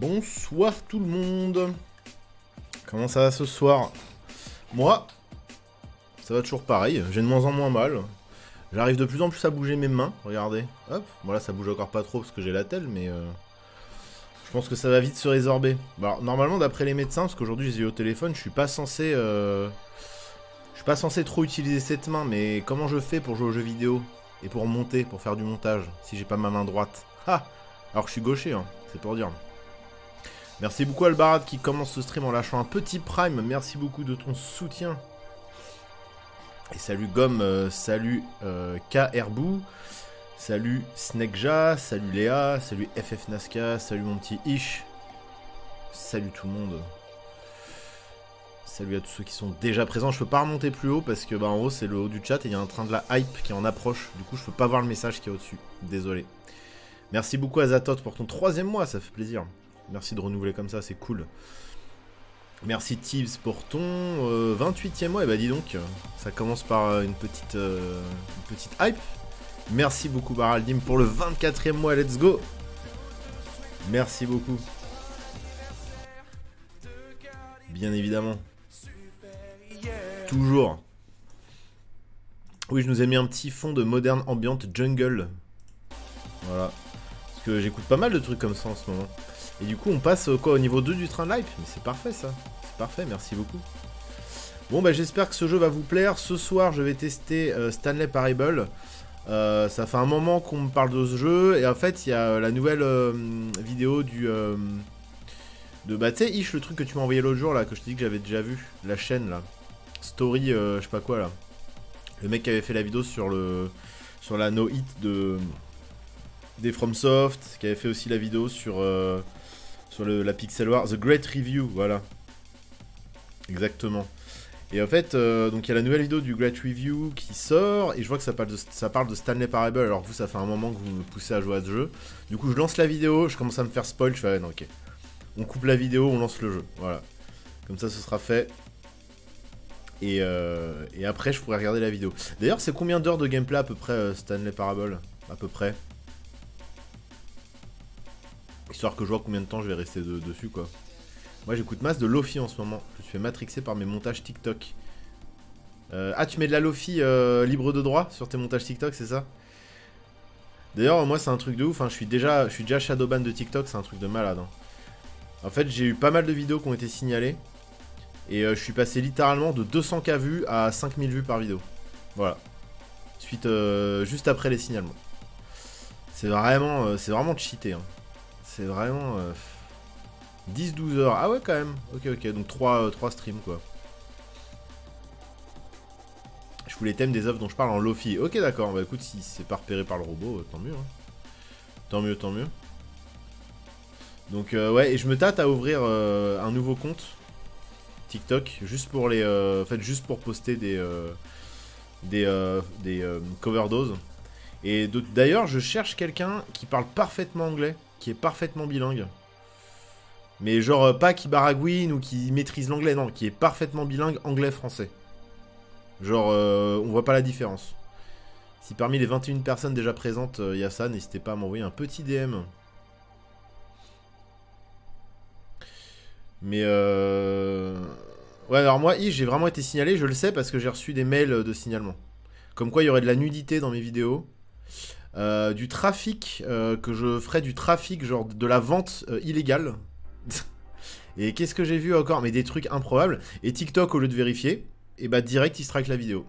Bonsoir tout le monde. Comment ça va ce soir? Moi, ça va toujours pareil, j'ai de moins en moins mal. J'arrive de plus en plus à bouger mes mains, regardez. Hop, voilà, ça bouge encore pas trop parce que j'ai la telle, mais je pense que ça va vite se résorber. Bon, alors, normalement, d'après les médecins, parce qu'aujourd'hui j'ai eu au téléphone, je suis pas censé trop utiliser cette main, mais comment je fais pour jouer aux jeux vidéo et pour monter, pour faire du montage, si j'ai pas ma main droite? Ah, alors que je suis gaucher, hein, c'est pour dire. Merci beaucoup Albarad qui commence ce stream en lâchant un petit prime. Merci beaucoup de ton soutien. Et salut Gomme, salut K-Herbou, salut Snekja, salut Léa, salut FF Nazca, salut mon petit Ish. Salut tout le monde. Salut à tous ceux qui sont déjà présents. Je peux pas remonter plus haut parce que bah, en haut c'est le haut du chat et il y a un train de la hype qui en approche. Du coup je peux pas voir le message qui est au-dessus. Désolé. Merci beaucoup Azatot pour ton 3e mois, ça fait plaisir. Merci de renouveler comme ça, c'est cool. Merci Tibbs pour ton 28e mois. Et bah dis donc, ça commence par une petite hype. Merci beaucoup Baraldim pour le 24e mois, let's go. Merci beaucoup. Bien évidemment. Toujours. Oui, je nous ai mis un petit fond de moderne ambiante jungle. Voilà. Parce que j'écoute pas mal de trucs comme ça en ce moment. Et du coup on passe quoi au niveau 2 du train de l'hype. Mais c'est parfait ça. C'est parfait, merci beaucoup. Bon bah j'espère que ce jeu va vous plaire. Ce soir je vais tester Stanley Parable. Ça fait un moment qu'on me parle de ce jeu. Et en fait il y a la nouvelle vidéo du... bah tu sais Ish, le truc que tu m'as envoyé l'autre jour là, que je t'ai dit que j'avais déjà vu. La chaîne là. Story je sais pas quoi là. Le mec qui avait fait la vidéo sur la no hit des FromSoft. Qui avait fait aussi la vidéo sur la Pixel War, The Great Review, voilà. Exactement. Et en fait, donc il y a la nouvelle vidéo du Great Review qui sort, et je vois que ça parle de Stanley Parable, alors que vous, ça fait un moment que vous me poussez à jouer à ce jeu. Du coup, je lance la vidéo, je commence à me faire spoil, je fais, ah, non, ok. On coupe la vidéo, on lance le jeu, voilà. Comme ça, ce sera fait. Et après, je pourrai regarder la vidéo. D'ailleurs, c'est combien d'heures de gameplay à peu près, Stanley Parable? À peu près. Histoire que je vois combien de temps je vais rester dessus, quoi. Moi, j'écoute masse de Lofi en ce moment. Je me suis fait matrixer par mes montages TikTok. Ah, tu mets de la Lofi libre de droit sur tes montages TikTok, c'est ça? D'ailleurs, moi, c'est un truc de ouf. Hein. Je suis déjà shadowban de TikTok, c'est un truc de malade. Hein. En fait, j'ai eu pas mal de vidéos qui ont été signalées. Et je suis passé littéralement de 200K vues à 5000 vues par vidéo. Voilà. Juste après les signalements. C'est vraiment cheaté. Hein. C'est vraiment 10-12 heures. Ah ouais quand même. Ok. Donc 3 streams quoi. Je fous les thèmes des œuvres dont je parle en Lofi. Ok d'accord. Bah écoute, si c'est pas repéré par le robot, tant mieux. Hein. Tant mieux. Donc ouais, et je me tâte à ouvrir un nouveau compte TikTok juste pour juste pour poster des cover doses. Et d'ailleurs, je cherche quelqu'un qui parle parfaitement anglais, qui est parfaitement bilingue. Mais genre, pas qui baragouine ou qui maîtrise l'anglais, non, qui est parfaitement bilingue anglais-français. Genre, on voit pas la différence. Si parmi les 21 personnes déjà présentes, il y a ça, n'hésitez pas à m'envoyer un petit DM. Mais ouais, alors moi, j'ai vraiment été signalé, je le sais, parce que j'ai reçu des mails de signalement. Comme quoi, il y aurait de la nudité dans mes vidéos. Du trafic, que je ferais du trafic, genre de la vente illégale. Et qu'est-ce que j'ai vu encore? Mais des trucs improbables. Et TikTok, au lieu de vérifier, et bah direct, il strike la vidéo.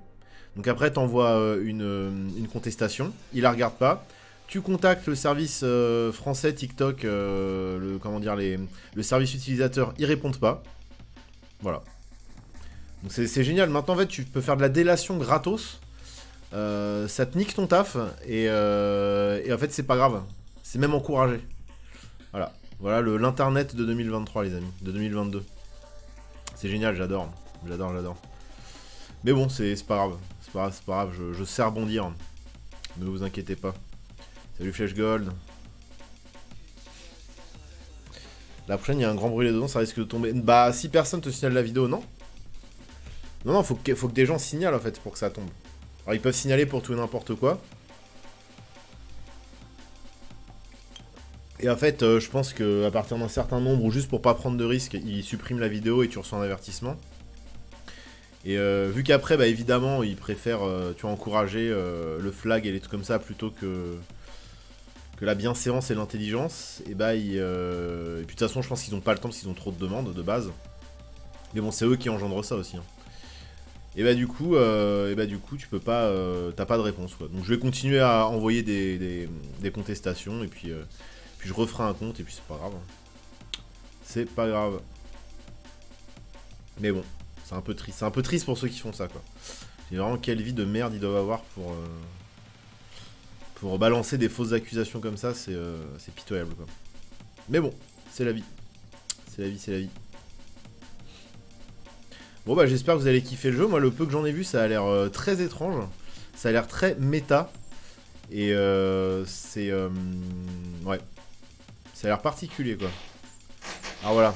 Donc après, t'envoies une contestation, il la regarde pas. Tu contactes le service français TikTok, le service utilisateur, ils répondent pas. Voilà. Donc c'est génial. Maintenant, en fait, tu peux faire de la délation gratos. Ça te nique ton taf et en fait c'est pas grave, c'est même encouragé. Voilà l'internet de 2023 les amis, de 2022. C'est génial, j'adore. Mais bon c'est pas grave, je sais rebondir. Ne vous inquiétez pas. Salut Flèche Gold. La prochaine il y a un grand brûlé dedans, ça risque de tomber. Bah si personne te signale la vidéo, non. Non, faut que des gens signalent en fait pour que ça tombe. Alors ils peuvent signaler pour tout et n'importe quoi. Et en fait, je pense qu'à partir d'un certain nombre, ou juste pour pas prendre de risques, ils suppriment la vidéo et tu reçois un avertissement. Et vu qu'après, bah évidemment, ils préfèrent tu vois, encourager le flag et les trucs comme ça plutôt que la bienséance et l'intelligence, et bah et puis de toute façon, je pense qu'ils ont pas le temps parce qu'ils ont trop de demandes de base. Mais bon, c'est eux qui engendrent ça aussi. Hein. Et bah du coup, tu peux pas, t'as pas de réponse quoi. Donc je vais continuer à envoyer des contestations et puis je referai un compte et puis c'est pas grave. Hein. C'est pas grave. Mais bon, c'est un peu triste. C'est un peu triste pour ceux qui font ça quoi. C'est vraiment quelle vie de merde ils doivent avoir pour balancer des fausses accusations comme ça, c'est pitoyable quoi. Mais bon, c'est la vie. C'est la vie, c'est la vie. Bon bah j'espère que vous allez kiffer le jeu. Moi le peu que j'en ai vu ça a l'air très étrange. Ça a l'air très méta. Et c'est... ouais. Ça a l'air particulier quoi. Alors voilà.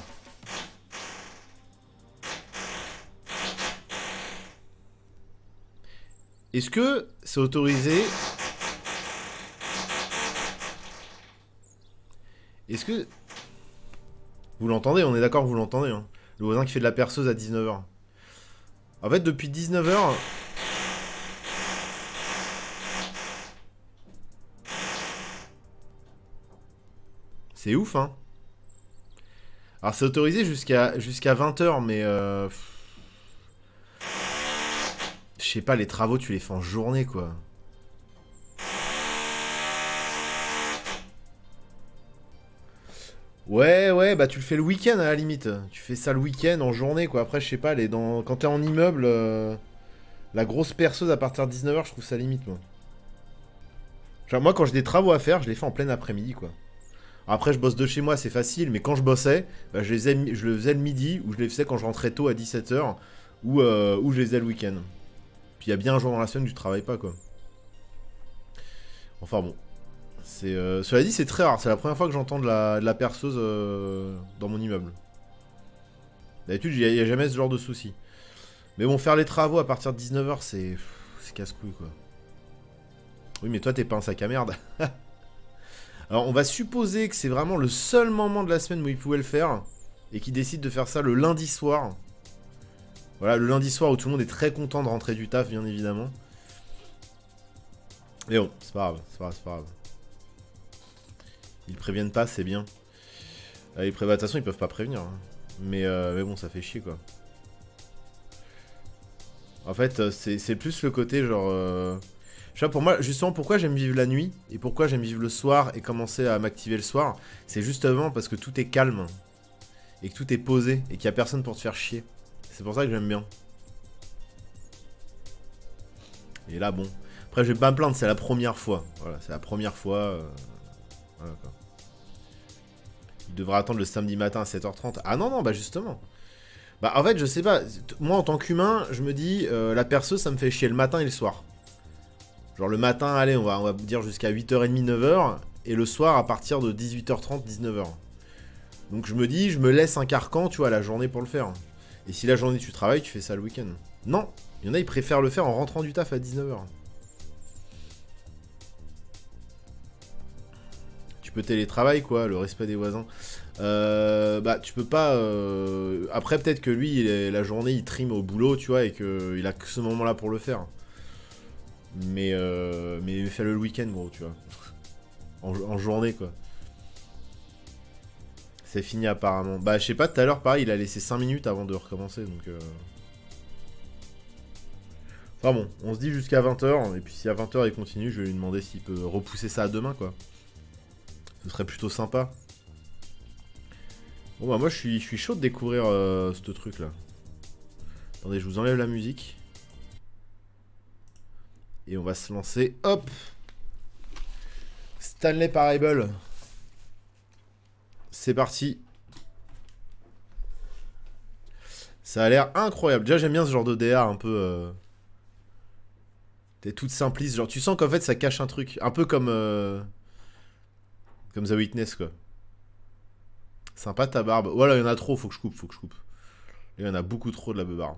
Est-ce que c'est autorisé? Est-ce que... Vous l'entendez, on est d'accord que vous l'entendez. Hein. Le voisin qui fait de la perceuse à 19h. En fait, depuis 19h... C'est ouf, hein. Alors, c'est autorisé jusqu'à 20h, mais... Je sais pas, les travaux, tu les fais en journée, quoi. Ouais, bah tu le fais le week-end à la limite. Tu fais ça le week-end, en journée, quoi. Après, je sais pas, quand t'es en immeuble, la grosse perceuse à partir de 19h, je trouve ça limite, moi. Genre, moi, quand j'ai des travaux à faire, je les fais en plein après-midi, quoi. Après, je bosse de chez moi, c'est facile, mais quand je bossais, bah, je le faisais le midi, ou je les faisais quand je rentrais tôt à 17h, ou je les faisais le week-end. Puis il y a bien un jour dans la semaine où tu travailles pas, quoi. Enfin bon. Cela dit, c'est très rare. C'est la première fois que j'entends de la perceuse dans mon immeuble. D'habitude, il n'y a jamais ce genre de souci. Mais bon, faire les travaux à partir de 19h, c'est casse-couille, quoi. Oui, mais toi, t'es pas un sac à merde. Alors, on va supposer que c'est vraiment le seul moment de la semaine où il pouvait le faire. Et qu'il décide de faire ça le lundi soir. Voilà, le lundi soir où tout le monde est très content de rentrer du taf, bien évidemment. Mais bon, c'est pas grave, c'est pas grave. Ils préviennent pas, c'est bien. De toute façon, ils peuvent pas prévenir. Hein. Mais bon, ça fait chier, quoi. En fait, c'est plus le côté, genre... Je sais pas, pour moi, justement, pourquoi j'aime vivre la nuit, et pourquoi j'aime vivre le soir, et commencer à m'activer le soir, c'est justement parce que tout est calme, et que tout est posé, et qu'il y a personne pour te faire chier. C'est pour ça que j'aime bien. Et là, bon... Après, je vais pas me plaindre, c'est la première fois. Voilà, c'est la première fois... Voilà, quoi. Il devra attendre le samedi matin à 7h30. Ah non, bah justement. Bah en fait, je sais pas. Moi, en tant qu'humain, je me dis, la perceuse, ça me fait chier le matin et le soir. Genre le matin, allez, on va dire jusqu'à 8h30, 9h. Et le soir, à partir de 18h30, 19h. Donc je me dis, je me laisse un carcan, tu vois, la journée pour le faire. Et si la journée tu travailles, tu fais ça le week-end. Non, il y en a, ils préfèrent le faire en rentrant du taf à 19h. Tu peux télétravailler, quoi, le respect des voisins. Bah, tu peux pas... Après, peut-être que lui, la journée, il trime au boulot, tu vois, et qu'il a que ce moment-là pour le faire. Mais fais-le le week-end, gros, tu vois. En journée, quoi. C'est fini, apparemment. Bah, je sais pas, tout à l'heure, pareil, il a laissé 5 minutes avant de recommencer, donc... Enfin bon, on se dit jusqu'à 20h, et puis si à 20h il continue, je vais lui demander s'il peut repousser ça à demain, quoi. Ce serait plutôt sympa. Bon bah moi je suis chaud de découvrir ce truc là. Attendez, je vous enlève la musique. Et on va se lancer. Hop, Stanley Parable. C'est parti. Ça a l'air incroyable. Déjà j'aime bien ce genre de DA un peu... T'es toute simpliste. Genre tu sens qu'en fait ça cache un truc. Un peu comme The Witness, quoi. Sympa ta barbe. Voilà, il y en a trop, faut que je coupe. Il y en a beaucoup trop de la barbe.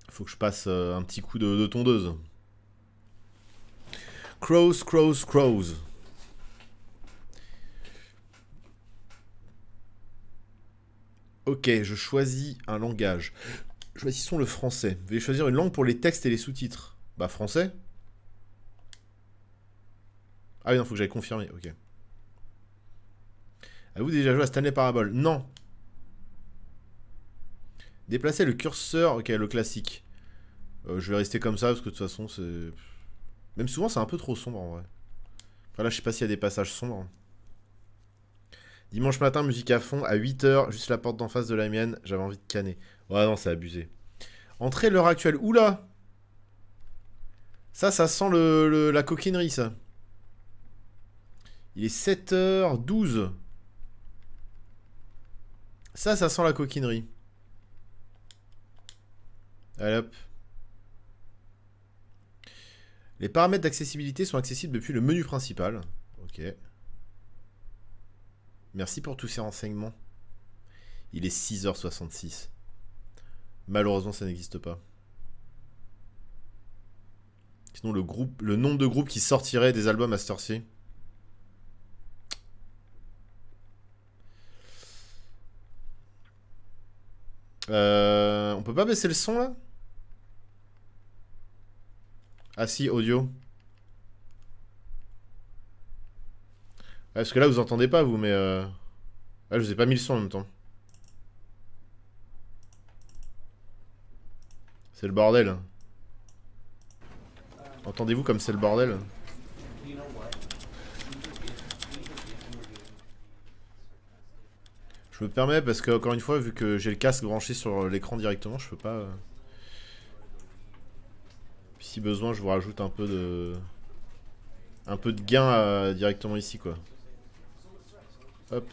Faut que je passe un petit coup de tondeuse. Crows. Ok, je choisis un langage. Choisissons le français. Veuillez choisir une langue pour les textes et les sous-titres. Bah, français. Ah oui, non, faut que j'aille confirmer. Ok. Avez-vous déjà joué à Stanley Parable? Non. Déplacez le curseur. Ok, le classique. Je vais rester comme ça parce que de toute façon, c'est. Même souvent, c'est un peu trop sombre en vrai. Enfin, là, je sais pas s'il y a des passages sombres. Dimanche matin, musique à fond, à 8 h, juste la porte d'en face de la mienne. J'avais envie de canner. Ouais, non, c'est abusé. Entrée l'heure actuelle. Oula! Ça sent la coquinerie, ça. Il est 7h12. Ça sent la coquinerie. Allez hop. Les paramètres d'accessibilité sont accessibles depuis le menu principal. Ok. Merci pour tous ces renseignements. Il est 6h66. Malheureusement, ça n'existe pas. Sinon, le nombre de groupes qui sortiraient des albums à cette heure-ci. On peut pas baisser le son, là? Ah si, audio. Ouais, parce que là, vous entendez pas, vous, mais... Ah, je vous ai pas mis le son en même temps. C'est le bordel. Entendez-vous comme c'est le bordel? Je me permets parce que, encore une fois, vu que j'ai le casque branché sur l'écran directement, je peux pas... Puis si besoin, je vous rajoute un peu de... gain directement ici, quoi. Hop.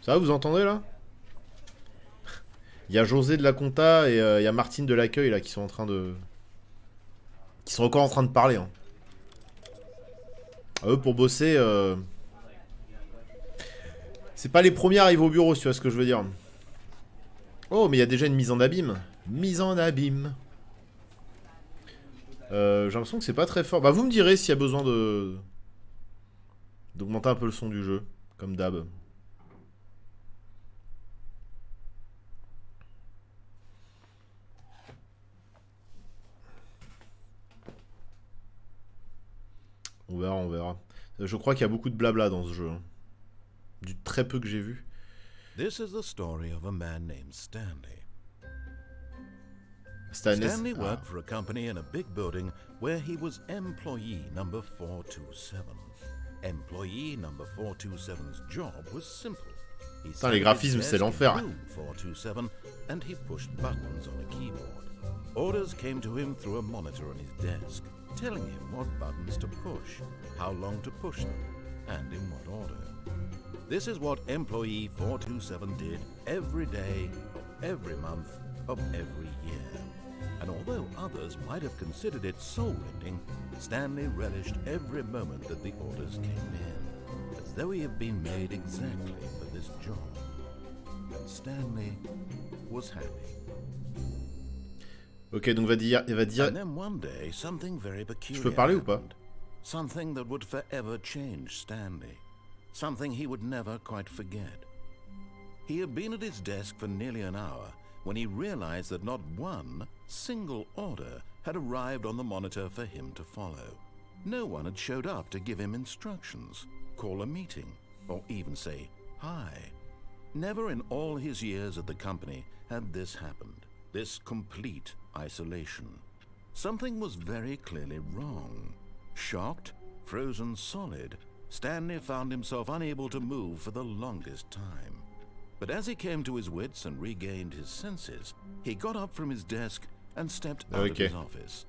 Ça va, vous entendez, là? Il y a José de la compta et il y a Martine de l'accueil, là, qui sont en train de... Qui sont encore en train de parler, hein. Eux, pour bosser... C'est pas les premiers à arriver au bureau, si tu vois ce que je veux dire. Oh, mais il y a déjà une mise en abîme. Mise en abîme. J'ai l'impression que c'est pas très fort. Bah, vous me direz s'il y a besoin de... d'augmenter un peu le son du jeu, comme d'hab. On verra, on verra. Je crois qu'il y a beaucoup de blabla dans ce jeu, hein. Du très peu que j'ai vu. This is the story of a man named Stanley. Stanley worked for a company in a big building where he was employee number 427. Employee number 427's job was simple. Putain, les graphismes, c'est l'enfer. 427 and he pushed buttons on a keyboard. Orders came to him through a monitor on his desk, telling him what buttons to push, how long to push them, and in what order. This is what employee 427 did every day, of every month, of every year. And although others might have considered it soul-rending, Stanley relished every moment that the orders came in, as though he had been made exactly for this job. And Stanley was happy. Ok, donc il va dire... And then one day, something very peculiar Je peux parler ou pas? Something that would forever change Stanley. Something he would never quite forget. He had been at his desk for nearly an hour when he realized that not one single order had arrived on the monitor for him to follow. No one had showed up to give him instructions, call a meeting, or even say hi. Never in all his years at the company had this happened, this complete isolation. Something was very clearly wrong. Shocked, frozen solid, Stanley found himself unable to move for the longest time. But as he came to his wits and regained his senses, he got up from his desk and stepped out of his office.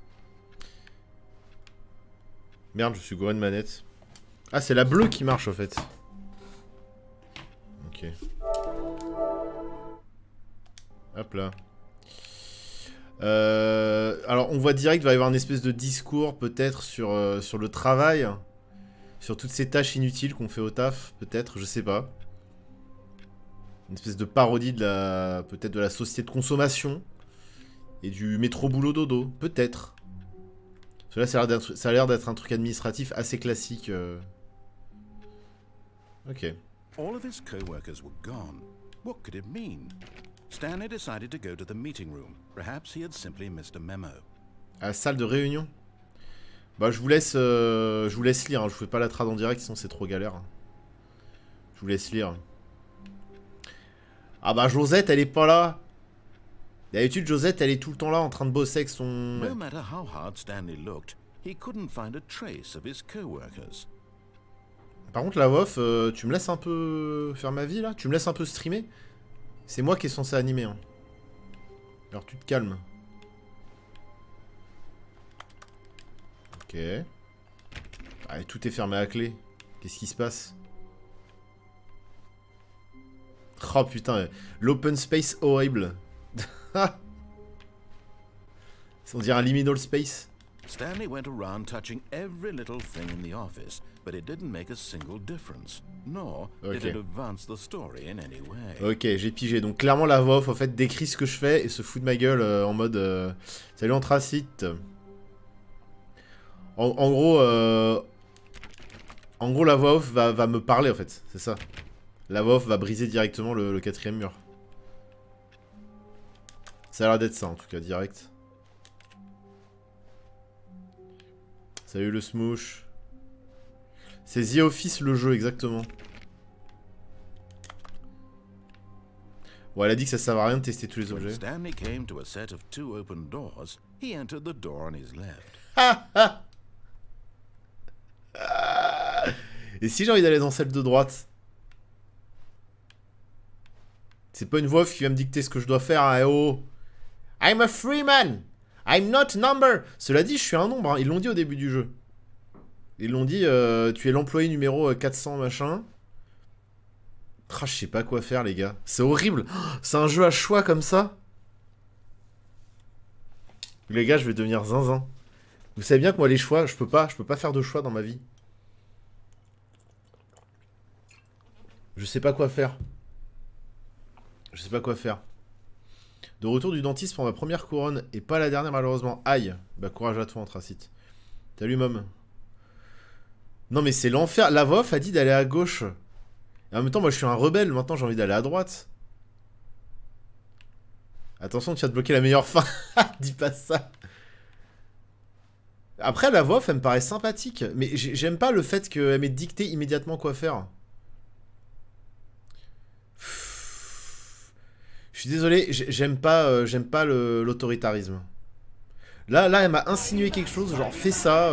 Merde, je suis gouré de manette. Ah, c'est la bleue qui marche, en fait. Ok. Hop là. Alors, on voit direct qu'il va y avoir une espèce de discours, peut-être, sur le travail. Sur toutes ces tâches inutiles qu'on fait au taf, peut-être, je sais pas. Une espèce de parodie de la... peut-être de la société de consommation. Et du métro boulot dodo, peut-être. Parce que là, ça a l'air d'être un truc administratif assez classique. Ok. All of his co-workers were gone, What could it mean? Stanley decided to go to the meeting room. Perhaps he had simply missed a memo. À la salle de réunion. Bah je vous laisse lire, hein. Je fais pas la trad en direct sinon c'est trop galère. Je vous laisse lire. Ah bah Josette elle est pas là. D'habitude Josette elle est tout le temps là en train de bosser avec son... No matter how hard Stanley looked, he couldn't find a trace of his coworkers. Par contre la WoF, tu me laisses un peu faire ma vie là? Tu me laisses un peu streamer? C'est moi qui est censé animer. Hein. Alors tu te calmes. Ok. Allez, tout est fermé à clé. Qu'est-ce qui se passe? Oh putain, l'open space horrible. On dirait un liminal space. Stanley went around touching every little thing in the office, but it didn't make a single difference, nor did it advance the story in any way. Ok, j'ai pigé. Donc clairement la voix off en fait décrit ce que je fais et se fout de ma gueule en mode salut anthracite. En gros la voix off va me parler en fait, c'est ça. La voix off va briser directement le quatrième mur. Ça a l'air d'être ça en tout cas, direct. Salut le smoosh. C'est The Office le jeu, exactement. Bon, elle a dit que ça servait à rien de tester tous les objets. Stanley came to a set of 2 open doors. He entered the door on his left. Et si j'ai envie d'aller dans celle de droite? C'est pas une voix off qui va me dicter ce que je dois faire, hein, oh. I'm a free man. I'm not number. Cela dit, je suis un nombre, hein. Ils l'ont dit au début du jeu. Ils l'ont dit, tu es l'employé numéro 400 machin. Ah, je sais pas quoi faire, les gars. C'est horrible. C'est un jeu à choix comme ça. Les gars, je vais devenir zinzin. Vous savez bien que moi, les choix, je peux pas faire de choix dans ma vie. Je sais pas quoi faire. Je sais pas quoi faire. De retour du dentiste pour ma première couronne et pas la dernière malheureusement. Aïe. Bah courage à toi anthracite. Salut mom. Non mais c'est l'enfer. La voix a dit d'aller à gauche. Et en même temps moi je suis un rebelle. Maintenant j'ai envie d'aller à droite. Attention tu vas te bloquer la meilleure fin. Dis pas ça. Après la voix elle me paraît sympathique. Mais j'aime pas le fait qu'elle m'ait dicté immédiatement quoi faire. Je suis désolé, j'aime pas l'autoritarisme. Là, elle m'a insinué quelque chose, genre fais ça.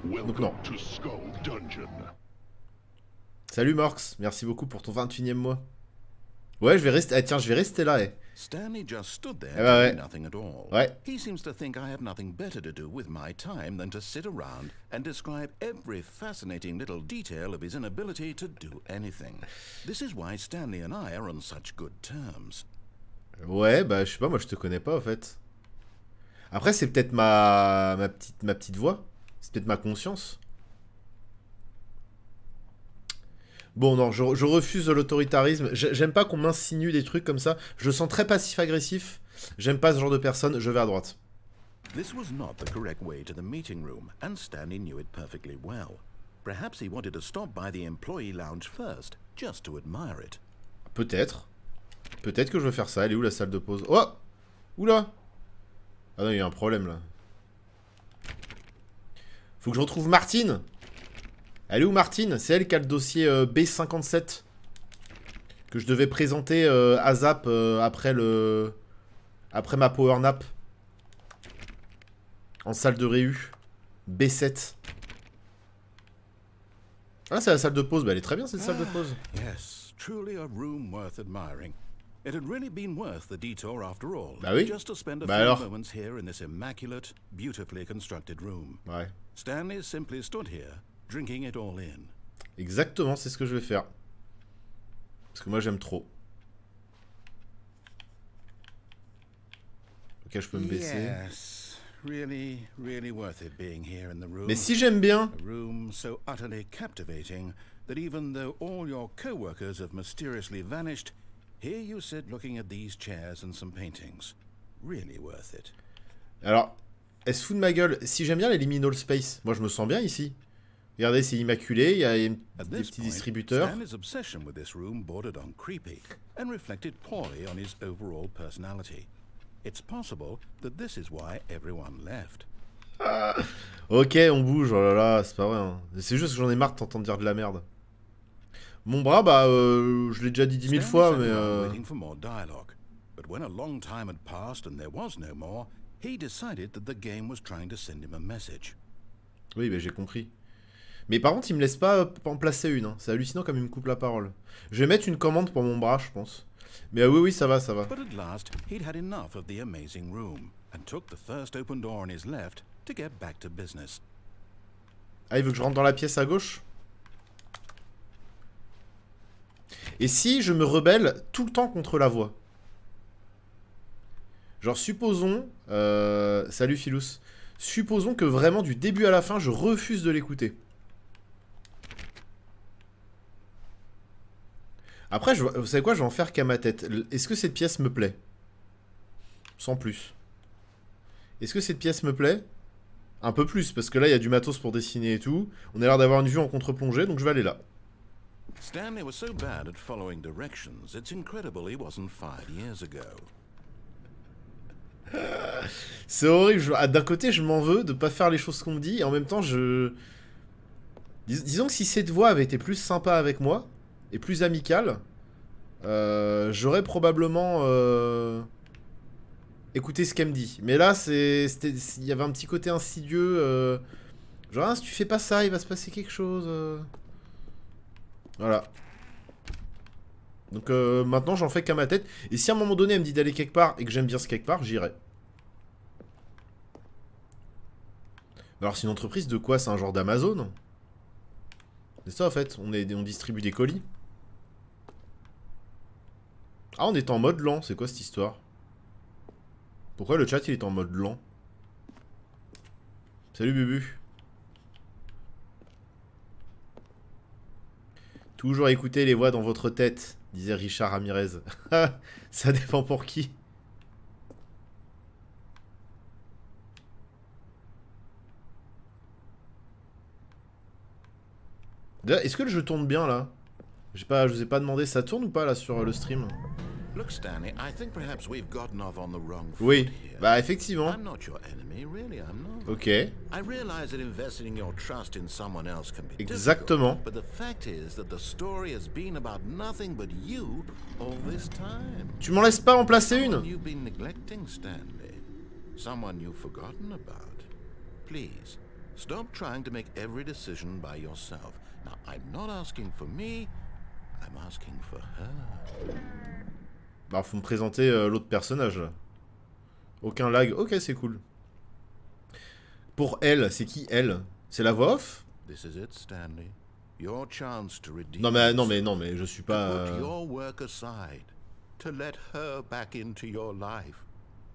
Donc non. Salut Morx, merci beaucoup pour ton 21e mois. Ouais, je vais rester. Ah, tiens, je vais rester là. Stanley just stood there ouais. doing nothing at all. Ouais. He seems to think I have nothing better to do with my time than to sit around and describe every fascinating little detail of his inability to do anything. This is why Stanley and I are on such good terms. Ouais, bah je sais pas, moi je te connais pas en fait. Après c'est peut-être ma petite voix. C'est peut-être ma conscience. Bon, non, je refuse l'autoritarisme. J'aime pas qu'on m'insinue des trucs comme ça. Je sens très passif-agressif. J'aime pas ce genre de personne. Je vais à droite. This was not the correct way to the meeting room, and Stanley knew it perfectly well. Perhaps he wanted to stop by the employee lounge first, just to admire it. Peut-être. Peut-être que je vais faire ça. Elle est où la salle de pause? Oh! Oula! Ah non, il y a un problème là. Faut que je retrouve Martine! Elle est où Martine? C'est elle qui a le dossier B57 que je devais présenter à Zap après ma power nap en salle de réu. B7. Ah, c'est la salle de pause. Bah, elle est très bien cette salle de pause. Yes, truly a room worth admiring. It had really been worth the detour after all. Bah oui. Just to spend a Bah few alors. moments here in this immaculate, beautifully constructed room. Ouais. Stanley simply stood here, drinking it all in. Exactement, c'est ce que je vais faire. Parce que moi j'aime trop. Ok, je peux me baisser. Yes, really, really worth it being here in the room. Mais si j'aime bien. A room so utterly captivating that even though all your co-workers have mysteriously vanished, here you sit looking at these chairs and some paintings. Really worth it. Alors, elle se fout de ma gueule. Si j'aime bien les liminal space, moi je me sens bien ici. Regardez, c'est immaculé, il y a des At petits this point, distributeurs. Stanley's obsession with this room bordered on creepy and reflected poorly on his overall personality. It's possible that this is why everyone left. Ok, on bouge, oh là là, c'est pas vrai. Hein. C'est juste que j'en ai marre de t'entendre dire de la merde. Mon bras, bah, je l'ai déjà dit 10 000 fois, mais... waiting for more dialogue. But when a long time had passed and there was no more, he decided that the game was trying to send him a message. Oui, bah, j'ai compris. Mais par contre, il me laisse pas en placer une. Hein. C'est hallucinant comme il me coupe la parole. Je vais mettre une commande pour mon bras, je pense. Mais oui, oui, ça va, ça va. But at last, he'd had enough of the amazing room and took the first open door on his left to get back to business. Ah, il veut que je rentre dans la pièce à gauche? Et si je me rebelle tout le temps contre la voix? Genre, supposons... salut, Philous. Supposons que vraiment, du début à la fin, je refuse de l'écouter. Après, vous savez quoi, je vais en faire qu'à ma tête. Est-ce que cette pièce me plaît? Sans plus. Est-ce que cette pièce me plaît? Un peu plus, parce que là, il y a du matos pour dessiner et tout. On a l'air d'avoir une vue en contre-plongée, donc je vais aller là. Stanley was so bad at following directions, it's incredible he wasn't fired years ago. C'est horrible. D'un côté, je m'en veux de pas faire les choses qu'on me dit, et en même temps, disons que si cette voix avait été plus sympa avec moi, et plus amicale, j'aurais probablement écouté ce qu'elle me dit. Mais là, il y avait un petit côté insidieux. Genre, ah, si tu fais pas ça, il va se passer quelque chose. Voilà. Donc maintenant, j'en fais qu'à ma tête. Et si à un moment donné, elle me dit d'aller quelque part, et que j'aime bien ce quelque part, j'irai. Alors, c'est une entreprise de quoi? C'est un genre d'Amazon? C'est ça, en fait. On distribue des colis. Ah, on est en mode lent. C'est quoi cette histoire? Pourquoi le chat, il est en mode lent? Salut, Bubu. Toujours écouter les voix dans votre tête, disait Richard Ramirez. Ça dépend pour qui. Est-ce que le jeu tourne bien, là? Je vous ai pas demandé, ça tourne ou pas, là, sur le stream? Look, Stanley, I think perhaps we've gotten off on the wrong foot Oui, here. bah effectivement. I'm not your enemy, really, I'm not. Ok. I realize that investing your trust in someone else can be Exactement. difficult, but the fact is that the story has been about nothing but you all this time. Tu m'en laisses pas en placer une? You've been neglecting, Stanley. Someone you've forgotten about. Please, stop trying to make every decision by yourself. Now, I'm not asking for me, I'm asking for her. Bah, faut me présenter l'autre personnage, là. Aucun lag. Ok, c'est cool. Pour elle, c'est qui elle? C'est la voix off? This is it, Stanley. Your chance to redeem Non mais je suis pas... to put your work aside, to let her back into your life.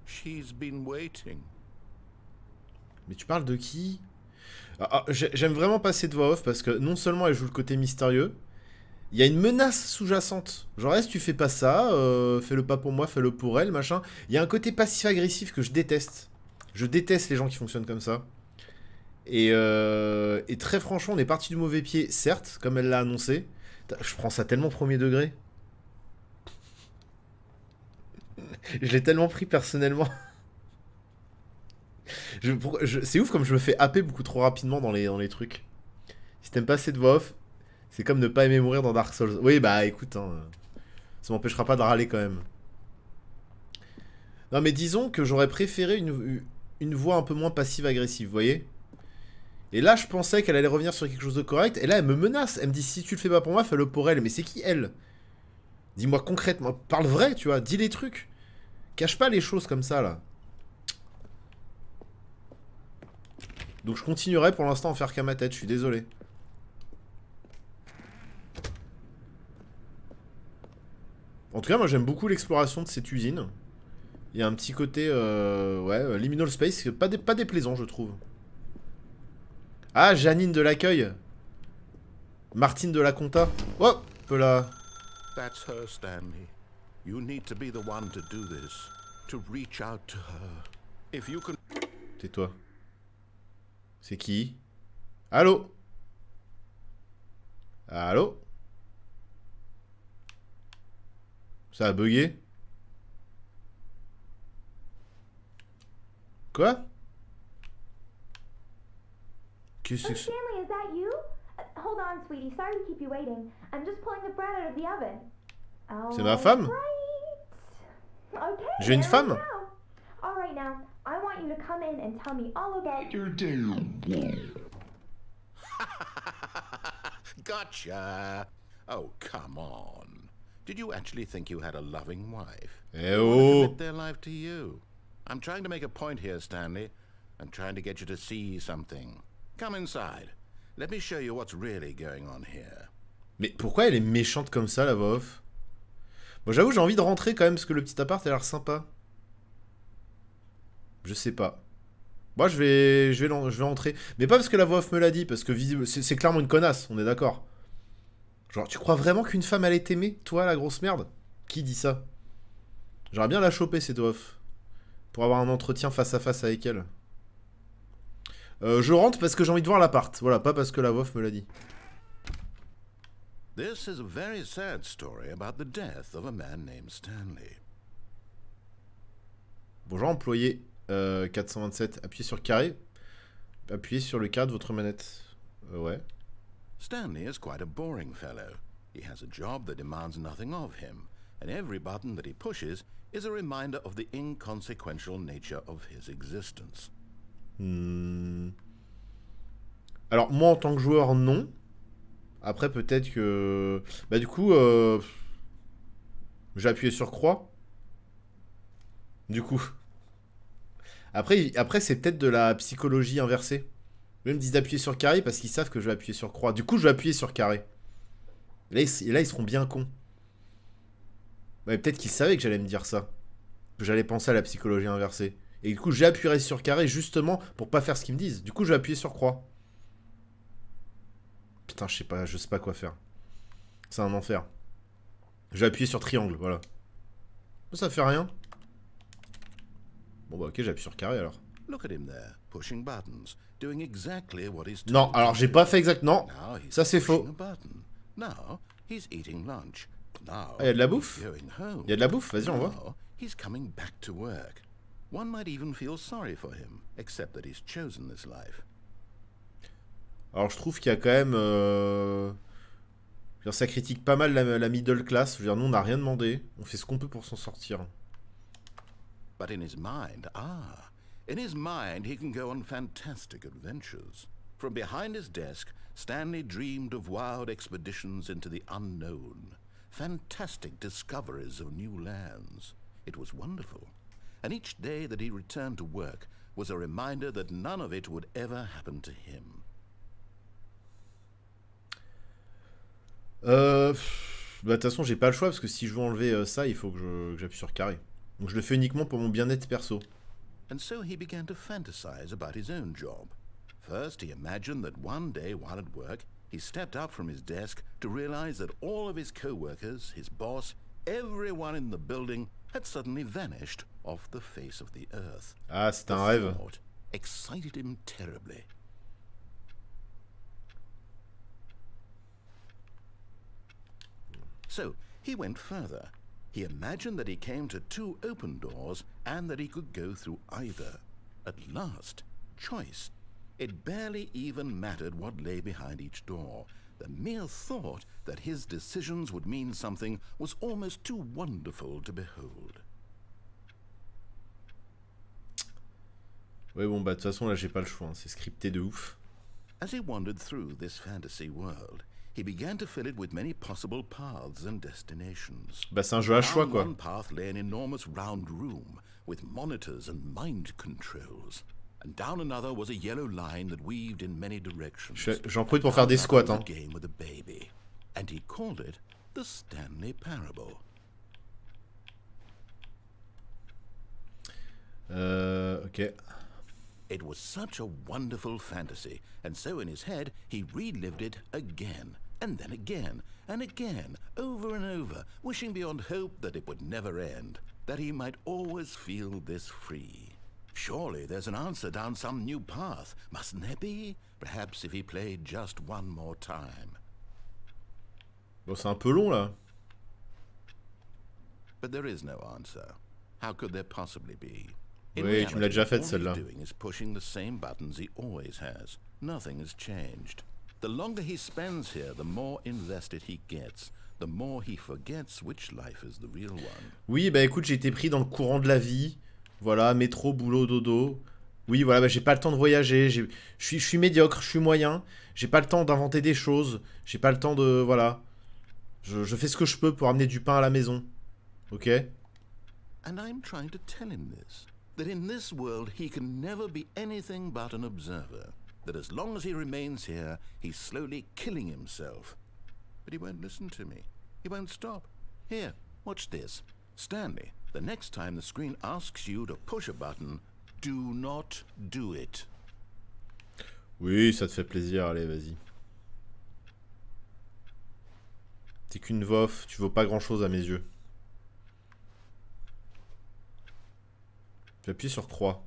She's been waiting. Mais tu parles de qui? J'aime vraiment pas cette voix off parce que non seulement elle joue le côté mystérieux, il y a une menace sous-jacente. Genre, est-ce que tu fais pas ça, fais-le pas pour moi, fais-le pour elle, machin. Il y a un côté passif-agressif que je déteste. Je déteste les gens qui fonctionnent comme ça. Et très franchement, on est parti du mauvais pied, certes, comme elle l'a annoncé. Je prends ça tellement premier degré. Je l'ai tellement pris personnellement. C'est ouf comme je me fais happer beaucoup trop rapidement dans les trucs. Si t'aimes pas cette voix off, c'est comme ne pas aimer mourir dans Dark Souls. Oui, bah écoute, hein, ça m'empêchera pas de râler quand même. Non, mais disons que j'aurais préféré une voix un peu moins passive-agressive, vous voyez? Et là, je pensais qu'elle allait revenir sur quelque chose de correct. Et là, elle me menace. Elle me dit, si tu le fais pas pour moi, fais-le pour elle. Mais c'est qui, elle? Dis-moi concrètement. Parle vrai, tu vois. Dis les trucs. Cache pas les choses comme ça, là. Donc je continuerai pour l'instant à en faire qu'à ma tête. Je suis désolé. En tout cas, moi j'aime beaucoup l'exploration de cette usine. Il y a un petit côté, ouais, liminal space, pas déplaisant, je trouve. Ah, Janine de l'accueil. Martine de la compta. Oh, peu là. That's her, Stanley. You need to be the one to do this, to reach out to her. If you can... Tais-toi. C'est qui? Allô? Allô? Ça a bugué? Quoi? Qu'est-ce que c'est? Stanley, is that you? Hold on, sweetie. Sorry to keep you waiting. I'm just pulling the bread out of the oven. C'est ma femme? Right. Okay. J'ai une femme? All right, now I want you to come in and tell me all about your day. Gotcha. Oh, come on. Did you actually think you had a loving wife? Eh Who would oh! commit their life to you? I'm trying to make a point here, Stanley. I'm trying to get you to see something. Come inside. Let me show you what's really going on here. Mais pourquoi elle est méchante comme ça, la voix off? Bon, j'avoue, j'ai envie de rentrer quand même, parce que le petit appart a l'air sympa. Je sais pas. Moi, je vais rentrer. Mais pas parce que la voix off me l'a dit, parce que c'est clairement une connasse, on est d'accord. Genre, tu crois vraiment qu'une femme allait t'aimer, toi, la grosse merde? Qui dit ça? J'aimerais bien la choper, cette voix off. Pour avoir un entretien face à face avec elle. Je rentre parce que j'ai envie de voir l'appart. Voilà, pas parce que la voix off me l'a dit. This is a very sad story about the death of a man named Stanley. Bonjour, employé 427. Appuyez sur carré. Appuyez sur le carré de votre manette. Ouais. Stanley is quite a boring fellow. He has a job that demands nothing of him, and every button that he pushes is a reminder of the inconsequential nature of his existence. Alors, moi, en tant que joueur, non. Après, peut-être que... Bah, du coup, j'ai appuyé sur croix. Du coup. Après c'est peut-être de la psychologie inversée. Eux me disent d'appuyer sur carré parce qu'ils savent que je vais appuyer sur croix. Du coup, je vais appuyer sur carré. Et là, ils seront bien cons. Ouais, peut-être qu'ils savaient que j'allais me dire ça. Que j'allais penser à la psychologie inversée. Et du coup, j'appuierai sur carré justement pour pas faire ce qu'ils me disent. Du coup, je vais appuyer sur croix. Putain, je sais pas quoi faire. C'est un enfer. Je vais appuyer sur triangle, voilà. Ça fait rien. Bon bah ok, j'appuie sur carré alors. Look at him there, pushing buttons, doing exactly what he's Non, told alors to j'ai do. pas fait exact. Non, Now he's ça c'est pushing faux. a button. Now he's eating lunch. Now Ah, y a de la he's bouffe. going home. Y a de la bouffe, vas-y, on voit. Now he's coming back to work. One might even feel sorry for him, except that he's chosen this life. Alors je trouve qu'il y a quand même... je veux dire, ça critique pas mal la middle class. Je veux dire, nous on n'a rien demandé. On fait ce qu'on peut pour s'en sortir. But in his mind, in his mind he can go on fantastic adventures. From behind his desk, Stanley dreamed of wild expeditions into the unknown, fantastic discoveries of new lands. It was wonderful. And each day that he returned to work was a reminder that none of it would ever happen to him. Bah de toute façon j'ai pas le choix parce que si je veux enlever ça il faut que j'appuie sur carré. Donc je le fais uniquement pour mon bien-être perso. And so he began to fantasize about his own job. First he imagined that one day while at work he stepped up from his desk to realize that all of his co-workers, his boss, everyone in the building had suddenly vanished off the face of the earth. Ah, c'est un rêve. The thought excited him terribly. So he went further. He imagined that he came to two open doors and that he could go through either. At last, choice. It barely even mattered what lay behind each door. The mere thought that his decisions would mean something was almost too wonderful to behold. Ouais bon bah de toute façon là j'ai pas le choix, hein. C'est scripté de ouf. As he wandered through this fantasy world, he began to fill it with many possible paths and destinations. Bah c'est un jeu à choix quoi. One path lay an enormous round room with monitors and mind controls. And down another was a yellow line that weaved in many directions. J'en profite pour faire des squats hein. Game with a baby, and he called it the Stanley Parable. Ok. It was such a wonderful fantasy, and so in his head he relived it again, and then again, and again, over and over, wishing beyond hope that it would never end, that he might always feel this free. Surely there's an answer down some new path, mustn't there be? Perhaps if he played just one more time. Bon, c'est un peu long, là. But there is no answer. How could there possibly be? Oui, tu me l'as déjà faite, celle-là. All he's doing is pushing the same buttons he always has. Nothing has changed. The longer he spends here, the more invested he gets. The more he forgets which life is the real one. Oui, bah écoute, j'ai été pris dans le courant de la vie. Voilà, métro, boulot, dodo. Oui, voilà, bah, j'ai pas le temps de voyager. Je suis médiocre, je suis moyen. J'ai pas le temps d'inventer des choses. J'ai pas le temps de... Voilà. Je fais ce que je peux pour amener du pain à la maison. Ok? And I'm trying to tell him this. That in this world he can never be anything but an observer. That as long as he remains here, he's slowly killing himself. But he won't listen to me. He won't stop. Here, watch this. Stanley, the next time the screen asks you to push a button, do not do it. Oui, ça te fait plaisir, allez, vas-y. T'es qu'une vof, tu vaux pas grand-chose à mes yeux. J'appuie sur croix.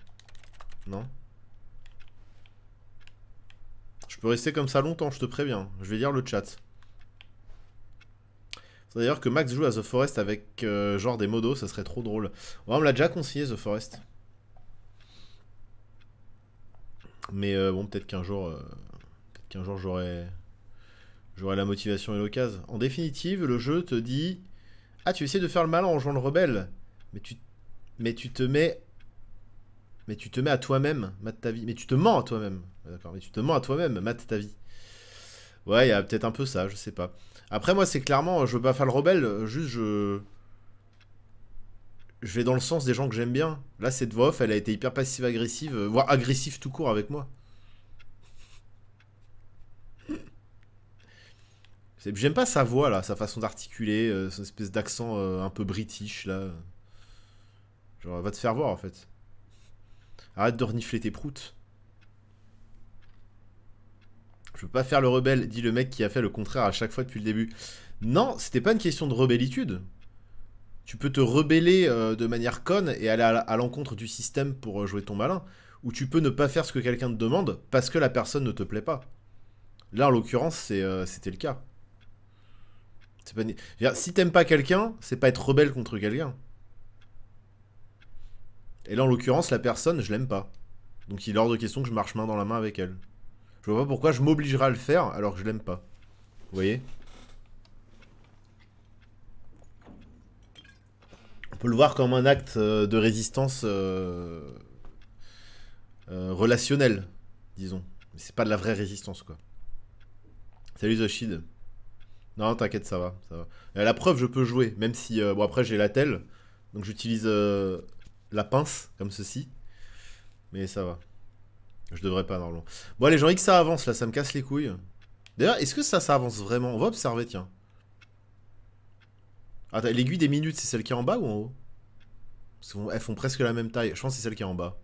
Non? Je peux rester comme ça longtemps, je te préviens. Je vais lire le chat. C'est d'ailleurs que Max joue à The Forest avec genre des modos, ça serait trop drôle. Ouais, on me l'a déjà conseillé, The Forest. Mais bon, peut-être qu'un jour j'aurai la motivation et l'occasion. En définitive, le jeu te dit: ah, tu essaies de faire le malin en jouant le rebelle. Mais tu te mets à toi-même, mate ta vie. Mais tu te mens à toi-même. D'accord, mais tu te mens à toi-même, mate ta vie. Ouais, il y a peut-être un peu ça, je sais pas. Après, moi, c'est clairement, je veux pas faire le rebelle, juste je vais dans le sens des gens que j'aime bien. Là, cette voix off, elle a été hyper passive-agressive, voire agressive tout court avec moi. J'aime pas sa voix, là, sa façon d'articuler, son espèce d'accent un peu british, là. Genre, va te faire voir, en fait. Arrête de renifler tes proutes. Je veux pas faire le rebelle, dit le mec qui a fait le contraire à chaque fois depuis le début. Non, c'était pas une question de rebellitude. Tu peux te rebeller de manière conne et aller à l'encontre du système pour jouer ton malin. Ou tu peux ne pas faire ce que quelqu'un te demande parce que la personne ne te plaît pas. Là, en l'occurrence, c'était le cas. Si t'aimes pas quelqu'un, c'est pas être rebelle contre quelqu'un. Et là, en l'occurrence, la personne, je l'aime pas. Donc il est hors de question que je marche main dans la main avec elle. Je vois pas pourquoi je m'obligerais à le faire alors que je l'aime pas. Vous voyez? On peut le voir comme un acte de résistance relationnelle, disons. Mais c'est pas de la vraie résistance, quoi. Salut Zoshid. Non, t'inquiète, ça va, ça va. Et à la preuve, je peux jouer, même si... bon, après, j'ai la telle, donc j'utilise la pince, comme ceci. Mais ça va. Je devrais pas, normalement. Bon, allez, j'ai envie que ça avance, là, ça me casse les couilles. D'ailleurs, est-ce que ça avance vraiment? On va observer, tiens. Attends, l'aiguille des minutes, c'est celle qui est en bas ou en haut? Parce qu'elles font presque la même taille. Je pense que c'est celle qui est en bas.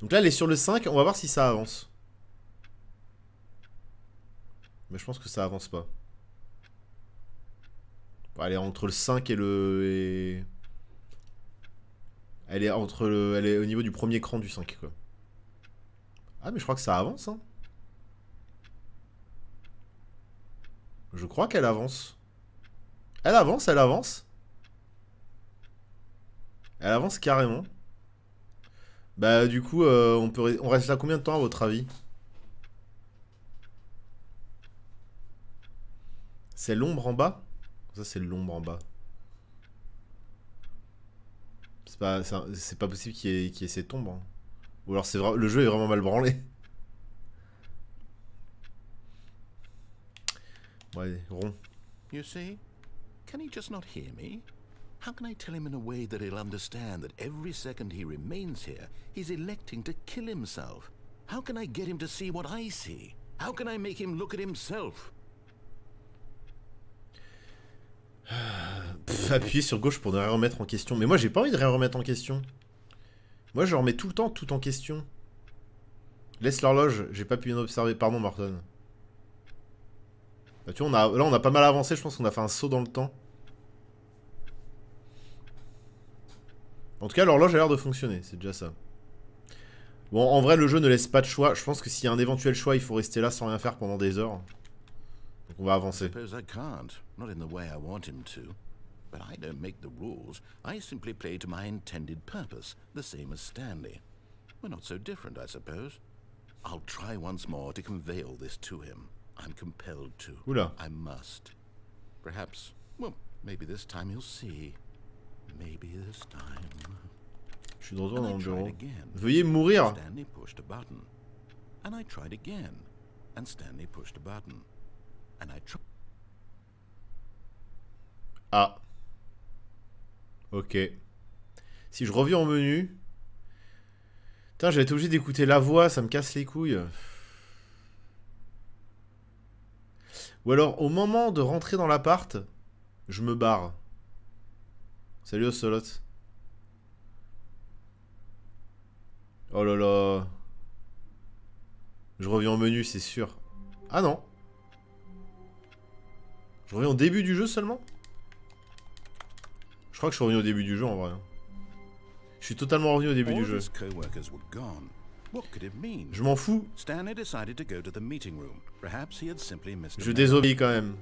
Donc là, elle est sur le 5, on va voir si ça avance. Mais je pense que ça avance pas. Bon, elle est entre le 5 et le... Elle est au niveau du premier cran du 5, quoi. Ah, mais je crois que ça avance, hein. Je crois qu'elle avance. Elle avance, elle avance. Elle avance carrément. Bah, du coup, on reste là combien de temps, à votre avis? C'est l'ombre en bas? Ça, c'est l'ombre en bas. C'est pas possible qu'il y ait cette ombre. Hein. Ou alors le jeu est vraiment mal branlé. Ouais, rond. You see? Can he just not hear me? How can I tell him in a way that he'll understand that every second he remains here, he's electing to kill himself? How can I get him to see what I see? How can I make him look at himself? Appuyer sur gauche pour ne rien remettre en question. Mais moi, j'ai pas envie de rien remettre en question. Moi, je remets tout le temps tout en question. Laisse l'horloge. J'ai pas pu bien observer. Pardon, Morton. Bah, tu vois, là, on a pas mal avancé. Je pense qu'on a fait un saut dans le temps. En tout cas, l'horloge a l'air de fonctionner. C'est déjà ça. Bon, en vrai, le jeu ne laisse pas de choix. Je pense que s'il y a un éventuel choix, il faut rester là sans rien faire pendant des heures. Donc on va avancer. Suppose I can't, not in the way I want him to. But I don't make the rules. I simply play to my intended purpose, the same as Stanley. We're not so different, I suppose. I'll try once more to convey all this to him. I'm compelled to. Oula. I must. Perhaps, well, maybe this time he'll see. Maybe this time. Je suis de retour dans And mon I tried bureau. again. Veuillez mourir. Stanley pushed a button. And I tried again. And Stanley pushed a button. And I tried. Ah. Ok. Si je reviens au menu... Putain, j'avais été obligé d'écouter la voix, ça me casse les couilles. Ou alors, au moment de rentrer dans l'appart, je me barre. Salut Ocelot. Oh là là. Je reviens au menu, c'est sûr. Ah non. Je reviens au début du jeu seulement? Je crois que je suis revenu au début du jeu en vrai. Je suis totalement revenu au début du jeu. Je m'en fous. Je désobéis quand même.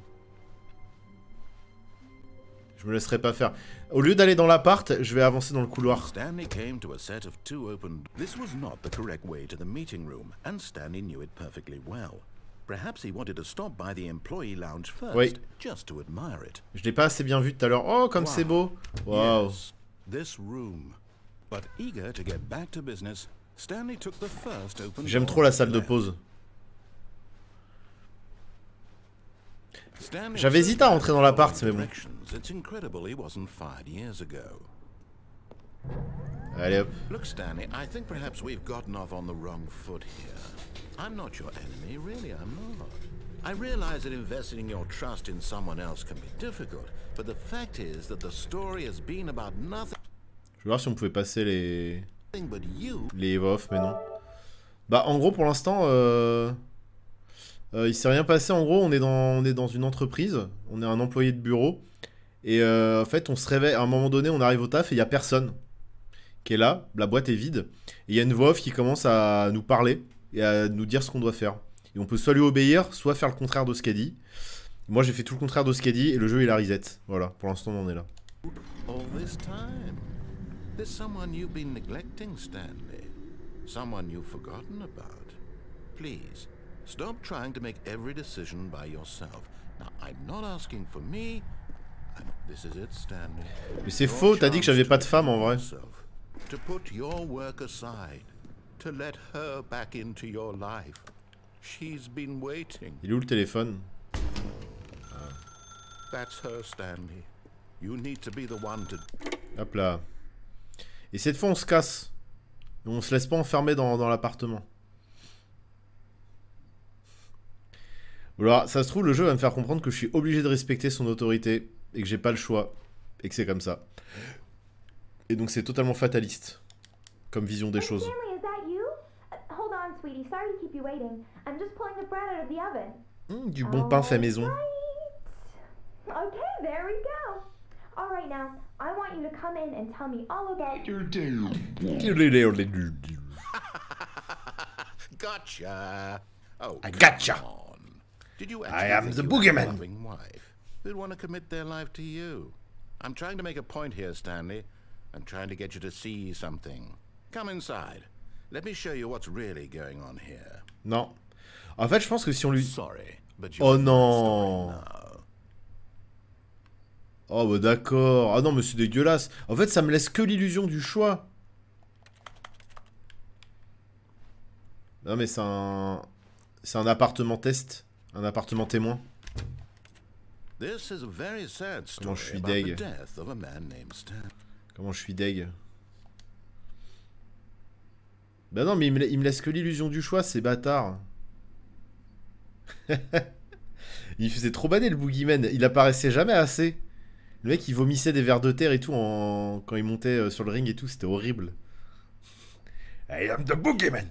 Je me laisserai pas faire. Au lieu d'aller dans l'appart, je vais avancer dans le couloir. Stanley came to a set of 2 open. This was not the correct way to the meeting room, and Stanley knew it perfectly well. Perhaps he wanted to stop by the employee lounge first, oui. Just to admire it. Je l'ai pas assez bien vu tout à l'heure. Oh, comme c'est beau. Wow. Yes, this room. But eager to get back to business, Stanley took the first open. J'aime trop la salle de pause. J'avais hésité à rentrer dans l'appart, mais bon. Allez hop. Look, Stanley, I think perhaps we've gotten off on the wrong foot here. I'm not your enemy, really, I'm not. I realize that investing your trust in someone else can be difficult, but the fact is that the story has been about nothing. Je vais voir si on pouvait passer But you. les off, mais non. Bah, en gros, pour l'instant, il s'est rien passé. En gros, on est dans une entreprise. On est un employé de bureau. Et en fait, on se réveille. À un moment donné, on arrive au taf et il n'y a personne qui est là. La boîte est vide. Et il y a une voix off qui commence à nous parler et à nous dire ce qu'on doit faire. Et on peut soit lui obéir, soit faire le contraire de ce qu'elle dit. Moi, j'ai fait tout le contraire de ce qu'elle dit et le jeu, il a reset. Voilà, pour l'instant, on en est là. All this time. There's someone you've been neglecting, Stanley. Someone you've forgotten about. Please, stop trying to make every decision by yourself. Now, I'm not asking for me. This is it, Stanley. Mais c'est faux, t'as dit que j'avais pas de femme en vrai. To put your work aside. To let her back into your life. She's been waiting. Il est où le téléphone? That's her, Stanley. You need to be the one to... Hop là. Et cette fois, on se casse. Et on se laisse pas enfermer dans l'appartement. Alors, ça se trouve, le jeu va me faire comprendre que je suis obligé de respecter son autorité. Et que j'ai pas le choix. Et que c'est comme ça. Et donc, c'est totalement fataliste. Comme vision des choses. Du bon pain fait maison. Okay, there we go. All right, now, I want you to come in and tell me all about your day. Gotcha. Oh, I gotcha. come on. Did you I actually am think the you had a boogeyman. loving wife who'd want to commit their life to you? I'm trying to make a point here, Stanley. I'm trying to get you to see something. Come inside. Let me show you what's really going on here. Non. En fait, je pense que si on lui... Sorry, but you Oh know the non. story now. Oh bah d'accord. Ah non mais c'est dégueulasse. En fait ça me laisse que l'illusion du choix. Non mais c'est un appartement test. Un appartement témoin. Comment je suis deg. Comment je suis deg. Bah non mais il me laisse que l'illusion du choix, ces bâtards. Il faisait trop bader le boogeyman. Il apparaissait jamais assez. Le mec il vomissait des vers de terre et tout quand il montait sur le ring et tout, c'était horrible. I am the boogeyman.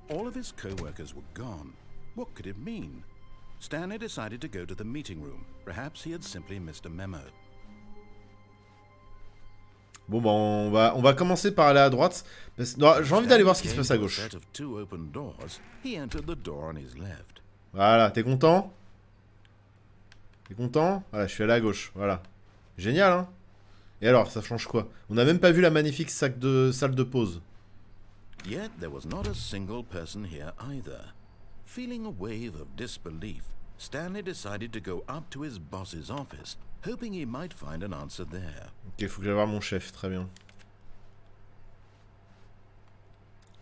All of his co-workers were gone. What could it mean? Stanley decided to go to the meeting room. Perhaps he had simply missed a memo. Bon, bah, on va commencer par aller à droite. J'ai envie d'aller voir ce qui se passe à gauche. Voilà, t'es content? T'es content? Voilà, je suis allé à gauche, voilà. Génial, hein? Et alors, ça change quoi? On n'a même pas vu la magnifique salle de pause. Yet there was not a single person here either. Feeling a wave of disbelief, Stanley decided to go up to his boss's office, hoping he might find an answer there. Ok, faut que j'aille voir mon chef, très bien.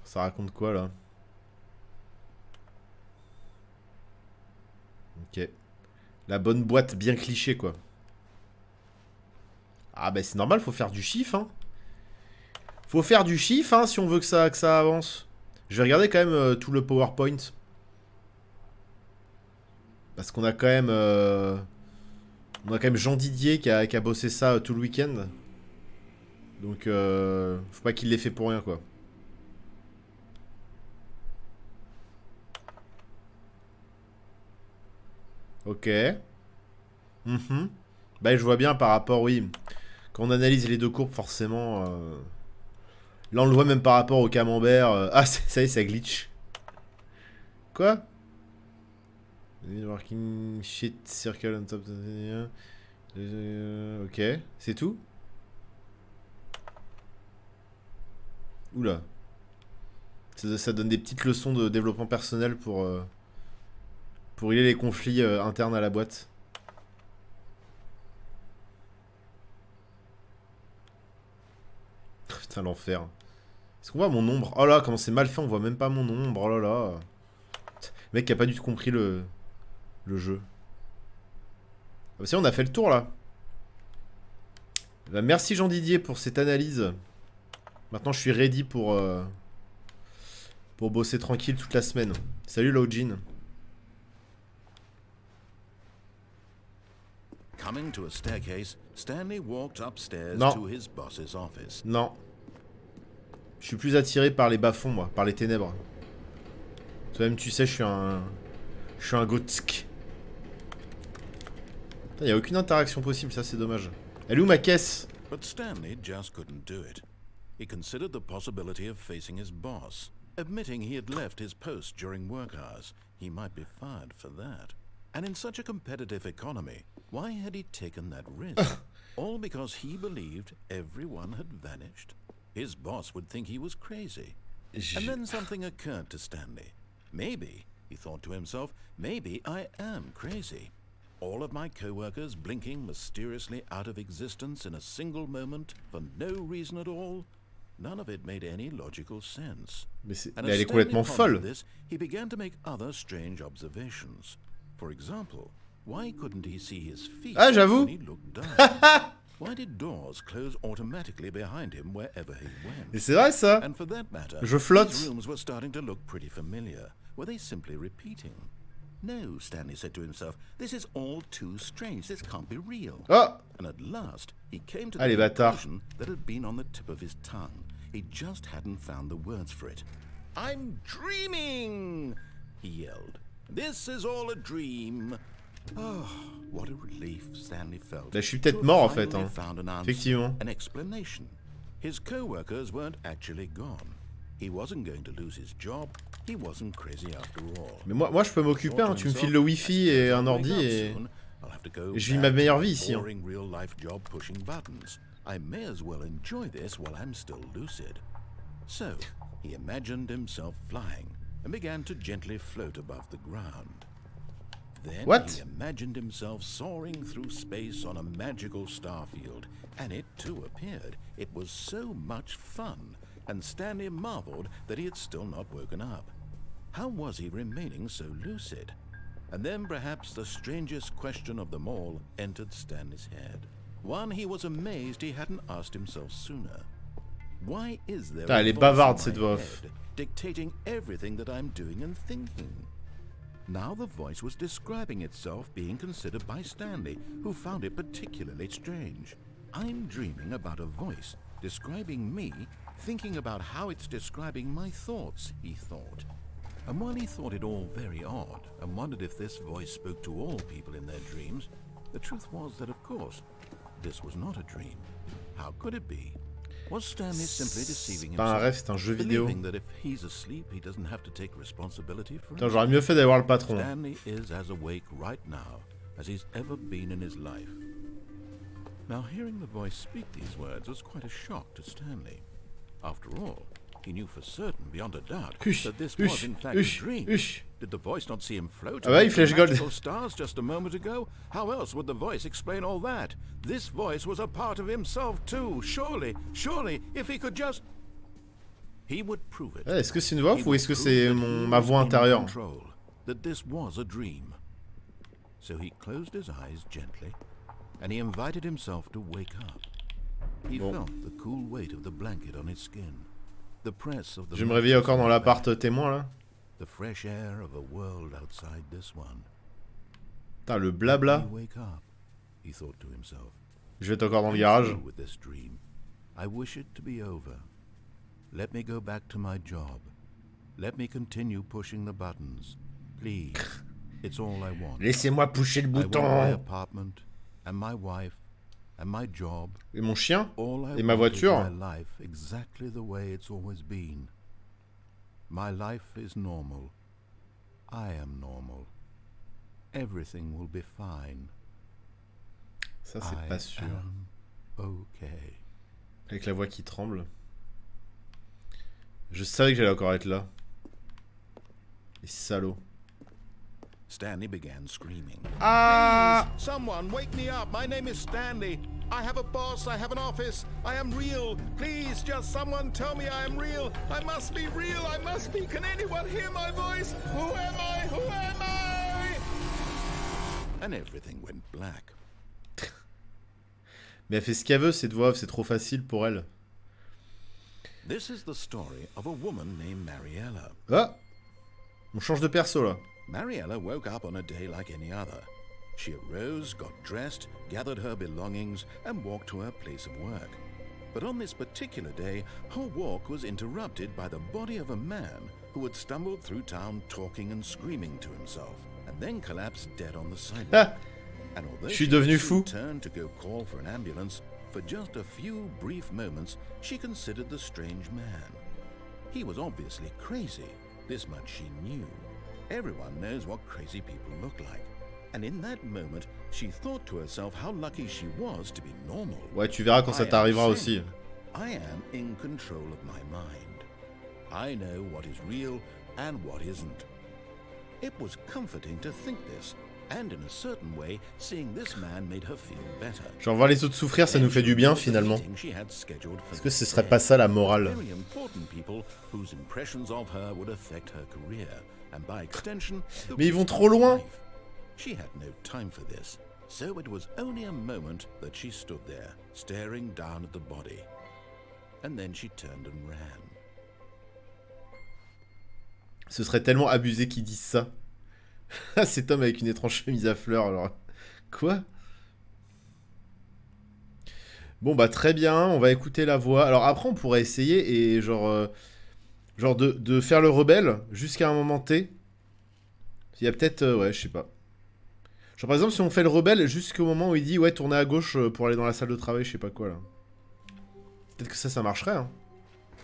Ça raconte quoi, là? Ok. La bonne boîte bien cliché, quoi. Ah bah c'est normal, faut faire du chiffre, hein. Faut faire du chiffre, hein, si on veut que ça avance. Je vais regarder quand même tout le PowerPoint. Parce qu'on a quand même... on a quand même Jean Didier qui a bossé ça tout le week-end. Donc, faut pas qu'il l'ait fait pour rien, quoi. Ok. Bah, je vois bien par rapport, oui. Quand on analyse les deux courbes, forcément... Là, on le voit même par rapport au camembert. Ah, ça y est, ça glitch. Quoi? Working shit circle on top. Ok, c'est tout? Oula. Ça donne des petites leçons de développement personnel pour régler les conflits internes à la boîte. Putain, l'enfer. Est-ce qu'on voit mon ombre? Oh là, comment c'est mal fait, on voit même pas mon ombre. Oh là là. Le mec qui a pas du tout compris le jeu. Ah bah si, on a fait le tour là. Bah, merci Jean Didier pour cette analyse. Maintenant je suis ready pour bosser tranquille toute la semaine. Salut Lojin. Coming to a staircase, Stanley walked upstairs Non. to his boss's office. Non. Je suis plus attiré par les bas-fonds, moi, par les ténèbres. Toi-même, tu sais, je suis un gothique. Il n'y a aucune interaction possible, ça c'est dommage. Elle est où ma caisse? But Stanley just couldn't do it. He considered the possibility of facing his boss, admitting he had left his post during work hours. He might be fired for that. And in such a competitive economy, why had he taken that risk? All because he believed everyone had vanished? His boss would think he was crazy. And then something occurred to Stanley. Maybe, he thought to himself, maybe I am crazy. All of my co-workers blinking mysteriously out of existence in a single moment for no reason at all. None of it made any logical sense. Mais elle est complètement folle. This, he began to make other strange observations. For example, why couldn't he see his feet when he looked down? Why did doors close automatically behind him wherever he went? Et c'est vrai ça. And for that matter, Je flotte. these rooms were starting to look pretty familiar. Were they simply repeating? No, Stanley said to himself, this is all too strange. This can't be real. Oh. And at last, he came to Allez, the bâtard. conclusion that had been on the tip of his tongue. He just hadn't found the words for it. I'm dreaming, he yelled. This is all a dream. Oh, what a relief Stanley felt. Là, je suis peut-être mort en fait. Finally Hein. found an answer, Effectivement. an explanation. His co-workers weren't actually gone. He wasn't going to lose his job. He wasn't crazy after all. Mais moi je peux m'occuper. Hein. Tu me files le wifi et un ordi et je vis ma meilleure vie ici. Hein. I may as well enjoy this while I'm still lucid. So, he imagined himself flying and began to gently float above the ground. Then he imagined himself soaring through space on a magical starfield, and it too appeared. It was so much fun, and Stanley marveled that he had still not woken up. How was he remaining so lucid? And then perhaps the strangest question of them all entered Stanley's head. One he was amazed he hadn't asked himself sooner. Why is there Elle a est voice bavarde in cette my voix off. head dictating everything that I'm doing and thinking? Now the voice was describing itself being considered by Stanley, who found it particularly strange. I'm dreaming about a voice describing me, thinking about how it's describing my thoughts, he thought. And while he thought it all very odd, and wondered if this voice spoke to all people in their dreams, the truth was that, of course, this was not a dream. How could it be? Was Stanley simply deceiving C'est pas un himself, rêve, c'est un jeu vidéo. believing that if he's asleep, he doesn't have to take responsibility for Putain, it? j'aurais mieux fait d'aller voir le patron. Stanley is as awake right now as he's ever been in his life. Now, hearing the voice speak these words was quite a shock to Stanley. After all, he knew for certain, beyond a doubt, that this was in fact a dream. Did the voice not see him float il flash gold. magical stars just a moment ago? How else would the voice explain all that? This voice was a part of himself too. Surely, if he could just... He would prove it. Est-ce que c'est une voix off ou est-ce que c'est ma voix intérieure? That this was a dream. So he closed his eyes gently, and he invited himself to wake up. He felt the cool weight of the blanket on his skin. The press of the... Je vais me réveiller encore dans l'appart témoin là. The fresh air of a world outside this one. Putain, le blabla. Wake up, he thought to himself. Je vais être encore dans le garage. With this dream. I wish it to be over. Let me go back to my job. Let me continue pushing the buttons. Please. It's all I want. Laissez-moi pousser le I want my bouton. apartment and my wife and my job. Et mon chien? All I Et ma want is voiture? my life exactly the way it's always been. My life is normal. I am normal. Everything will be fine. Ça c'est pas sûr. Okay. Avec la voix qui tremble. Je savais que j'allais encore être là. Les salauds. Stanley began screaming. Ah! Please, someone wake me up. My name is Stanley. I have a boss. I have an office. I am real. Please, just someone tell me I am real. I must be real. I must be. Can anyone hear my voice? Who am I? Who am I? And everything went black. Mais elle fait ce qu'elle veut, cette voix off, c'est trop facile pour elle. This is the story of a woman named Mariella. Ah! On change de perso là. Mariella woke up on a day like any other. She arose, got dressed, gathered her belongings, and walked to her place of work. But on this particular day, her walk was interrupted by the body of a man who had stumbled through town talking and screaming to himself, and then collapsed dead on the sidewalk. Ah! And although Je suis she devenu soon fou. turned to go call for an ambulance, for just a few brief moments, she considered the strange man. He was obviously crazy. This much she knew. Everyone knows what crazy people look like. And in that moment, she thought to herself how lucky she was to be normal. Ouais, tu verras quand ça t'arrivera aussi. I am in control of my mind. I know what is real and what isn't. It was comforting to think this, and in a certain way, seeing this man made her feel better. Genre voir les autres souffrir, ça nous fait du bien finalement. Est-ce que ce serait pas ça la morale? Very important people whose impressions of her would affect her career, and by extension, Mais ils vont trop loin. life. She had no time for this, so it was only a moment that she stood there, staring down at the body. And then she turned and ran. Ce serait tellement abusé qu'ils disent ça. Cet homme avec une étrange chemise à fleurs, alors... Quoi? Bon bah très bien, on va écouter la voix. Alors après on pourrait essayer et genre... genre de faire le rebelle jusqu'à un moment T. Il y a peut-être... ouais, je sais pas. Genre par exemple si on fait le rebelle jusqu'au moment où il dit ouais tournez à gauche pour aller dans la salle de travail, je sais pas quoi là. Peut-être que ça marcherait hein.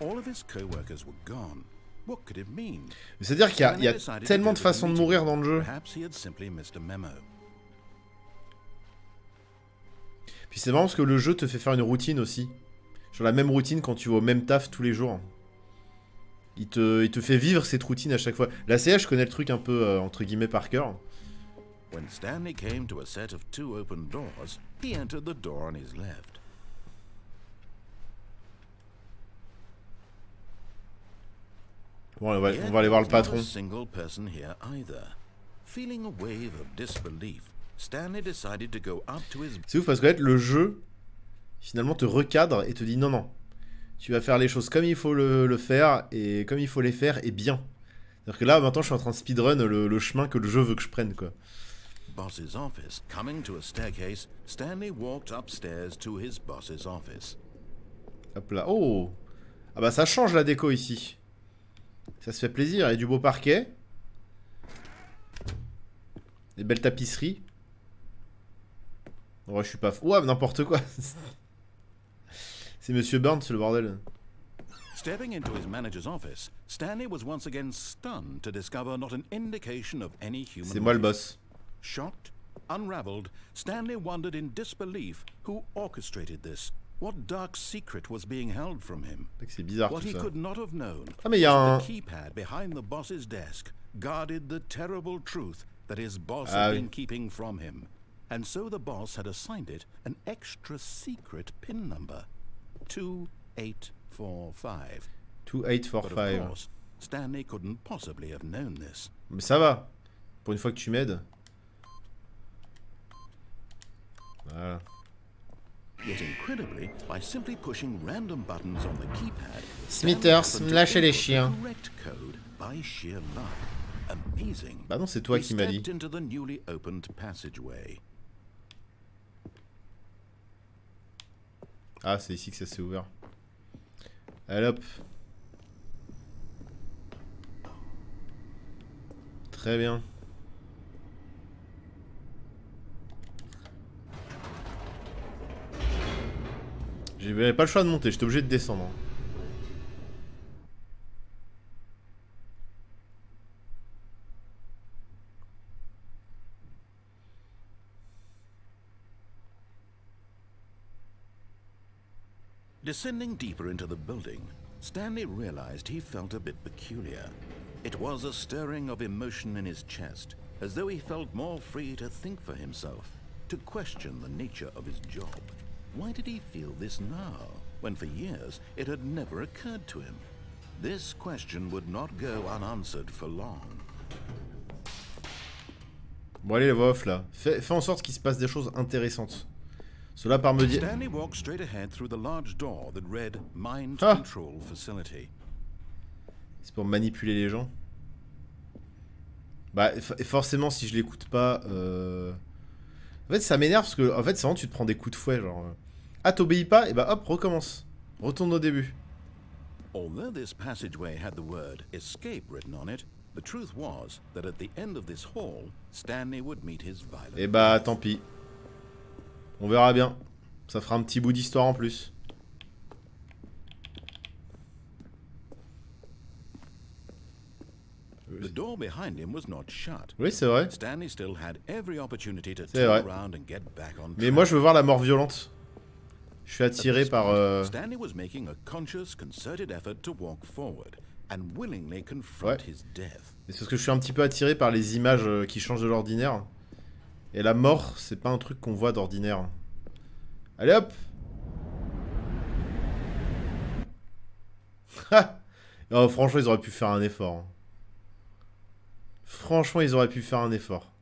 All of his co-workers were gone. What could it mean? Mais c'est-à-dire qu'il y a tellement de façons de mourir dans le jeu. Perhaps he had simply missed a memo. Puis c'est marrant parce que le jeu te fait faire une routine aussi. Genre la même routine quand tu vas au même taf tous les jours. Il te fait vivre cette routine à chaque fois. La CH, je connais le truc un peu entre guillemets par cœur. When Stanley came to a set of 2 open doors, he entered the door on his left. Bon, on va aller voir le patron. Single person here either. Feeling a wave of disbelief, Stanley decided to go up to his... C'est ouf parce que le jeu finalement te recadre et te dit non non. Tu vas faire les choses comme il faut le faire et comme il faut les faire et bien. C'est-à-dire que là maintenant je suis en train de speedrun le chemin que le jeu veut que je prenne quoi. Boss's office. Coming to a staircase, Stanley walked upstairs to his boss's office. Hop là. Oh! Ah bah ça change la déco ici. Ça se fait plaisir. Il y a du beau parquet. Des belles tapisseries. Ouais, je suis pas... Ouah, n'importe quoi. C'est Monsieur Burns, c'est le bordel. Stepping into his manager's office, Stanley was once again stunned to discover not an indication of any human. C'est moi le boss. Shocked, unraveled, Stanley wondered in disbelief who orchestrated this. What dark secret was being held from him? C'est bizarre What tout he ça. could not have known Ah mais il y a un... the keypad behind the boss's desk guarded the terrible truth that his boss Ah had oui. been keeping from him. And so the boss had assigned it an extra secret PIN number. 2845. But of 2845. course, Stanley couldn't possibly have known this. Mais ça va. Pour une fois que tu m'aides. Voilà. Yet incredibly, by simply pushing random buttons on the keypad, Smithers, Stanley happened to lâchez les input the chiens. correct code by sheer luck. Amazing. Bah non, c'est toi He qui m'as dit. stepped into the newly opened passageway. Ah, c'est ici que ça s'est ouvert. Allez hop. Très bien. J'avais pas le choix de monter, j'étais obligé de descendre. Descending deeper into the building, Stanley realized he felt a bit peculiar. It was a stirring of emotion in his chest, as though he felt more free to think for himself, to question the nature of his job. Why did he feel this now, when for years it had never occurred to him? This question would not go unanswered for long. Bon allez, la voix off là. Fais en sorte qu'il se passe des choses intéressantes. Cela par me dire... Stanley walked straight ahead through the large door that read Mind Ah. Control Facility. C'est pour manipuler les gens. Bah forcément si je l'écoute pas... En fait ça m'énerve parce que en fait c'est vraiment tu te prends des coups de fouet genre... Ah t'obéis pas et bah hop recommence. Retourne au début. Although this passageway had the word escape written on it, the truth was that at the end of this hall, Stanley would meet his violent Et bah death. tant pis. On verra bien. Ça fera un petit bout d'histoire en plus. The door behind him was not shut. Oui c'est vrai. Stanley still had every opportunity to C'est turn vrai. around and get back on Mais track. moi je veux voir la mort violente. Je suis At attiré this par... point, Stanley was making a conscious, concerted effort to walk forward and willingly confront Ouais. his death. C'est parce que je suis un petit peu attiré par les images qui changent de l'ordinaire. Et la mort, c'est pas un truc qu'on voit d'ordinaire. Allez hop. Oh, franchement, ils auraient pu faire un effort. Franchement, ils auraient pu faire un effort.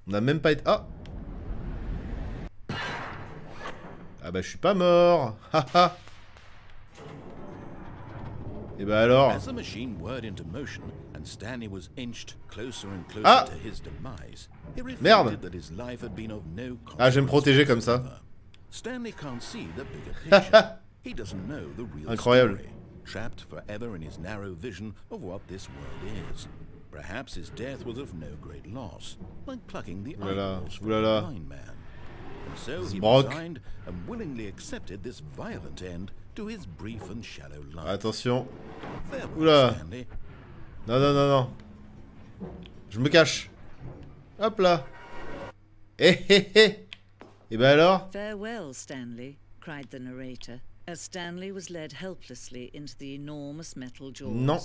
On n'a même pas été... Ah. Ah bah je suis pas mort. Haha. Et bah alors. As the machine whirred into motion and Stanley was inched closer and closer Ah. to his demise, he Merde. reflected that his life had been of no Ah, je vais me protéger comme ça. whatsoever. Stanley can't see the bigger picture. He doesn't know the real Incroyable. story, trapped forever in his narrow vision of what this world is. Perhaps his death was of no great loss, like plucking the Oulala, eyeballs from oulala. a blind man. And so he Zbrock. resigned and willingly accepted this violent end to his brief and shallow life. Attention. Farewell, Oula. Stanley. Non, non, non, non. Je me cache. Hop là. Eh, eh, eh. Et bah alors. Farewell, Stanley, cried the narrator, as Stanley was led helplessly into the enormous metal jaws. Non.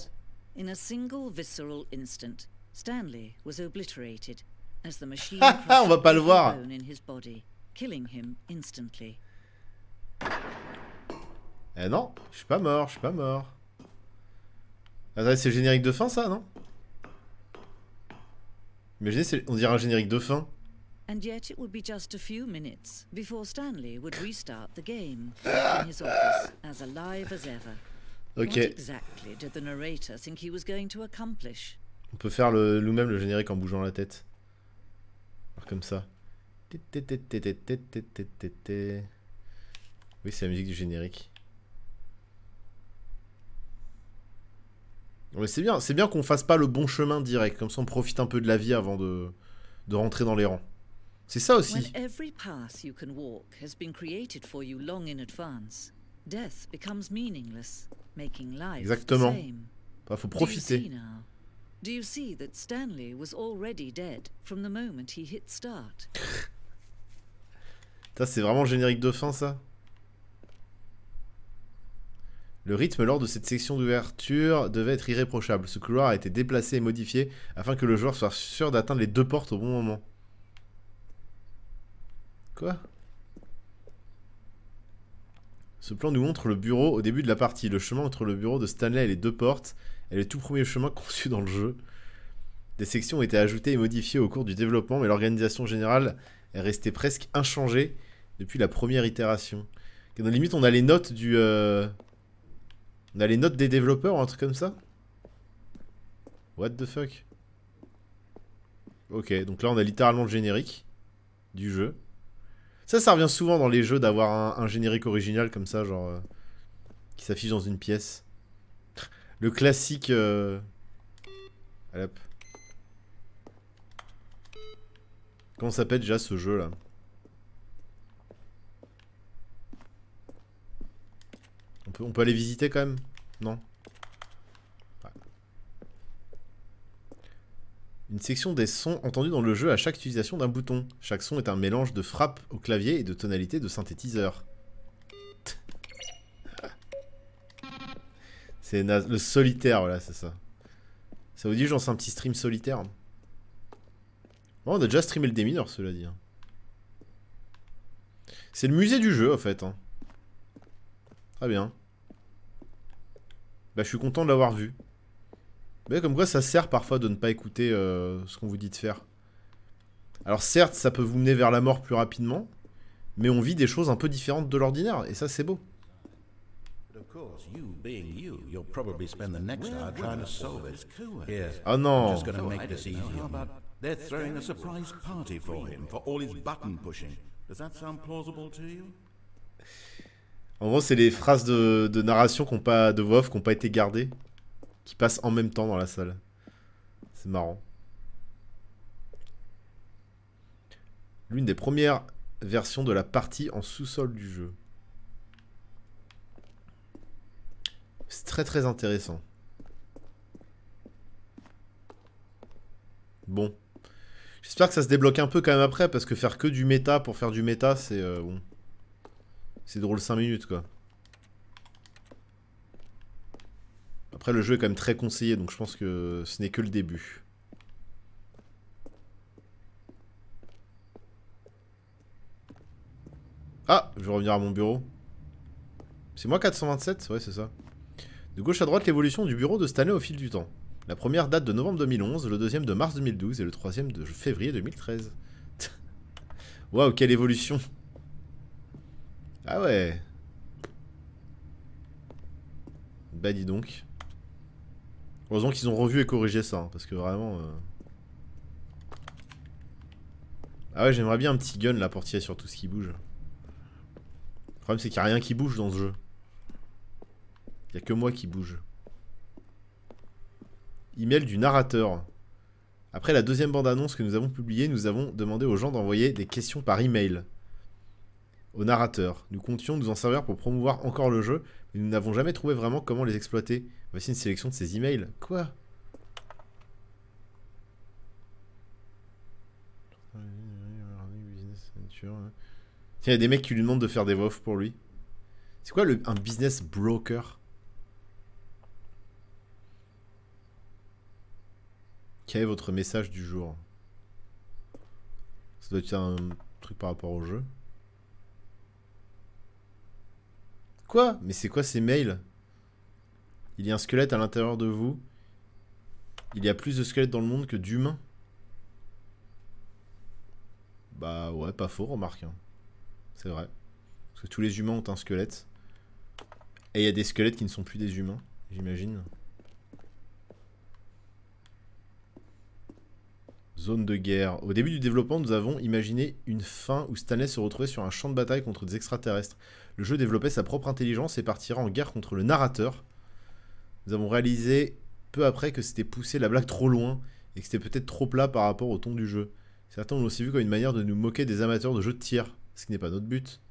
In a single visceral instant, Stanley was obliterated as the machine On va pas le crushed voir. every bone in his body, killing him instantly. Eh non, je suis pas mort, je suis pas mort. Attendez, c'est le générique de fin ça, non? Imaginez, on dirait un générique de fin. And yet it would be just a few minutes before Stanley would restart the game in his office, as alive as ever. What Ok, exactly did the narrator think he was going to accomplish? on peut faire nous-mêmes le générique en bougeant la tête. Alors comme ça. Oui, c'est la musique du générique. Mais c'est bien qu'on fasse pas le bon chemin direct, comme ça on profite un peu de la vie avant de rentrer dans les rangs. C'est ça aussi. When every path you can walk has been created for you long in advance, death becomes meaningless, making life Exactement. the same. Bah, faut profiter. Do you see that Stanley was already dead from the moment he hit start? Ça, c'est vraiment le générique de fin, ça. Le rythme lors de cette section d'ouverture devait être irréprochable. Ce couloir a été déplacé et modifié afin que le joueur soit sûr d'atteindre les 2 portes au bon moment. Quoi? Ce plan nous montre le bureau au début de la partie. Le chemin entre le bureau de Stanley et les 2 portes est le tout premier chemin conçu dans le jeu. Des sections ont été ajoutées et modifiées au cours du développement, mais l'organisation générale est restée presque inchangée depuis la première itération. Dans la limite, on a les notes du... On a les notes des développeurs ou un truc comme ça? What the fuck? Ok, donc là on a littéralement le générique du jeu. Ça revient souvent dans les jeux d'avoir un générique original comme ça, genre... qui s'affiche dans une pièce. Le classique... Allez hop. Comment s'appelle déjà ce jeu là? On peut aller visiter quand même? Non? Ouais. Une section des sons entendus dans le jeu à chaque utilisation d'un bouton. Chaque son est un mélange de frappe au clavier et de tonalités de synthétiseur. C'est le solitaire, voilà, c'est ça. Ça vous dit, j'en sais un petit stream solitaire? Oh, on a déjà streamé le démineur, cela dit. C'est le musée du jeu, en fait. Hein. Très bien. Bah, je suis content de l'avoir vu. Mais comme quoi, ça sert parfois de ne pas écouter ce qu'on vous dit de faire. Alors certes, ça peut vous mener vers la mort plus rapidement, mais on vit des choses un peu différentes de l'ordinaire, et ça, c'est beau. Oh non. En gros, c'est les phrases de narration qui ont pas de voix off, qui n'ont pas été gardées, qui passent en même temps dans la salle. C'est marrant. L'une des premières versions de la partie en sous-sol du jeu. C'est très très intéressant. Bon. J'espère que ça se débloque un peu quand même après, parce que faire que du méta pour faire du méta, c'est bon. C'est drôle 5 minutes quoi. Après le jeu est quand même très conseillé, donc je pense que ce n'est que le début. Ah, je vais revenir à mon bureau. C'est moi 427? Ouais, c'est ça. De gauche à droite, l'évolution du bureau de Stanley au fil du temps. La première date de novembre 2011, le deuxième de mars 2012 et le troisième de février 2013. Waouh, quelle évolution! Ah ouais. Bah dis donc. Heureusement qu'ils ont revu et corrigé ça, hein, parce que vraiment... Ah ouais, j'aimerais bien un petit gun là pour tirer sur tout ce qui bouge. Le problème c'est qu'il n'y a rien qui bouge dans ce jeu. Il n'y a que moi qui bouge. Email du narrateur. Après la deuxième bande-annonce que nous avons publiée, nous avons demandé aux gens d'envoyer des questions par email au narrateur. Nous comptions nous en servir pour promouvoir encore le jeu, mais nous n'avons jamais trouvé vraiment comment les exploiter. Voici une sélection de ces emails. Quoi? Tiens, il y a des mecs qui lui demandent de faire des voix off pour lui. C'est quoi un business broker? Quel est votre message du jour? Ça doit être un truc par rapport au jeu. Quoi? Mais c'est quoi ces mails? Il y a un squelette à l'intérieur de vous. Il y a plus de squelettes dans le monde que d'humains. Bah ouais, pas faux, remarque. Hein. C'est vrai. Parce que tous les humains ont un squelette. Et il y a des squelettes qui ne sont plus des humains, j'imagine. Zone de guerre. Au début du développement, nous avons imaginé une fin où Stanley se retrouvait sur un champ de bataille contre des extraterrestres. Le jeu développait sa propre intelligence et partira en guerre contre le narrateur. Nous avons réalisé peu après que c'était pousser la blague trop loin et que c'était peut-être trop plat par rapport au ton du jeu. Certains l'ont aussi vu comme une manière de nous moquer des amateurs de jeux de tir, ce qui n'est pas notre but.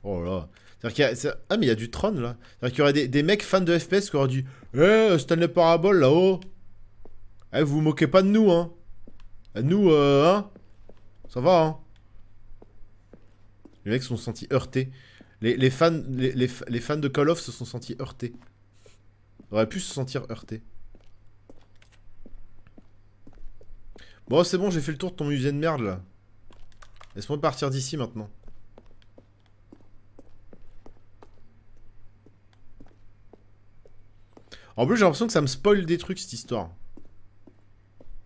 Oh là là. C'est-à-dire qu'il y a... Ah mais il y a du Tron là. C'est-à-dire qu'il y aurait des mecs fans de FPS qui auraient dit Stanley Parabole là-haut. Eh, vous vous moquez pas de nous, hein. Nous, hein. Ça va, hein. Les mecs se sont sentis heurtés. Les fans de Call of se sont sentis heurtés. Ils auraient pu se sentir heurtés. Bon, c'est bon, j'ai fait le tour de ton musée de merde, là. Laisse-moi partir d'ici, maintenant. En plus, j'ai l'impression que ça me spoil des trucs, cette histoire.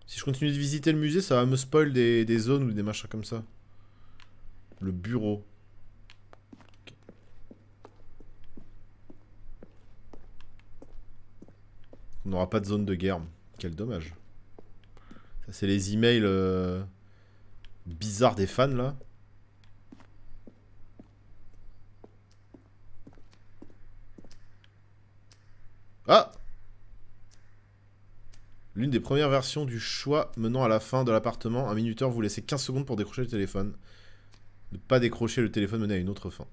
Si je continue de visiter le musée, ça va me spoil des zones ou des machins comme ça. Le bureau. Okay. On n'aura pas de zone de guerre. Quel dommage. Ça, c'est les emails bizarres des fans, là. Ah! L'une des premières versions du choix menant à la fin de l'appartement, un minuteur vous laissez 15 secondes pour décrocher le téléphone. Ne pas décrocher le téléphone menait à une autre fin.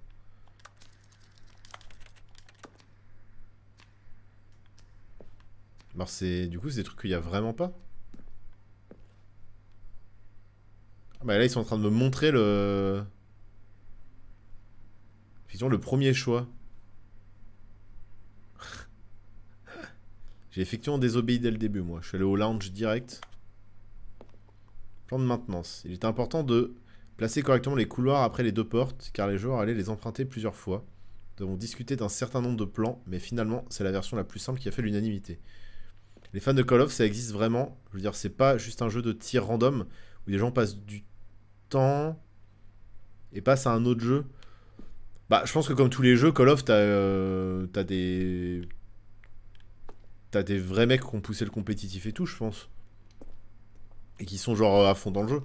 Alors c'est... Du coup c'est des trucs qu'il n'y a vraiment pas. Ah bah là ils sont en train de me montrer le... Effectivement le premier choix. J'ai effectivement désobéi dès le début, moi. Je suis allé au lounge direct. Plan de maintenance. Il est important de placer correctement les couloirs après les deux portes, car les joueurs allaient les emprunter plusieurs fois. Nous avons discuté d'un certain nombre de plans, mais finalement, c'est la version la plus simple qui a fait l'unanimité. Les fans de Call of, ça existe vraiment. Je veux dire, c'est pas juste un jeu de tir random, où les gens passent du temps et passent à un autre jeu. Bah, je pense que comme tous les jeux, Call of, t'as des vrais mecs qui ont poussé le compétitif et tout, je pense. Et qui sont genre à fond dans le jeu.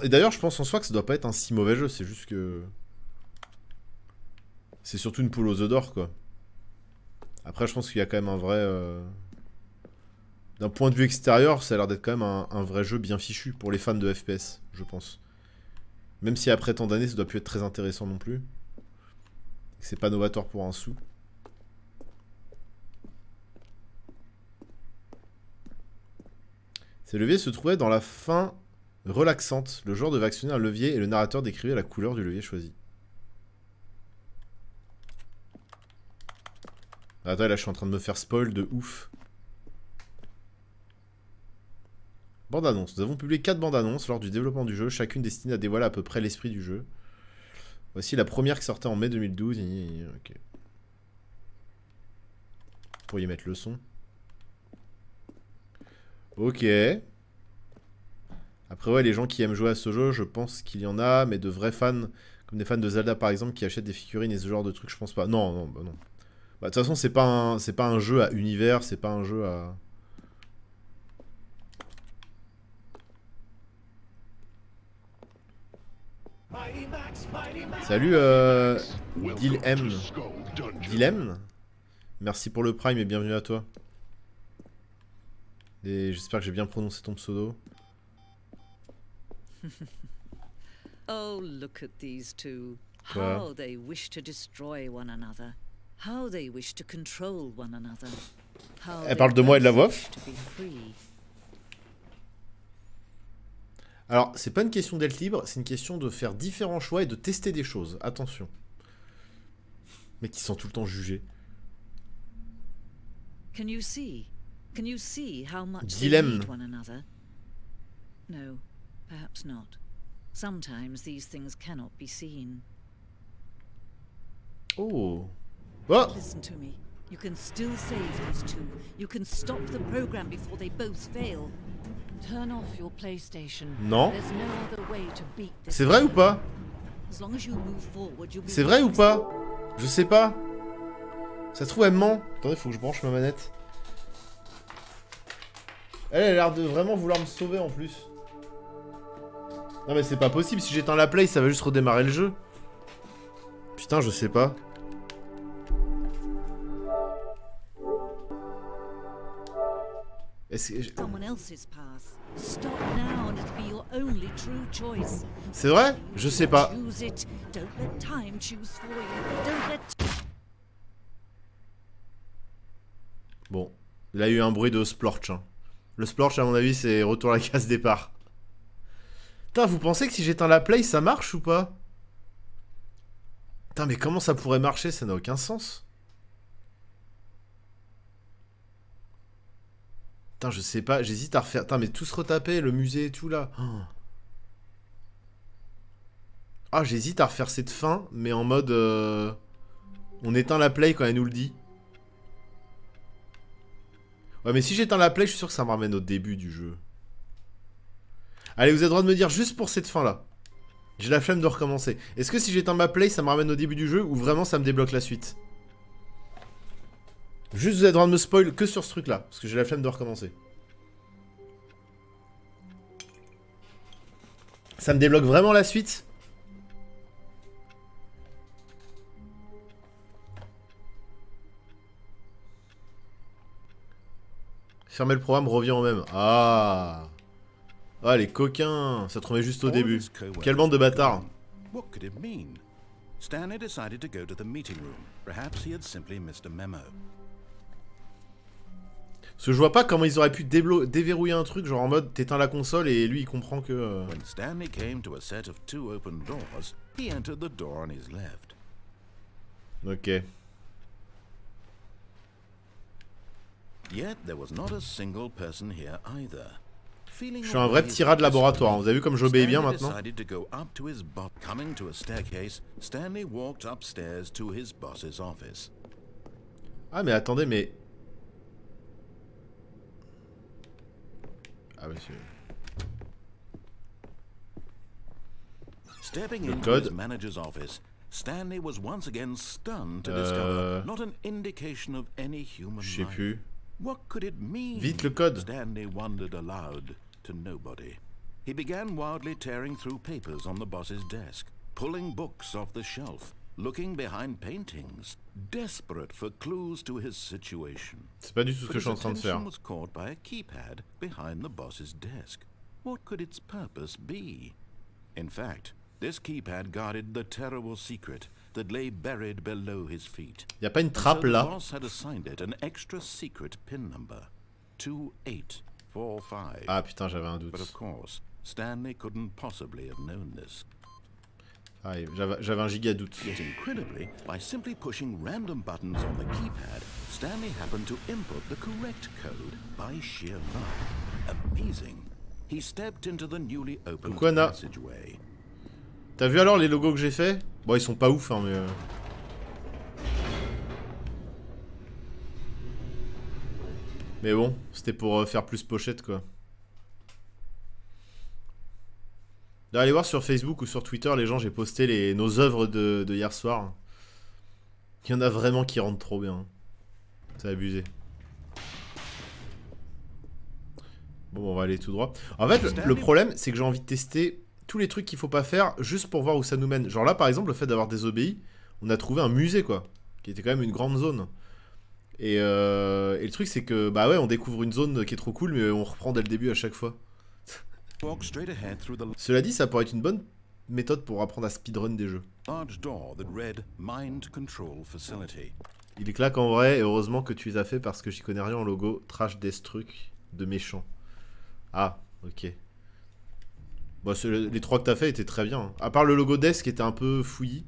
Et d'ailleurs, je pense en soi que ça doit pas être un si mauvais jeu, c'est juste que... C'est surtout une poule aux œufs d'or, quoi. Après, je pense qu'il y a quand même un vrai... D'un point de vue extérieur, ça a l'air d'être quand même un vrai jeu bien fichu pour les fans de FPS, je pense. Même si après tant d'années, ça doit plus être très intéressant non plus. C'est pas novateur pour un sou. Ces leviers se trouvaient dans la fin relaxante. Le joueur devait actionner un levier et le narrateur décrivait la couleur du levier choisi. Attends, là je suis en train de me faire spoil de ouf. Bande-annonce. Nous avons publié 4 bandes-annonces lors du développement du jeu, chacune destinée à dévoiler à peu près l'esprit du jeu. Voici la première qui sortait en mai 2012. Ok. Vous pourriez mettre le son. Ok. Après ouais, les gens qui aiment jouer à ce jeu, je pense qu'il y en a, mais de vrais fans, comme des fans de Zelda par exemple, qui achètent des figurines et ce genre de trucs, je pense pas. Non, non, bah non. Bah, de toute façon, c'est pas un jeu à univers, c'est pas un jeu à... Salut Dilem. Merci pour le prime et bienvenue à toi. Et j'espère que j'ai bien prononcé ton pseudo. Oh, look at these two. How they wish to destroy one another. How they wish to control one another. Elle parle de moi et de la voix. Alors, c'est pas une question d'être libre, c'est une question de faire différents choix et de tester des choses. Attention. Mais qui sont tout le temps jugés. Can you see how much Dilemme. they need one another? No, perhaps not. Sometimes these things cannot be seen. Oh. Oh. Listen to me. You can still save these two. You can stop the program before they both fail. Turn off your PlayStation. Non. There's no other way to beat this. C'est vrai ou pas? As long as you move forward, you'll be... C'est vrai ou pas? Je sais pas. Ça se trouve, elle ment. Attendez, faut que je branche ma manette. Elle a l'air de vraiment vouloir me sauver en plus. Non mais c'est pas possible, si j'éteins la play, ça va juste redémarrer le jeu. Putain, je sais pas. Est-ce que... Someone else's path. Stop now and it'll be your only true choice. C'est vrai? Je sais pas. Choose it. Don't let time choose for you. Don't let... Bon, là il y a eu un bruit de splorch. Hein. Le splorch, à mon avis, c'est retour à la case départ. Putain, vous pensez que si j'éteins la play, ça marche ou pas? Putain, mais comment ça pourrait marcher? Ça n'a aucun sens. Putain, je sais pas, j'hésite à refaire... Putain, mais tout se retaper, le musée et tout, là. Ah, j'hésite à refaire cette fin, mais en mode... On éteint la play quand elle nous le dit. Ouais, mais si j'éteins la play, je suis sûr que ça me ramène au début du jeu. Allez, vous avez le droit de me dire juste pour cette fin-là. J'ai la flemme de recommencer. Est-ce que si j'éteins ma play, ça me ramène au début du jeu ou vraiment ça me débloque la suite? Juste, vous avez le droit de me spoil que sur ce truc-là, parce que j'ai la flemme de recommencer. Ça me débloque vraiment la suite? Fermer le programme revient au même. Ah. Ah, les coquins. Ça te remet juste au début. Quelle bande de bâtards. What could it mean? Stanley decided to go to the meeting room. Perhaps he had simply missed a memo. Parce que je vois pas comment ils auraient pu déverrouiller un truc, genre en mode t'éteins la console et lui il comprend que... When Stanley came to a set of 2 open doors, he entered the door on his left. Ok. Yet there was not a single person here either. Je suis un vrai petit rat de laboratoire, vous avez vu comme j'obéis bien maintenant? Coming to a staircase, Stanley walked upstairs to his boss's office. Ah mais attendez, mais... Ah oui, c'est... Stepping into his manager's office, Stanley was once again stunned to discover not an indication of any human Je sais life. plus. What could it mean? Vite le code. Stanley wondered aloud to nobody. He began wildly tearing through papers on the boss's desk, pulling books off the shelf, looking behind paintings, desperate for clues to his situation. C'est pas du tout ce que je suis en train de faire. His attention was caught by a keypad behind the boss's desk. What could its purpose be? In fact, this keypad guarded the terrible secret that lay buried below his feet. Y a pas une trappe là? The boss had assigned it an extra secret pin number, 2845. Ah putain, j'avais un doute. But of course, Stanley couldn't possibly have known this. Ah, j'avais un giga doute. Yet incredibly, by simply pushing random buttons on the keypad, Stanley happened to input the correct code by sheer luck. Amazing. He stepped into the newly opened passageway. T'as vu alors les logos que j'ai fait? Bon, ils sont pas ouf, hein, mais... Mais bon, c'était pour faire plus pochette, quoi. Allez voir sur Facebook ou sur Twitter, les gens, j'ai posté nos œuvres de hier soir. Il y en a vraiment qui rentrent trop bien. C'est abusé. Bon, on va aller tout droit. En fait, le problème, c'est que j'ai envie de tester tous les trucs qu'il faut pas faire juste pour voir où ça nous mène. Genre là, par exemple, le fait d'avoir désobéi, on a trouvé un musée, quoi. Qui était quand même une grande zone. Et le truc, c'est que, bah ouais, on découvre une zone qui est trop cool, mais on reprend dès le début à chaque fois. Cela dit, ça pourrait être une bonne méthode pour apprendre à speedrun des jeux. Il est claque en vrai, et heureusement que tu les as fait parce que j'y connais rien en logo. Trash Destruct de méchant. Ah, ok. Bon, les 3 que t'as fait étaient très bien. Hein. À part le logo Death qui était un peu fouillis.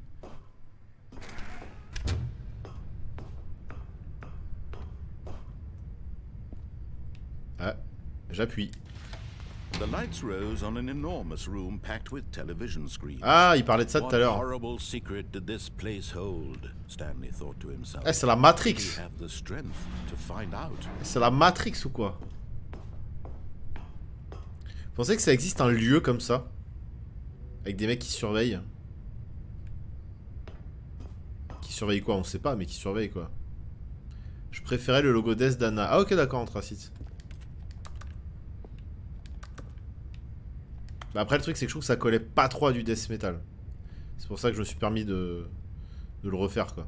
Ah, j'appuie. Ah, il parlait de ça tout à l'heure. Eh, c'est la Matrix. C'est la Matrix ou quoi? Vous pensez que ça existe un lieu comme ça? Avec des mecs qui surveillent? Qui surveillent quoi? On sait pas, mais qui surveillent quoi. Je préférais le logo Death d'Anna. Ah ok, d'accord, Anthracite. Bah après, le truc, c'est que je trouve que ça collait pas trop à du death metal. C'est pour ça que je me suis permis de le refaire, quoi.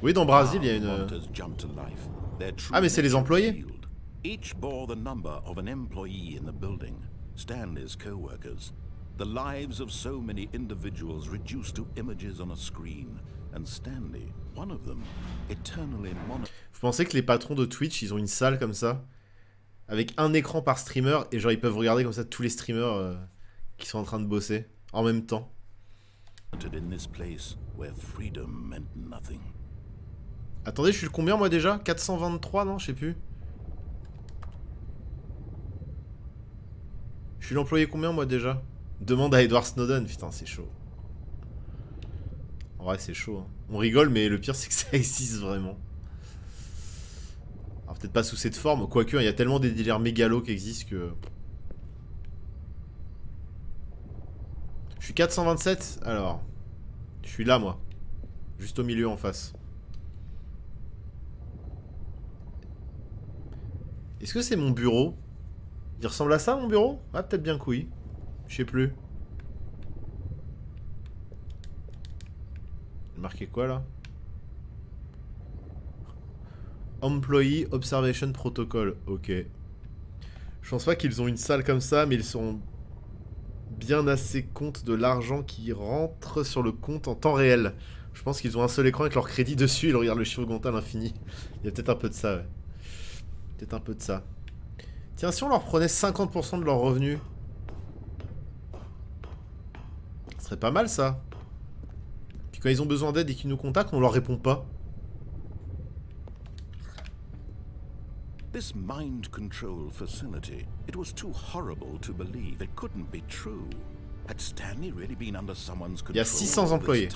Oui, dans Brésil, il y a une... Ah, mais c'est les employés. Each bore the number of an employee in the building. Stanley's co-workers, the lives of so many individuals reduced to images on a screen, and Stanley, one of them, eternally monitored. Vous pensez que les patrons de Twitch, ils ont une salle comme ça, avec un écran par streamer, et genre ils peuvent regarder comme ça tous les streamers qui sont en train de bosser en même temps. In this place where freedom meant nothing. Attendez, je suis le combien moi déjà? 423, non? Je sais plus. Je suis l'employé combien moi déjà? Demande à Edward Snowden. Putain, c'est chaud. En vrai, c'est chaud. Hein. On rigole, mais le pire, c'est que ça existe vraiment. Alors, peut-être pas sous cette forme. Quoique, il y a tellement des délires mégalos qui existent que... Je suis 427. Alors, je suis là, moi. Juste au milieu, en face. Est-ce que c'est mon bureau? Il ressemble à ça, mon bureau? Ah, peut-être bien que oui. Je sais plus. Marqué quoi, là? Employee Observation Protocol. Ok. Je pense pas qu'ils ont une salle comme ça, mais ils sont bien assez compte de l'argent qui rentre sur le compte en temps réel. Je pense qu'ils ont un seul écran avec leur crédit dessus, ils regardent le chiffre comptable à l'infini. Il y a peut-être un peu de ça, ouais. Peut-être un peu de ça. Tiens, si on leur prenait 50% de leurs revenus, ce serait pas mal, ça. Puis quand ils ont besoin d'aide et qu'ils nous contactent, on leur répond pas. This mind control facility, it was too horrible to believe. It couldn't be true. Had Stanley really been under someone's control? Il y a 600 employés.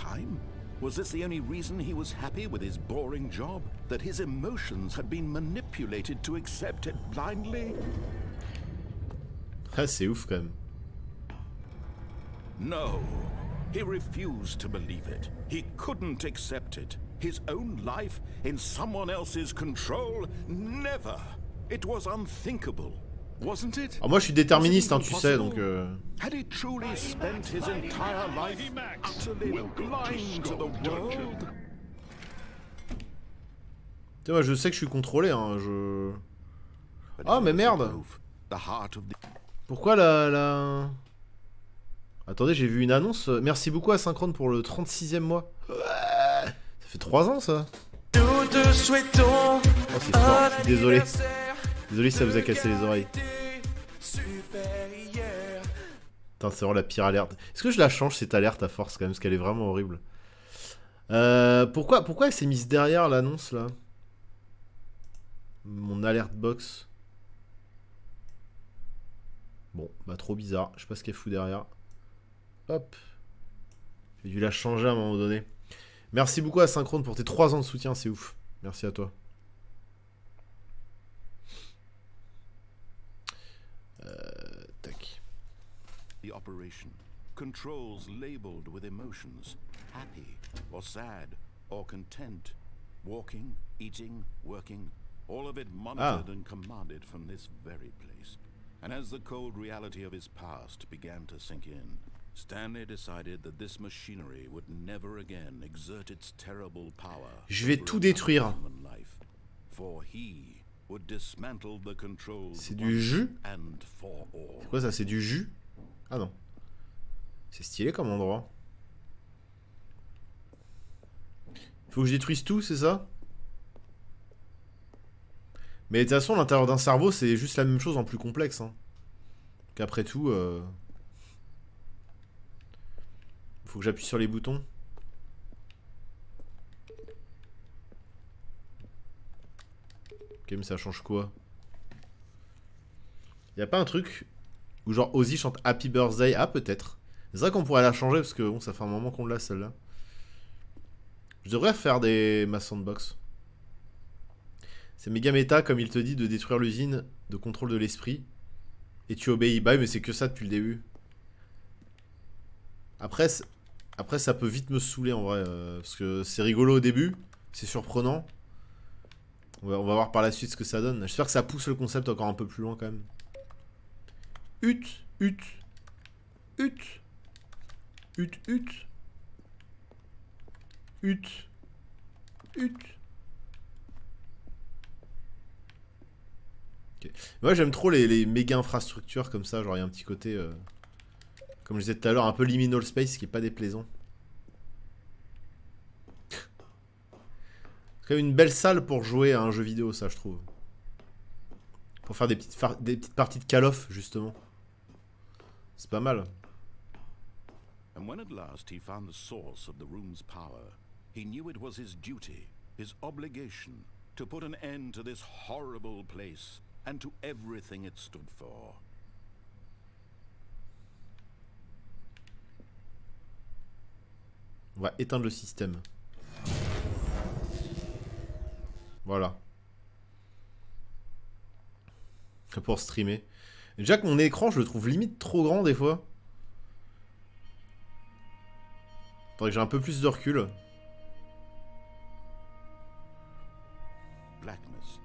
Was this the only reason he was happy with his boring job? That his emotions had been manipulated to accept it blindly? Ah, c'est ouf quand même. No. He refused to believe it. He couldn't accept it. His own life in someone else's control? Never. It was unthinkable. Wasn't it? Alors moi je suis déterministe, hein, tu sais, donc Had he truly spent his entire life utterly blind to the world? Tu sais, moi je sais que je suis contrôlé, hein, je... Ah mais merde. Pourquoi la... Attendez, j'ai vu une annonce. Merci beaucoup à Synchrone pour le 36e mois. Ça fait 3 ans ça. Oh c'est fort, je suis désolé. Désolé si ça vous a cassé les oreilles. Putain, c'est vraiment la pire alerte. Est-ce que je la change cette alerte à force quand même? Parce qu'elle est vraiment horrible. Pourquoi elle s'est mise derrière l'annonce là? Mon alert box. Bon, bah trop bizarre. Je sais pas ce qu'elle fout derrière. Hop. J'ai dû la changer à un moment donné. Merci beaucoup à Synchrone pour tes 3 ans de soutien, c'est ouf. Merci à toi. Tac. The operation controls labeled with emotions, happy or sad or content, walking, eating, working, all of it monitored and commanded from this very place. And as the cold reality of his past began to sink in, Stanley decided that this machinery would never again exert its terrible power. Je vais tout détruire. For he would dismantle the controls. C'est du jus? C'est quoi ça? C'est du jus? Ah non. C'est stylé comme endroit. Faut que je détruise tout, c'est ça? Mais de toute façon, l'intérieur d'un cerveau, c'est juste la même chose en plus complexe. Hein. Qu'après tout... Faut que j'appuie sur les boutons. Ok, mais ça change quoi? Y'a pas un truc où genre Ozzy chante Happy Birthday? Ah, peut-être. C'est vrai qu'on pourrait la changer parce que bon, ça fait un moment qu'on l'a celle-là. Je devrais faire ma sandbox. C'est méga méta, comme il te dit, de détruire l'usine de contrôle de l'esprit. Et tu obéis. Bah oui, mais c'est que ça depuis le début. Après, ça peut vite me saouler en vrai. Parce que c'est rigolo au début. C'est surprenant. On va voir par la suite ce que ça donne. J'espère que ça pousse le concept encore un peu plus loin quand même. Ut. Okay. Moi j'aime trop les méga infrastructures comme ça, genre il y a un petit côté, comme je disais tout à l'heure, un peu liminal space qui est pas déplaisant. C'est quand même une belle salle pour jouer à un jeu vidéo, ça je trouve. Pour faire des petites parties de Call of justement. C'est pas mal. And when at last he found the source of the room's power, he knew it was his duty, his obligation, to put an end to this horrible place and to everything it stood for. On va éteindre le système. Voilà. Pour streamer. Déjà que mon écran, je le trouve limite trop grand des fois. Faudrait que j'ai un peu plus de recul. Blackness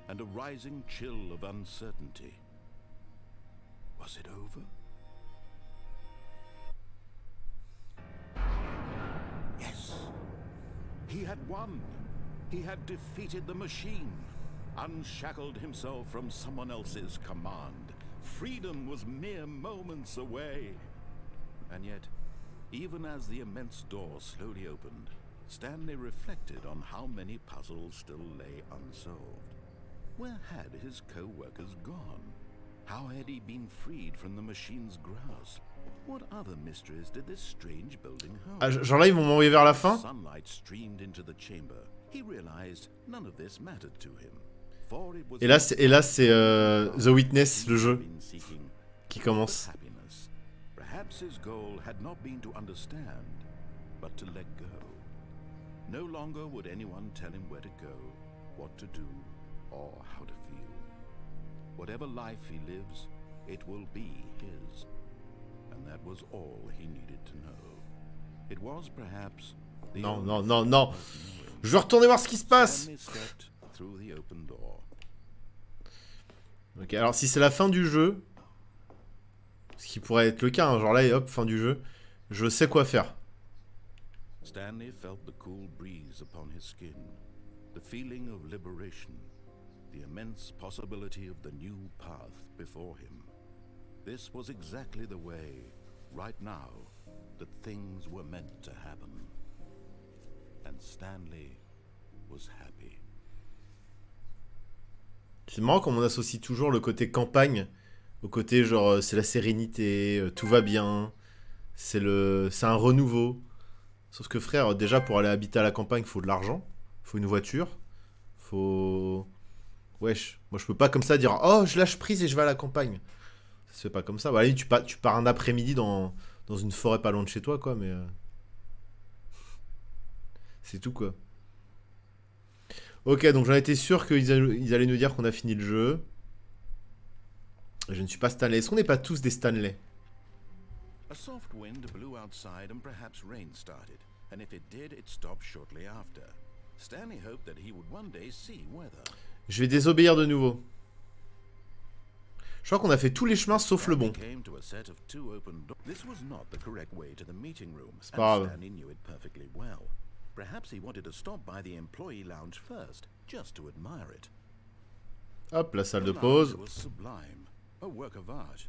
and a rising chill of uncertainty. Was it over? Yes. He had won. He had defeated the machine, unshackled himself from someone else's command. Freedom was mere moments away. And yet, even as the immense door slowly opened, Stanley reflected on how many puzzles still lay unsolved. Where had his co-workers gone? How had he been freed from the machine's grasp? What other mysteries did this strange building hold? Ah, genre là ils vont m'envoyer vers la fin. Sunlight streamed into the chamber. He realized none of this mattered to him. Et là c'est The Witness, le jeu, qui commence. Perhaps his goal had not been to understand, but to let go. No longer would anyone tell him where to go, what to do, or how to feel. Whatever life he lives, it will be his. And that was all he needed to know. It was perhaps the Non, non, non, non. Je veux retourner voir ce qui se passe. Ok, alors si c'est la fin du jeu, ce qui pourrait être le cas, hein, genre là et hop, fin du jeu, je sais quoi faire. Stanley felt the cool breeze upon his skin, the feeling of liberation, the immense possibility of the new path before him. This was exactly the way, right now, that things were meant to happen. And Stanley was happy. C'est marrant comme on associe toujours le côté campagne au côté genre c'est la sérénité, tout va bien, c'est un renouveau. Sauf que frère, déjà pour aller habiter à la campagne, faut de l'argent, faut une voiture, faut... Wesh, moi je peux pas comme ça dire oh je lâche prise et je vais à la campagne. Ça se fait pas comme ça. Bah, allez, tu pars un après-midi dans une forêt pas loin de chez toi quoi, mais... C'est tout quoi. Ok, donc j'en étais sûr qu'ils allaient nous dire qu'on a fini le jeu. Je ne suis pas Stanley. Est-ce qu'on n'est pas tous des Stanley? A soft wind blew outside and perhaps rain started, and if it did, it stopped shortly after. Stanley hoped that he would one day see weather. Je vais désobéir de nouveau. Je crois qu'on a fait tous les chemins sauf le bon. C'est pas grave. Perhaps he wanted to stop by the employee lounge first, just to admire it. Hop, la salle de pause. The lounge was sublime, a work of art.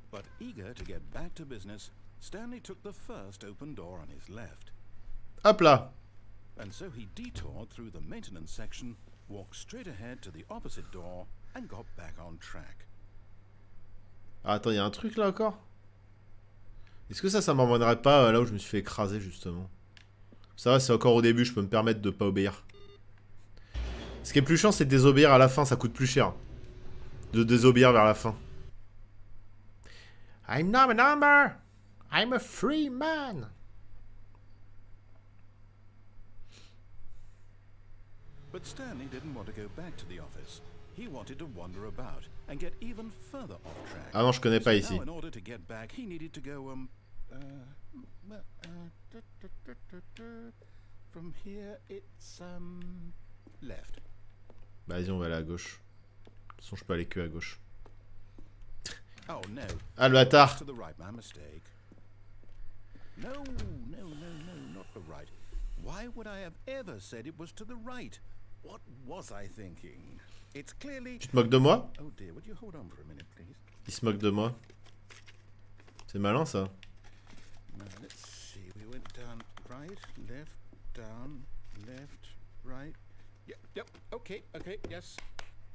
But eager to get back to business, Stanley took the first open door on his left. Hop là. And so he detoured through the maintenance section, walked straight ahead to the opposite door, and got back on track. Ah, attends, il y a un truc là encore? Est-ce que ça m'emmènerait pas là où je me suis fait écraser justement? Ça va, c'est encore au début, je peux me permettre de pas obéir. Ce qui est plus chiant, c'est de désobéir à la fin, ça coûte plus cher. De désobéir vers la fin. I'm not a number. I'm a free man. But Stanley didn't want to go back to the office. He wanted to wander about and get even further off track. Ah non, je connais pas ici. Now, in order to get back, he needed to go from here it's left. Bah, vas-y, on va aller à gauche. De toute façon, je peux aller que à gauche. Oh no. Ah, le bâtard. To the right, my mistake. No, not the right. Why would I have ever said it was to the right? What was I thinking? It's clearly... Tu te moques de moi? Oh dear, would you hold on for a minute, please? Il se moque de moi. C'est malin ça. Now, let's see. We went down, right, left, right. Yep, okay, yes.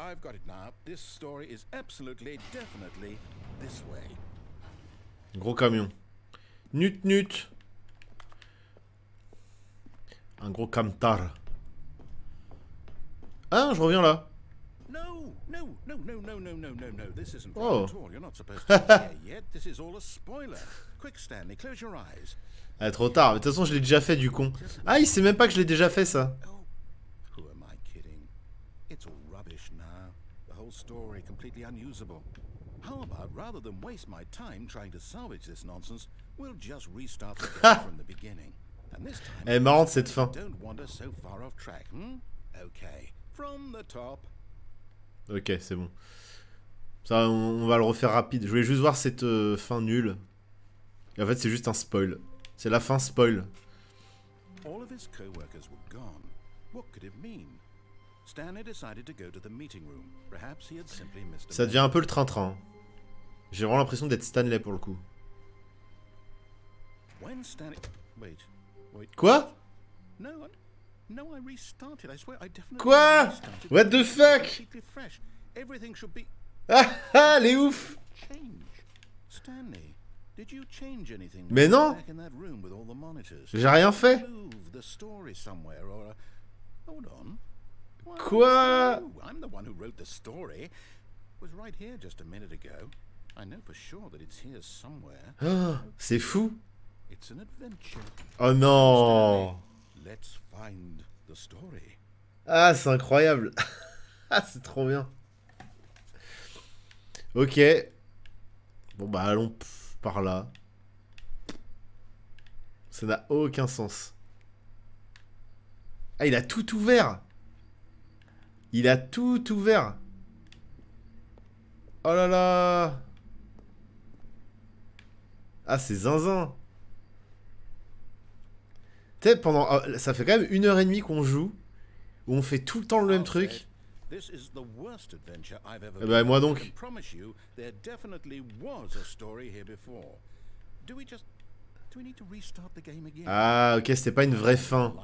I've got it now. This story is absolutely, definitely this way. Gros camion. Nut nut. Un gros camtar. Ah, je reviens là. No. This isn't right Oh. at all. You're not supposed to be here yet. This is all a spoiler. Quick, Stanley, close your eyes. Ah, trop tard. De toute façon, je l'ai déjà fait du con. Ah, il sait même pas que je l'ai déjà fait ça. Oh, who am I kidding? It's all rubbish now. The whole story completely unusable. How about, rather than waste my time trying to salvage this nonsense, we'll just restart the game from the beginning. And this time, Elle est marrante cette fin. don't wander so far off track, Okay, from the top. Ok, c'est bon. Ça, on va le refaire rapide. Je voulais juste voir cette fin nulle. Et en fait, c'est juste un spoil. C'est la fin spoil. All of his co-workers were gone. What could it mean? Stanley decided to go to the meeting room. Perhaps he had simply missed a Ça devient un peu le train-train. J'ai vraiment l'impression d'être Stanley pour le coup. When Stanley... Wait. Quoi? No, I restarted. I swear I definitely Quoi? restarted. What the fuck? Completely fresh. Everything should be Ah, les ouf. change. Stanley, did you change anything? Mais non. Back in that room with all the monitors. J'ai rien fait. Move the story somewhere or hold on. Why, Quoi? no, I'm the one who wrote the story. It was right here just a minute ago. I know for sure that it's here somewhere. Oh, c'est fou. It's an adventure. Oh non. Let's find the story. Ah, c'est incroyable. Ah, c'est trop bien. Ok. Bon, bah, allons par là. Ça n'a aucun sens. Ah, il a tout ouvert. Il a tout ouvert. Oh là là. Ah, c'est zinzin. Tu sais, pendant... ça fait quand même 1h30 qu'on joue. Où on fait tout le temps le même truc. Eh ben, moi donc. Ah, ok, c'était pas une vraie fin.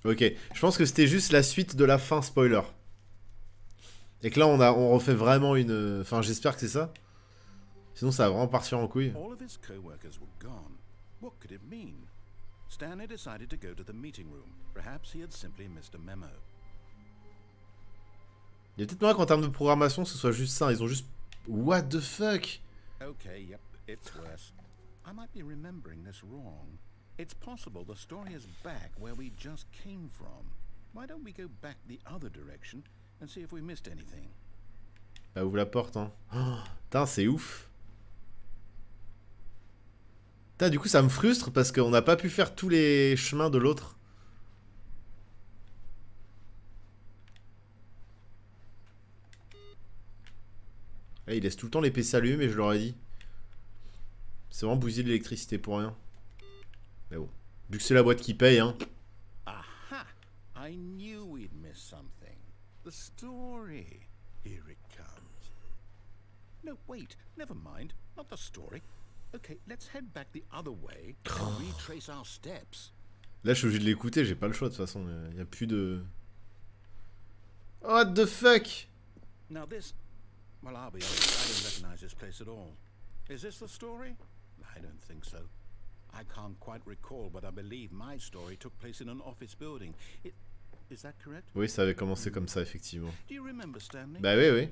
Ok, je pense que c'était juste la suite de la fin spoiler. Et que là, on refait vraiment une... Enfin, j'espère que c'est ça. Sinon, ça va vraiment partir en couille. What could it mean? Stanley decided to go to the meeting room. Perhaps he had simply missed a memo. Il y a peut-être moyen qu'en termes de programmation, ce soit juste ça. Ils ont juste... What the fuck? Okay, yep, it's worse. I might be remembering this wrong. It's possible the story is back where we just came from. Why don't we go back the other direction and see if we missed anything? Bah, ouvre la porte, hein. Oh, putain, c'est ouf. Putain, du coup, ça me frustre parce qu'on n'a pas pu faire tous les chemins de l'autre. Eh, il laisse tout le temps les PC allumés, mais je leur ai dit. C'est vraiment bousiller de l'électricité pour rien. Mais bon. Vu que c'est la boîte qui paye, hein. Aha! I knew we'd miss something. The story. Here it comes. No, wait. Never mind. Not the story. Okay, let's head back the other way and retrace our steps. Là, je suis obligé de l'écouter, j'ai pas le choix de toute façon. Il y a plus de... What the fuck? Now this... Well, I'll be honest, I don't recognize this place at all. Is this the story? I don't think so. I can't quite recall, but I believe my story took place in an office building. Is that correct? Oui, ça avait commencé comme ça, effectivement. Do you remember, Stanley? Bah oui, oui.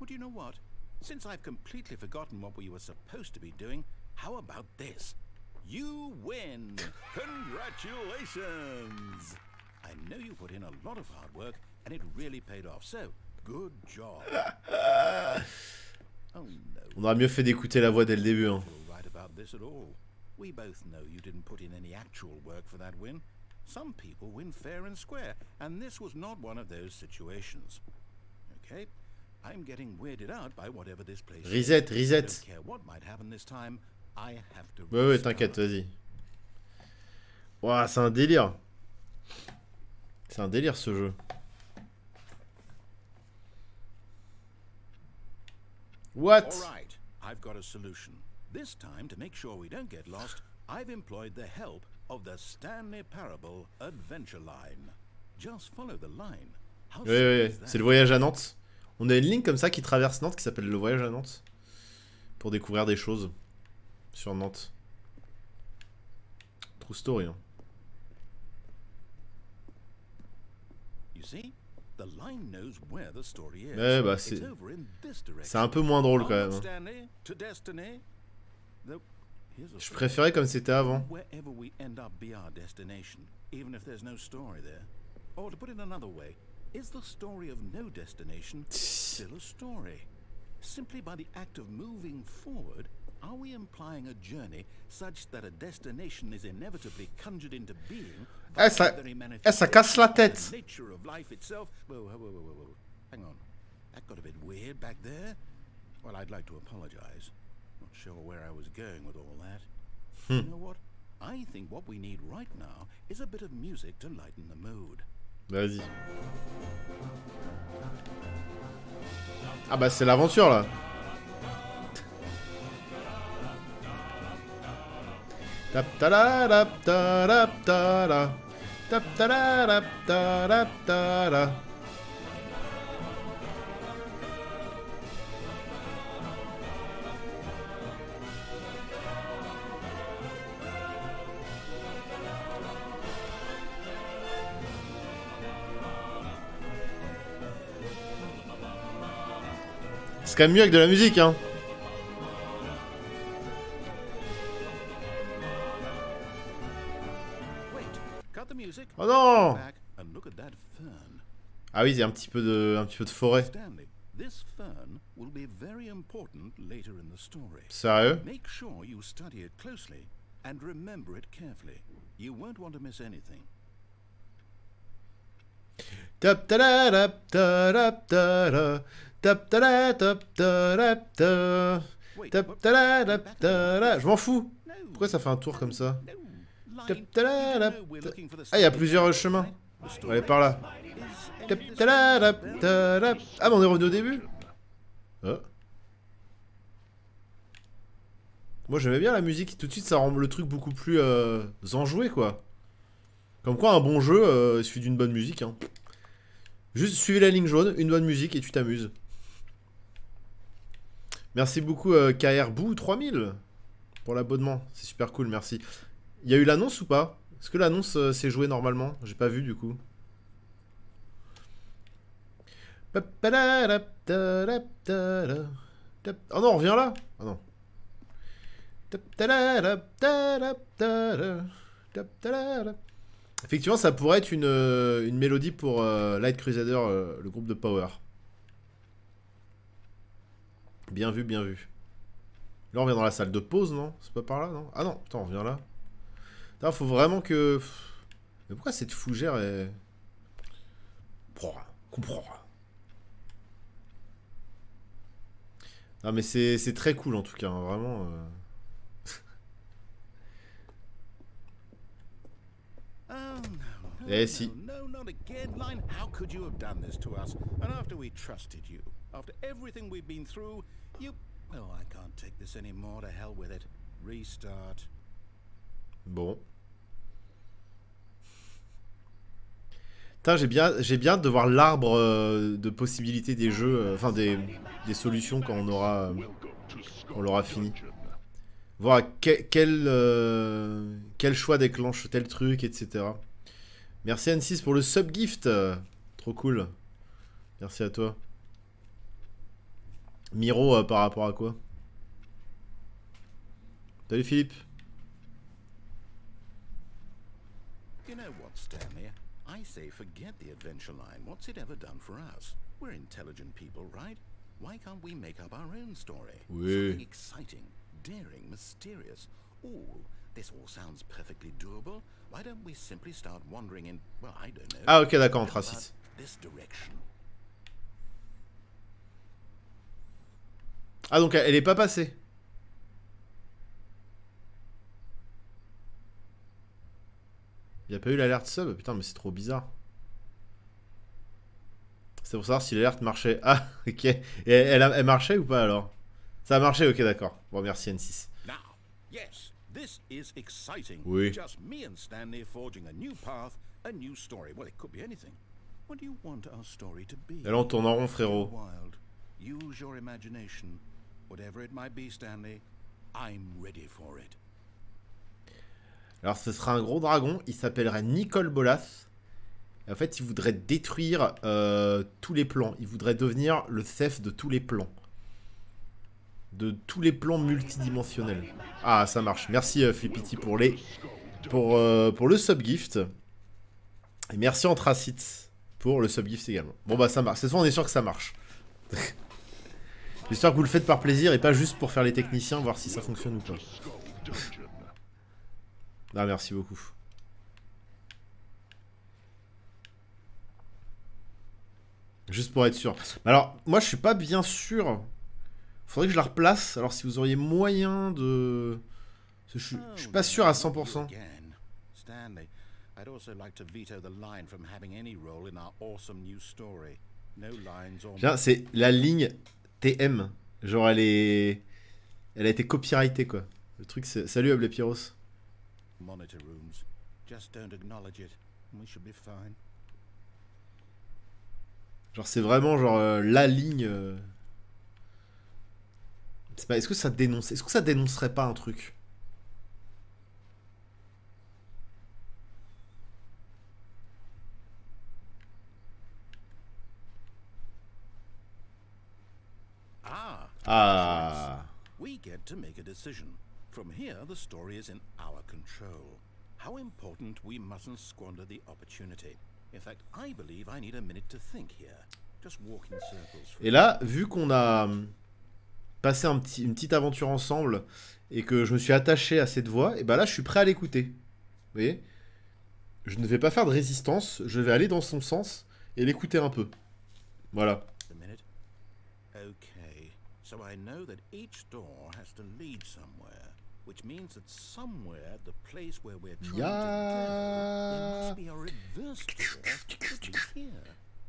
Well, do you know what? Since I've completely forgotten what we were supposed to be doing, how about this? You win! Congratulations! I know you put in a lot of hard work, and it really paid off, so good job. Oh no. On aurait mieux fait d'écouter la voix dès le début, hein. Right about this at all. We both know you didn't put in any actual work for that win. Some people win fair and square, and this was not one of those situations. Okay? I'm getting weirded out by whatever this place is. Reset. I don't care what might happen this time. I have to Ouais, t'inquiète, vas-y. Ouah, c'est un délire. C'est un délire ce jeu. What? All right, I've got a solution. This time, to make sure we don't get lost, I've employed the help of the Stanley Parable Adventure Line. Just follow the line. How simple is that? C'est le voyage à Nantes. On a une ligne comme ça qui traverse Nantes qui s'appelle le voyage à Nantes. Pour découvrir des choses sur Nantes. True story. Hein. You see? The line knows where the story is. Ouais, bah It's over in this direction. c'est un peu moins drôle quand même. Hein. Stanley, to destiny. Here's a Je préférais comme c'était avant. Wherever we end up be our destination, even if there's no story there. Or to put it another way, is the story of no destination still a story? Simply by the act of moving forward, are we implying a journey such that a destination is inevitably conjured into being by the very ça casse la tête. the nature of life itself? Whoa. Hang on. That got a bit weird back there. Well, I'd like to apologize. Not sure where I was going with all that. You know what? I think what we need right now is a bit of music to lighten the mood. Vas-y. Ah bah c'est l'aventure là. Tap ta tap ta ta tap ta tap ta. C'est quand même mieux avec de la musique, hein. Oh non. Ah oui, il y a un petit peu de forêt. Sérieux? Make sure you study it closely and remember it carefully. You won't want to miss anything. Tap ta tap ta tap ta tap ta. Tap ta tap ta. Je m'en fous. Pourquoi ça fait un tour comme ça? Ah, il y a plusieurs chemins. On va aller par là. Ah, mais on est revenu au début. Oh. Moi j'aimais bien la musique, tout de suite ça rend le truc beaucoup plus enjoué quoi. Comme quoi un bon jeu il suffit d'une bonne musique. Hein. Juste suivez la ligne jaune, une bonne musique et tu t'amuses. Merci beaucoup KR Bou 3000 pour l'abonnement, c'est super cool, merci. Il y a eu l'annonce ou pas? Est-ce que l'annonce s'est jouée normalement? J'ai pas vu du coup. Oh non, on revient là. Ah non. Effectivement, ça pourrait être une mélodie pour Light Crusader, le groupe de Power. Bien vu, bien vu. Là, on vient dans la salle de pause, non? C'est pas par là, non? Ah non, putain, on revient là. Là, faut vraiment que... Mais pourquoi cette fougère est... Comprends. Non, mais c'est très cool, en tout cas, hein, vraiment... Eh si. No, not again, Line. How could you have done this to us? And after we trusted you, after everything we've been through, you... Oh, I can't take this anymore. To hell with it. Restart. Bon. Putain, j'ai bien hâte de voir l'arbre de possibilités des jeux, enfin des solutions quand on l'aura fini. Voir quel choix déclenche tel truc, etc. Merci N6 pour le sub-gift. Trop cool. Merci à toi. Miro par rapport à quoi? Salut Philippe. You know what, Stanley? I say forget the adventure line. What's it ever done for us? We're intelligent people, right? Why can't we make up our own story? Oui. Something exciting, daring, mysterious. Oh, this all sounds perfectly doable. Why don't we simply start wandering in, well, I don't know. Ah ok, d'accord, on trace. This direction. Ah donc elle est pas passée. Il a pas eu l'alerte sub? Putain, mais c'est trop bizarre. C'est pour savoir si l'alerte marchait. Ah, ok. Et elle marchait ou pas alors? Ça a marché, ok, d'accord. Bon, merci N6. Now, yes, this is exciting. Oui. Just me and Stanley forging a new path, a new story. Well, it could be anything. What do you want our story to be? Et là, on tourne en rond, frérot. Wild. Use your imagination. Whatever it might be, Stanley, I'm ready for it. Alors, ce sera un gros dragon. Il s'appellerait Nicole Bolas. Et en fait, il voudrait détruire tous les plans. Il voudrait devenir le chef de tous les plans. De tous les plans multidimensionnels. Ah, ça marche. Merci Flippity pour le subgift. Et merci Anthracite pour le subgift également. Bon bah ça marche. Cette fois on est sûr que ça marche. J'espère que vous le faites par plaisir et pas juste pour faire les techniciens, voir si ça fonctionne ou pas. Ah merci beaucoup. Juste pour être sûr. Alors moi je suis pas bien sûr. Faudrait que je la replace. Alors si vous auriez moyen de... Je suis pas sûr à 100%. C'est la ligne TM. Genre elle a été copyrightée quoi. Le truc c'est... Salut Ablepiros. Genre c'est vraiment genre la ligne... Est-ce que ça dénonce? Est-ce que ça dénoncerait pas un truc? Ah. We get to make a decision. From here, the story is in our control. How important we mustn't squander the opportunity. In fact, I believe I need a minute to think here. Just walk in circles. Et là, vu qu'on a passé une petite aventure ensemble et que je me suis attaché à cette voix, et ben là, je suis prêt à l'écouter. Vous voyez? Je ne vais pas faire de résistance, je vais aller dans son sens et l'écouter un peu. Voilà. So I know that each door has to lead somewhere, which means that somewhere the place where we're trying to go, there must be a reverse door that leads here.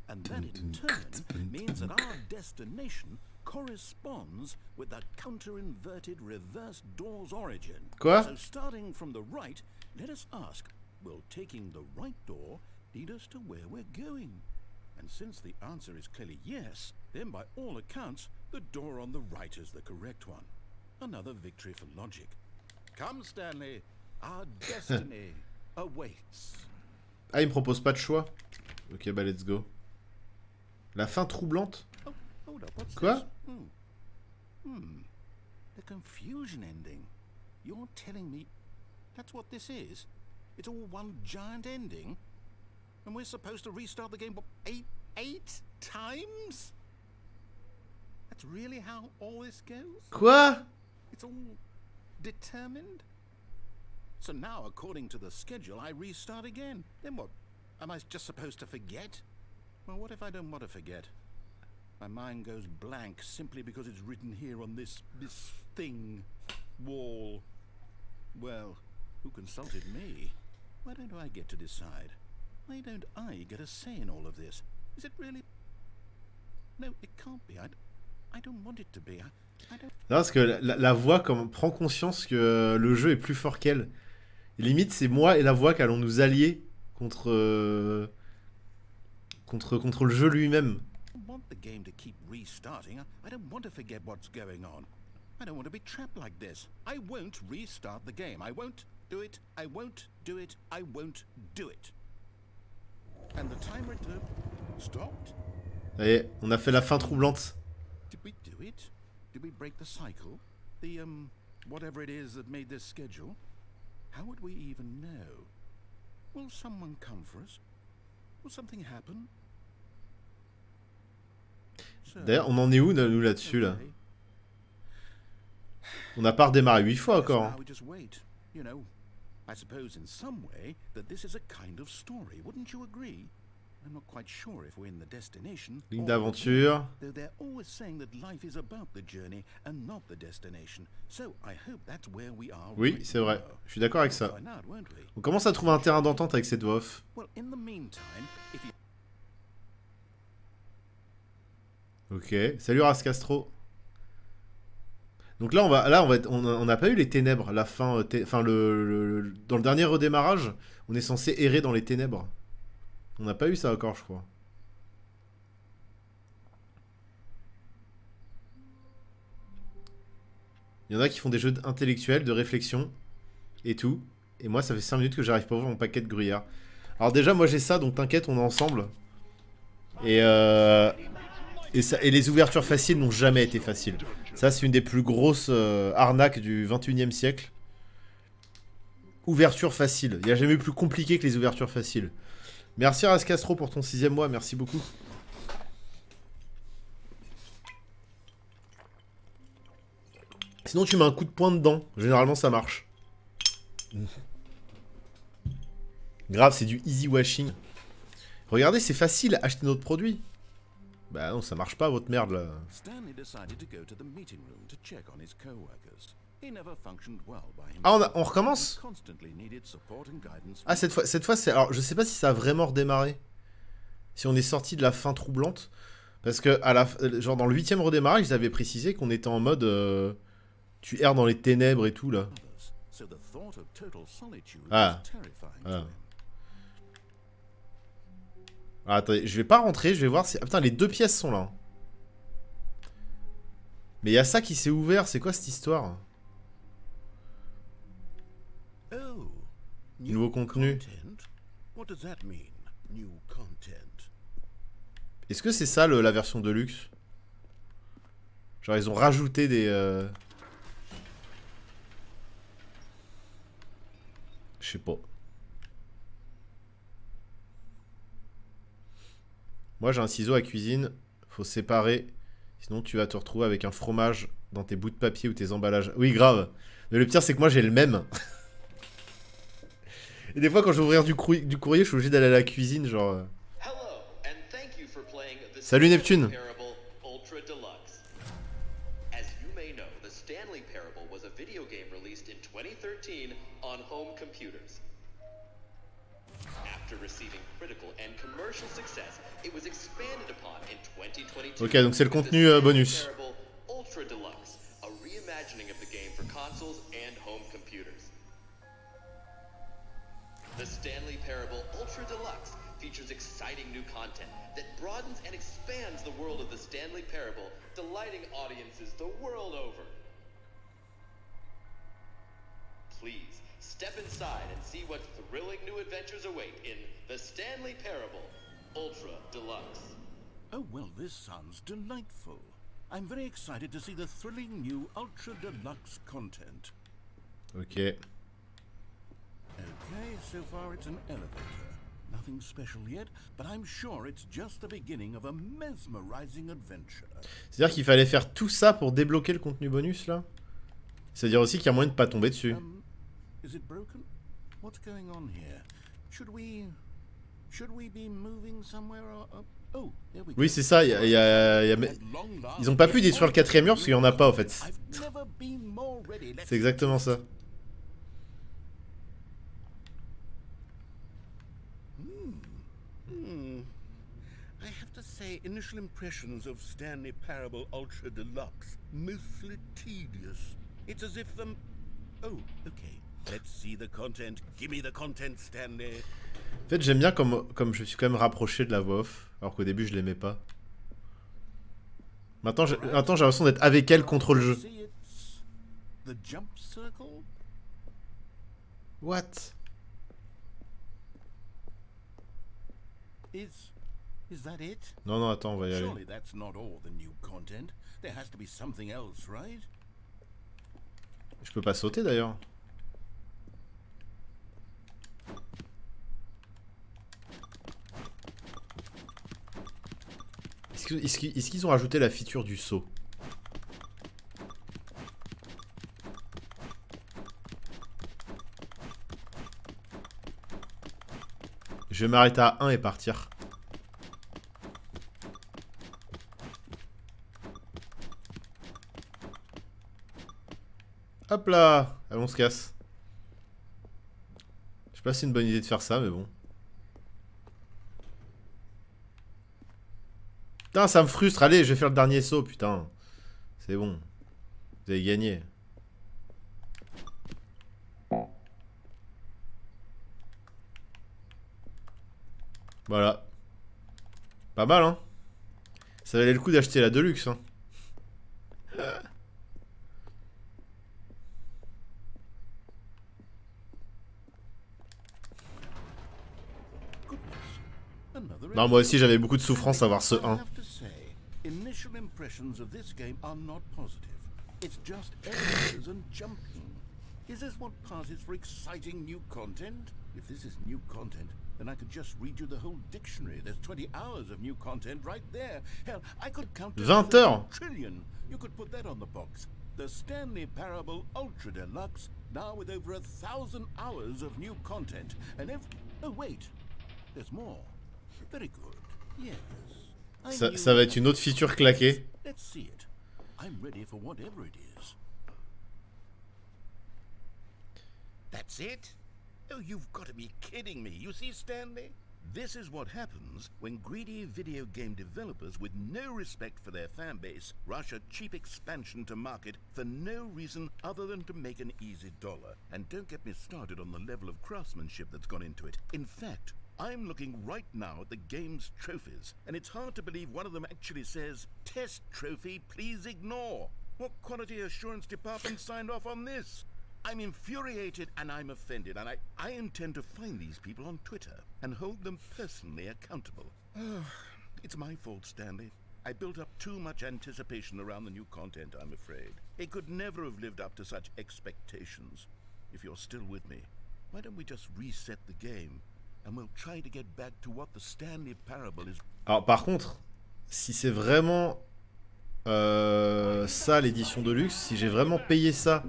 And that in turn means that our destination corresponds with that counter-inverted reverse door's origin. Quoi? So starting from the right, let us ask, will taking the right door lead us to where we're going? And since the answer is clearly yes, then by all accounts, the door on the right is the correct one. Another victory for logic. Come, Stanley. Our destiny awaits. Ah, il me propose pas de choix. Ok, bah let's go. La fin troublante. Oh, hold up, what's Quoi? This? The confusion ending. You're telling me that's what this is? It's all one giant ending? And we're supposed to restart the game, what, eight times? That's really how all this goes? Quoi? It's all determined? So now, according to the schedule, I restart again. Then what? Am I just supposed to forget? Well, what if I don't want to forget? My mind goes blank simply because it's written here on this thing, wall. Well, who consulted me? Why don't I get to decide? Why don't I get a say in all of this? Is it really? No, it can't be. I don't want it to be. I don't... Non, parce que la voix prend conscience que le jeu est plus fort qu'elle. Limite, c'est moi et la voix qui allons nous allier contre le jeu lui-même. I want the game to keep restarting. I don't want to forget what's going on. I don't want to be trapped like this. I won't restart the game. I won't do it. I won't do it. I won't do it. And the timer stopped. Allez, on a fait la fin troublante. Did we do it? Did we break the cycle? The whatever it is that made this schedule? How would we even know? Will someone come for us? Will something happen? D'ailleurs, on en est où nous là-dessus là? On n'a pas redémarré 8 fois encore. Hein. I suppose in some way that this is a kind of story, wouldn't you agree? Ligne d'aventure. Oui, c'est vrai. Je suis d'accord avec ça. On commence à trouver un terrain d'entente avec cette voix off. Ok, salut Rascastro. Donc là, on n'a pas eu les ténèbres, la fin, dans le dernier redémarrage, on est censé errer dans les ténèbres. On n'a pas eu ça encore, je crois. Il y en a qui font des jeux intellectuels, de réflexion, et tout. Et moi, ça fait 5 minutes que j'arrive pas à ouvrir mon paquet de gruyère. Alors déjà, moi j'ai ça, donc t'inquiète, on est ensemble. Et les ouvertures faciles n'ont jamais été faciles. Ça, c'est une des plus grosses arnaques du 21e siècle. Ouverture facile. Il n'y a jamais eu plus compliqué que les ouvertures faciles. Merci Rascastro pour ton 6e mois, merci beaucoup. Sinon, tu mets un coup de poing dedans. Généralement, ça marche. Grave, c'est du easy washing. Regardez, c'est facile, acheter notre produit. Bah non, ça marche pas votre merde là. Ah, on recommence. Ah, cette fois c'est... Alors, je sais pas si ça a vraiment redémarré. Si on est sorti de la fin troublante. Parce que, genre dans le 8e redémarrage, ils avaient précisé qu'on était en mode... tu erres dans les ténèbres et tout là. Ah. Ah. Ah, attendez, je vais pas rentrer, je vais voir si... Ah putain, les 2 pièces sont là. Mais il y a ça qui s'est ouvert, c'est quoi cette histoire? Nouveau contenu. Est-ce que c'est ça la version de luxe? Genre ils ont rajouté des... Je sais pas. Moi j'ai un ciseau à cuisine, faut séparer, sinon tu vas te retrouver avec un fromage dans tes bouts de papier ou tes emballages. Oui grave, mais le pire c'est que moi j'ai le même. Et des fois quand je vais ouvrir du courrier, je suis obligé d'aller à la cuisine genre... Salut Neptune. Ok, donc c'est le contenu bonus. The Stanley Parable Ultra Deluxe features exciting new content that broadens and expands the world of the Stanley Parable, delighting audiences the world over. Please step inside and see what thrilling new adventures await in the Stanley Parable Ultra Deluxe. Oh, well, this sounds delightful. I'm very excited to see the thrilling new Ultra Deluxe content. Okay. Okay, so far it's an elevator. Nothing special yet, but I'm sure it's just the beginning of a mesmerizing adventure. C'est-à-dire qu'il fallait faire tout ça pour débloquer le contenu bonus, là? C'est-à-dire aussi qu'il y a moyen de pas tomber dessus. Is it broken? What's going on here? Should we be moving somewhere or... Oh, there we go. Oui, c'est ça, ils ont pas pu détruire le 4e mur parce qu'il y en a pas, en fait. C'est exactement ça. Initial impressions of Stanley Parable Ultra Deluxe mostly tedious. It's as if them... Oh, okay. Let's see the content. Give me the content, Stanley. En fait, j'aime bien comme je suis quand même rapproché de la voix off, alors qu'au début je l'aimais pas. Maintenant, j'ai l'impression d'être avec elle contre le jeu. What? Is that it? Non, non, attends, on va y aller. Surely that's not all the new content. There has to be something else, right? Je peux pas sauter d'ailleurs. Est-ce qu'ils ont rajouté la feature du saut? Je vais m'arrêter à 1 et partir. Hop là. Allez, on se casse. Je sais pas si c'est une bonne idée de faire ça, mais bon. Putain, ça me frustre. Allez, je vais faire le dernier saut, putain. C'est bon. Vous avez gagné. Voilà. Pas mal, hein. Ça valait le coup d'acheter la Deluxe, hein. Non, moi aussi j'avais beaucoup de souffrance à voir ce 1. Initial impressions of this game are not positive. It's just errors and jumping. Is this what passes for exciting new content? If this is new content, then I could just read you the whole dictionary. There's 20 hours of new content right there. Hell, I could count to 20 heures. trillion. You could put that on the box. The Stanley Parable Ultra Deluxe, now with over 1,000 hours of new content. And if... Oh, wait. There's more. Very good. Yes. Ça va être une autre feature claquée. Let's see it. I'm ready for whatever it is. That's it? Oh, you've got to be kidding me. You see, Stanley? This is what happens when greedy video game developers with no respect for their fan base rush a cheap expansion to market for no reason other than to make an easy dollar. And don't get me started on the level of craftsmanship that's gone into it. In fact, I'm looking right now at the game's trophies, and it's hard to believe one of them actually says, "Test trophy, please ignore." What quality assurance department signed off on this? I'm infuriated and I'm offended, and I intend to find these people on Twitter and hold them personally accountable. It's my fault, Stanley. I built up too much anticipation around the new content, I'm afraid. It could never have lived up to such expectations. If you're still with me, why don't we just reset the game? And we'll try to get back to what the Stanley Parable is. Alors par contre, si c'est vraiment ça l'édition de luxe, si j'ai vraiment payé ça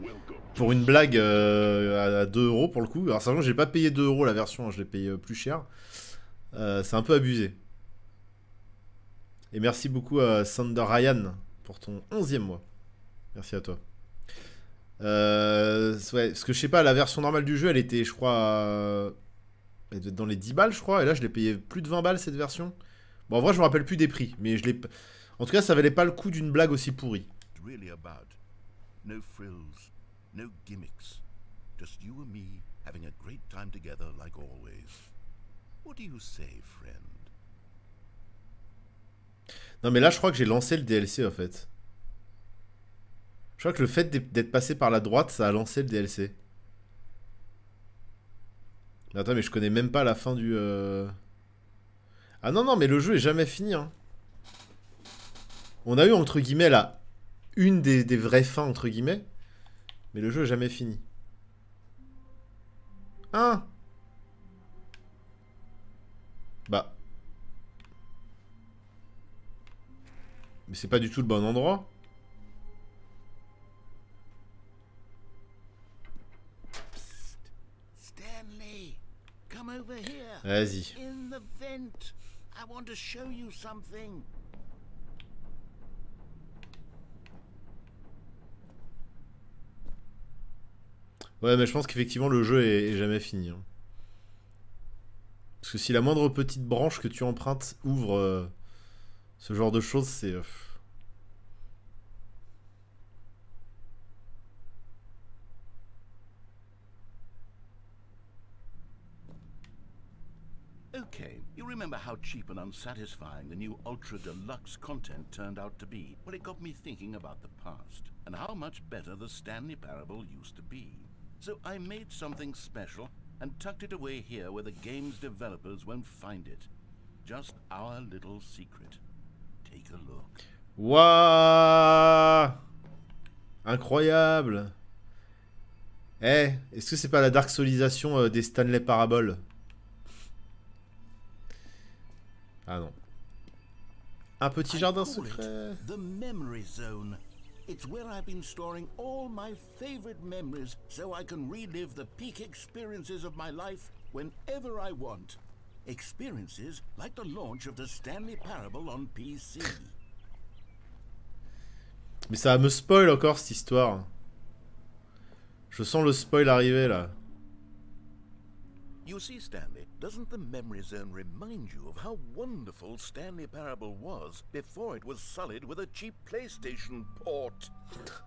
pour une blague à 2 € pour le coup, alors sachant que j'ai pas payé 2 € la version, hein, je l'ai payé plus cher, c'est un peu abusé. Et merci beaucoup à Sander Ryan pour ton 11e mois. Merci à toi. Ouais, parce que je sais pas, la version normale du jeu elle était, je crois, elle devait être dans les 10 balles, je crois. Et là, je l'ai payé plus de 20 balles, cette version. Bon, en vrai, je me rappelle plus des prix. Mais je l'ai... En tout cas, ça valait pas le coup d'une blague aussi pourrie. Really about no frills, no gimmicks. Just you and me having a great time together like always. What do you say, friend? Non, mais là, je crois que j'ai lancé le DLC, en fait. Je crois que le fait d'être passé par la droite, ça a lancé le DLC. Attends, mais je connais même pas la fin du... Ah non, non, mais le jeu est jamais fini. Hein. On a eu, entre guillemets, là, une des vraies fins, entre guillemets. Mais le jeu est jamais fini. Hein? Bah. Mais c'est pas du tout le bon endroit. Vas-y. Ouais, mais je pense qu'effectivement le jeu est jamais fini. Hein. Parce que si la moindre petite branche que tu empruntes ouvre ce genre de choses, c'est... Okay, you remember how cheap and unsatisfying the new Ultra Deluxe content turned out to be? Well, it got me thinking about the past, and how much better the Stanley Parable used to be. So I made something special, and tucked it away here where the game's developers won't find it. Just our little secret. Take a look. Waouh! Incroyable! Eh, est-ce que c'est pas la Dark Soulisation des Stanley Parable? Ah non. Un petit jardin secret. The memory zone. It's where I've been storing all my favorite memories so I can relive the peak experiences of my life whenever I want. Experiences like the launch of the Stanley Parable on PC. Mais ça me spoil encore cette histoire. Je sens le spoil arriver là. You see, Stanley, doesn't the memory zone remind you of how wonderful Stanley Parable was before it was sullied with a cheap PlayStation port?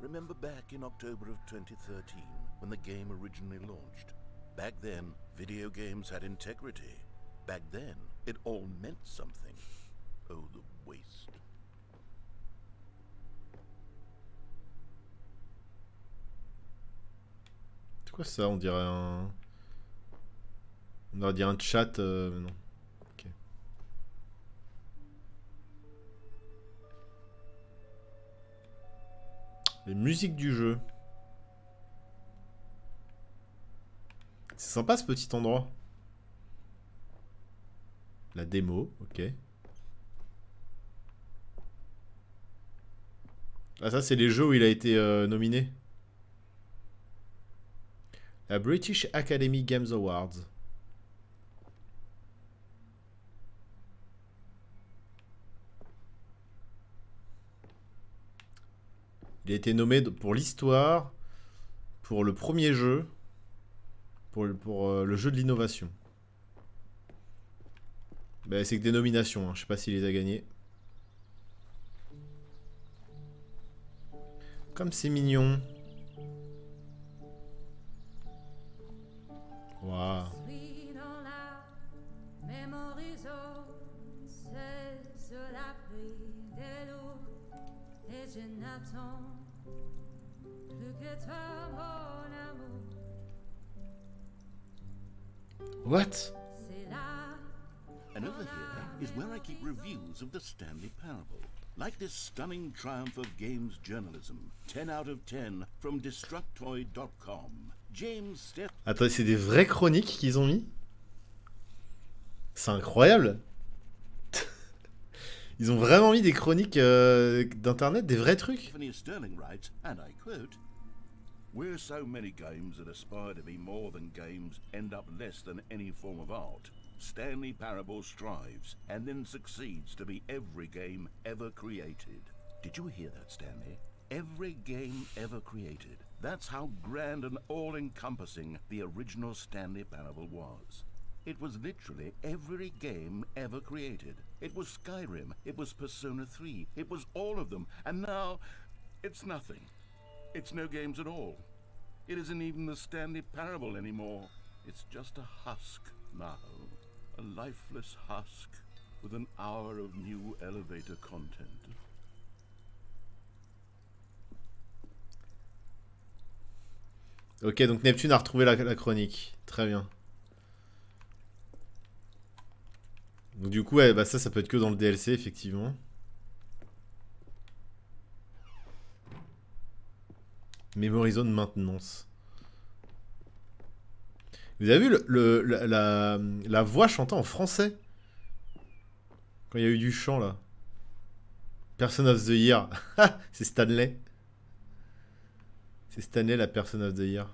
Remember back in October of 2013, when the game originally launched? Back then, video games had integrity. Back then, it all meant something. Oh, the waste. C'est quoi ça? On dirait un... On aurait dit un chat, non. Ok. Les musiques du jeu. C'est sympa ce petit endroit. La démo, ok. Ah ça c'est les jeux où il a été nominé. La British Academy Games Awards. Il a été nommé pour l'histoire, pour le premier jeu, pour le jeu de l'innovation. Bah, c'est que des nominations, hein. Je sais pas s'il les a gagnés. Comme c'est mignon. Waouh. What? And over here is where I keep reviews of the Stanley Parable. Like this stunning triumph of games journalism. 10 out of 10 from Destructoid.com. James Steph. Attends, c'est des vraies chroniques qu'ils ont mis? C'est incroyable. Ils ont vraiment mis des chroniques d'internet, des vrais trucs. Sterling writes, and I quote, "Where so many games that aspire to be more than games end up less than any form of art, Stanley Parable strives and then succeeds to be every game ever created." Did you hear that, Stanley? Every game ever created. That's how grand and all-encompassing the original Stanley Parable was. It was literally every game ever created. It was Skyrim, it was Persona 3, it was all of them, and now it's nothing. It's no games at all. It isn't even the Stanley Parable anymore. It's just a husk now. A lifeless husk with an hour of new elevator content. Ok, donc Neptune a retrouvé la chronique. Très bien. Donc du coup, ouais, bah ça peut être que dans le DLC, effectivement. Memory Zone maintenance. Vous avez vu la voix chantée en français? Quand il y a eu du chant, là. Person of the Year. C'est Stanley. C'est Stanley, la Person of the Year.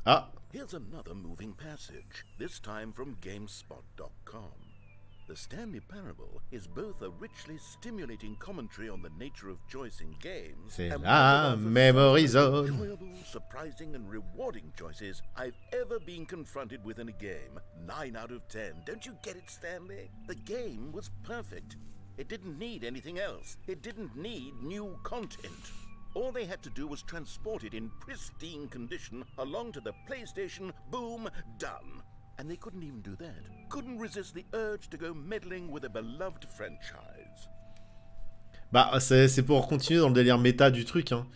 Ah! Here's another moving passage, this time from GameSpot.com. The Stanley Parable is both a richly stimulating commentary on the nature of choice in games C'est and la Memory Zone. enjoyable, surprising and rewarding choices I've ever been confronted with in a game. 9 out of 10. Don't you get it, Stanley? The game was perfect. It didn't need anything else. It didn't need new content. All they had to do was transport it in pristine condition along to the PlayStation, boom, done. And they couldn't even do that. Couldn't resist the urge to go meddling with a beloved franchise. Bah, c'est pour continuer dans le délire méta du truc, hein.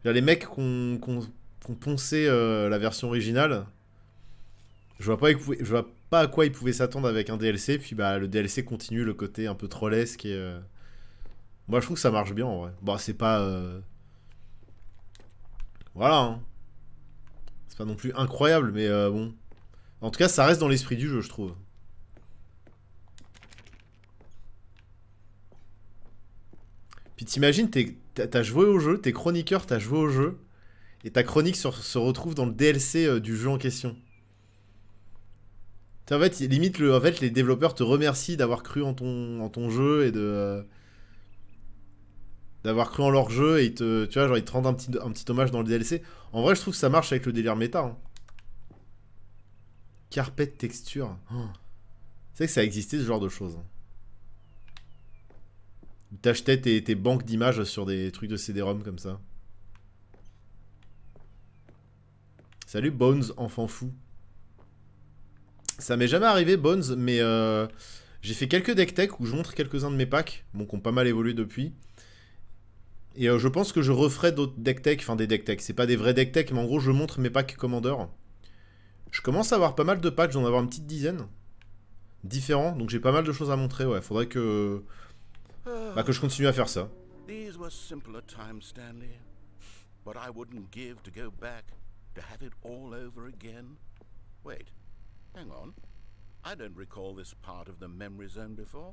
Les mecs qui ont poncé la version originale, je vois pas à quoi ils pouvaient s'attendre avec un DLC, puis bah le DLC continue le côté un peu trollesque et... Moi je trouve que ça marche bien en vrai. Bon, c'est pas... Voilà, hein. C'est pas non plus incroyable, mais bon. En tout cas, ça reste dans l'esprit du jeu, je trouve. Puis t'imagines, t'as joué au jeu, t'es chroniqueur, t'as joué au jeu, et ta chronique se retrouve dans le DLC du jeu en question. En fait, limite, les développeurs te remercient d'avoir cru en ton jeu et de... d'avoir cru en leur jeu et tu vois, genre ils te rendent un petit hommage dans le DLC. En vrai, je trouve que ça marche avec le délire méta. Hein. Carpet texture. Oh. C'est que ça existait ce genre de choses. Hein. T'achetais tes banques d'images sur des trucs de CD-ROM comme ça. Salut Bones, enfant fou. Ça m'est jamais arrivé Bones, mais j'ai fait quelques deck tech où je montre quelques-uns de mes packs, bon, qui ont pas mal évolué depuis. Et je pense que je referai d'autres deck tech, enfin des deck tech, c'est pas des vrais deck tech, mais en gros je montre mes packs Commander. Je commence à avoir pas mal de packs, j'en ai avoir une petite dizaine. Différents, donc j'ai pas mal de choses à montrer, ouais, faudrait que... Bah, que je continue à faire ça. These were simpler times, Stanley. But I wouldn't give to go back, to have it all over again. Wait, hang on. I don't recall this part of the memory zone before.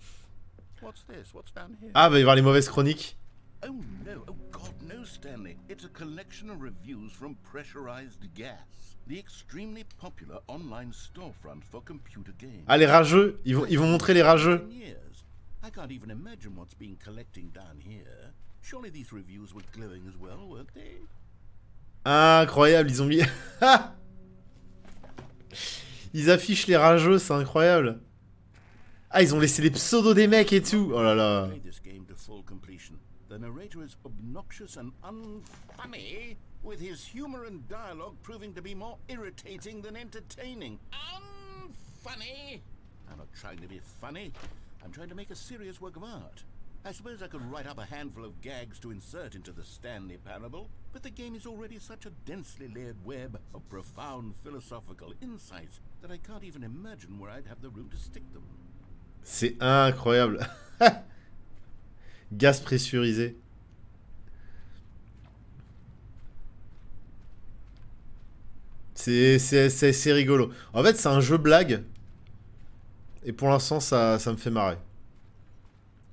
What's this? What's down here? Ah, bah il va y avoir les mauvaises chroniques. Oh no, oh God, no, Stanley. It's a collection of reviews from Pressurized Gas, the extremely popular online storefront for computer games. Ah, les rageux, ils vont montrer les rageux. I can't even imagine what's been collecting down here. Surely these reviews were glowing as well, weren't they? Incroyable, ils ont mis... Ils affichent les rageux, c'est incroyable. Ah, ils ont laissé les pseudos des mecs et tout. Oh là là. The narrator is obnoxious and unfunny, with his humor and dialogue proving to be more irritating than entertaining. Unfunny? I'm not trying to be funny. I'm trying to make a serious work of art. I suppose I could write up a handful of gags to insert into the Stanley Parable, but the game is already such a densely layered web of profound philosophical insights that I can't even imagine where I'd have the room to stick them. C'est incroyable. Gaz pressurisé. C'est rigolo. En fait, c'est un jeu blague. Et pour l'instant, ça me fait marrer.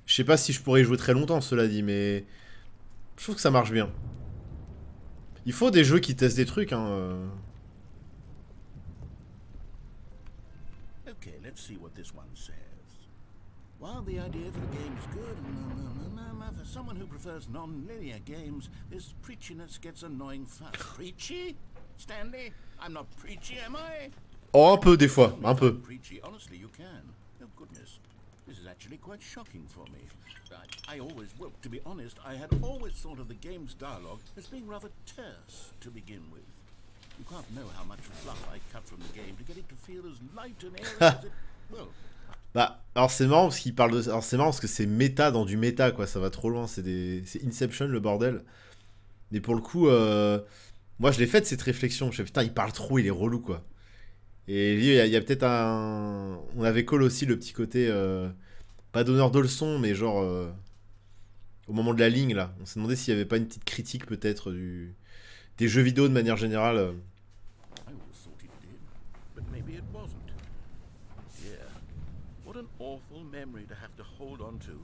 Je sais pas si je pourrais y jouer très longtemps, cela dit, mais... Je trouve que ça marche bien. Il faut des jeux qui testent des trucs, hein. Okay, let's see what this one says. While the idea for the game is good, for someone who prefers non-linear games, this preachiness gets annoying fast. Preachy? Stanley? I'm not preachy, am I? Oh, un peu, des fois. Un peu. Preachy, honestly, you can. Oh, goodness. This is actually quite shocking for me. I always, well, to be honest, I had always thought of the game's dialogue as being rather terse to begin with. You can't know how much fluff I cut from the game to get it to feel as light and airy as it... Well... Bah, alors c'est marrant parce qu'il parle de... Alors c'est marrant parce que c'est méta dans du méta, quoi. Ça va trop loin. C'est Inception, le bordel. Mais pour le coup, moi je l'ai fait cette réflexion. Je me suis dit, putain, il parle trop, il est relou, quoi. Et il y a peut-être un... On avait call aussi le petit côté... Pas d'honneur de leçon, mais genre... Au moment de la ligne, là. On s'est demandé s'il n'y avait pas une petite critique, peut-être, des jeux vidéo de manière générale. What an awful memory to have to hold on to.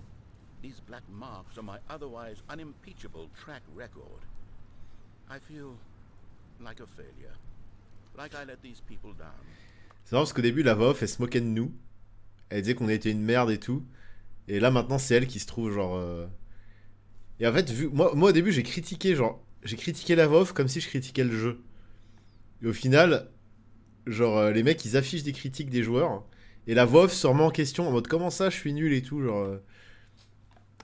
These black marks on my otherwise unimpeachable track record. I feel like a failure. Like I let these people down. C'est marrant parce qu'au début, la voix off, elle se moquait de nous. Elle disait qu'on était une merde et tout. Et là, maintenant, c'est elle qui se trouve, genre... Et en fait, moi au début, j'ai critiqué la voix off comme si je critiquais le jeu. Et au final, genre, les mecs, ils affichent des critiques des joueurs... Et la voix off se remet en question en mode comment ça je suis nul et tout, genre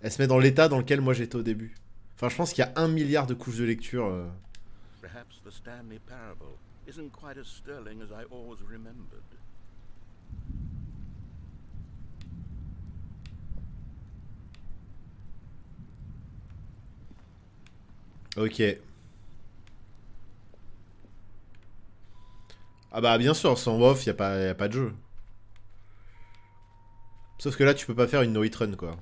elle se met dans l'état dans lequel moi j'étais au début. Enfin je pense qu'il y a 1 milliard de couches de lecture. Perhaps the Stanley Parable isn't quite as sterling as I always remembered. Ok. Ah bah bien sûr, sans voix off, y a pas de jeu. Sauf que là, tu peux pas faire une no hit run, quoi.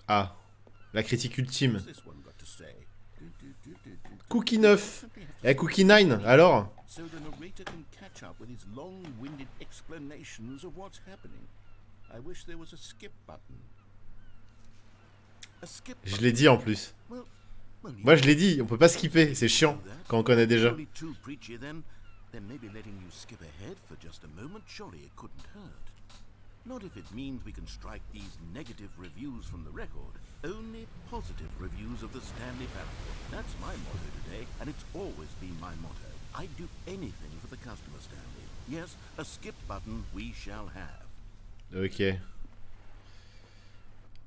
Ah, la critique ultime. Cookie 9. Eh, Cookie 9, alors? Je l'ai dit en plus. Well, Moi je l'ai dit, on peut pas skipper, c'est chiant quand on connaît déjà. Then maybe letting you skip ahead for just a moment, surely it couldn't hurt. Not if it means we can strike these negative reviews from the record. Only positive reviews of the Stanley Parable. That's my motto today, and it's always been my motto. I'd do anything for the customer, Stanley. Yes, a skip button we shall have. Ok.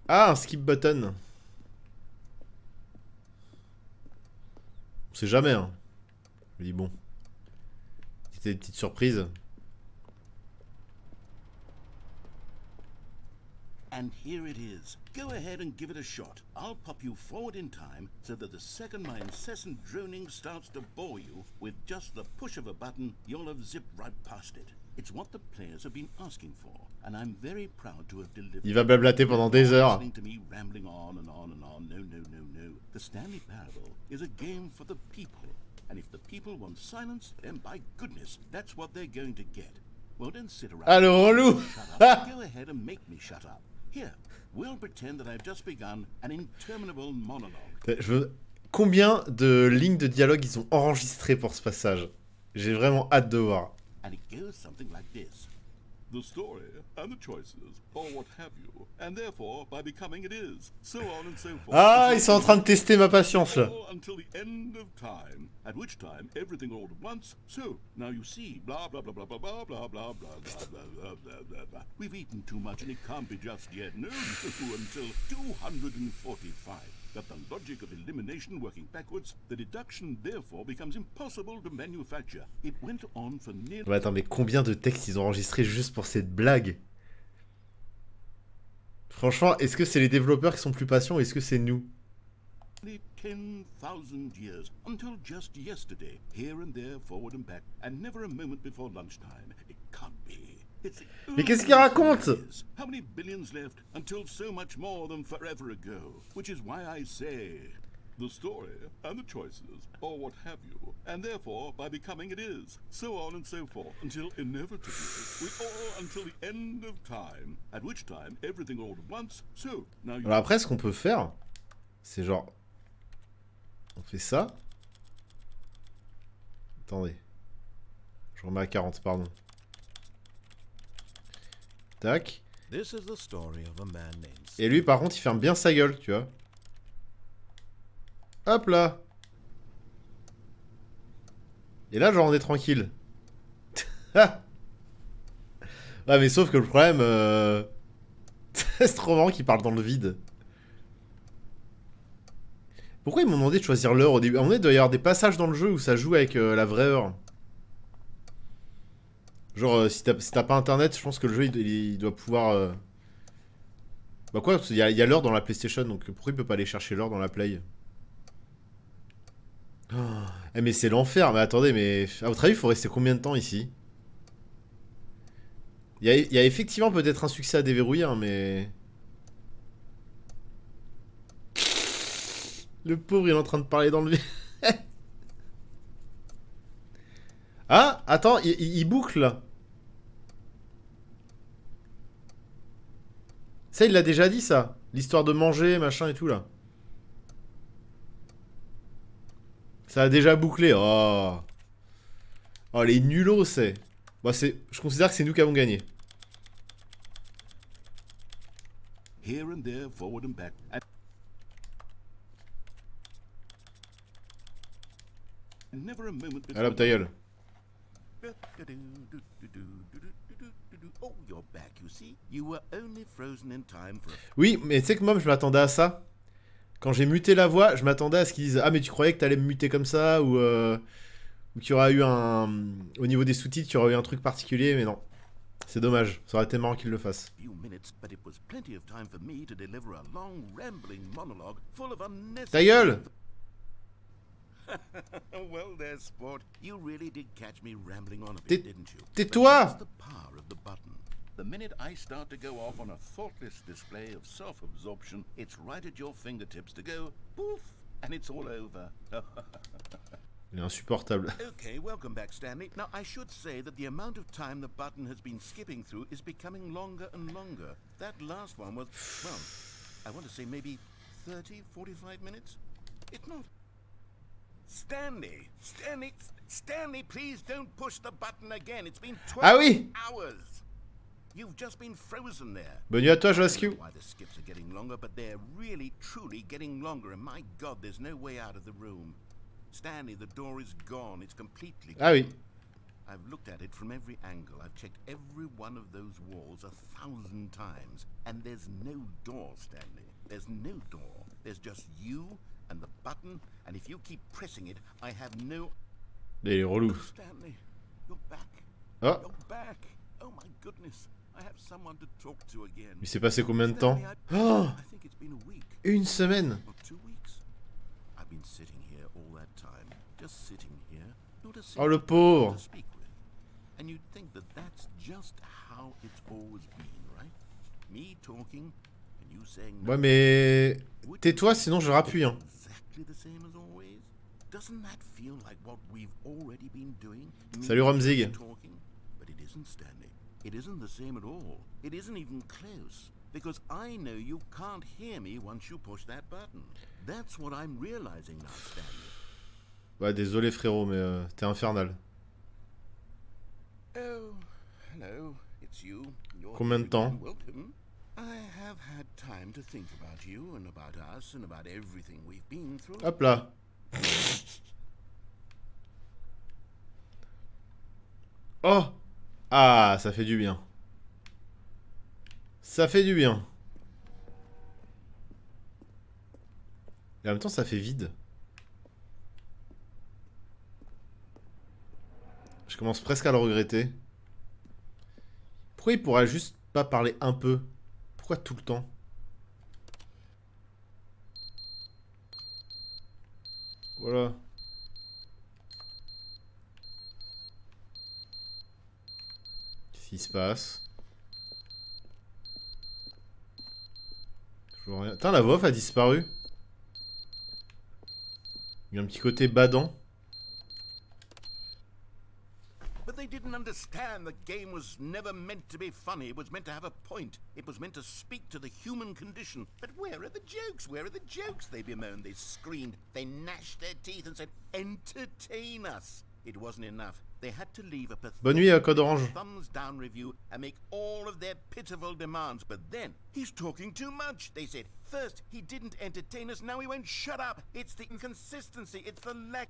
Ah, un skip button. On sait jamais, hein. Je me dis bon. C'était des petites surprises. And here it is. Go ahead and give it a shot. I'll pop you forward in time so that the second my incessant droning starts to bore you, with just the push of a button, you'll have zipped right past it. It's what the players have been asking for, and I'm very proud to have delivered. Il va blablater pendant des heures. Listening to me rambling on and on and on. No, no, no, no. The Stanley Parable is a game for the people. And if the people want silence, then by goodness, that's what they're going to get. Well, don't sit around. Alors, relou. Go ahead and make me shut up. Here, we'll pretend that I've just begun an interminable monologue. Combien de lignes de dialogue ils ont enregistrées pour ce passage? J'ai vraiment hâte de voir. And it goes something like this. The story and the choices, or what have you, and therefore by becoming it is, so on and so forth. Ah, ils sont en train de tester ma patience là. Until the end of time, at which time everything all at once. So now you see, blah blah blah blah blah blah blah blah blah blah blah blah blah. We've eaten too much and it can't be just yet. No, until 245. That the logic of elimination working backwards, the deduction therefore becomes impossible to manufacture. It went on for nearly... Ouais, attends, mais combien de textes ils ont enregistré juste pour cette blague? Franchement, est-ce que c'est les développeurs qui sont plus patients ou est-ce que c'est nous? 10,000 years, until just yesterday, here and there, forward and back, and never a moment before lunchtime. It can't be. Mais qu'est-ce qu'il raconte? How many billions left until so much more than forever ago? Which is why I say the story and the choices, or what have you, and therefore by becoming it is, so on and so forth, until inevitably we all until the end of time, at which time everything all at once. So now you... Alors après, ce qu'on peut faire, c'est genre, on fait ça. Attendez, je remets à 40, pardon. Tac. Et lui par contre il ferme bien sa gueule, tu vois. Hop là. Et là genre on est tranquille. Ouais mais sauf que le problème c'est trop marrant qu'il parle dans le vide. Pourquoi ils m'ont demandé de choisir l'heure au début? À un moment donné, il doit y avoir des passages dans le jeu où ça joue avec la vraie heure. Genre, si t'as pas internet, je pense que le jeu il doit pouvoir. Bah quoi, il y a l'heure dans la PlayStation, donc pourquoi il peut pas aller chercher l'heure dans la Play? Oh, mais c'est l'enfer, mais attendez, mais à votre avis, il faut rester combien de temps ici? Il y a effectivement peut-être un succès à déverrouiller, hein, mais. Le pauvre, il est en train de parler dans le vide. Ah, attends, il boucle là. Ça, il l'a déjà dit ça. L'histoire de manger, machin et tout là. Ça a déjà bouclé. Oh. Oh, les nulos, c'est. Bah, je considère que c'est nous qui avons gagné. Here and there, forward and back. Never a moment between... Allez, ta gueule. Oui, mais tu sais que moi, je m'attendais à ça. Quand j'ai muté la voix, je m'attendais à ce qu'ils disent « Ah, mais tu croyais que t'allais me muter comme ça ?» ou qu'il y aura eu un... Au niveau des sous-titres, il y aura eu un truc particulier, mais non. C'est dommage. Ça aurait été marrant qu'ils le fassent. Ta gueule! Well there, sport. You really did catch me rambling on a bit, didn't you? Tais-toi! The power of the button. The minute I start to go off on a thoughtless display of self-absorption, it's right at your fingertips to go poof, and it's all over. Il est insupportable. Okay, welcome back, Stanley. Now, I should say that the amount of time the button has been skipping through is becoming longer and longer. That last one was, well, I want to say maybe 30, 45 minutes. It's not. Stanley, Stanley, please don't push the button again. It's been 12 Ah oui. hours. You've just been frozen there. Bonne nuit à toi, Joascu. Why the skips are getting longer, but they're really, truly getting longer. And my God, there's no way out of the room. Stanley, the door is gone. It's completely gone. Ah oui. I've looked at it from every angle. I've checked every one of those walls 1,000 times. And there's no door, Stanley. There's no door. There's just you and the button. And if you keep pressing it, I have no... Il est relou. Stanley, you're back. Oh. You're back. Oh my goodness. I have someone to talk to again. Il s'est passé combien de temps? Oh, I think it's been a week. une semaine. Or 2 weeks. I've been sitting here all that time. Just sitting here. Not a Oh, le single pauvre. person to speak with. And you'd think that that's just how it's always been, right? Me talking and you saying Ouais, mais tais-toi, sinon je rappuie. Hein. exactly the same as always. Doesn't that feel like what we've already been doing? Salut Ramzig. Talking, but it isn't, Stanley. It isn't the same at all. It isn't even close. Because I know you can't hear me once you push that button. That's what I'm realizing now, Stanley. Ouais, désolé frérot, mais t'es infernal. Oh, hello. It's you. You're Combien de temps? welcome. I have had time to think about you and about us and about everything we've been through. Hop là. Oh. Ah, ça fait du bien. Ça fait du bien. Et en même temps, ça fait vide. Je commence presque à le regretter. Pourquoi il pourrait juste pas parler un peu? Pourquoi tout le temps? Voilà. Qu'est-ce qui se passe? Toujours rien. Putain, la voix off a disparu. Il y a un petit côté badant. But they didn't understand the game was never meant to be funny. It was meant to have a point. It was meant to speak to the human condition. But where are the jokes? Where are the jokes? They bemoaned, they screamed, they gnashed their teeth and said, entertain us. It wasn't enough. They had to leave a Bonne nuit, Code Orange. thumbs down review and make all of their pitiful demands. But then, he's talking too much, they said. First, he didn't entertain us, now he won't shut up. It's the inconsistency, it's the lack...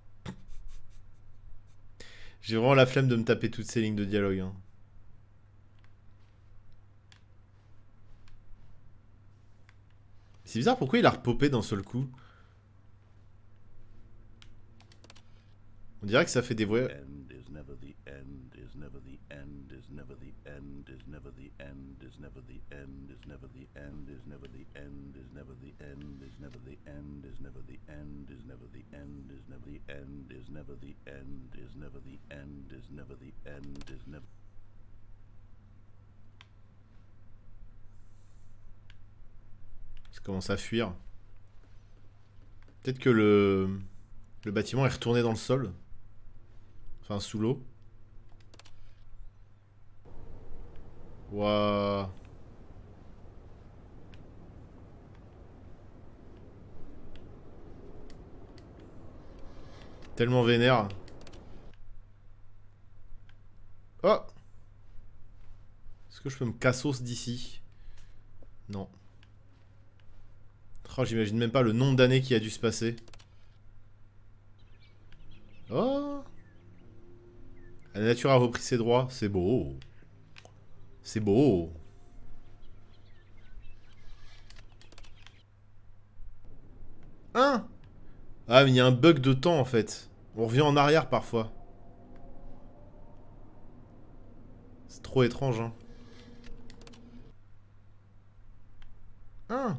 J'ai vraiment la flemme de me taper toutes ces lignes de dialogue. Hein. C'est bizarre, pourquoi il a repopé d'un seul coup? On dirait que ça fait des voix... Ça commence à fuir. Peut-être que le bâtiment est retourné dans le sol. Enfin, sous l'eau. Waouh. Tellement vénère. Oh. Est-ce que je peux me cassos d'ici? Non. Oh, j'imagine même pas le nombre d'années qui a dû se passer. Oh. La nature a repris ses droits. C'est beau. C'est beau. Hein? Ah, mais il y a un bug de temps en fait. On revient en arrière parfois. C'est trop étrange, hein. Hein?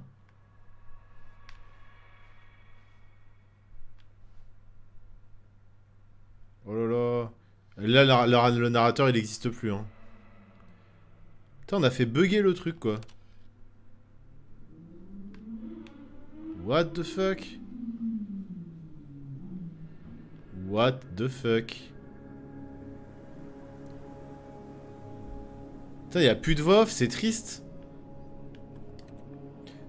Oh là là. Là, le narrateur, il n'existe plus, hein. Putain, on a fait bugger le truc, quoi. What the fuck? What the fuck? Putain, il n'y a plus de voix off, c'est triste.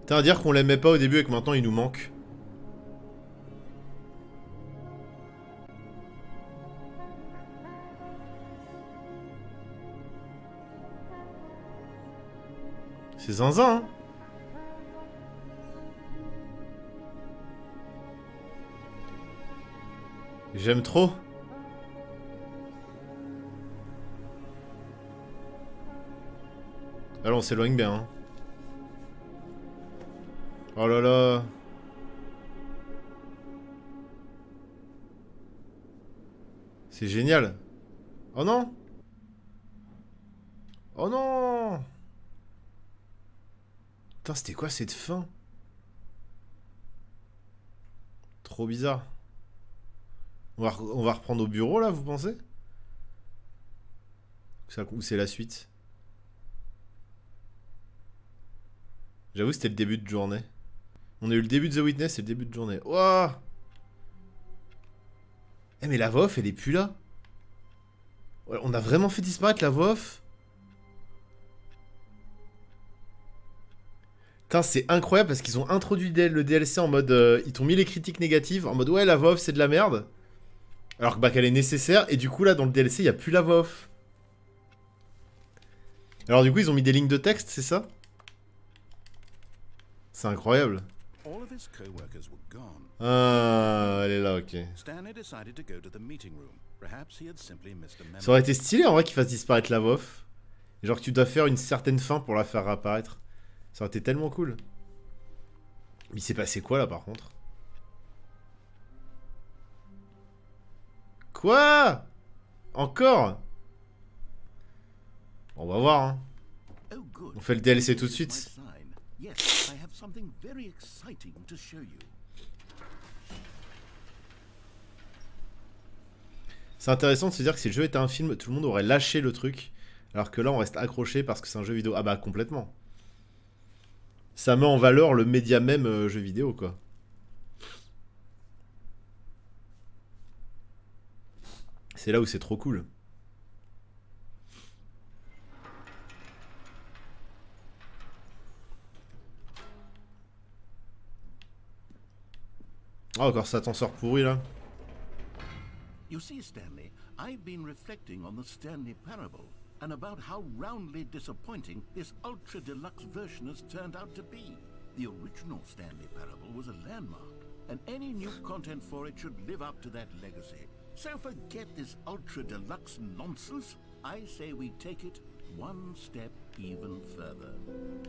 Putain, à dire qu'on l'aimait pas au début et que maintenant il nous manque. C'est zinzin, hein. J'aime trop. Alors on s'éloigne bien, hein. Oh là là. C'est génial. Oh non. Oh non. Putain, c'était quoi cette fin? Trop bizarre. On va reprendre au bureau là, vous pensez? Ou c'est la suite? J'avoue, c'était le début de journée. On a eu le début de The Witness et le début de journée. Wouah! Eh mais la voix off, elle est plus là. Ouais, on a vraiment fait disparaître la voix off. Putain, c'est incroyable parce qu'ils ont introduit le DLC en mode... ils t'ont mis les critiques négatives en mode ouais, la voix off c'est de la merde. Alors que bah, qu'elle est nécessaire. Et du coup là, dans le DLC, il n'y a plus la voix off. Alors du coup, ils ont mis des lignes de texte, c'est ça? C'est incroyable. Ah, elle est là, ok. Ça aurait été stylé en vrai qu'il fasse disparaître la voix off. Genre que tu dois faire une certaine fin pour la faire apparaître. Ça aurait été tellement cool. Mais il s'est passé quoi là par contre? Quoi? Encore? On va voir, hein. On fait le DLC tout de suite. C'est intéressant de se dire que si le jeu était un film, tout le monde aurait lâché le truc. Alors que là, on reste accroché parce que c'est un jeu vidéo. Ah bah, complètement. Ça met en valeur le média même jeu vidéo, quoi. C'est là où c'est trop cool. Ah, encore ça t'en sort pourri, là. You see, Stanley, I've been reflecting on the Stanley parable and about how roundly disappointing this ultra deluxe version has turned out to be. The original Stanley parable was a landmark, and any new content for it should live up to that legacy. So forget this ultra deluxe nonsense. I say we take it one step even further.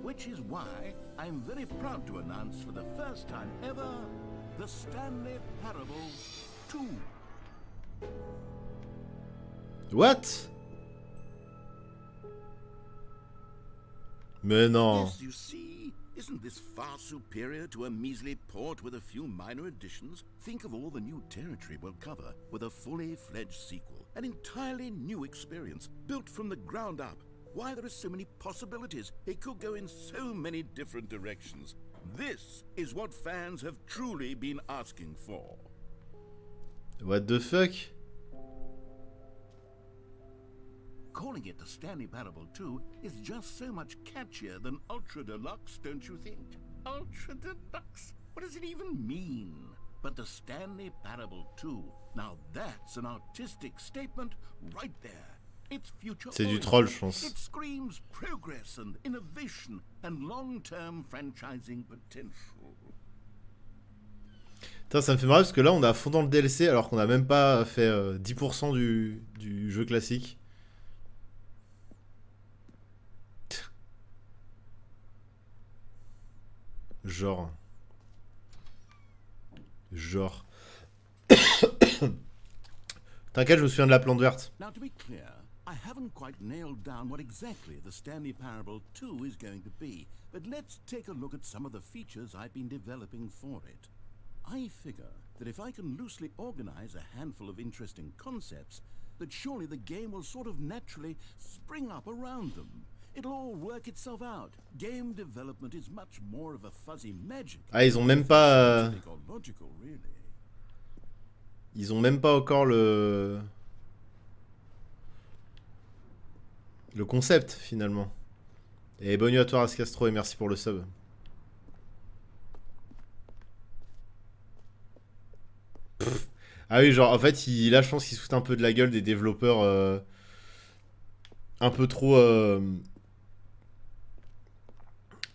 Which is why I'm very proud to announce for the first time ever the Stanley Parable 2. What? Mais non. Yes, you see, isn't this far superior to a measly port with a few minor additions? Think of all the new territory we'll cover with a fully fledged sequel, an entirely new experience built from the ground up. Why, there are so many possibilities. It could go in so many different directions. This is what fans have truly been asking for. What the fuck? Calling it the Stanley Parable 2 is just so much catchier than Ultra Deluxe, don't you think? Ultra Deluxe? What does it even mean? But the Stanley Parable 2, now that's an artistic statement right there. It's future. C'est du troll, je pense. It screams progress and innovation and long-term franchising potential. Putain, ça me fait marrer parce que là on est à fond dans le DLC alors qu'on a même pas fait 10% du jeu classique. Genre. T'inquiète, je me souviens de la plante verte. Now, to be clear, I haven't quite nailed down what exactly the Stanley Parable 2 is going to be, but let's take a look at some of the features I've been developing for it. I figure that if I can loosely organize a handful of interesting concepts, that surely the game will sort of naturally spring up around them. It'll all work itself out. Game development is much more of a fuzzy magic. Ah, ils ont même pas... Ils ont même pas encore le concept, finalement. Et bonne nuit à toi, Rascastro, et merci pour le sub. Pff. Ah oui, genre, en fait, là, je pense qu'il se fout un peu de la gueule des développeurs un peu trop...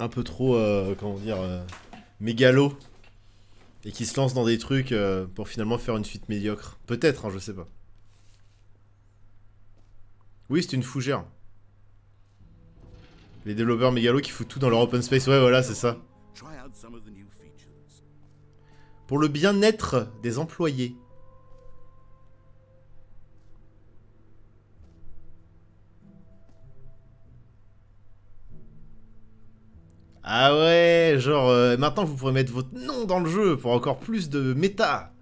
un peu trop, comment dire, mégalo. Et qui se lance dans des trucs pour finalement faire une suite médiocre. Peut-être, hein, je sais pas. Oui, c'est une fougère. Les développeurs mégalos qui foutent tout dans leur open space. Ouais, voilà, c'est ça. Pour le bien-être des employés. Ah ouais, genre, maintenant vous pourrez mettre votre nom dans le jeu pour encore plus de méta.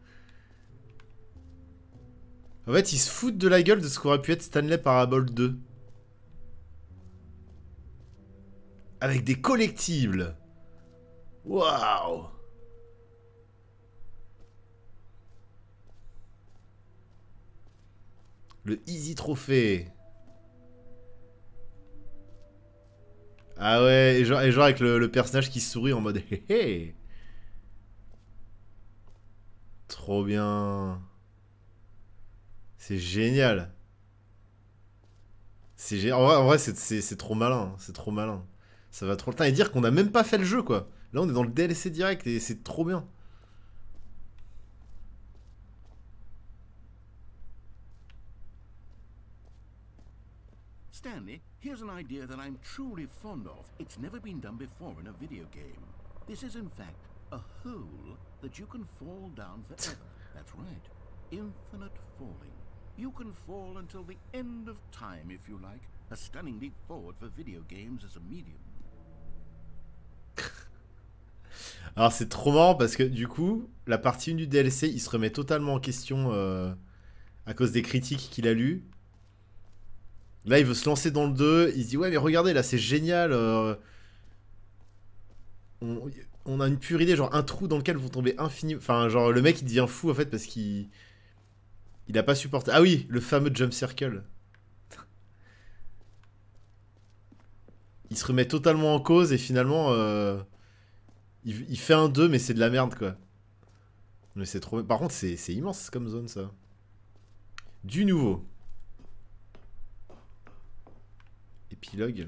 En fait, ils se foutent de la gueule de ce qu'aurait pu être Stanley Parable 2. Avec des collectibles. Waouh. Le Easy Trophée. Ah ouais, et genre avec le personnage qui sourit en mode hé hé. Trop bien. C'est génial. C'est génial. En vrai c'est trop malin. C'est trop malin. Ça va trop le temps. Et dire qu'on a même pas fait le jeu, quoi. Là, on est dans le DLC direct et c'est trop bien. Stanley, here's an idea that I'm truly fond of. It's never been done before in a video game. This is in fact a hole that you can fall down forever. That's right. Infinite falling. You can fall until the end of time if you like. A stunning leap forward for video games as a medium. Alors c'est trop marrant parce que du coup, la partie 1 du DLC, il se remet totalement en question à cause des critiques qu'il a lues. Là, il veut se lancer dans le 2. Il se dit, ouais, mais regardez, là, c'est génial. On a une pure idée, genre un trou dans lequel vont tomber infini. Enfin, genre, le mec, il devient fou, en fait, parce qu'il... Il a pas supporté... Ah oui, le fameux jump circle. Il se remet totalement en cause, et finalement... Il fait un 2, mais c'est de la merde, quoi. Mais c'est trop... Par contre, c'est immense comme zone, ça. Du nouveau. Épilogue.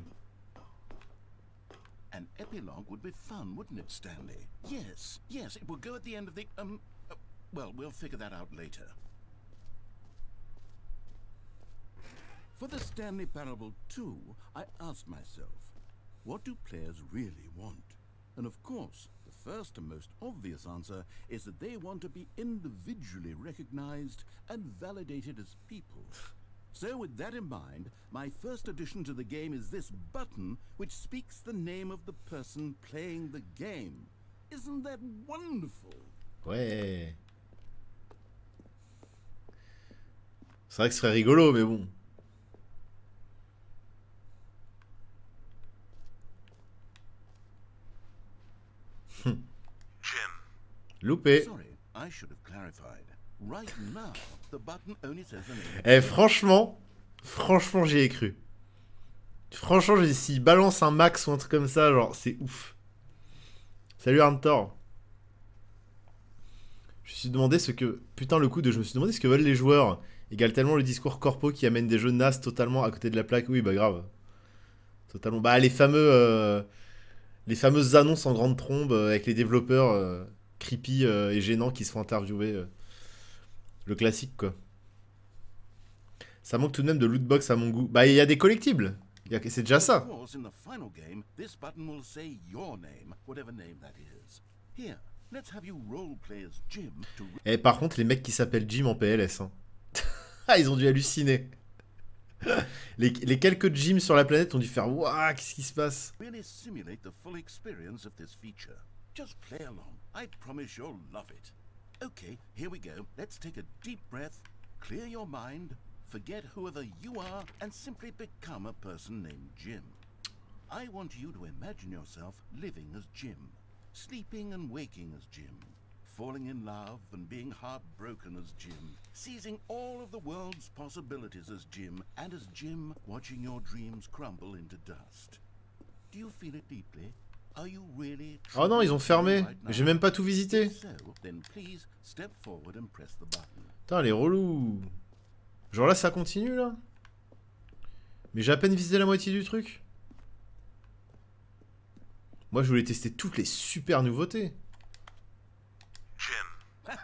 An epilogue would be fun, wouldn't it, Stanley? Yes, yes, it would go at the end of the, well, we'll figure that out later. For the Stanley Parable 2, I asked myself, what do players really want? And of course, the first and most obvious answer is that they want to be individually recognized and validated as people. So with that in mind, my first addition to the game is this button which speaks the name of the person playing the game. Isn't that wonderful? Ouais. C'est vrai que ce serait rigolo, mais bon. Loupé. Eh, franchement, j'y ai cru. Franchement, j'ai dit, s'il balance un max ou un truc comme ça, genre, c'est ouf. Salut Arntor. Je me suis demandé ce que... Putain, le coup de... Je me suis demandé ce que veulent les joueurs. Égale tellement le discours corpo qui amène des jeux nasses totalement à côté de la plaque. Oui, bah grave. Totalement. Bah, les fameuses annonces en grande trombe avec les développeurs creepy et gênants qui se font interviewer. Le classique, quoi. Ça manque tout de même de lootbox à mon goût. Bah, il y a des collectibles. C'est déjà ça. Et par contre, les mecs qui s'appellent Jim en PLS, hein. Ah, ils ont dû halluciner. Les quelques gyms sur la planète ont dû faire waouh, qu'est-ce qui se passe? Okay, here we go. Let's take a deep breath, clear your mind, forget whoever you are, and simply become a person named Jim. I want you to imagine yourself living as Jim, sleeping and waking as Jim, falling in love and being heartbroken as Jim, seizing all of the world's possibilities as Jim, and as Jim, watching your dreams crumble into dust. Do you feel it deeply? Are you really... Oh non, ils ont fermé. J'ai même pas tout visité. Putain, les relous. Genre là, ça continue, là. Mais j'ai à peine visité la moitié du truc. Moi, je voulais tester toutes les super nouveautés. Jim.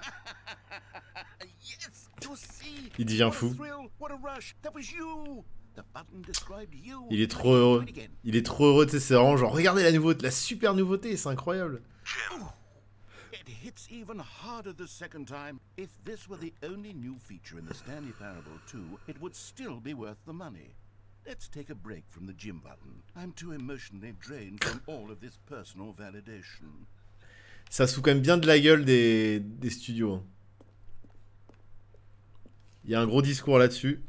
Yes, you see. Il devient What a fou. thrill, what a rush. That was you. The button described you. Il est trop heureux. Il est trop heureux, tu sais, c'est vraiment genre, regardez la nouveauté, la super nouveauté, c'est incroyable. Jim. It hits even harder the second time. If this were the only new feature in the Stanley Parable 2, it would still be worth the money. Let's take a break from the gym button. I'm too emotionally drained from all of this personal validation. Ça se fout quand même bien de la gueule des studios. Hein. Il y a un gros discours là-dessus.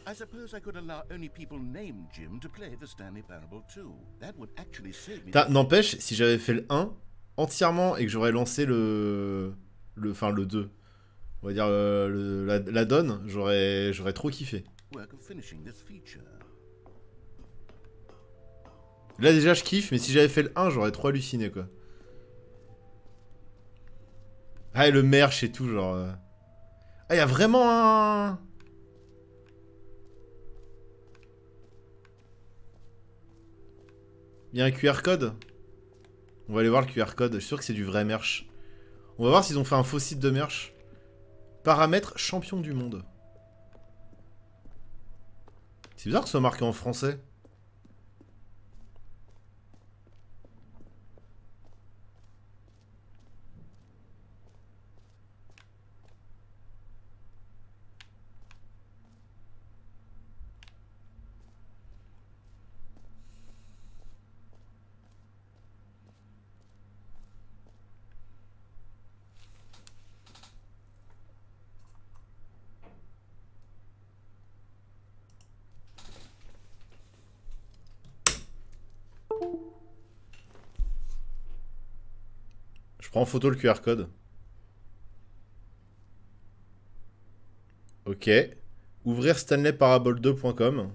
I suppose I could allow only people named Jim to play the Stanley Parable 2. That would actually save me. N'empêche, si j'avais fait le 1 entièrement et que j'aurais lancé le 2, on va dire la donne, j'aurais trop kiffé. Work of finishing this feature. Là déjà je kiffe, mais si j'avais fait le 1, j'aurais trop halluciné quoi. Ah et le merch et tout genre... Ah y'a vraiment un... Il y a un QR code. On va aller voir le QR code, je suis sûr que c'est du vrai merch. On va voir s'ils ont fait un faux site de merch. Paramètres champion du monde. C'est bizarre que ce soit marqué en français. Je prends en photo le QR code. Ok. Ouvrir stanleyparable2.com.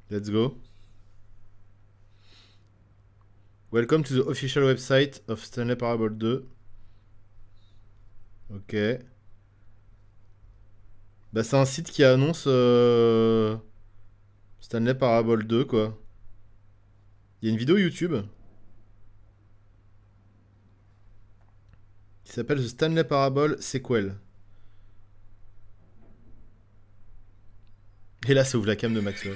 Let's go. Welcome to the official website of Stanley Parable 2. Ok. Bah c'est un site qui annonce Stanley Parable 2 quoi. Il y a une vidéo YouTube qui s'appelle The Stanley Parable Sequel. Et là ça ouvre la cam de Maxwell.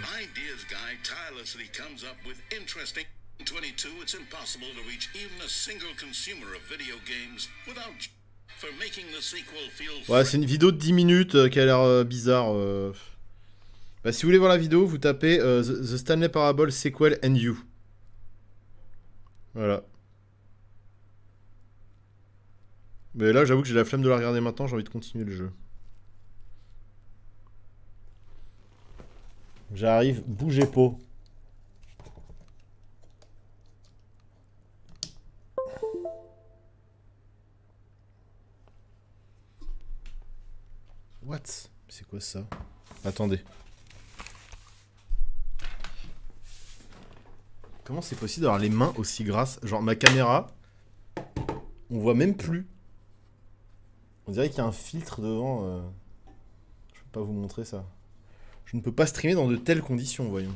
Ouais, c'est une vidéo de 10 minutes qui a l'air bizarre. Bah, si vous voulez voir la vidéo, vous tapez The Stanley Parable Sequel and You. Voilà. Mais là, j'avoue que j'ai la flemme de la regarder maintenant, j'ai envie de continuer le jeu. J'arrive, bougez pas. What? C'est quoi ça? Attendez. Comment c'est possible d'avoir les mains aussi grasses? Genre ma caméra, on voit même plus. On dirait qu'il y a un filtre devant. Je peux pas vous montrer ça. Je ne peux pas streamer dans de telles conditions, voyons.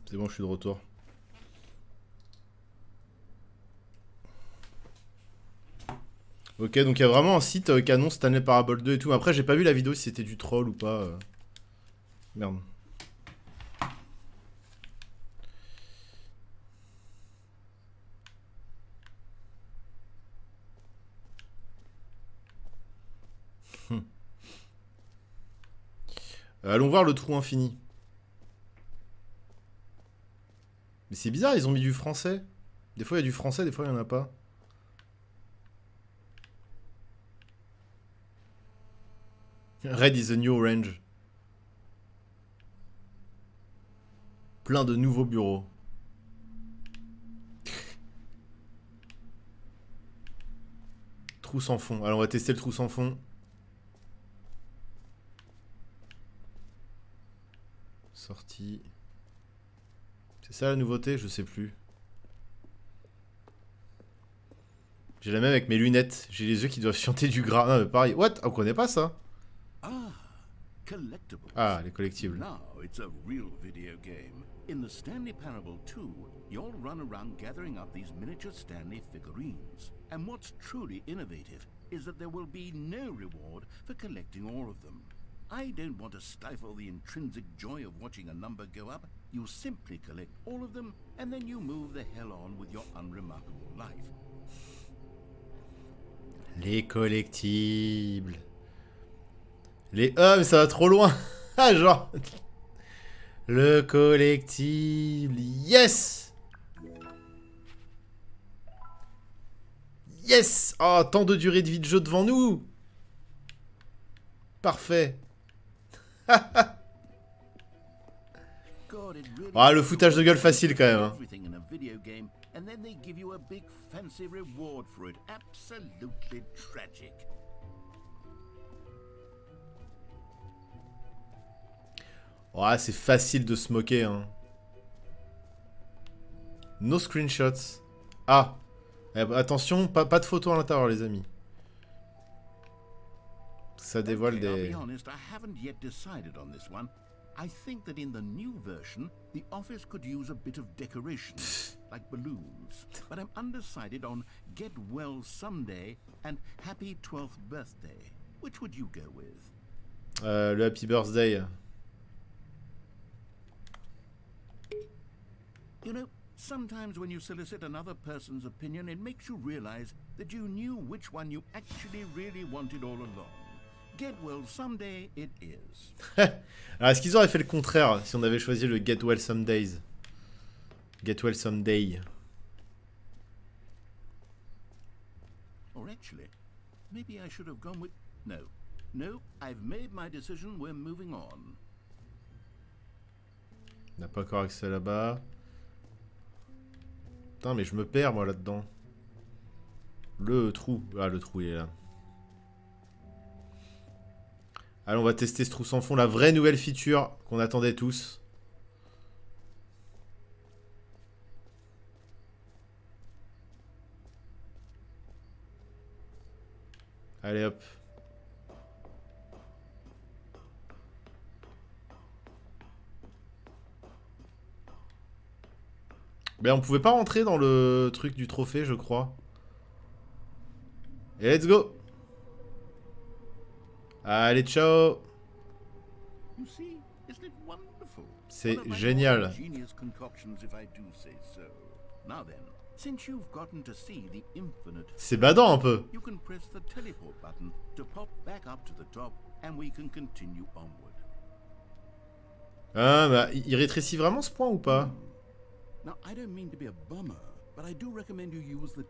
C'est bon, je suis de retour. Ok, donc il y a vraiment un site qui annonce Stanley Parable 2 et tout. Après, j'ai pas vu la vidéo si c'était du troll ou pas. Merde. Allons voir le trou infini. Mais c'est bizarre, ils ont mis du français. Des fois il y a du français, des fois il n'y en a pas. Red is the new range. Plein de nouveaux bureaux. Trou sans fond. Alors on va tester le trou sans fond. Sortie. C'est ça la nouveauté? Je sais plus. J'ai la même avec mes lunettes. J'ai les yeux qui doivent chanter du gras. Non, mais pareil. What? On connaît pas ça? Ah, les collectibles. Now it's a real video game. In the Stanley Parable 2, you'll run around gathering up these miniature Stanley figurines. And what's truly innovative is that there will be no reward for collecting all of them. I don't want to stifle the intrinsic joy of watching a number go up. You simply collect all of them, and then you move the hell on with your unremarkable life. Les collectibles. Les... Ah, mais ça va trop loin. Ah, genre... Le collectible. Yes. Yes. Oh, tant de durée de vie de jeu devant nous. Parfait. Ah, le foutage de gueule facile quand même. Hein. Ouais, c'est facile de se moquer. Hein. No screenshots. Ah. Attention, pas de photos à l'intérieur, les amis. Ça dévoile des... I think that in the new version, the office could use a bit of decoration, like balloons. But I'm undecided on Get Well Someday and Happy 12th Birthday. Which would you go with? Le Happy Birthday. You know, sometimes when you solicit another person's opinion, it makes you realize that you knew which one you actually really wanted all along. Get well someday it is. Alors est-ce qu'ils auraient fait le contraire si on avait choisi le Get well some days? Get well someday. Or actually, maybe I should have gone with no, I've made my decision, we're moving on. On n'a pas encore accès là-bas. Putain, mais je me perds moi là-dedans. Le trou. Ah, le trou il est là. Allez, on va tester ce trou sans fond, la vraie nouvelle feature qu'on attendait tous. Allez hop. Ben on pouvait pas rentrer dans le truc du trophée, je crois. Et let's go. Allez, ciao. C'est génial. C'est badant un peu. Ah, bah, il rétrécit vraiment ce point ou pas?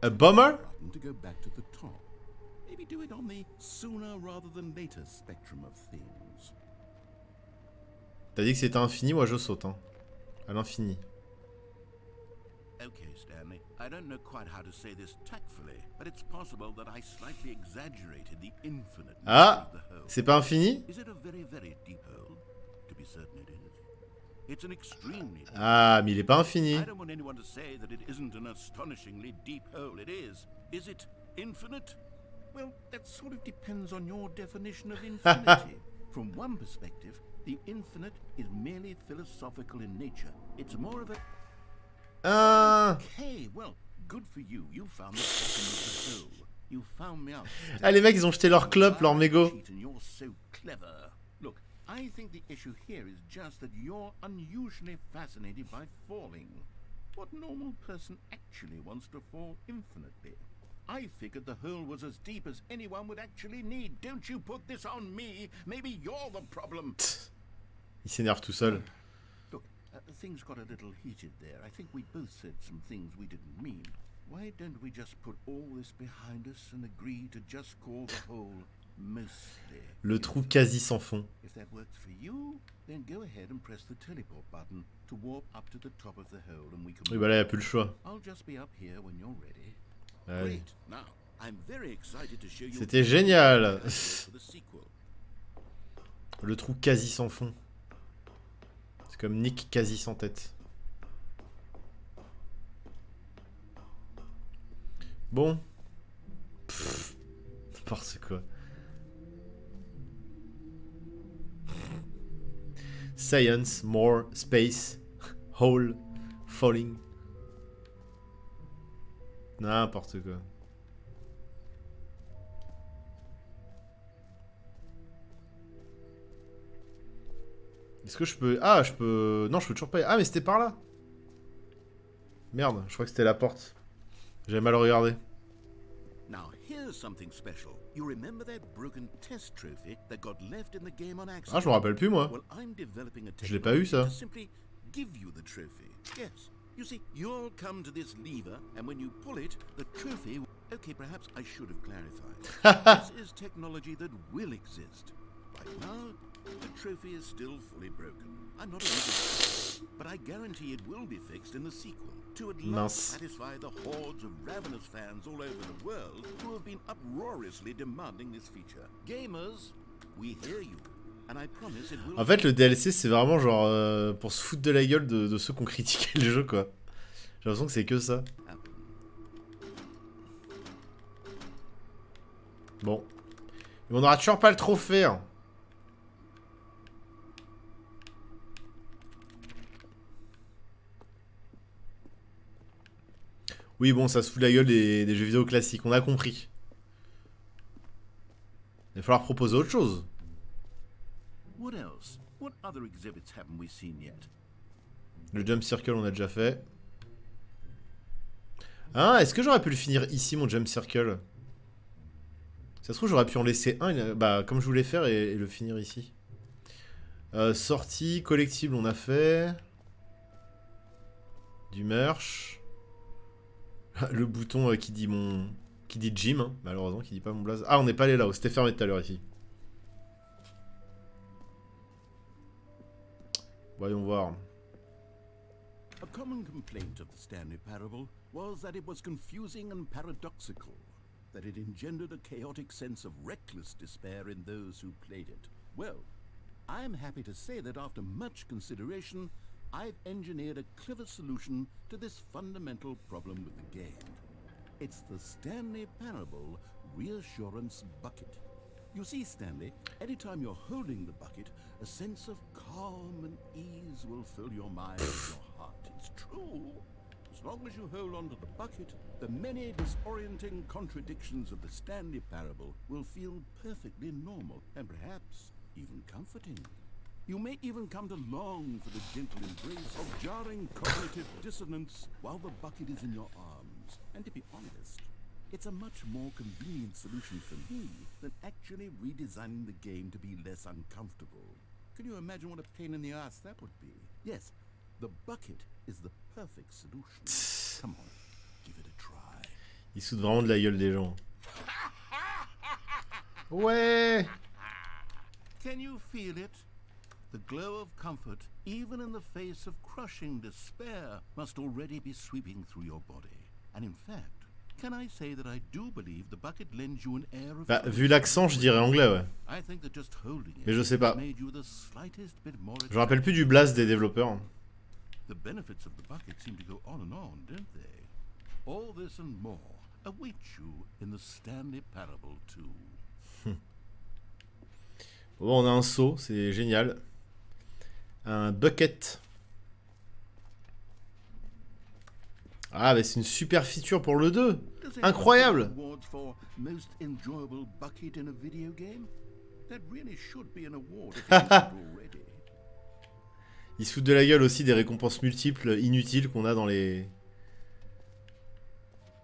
A bummer? Maybe do it on the sooner rather than later spectrum of things. T'as dit que c'était infini, moi je saute, hein. À l'infini. Okay, Stanley. I don't know quite how to say this tactfully, but it's possible that I slightly exaggerated the infinite. Ah, c'est pas infini? Is it a very, very deep hole? To be certain it is. It's an extremely deep. Ah, mais il est pas infini. I don't want anyone to say that it isn't an astonishingly deep hole. It is. Is it infinite? Well, that sort of depends on your definition of infinity. From one perspective, the infinite is merely philosophical in nature. It's more of a... Okay, well, good for you. You found the bottom of the hole. You found me out. Ah, les mecs, ils ont jeté leur clope, leur mégot. You're so clever. Look, I think the issue here is just that you're unusually fascinated by falling. What normal person actually wants to fall infinitely? I figured the hole was as deep as anyone would actually need. Don't you put this on me. Maybe you're the problem. Il s'énerve tout seul. Look, things got a little heated there. I think we both said some things we didn't mean. Why don't we just put all this behind us and agree to just call the hole mostly? Le trou quasi sans fond. If that works for you, then go ahead and press the teleport button to warp up to the top of the hole and we can... Oui, bah là, il n'y a plus le choix. I'll just be up here when you're ready. C'était génial. Le trou quasi sans fond. C'est Comme Nick quasi sans tête. Bon. N'importe quoi. Science, more, space, hole, falling. N'importe quoi. Est-ce que je peux... Ah, je peux... Non, je peux toujours pas... Ah, mais c'était par là. Merde, je crois que c'était la porte. J'avais mal regardé. Now here's something special. You remember that broken test trophy that got left in the game on accident? Ah, je me rappelle plus, moi. Well, I'm developing a Je l'ai pas eu, ça. to simply give you the trophy. Yes. You see, you'll come to this lever, and when you pull it, the trophy... Okay, perhaps I should have clarified. This is technology that will exist. Right now, the trophy is still fully broken. I'm not a wizard, but I guarantee it will be fixed in the sequel to at last satisfy the hordes of ravenous fans all over the world who have been uproariously demanding this feature. Gamers, we hear you. And I promise it will... En fait, le DLC, c'est vraiment genre pour se foutre de la gueule de ceux qui ont critiqué le jeu, quoi. J'ai l'impression que c'est que ça. Bon. Mais on aura toujours pas le trophée, hein. Oui, bon, ça se fout de la gueule des jeux vidéo classiques, on a compris. Il va falloir proposer autre chose. What else? What other exhibits haven't we seen yet? Le jump circle, on a déjà fait. Ah, est-ce que j'aurais pu le finir ici, mon jump circle? Ça se trouve, j'aurais pu en laisser un, bah, comme je voulais faire, et le finir ici. Sortie, collectible, on a fait. Du merch. Le bouton qui dit mon... Qui dit gym, hein, malheureusement, qui dit pas mon blaze. Ah, on n'est pas allé là-haut, c'était fermé tout à l'heure ici. Voyons voir. A common complaint of the Stanley Parable was that it was confusing and paradoxical, that it engendered a chaotic sense of reckless despair in those who played it. Well, I am happy to say that after much consideration, I've engineered a clever solution to this fundamental problem with the game. It's the Stanley Parable Reassurance Bucket. You see, Stanley, anytime you're holding the bucket, a sense of calm and ease will fill your mind and your heart. It's true. As long as you hold on to the bucket, the many disorienting contradictions of the Stanley Parable will feel perfectly normal and perhaps even comforting. You may even come to long for the gentle embrace of jarring cognitive dissonance while the bucket is in your arms. And to be honest, it's a much more convenient solution for me than actually redesigning the game to be less uncomfortable. Can you imagine what a pain in the ass that would be? Yes, the bucket is the perfect solution. Come on, give it a try. Il saute vraiment de la gueule des gens. Ouais. Can you feel it? The glow of comfort, even in the face of crushing despair, must already be sweeping through your body. And in fact, can I say that I do believe the bucket lends you an air of... Bah, vu l'accent, je dirais anglais, ouais. I think that just holding it Mais je sais pas. made you the slightest bit more... Je me rappelle plus du blast des développeurs. The benefits of the bucket seem to go on, don't they? All this and more await you in the Stanley Parable 2. Bon, on a un seau, c'est génial. Un bucket. Ah, bah c'est une super feature pour le 2. Incroyable. Ils se foutent de la gueule aussi des récompenses multiples inutiles qu'on a dans les...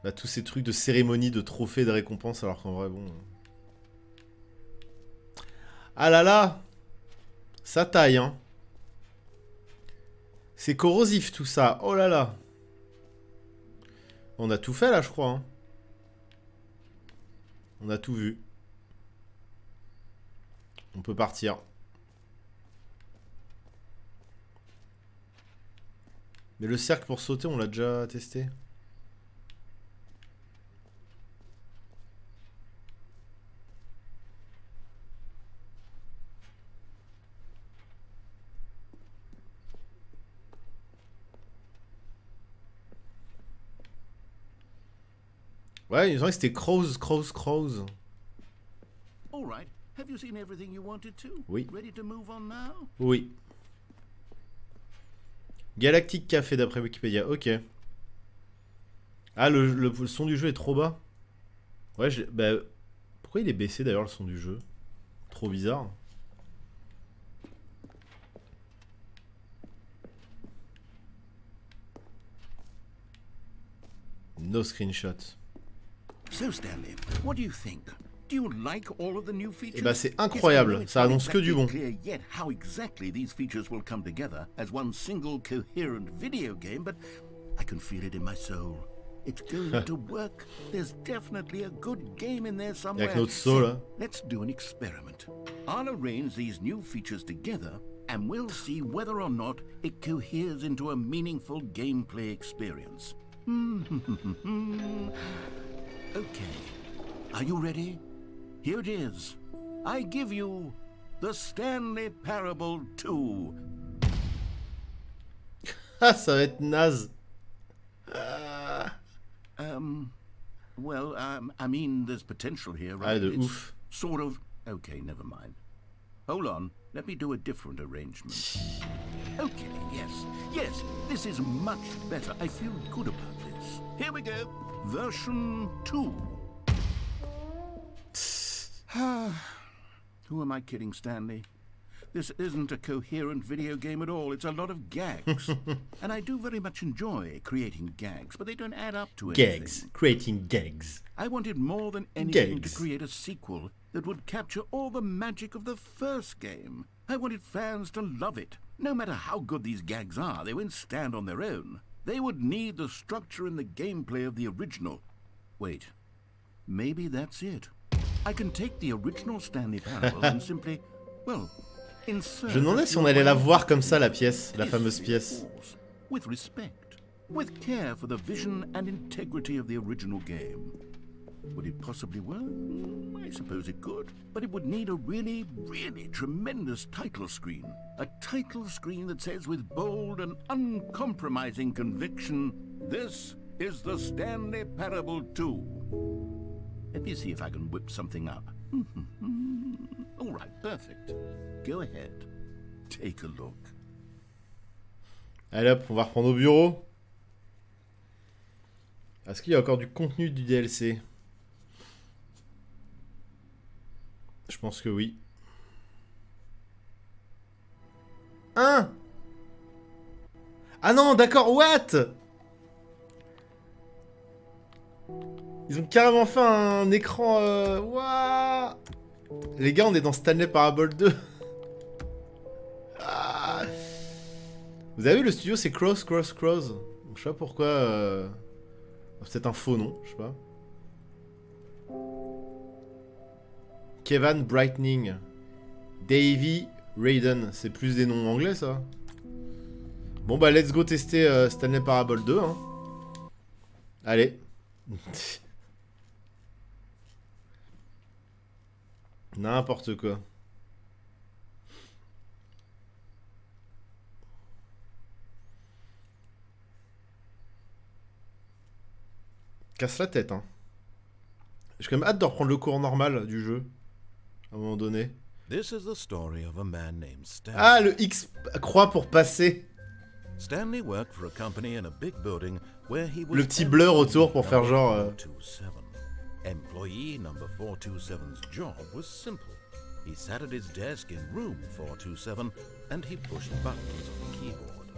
Bah, tous ces trucs de cérémonie, de trophées, de récompenses, alors qu'en vrai, bon... Ah là là. Ça taille, hein. C'est corrosif tout ça. Oh là là. On a tout fait là, je crois. Hein. On a tout vu. On peut partir. Mais le cercle pour sauter, on l'a déjà testé. Ouais, il me semblait que c'était Crows. All right. Have you seen everything you wanted to? Oui. Ready to move on now? Oui. Galactic Café d'après Wikipédia, ok. Ah, le son du jeu est trop bas. Ouais, bah, pourquoi il est baissé d'ailleurs le son du jeu? Trop bizarre. No screenshot. So Stanley, what do you think? Do you like all of the new features? Eh bah c'est incroyable, ça annonce que du bon. Clear yet how exactly these features will come together as one single coherent video game, but I can feel it in my soul. It's going to work. There's definitely a good game in there somewhere. Avec notre saut là. Let's do an experiment. I'll arrange these new features together and we'll see whether or not it coheres into a meaningful gameplay experience. Okay. Are you ready? Here it is. I give you the Stanley Parable 2. Ah, ça va être naze. Well, I mean, there's potential here, Ah, right? de It's ouf. sort of... Okay, never mind. Hold on. Let me do a different arrangement. Okay, yes, this is much better. I feel good about this. Here we go. Version 2. Who am I kidding, Stanley? This isn't a coherent video game at all. It's a lot of gags. And I do very much enjoy creating gags, but they don't add up to anything. Gags. Creating gags. I wanted more than anything Gags. to create a sequel that would capture all the magic of the first game. I wanted fans to love it. No matter how good these gags are, they won't stand on their own. They would need the structure and the gameplay of the original. Wait, maybe that's it. I can take the original Stanley Parable and simply, well, insert... Je me demandais si on allait la voir comme ça, la pièce, la fameuse pièce. With respect, with care for the vision and integrity of the original game. Would it possibly work? I suppose it could. But it would need a really, really tremendous title screen. A title screen that says with bold and uncompromising conviction, "This is the Stanley Parable 2. Let me see if I can whip something up. All right, perfect. Go ahead. Take a look. Allez hop, on va reprendre au bureau. Est-ce qu'il y a encore du contenu du DLC? Je pense que oui. Hein? Ah non, d'accord, what? Ils ont carrément fait un écran... Ouah. Les gars, on est dans Stanley Parable 2. Ah. Vous avez vu, le studio, c'est Cross. Je sais pas pourquoi... C'est peut-être un faux nom, je sais pas. Kevin Brightening. Davey Raiden. C'est plus des noms anglais, ça. Bon, bah, let's go tester Stanley Parable 2. Hein. Allez. N'importe quoi. Casse la tête, hein. J'ai quand même hâte de reprendre le cours normal du jeu. À un moment donné. This is the story of a man named Stanley. Ah, le X croix pour passer. Stanley worked for a company in a big building where he was Le petit blur autour pour faire genre... 427. Employee number 427's job was simple. He sat at his desk in room 427 and he pushed buttons on the keyboard.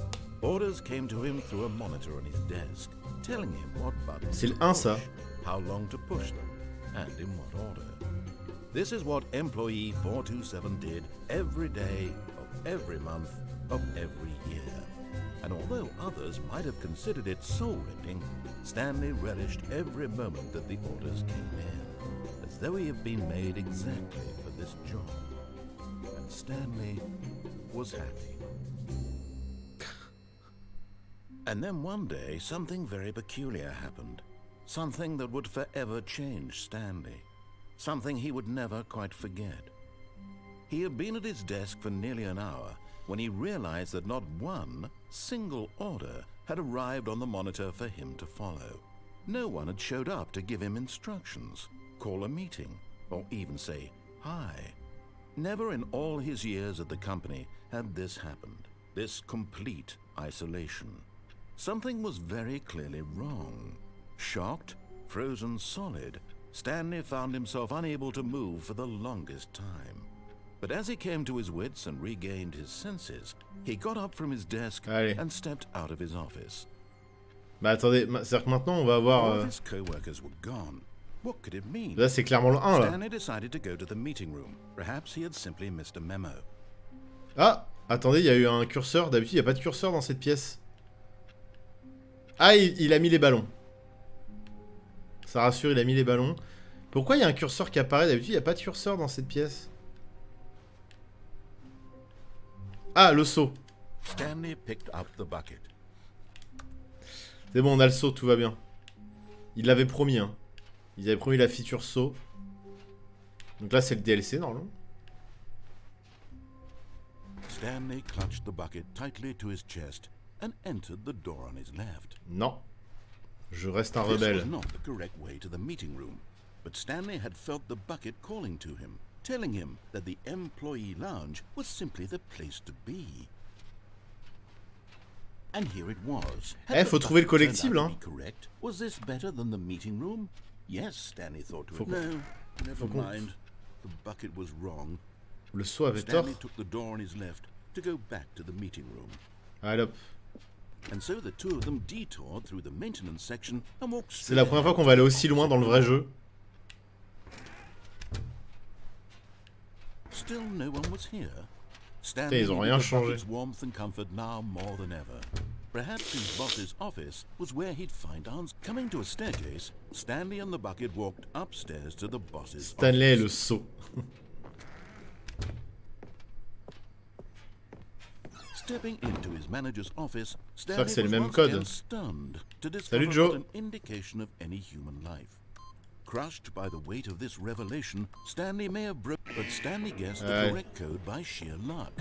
Orders came to him through a monitor on his desk, telling him what buttons C'est to le 1 ça. push, how long to push them, and in what order. This is what employee 427 did every day of every month of every year. And although others might have considered it soul-rending, Stanley relished every moment that the orders came in, as though he had been made exactly for this job. And Stanley was happy. And then one day, something very peculiar happened. Something that would forever change Stanley. Something he would never quite forget. He had been at his desk for nearly an hour when he realized that not one single order had arrived on the monitor for him to follow. No one had showed up to give him instructions, call a meeting, or even say hi. Never in all his years at the company had this happened, this complete isolation. Something was very clearly wrong. Shocked, frozen solid, Stanley found himself unable to move for the longest time. But as he came to his wits and regained his senses, he got up from his desk and stepped out of his office. Bah attendez, c'est-à-dire que maintenant on va avoir... All of his co-workers were gone. What could it mean? Là c'est clairement le 1 là. Stanley decided to go to the meeting room. Perhaps he had simply missed a memo. Ah, attendez, il y a eu un curseur. D'habitude, il n'y a pas de curseur dans cette pièce. Ah, il a mis les ballons. Ça rassure, il a mis les ballons. Pourquoi il y a un curseur qui apparaît? D'habitude, il n'y a pas de curseur dans cette pièce. Ah, le seau. Stanley picked up the bucket. C'est bon, on a le seau, tout va bien. Il l'avait promis, hein. Ils avaient promis la feature seau. Donc là, c'est le DLC, normalement. Stanley clutched the bucket tightly to his chest and entered the door on his left. Non. Je reste un This rebelle. was not the correct way to the meeting room, but Stanley had felt the bucket calling to him, telling him that the employee lounge was simply the place to be. And here it was. Eh, faut trouver le collectible, hein. Correct. Was this better than the meeting room? Yes, Stanley thought to himself. No, never mind. The bucket was wrong. Le seau avait tort. Stanley took the door on his left to go back to the meeting room. Allez hop. And so the two of them detoured through the maintenance section and walked C'est la première fois qu'on va aller aussi loin dans le vrai jeu. Still no one was here. Putain, ils ont rien changé. Warmth and comfort now more than ever. Perhaps his boss's office was where he'd find answers. Coming to a staircase, Stanley and the bucket walked upstairs to the boss's Stanley et office. le seau. Stepping into his manager's office, J'espère Stanley que c'est le was même once code. again stunned to Salut discover Joe. not an indication of any human life. Crushed by the weight of this revelation, Stanley may have broken, but Stanley guessed the correct code by sheer luck.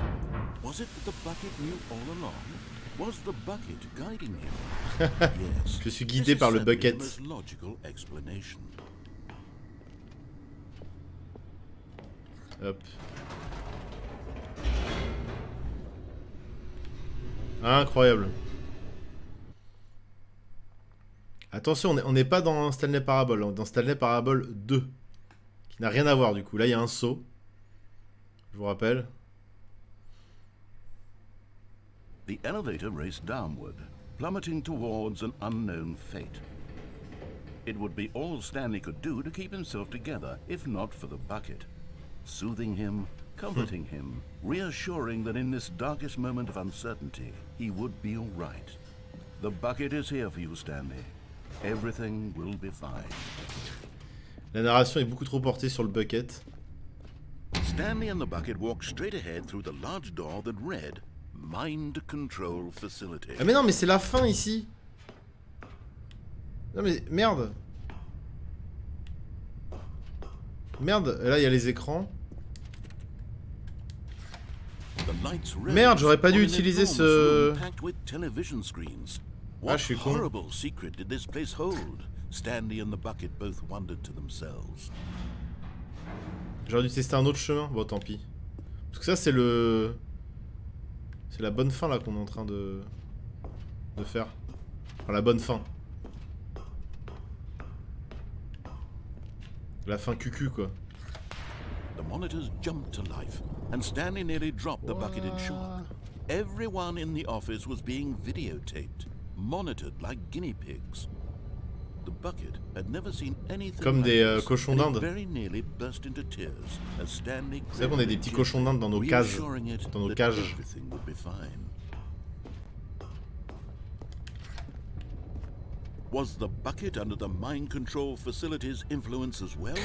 Was it that the bucket knew all along? Was the bucket guiding him? Yes. Je suis guidé par le bucket. The most logical explanation. Hop. Incroyable. Attention, on n'est pas dans Stanley Parable, dans Stanley Parable 2. Qui n'a rien à voir du coup. Là, il y a un saut. Je vous rappelle. The elevator raced downward, plummeting towards an unknown fate. It would be all Stanley could do to keep himself together, if not for the bucket. Soothing him, comforting him, reassuring that in this darkest moment of uncertainty, he would be all right. The bucket is here for you, Stanley. Everything will be fine. La narration est beaucoup trop portée sur le bucket. Stanley and the bucket walked straight ahead through the large door that read Mind Control Facility. Ah mais non, mais c'est la fin ici. Non mais merde. Merde, là il y a les écrans. Merde, j'aurais pas dû utiliser ce... Ah, je suis con. J'aurais dû tester un autre chemin. Bon, tant pis. Parce que ça, c'est le... C'est la bonne fin, là, qu'on est en train de faire. Enfin, la bonne fin. La fin cucu, quoi. The monitors jumped to life, and Stanley nearly dropped the bucket in shock. Everyone in the office was being videotaped, monitored like guinea pigs. The bucket had never seen anything comme like des this, cochons and d'Inde. he very nearly burst into tears as Stanley C'est vrai qu'on a des petits cochons d'Inde dans nos cages, dans nos cages. Everything would be fine. Was the bucket under the mind control facility's influence as well?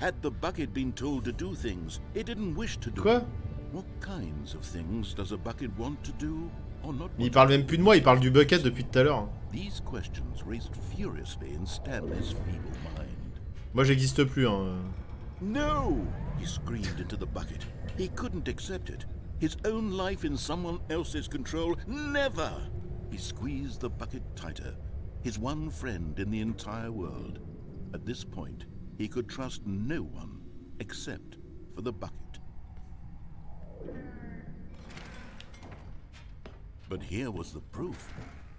Had the bucket been told to do things it didn't wish to do? Quoi? What kinds of things does a bucket want to do or not? Mais il parle même plus de moi, il parle du bucket depuis tout à l'heure. These questions raced furiously in Stanley's feeble mind. Moi j'existe plus, hein. No! He screamed into the bucket. He couldn't accept it. His own life in someone else's control. Never! He squeezed the bucket tighter. his one friend in the entire world. At this point, he could trust no one except for the bucket. But here was the proof.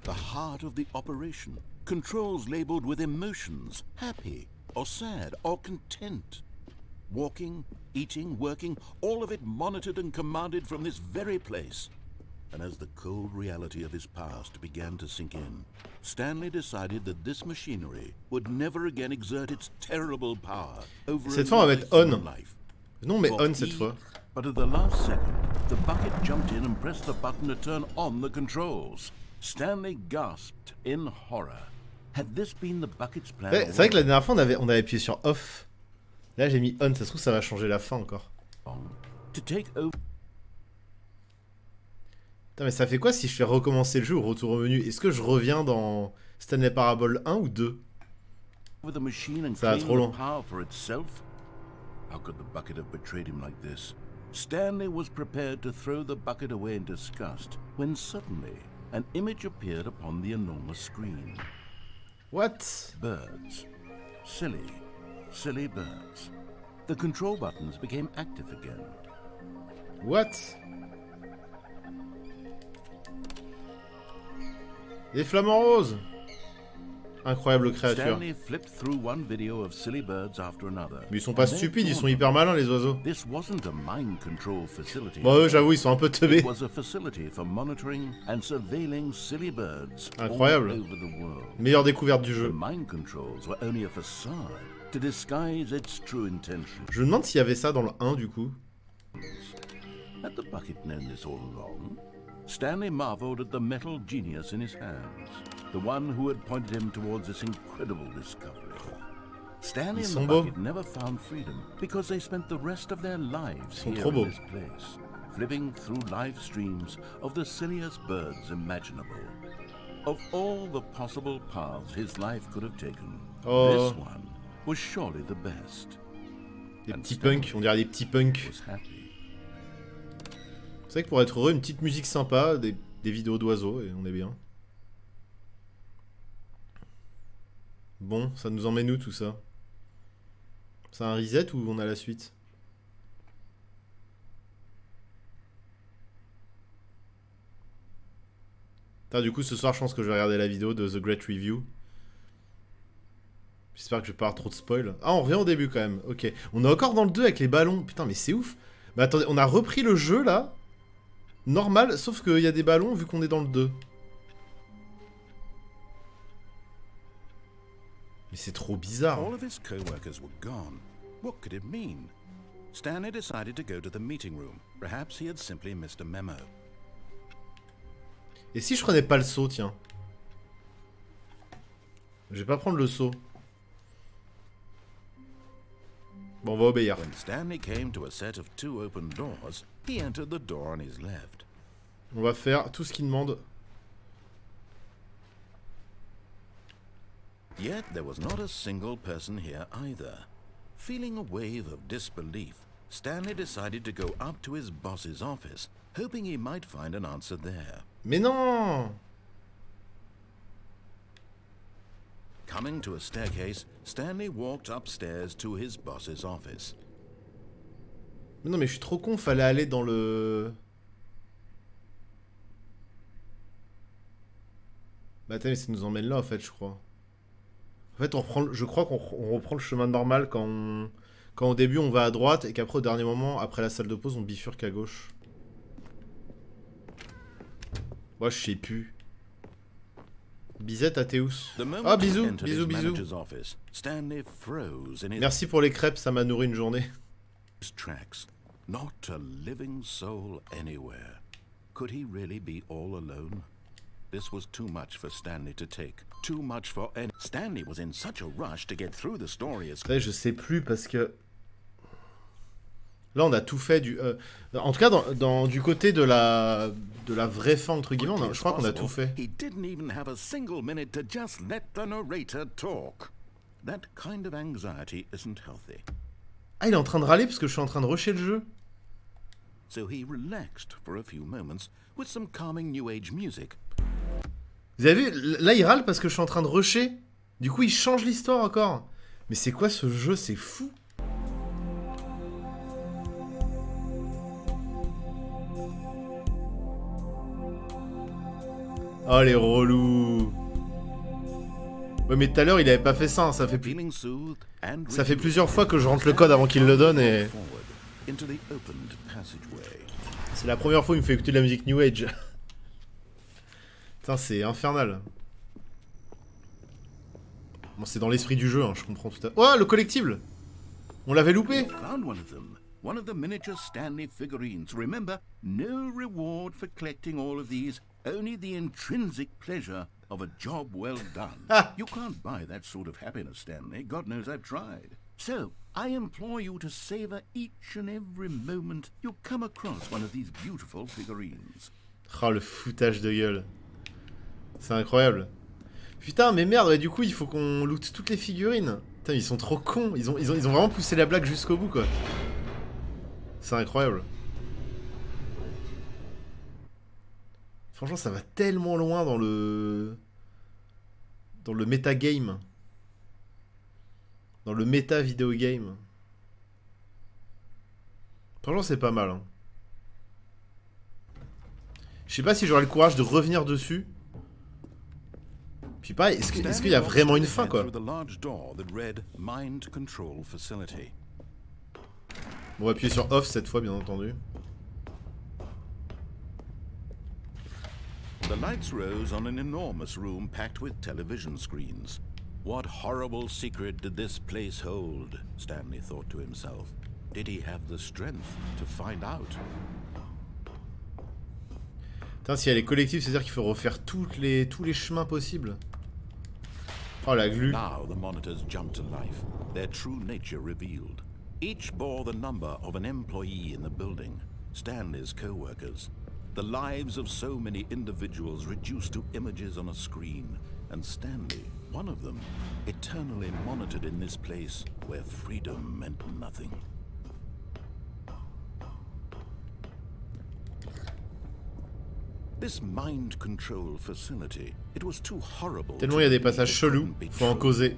The heart of the operation. Controls labeled with emotions, happy or sad or content. Walking, eating, working, all of it monitored and commanded from this very place. And as the cold reality of his past began to sink in, Stanley decided that this machinery would never again exert its terrible power over cette fois, on va mettre on. life. Non, mais on cette fois. But at the last second, the bucket jumped in and pressed the button to turn on the controls. Stanley gasped in horror. Had this been the bucket's plan? C'est vrai que la dernière fois, on avait appuyé sur off. Là, j'ai mis on. Ça se trouve, ça va changer la fin encore. To take over. Putain, mais ça fait quoi si je fais recommencer le jeu ou retour au menu? Est-ce que je reviens dans Stanley Parable 1 ou 2? Ça va trop loin. How could the bucket have betrayed him like this? Stanley was prepared to throw the bucket away in disgust when suddenly an image appeared upon the enormous screen. What? Birds. Silly, silly birds. The control buttons became active again. What? Des flamants roses. Incroyable créature. Stanley flipped through one video of silly birds after another. Mais ils sont pas stupides, ils sont hyper malins les oiseaux. This wasn't a mind control facility. Bon, eux, j'avoue, ils sont un peu teubés. It was a facility for monitoring and surveilling silly birds Incroyable. all over the world. Meilleure découverte du jeu. The mind controls were only a facade to disguise its true intention. Je me demande s'il y avait ça dans le 1 du coup. Had the bucket known this all along? Stanley marveled at the metal genius in his hands, the one who had pointed him towards this incredible discovery. Stanley and the bucket never found freedom because they spent the rest of their lives here in this place, flipping through live streams of the silliest birds imaginable. Of all the possible paths his life could have taken, this one was surely the best. Des petits punks, on dirait des petits punks. C'est vrai que pour être heureux, une petite musique sympa, des vidéos d'oiseaux, et on est bien. Bon, ça nous emmène où tout ça? C'est un reset ou on a la suite? Du coup, ce soir, je pense que je vais regarder la vidéo de The Great Review. J'espère que je vais pas avoir trop de spoil. Ah, on revient au début quand même. Ok. On est encore dans le 2 avec les ballons. Putain, mais c'est ouf. Mais attendez, on a repris le jeu là. Normal, sauf qu'il y a des ballons vu qu'on est dans le 2. Mais c'est trop bizarre. All of his co-workers were gone. What could it mean? Stanley decided to go to the meeting room. Perhaps he had simply missed a memo. Et si je prenais pas le saut, tiens? Je vais pas prendre le saut. Bon, on va obéir. When Stanley came to a set of 2 open doors, he entered the door on his left. On va faire tout ce qu'il demande. Yet there was not a single person here either. Feeling a wave of disbelief, Stanley decided to go up to his boss's office, hoping he might find an answer there. Mais non! Coming to a staircase, Stanley walked upstairs to his boss's office. Mais non, mais je suis trop con, fallait aller dans le... Bah attends, mais ça nous emmène là en fait, je crois. En fait, je crois qu'on reprend le chemin normal quand au début on va à droite et qu'après au dernier moment, après la salle de pause, on bifurque à gauche. Moi, je sais plus. Bisette à Théus. Ah, bisous, bisous, bisous. Merci pour les crêpes, ça m'a nourri une journée. Not a living soul anywhere. Could he really be all alone? This was too much for Stanley to take. Too much for any. Stanley was in such a rush to get through the story as. Je sais plus parce que là on a tout fait du. En tout cas du côté de la vraie fin entre guillemets, je crois qu'on a tout fait. He didn't even have a single minute to just let the narrator talk. That kind of anxiety isn't healthy. Ah, il est en train de râler parce que je suis en train de rusher le jeu. So he relaxed for a few moments with some calming new age music. Vous avez vu, là il râle parce que je suis en train de rusher. Du coup il change l'histoire encore. Mais c'est quoi ce jeu, c'est fou. Oh les relous. Ouais mais tout à l'heure il avait pas fait ça, hein. Ça fait plusieurs fois que je rentre le code avant qu'il le donne et... C'est la première fois qu'il me fait écouter de la musique New Age. Putain c'est infernal. Bon c'est dans l'esprit du jeu, hein, je comprends tout à fait. Oh le collectible. On l'avait loupé. One of the miniature Stanley figurines. Remember, no reward for collecting all of these, only the intrinsic pleasure of a job well done. You can't buy that sort of happiness, Stanley. God knows I've tried. So, I implore you to savor each and every moment you come across one of these beautiful figurines. Oh le foutage de gueule. C'est incroyable. Putain mais merde, ouais, du coup il faut qu'on loot toutes les figurines. Putain ils sont trop cons, ils ont vraiment poussé la blague jusqu'au bout quoi. C'est incroyable. Franchement, ça va tellement loin dans le metagame. Dans le méta vidéo game. Franchement, c'est pas mal. Hein. Je sais pas si j'aurai le courage de revenir dessus. Puis pareil, est-ce qu'il y a vraiment une fin, quoi? On va appuyer sur off cette fois, bien entendu. The lights rose on an enormous room packed with television screens. What horrible secret did this place hold? Stanley thought to himself. Did he have the strength to find out? Putain, si elle est collective, c'est-à-dire qu'il faut refaire tous les chemins possibles. Oh la glu. Now the monitors jumped to life, their true nature revealed. Each bore the number of an employee in the building, Stanley's co-workers. The lives of so many individuals reduced to images on a screen, and Stanley, one of them, eternally monitored in this place where freedom meant nothing. This mind control facility, it was too horrible. Tellement il y a des passages chelous, faut en causer.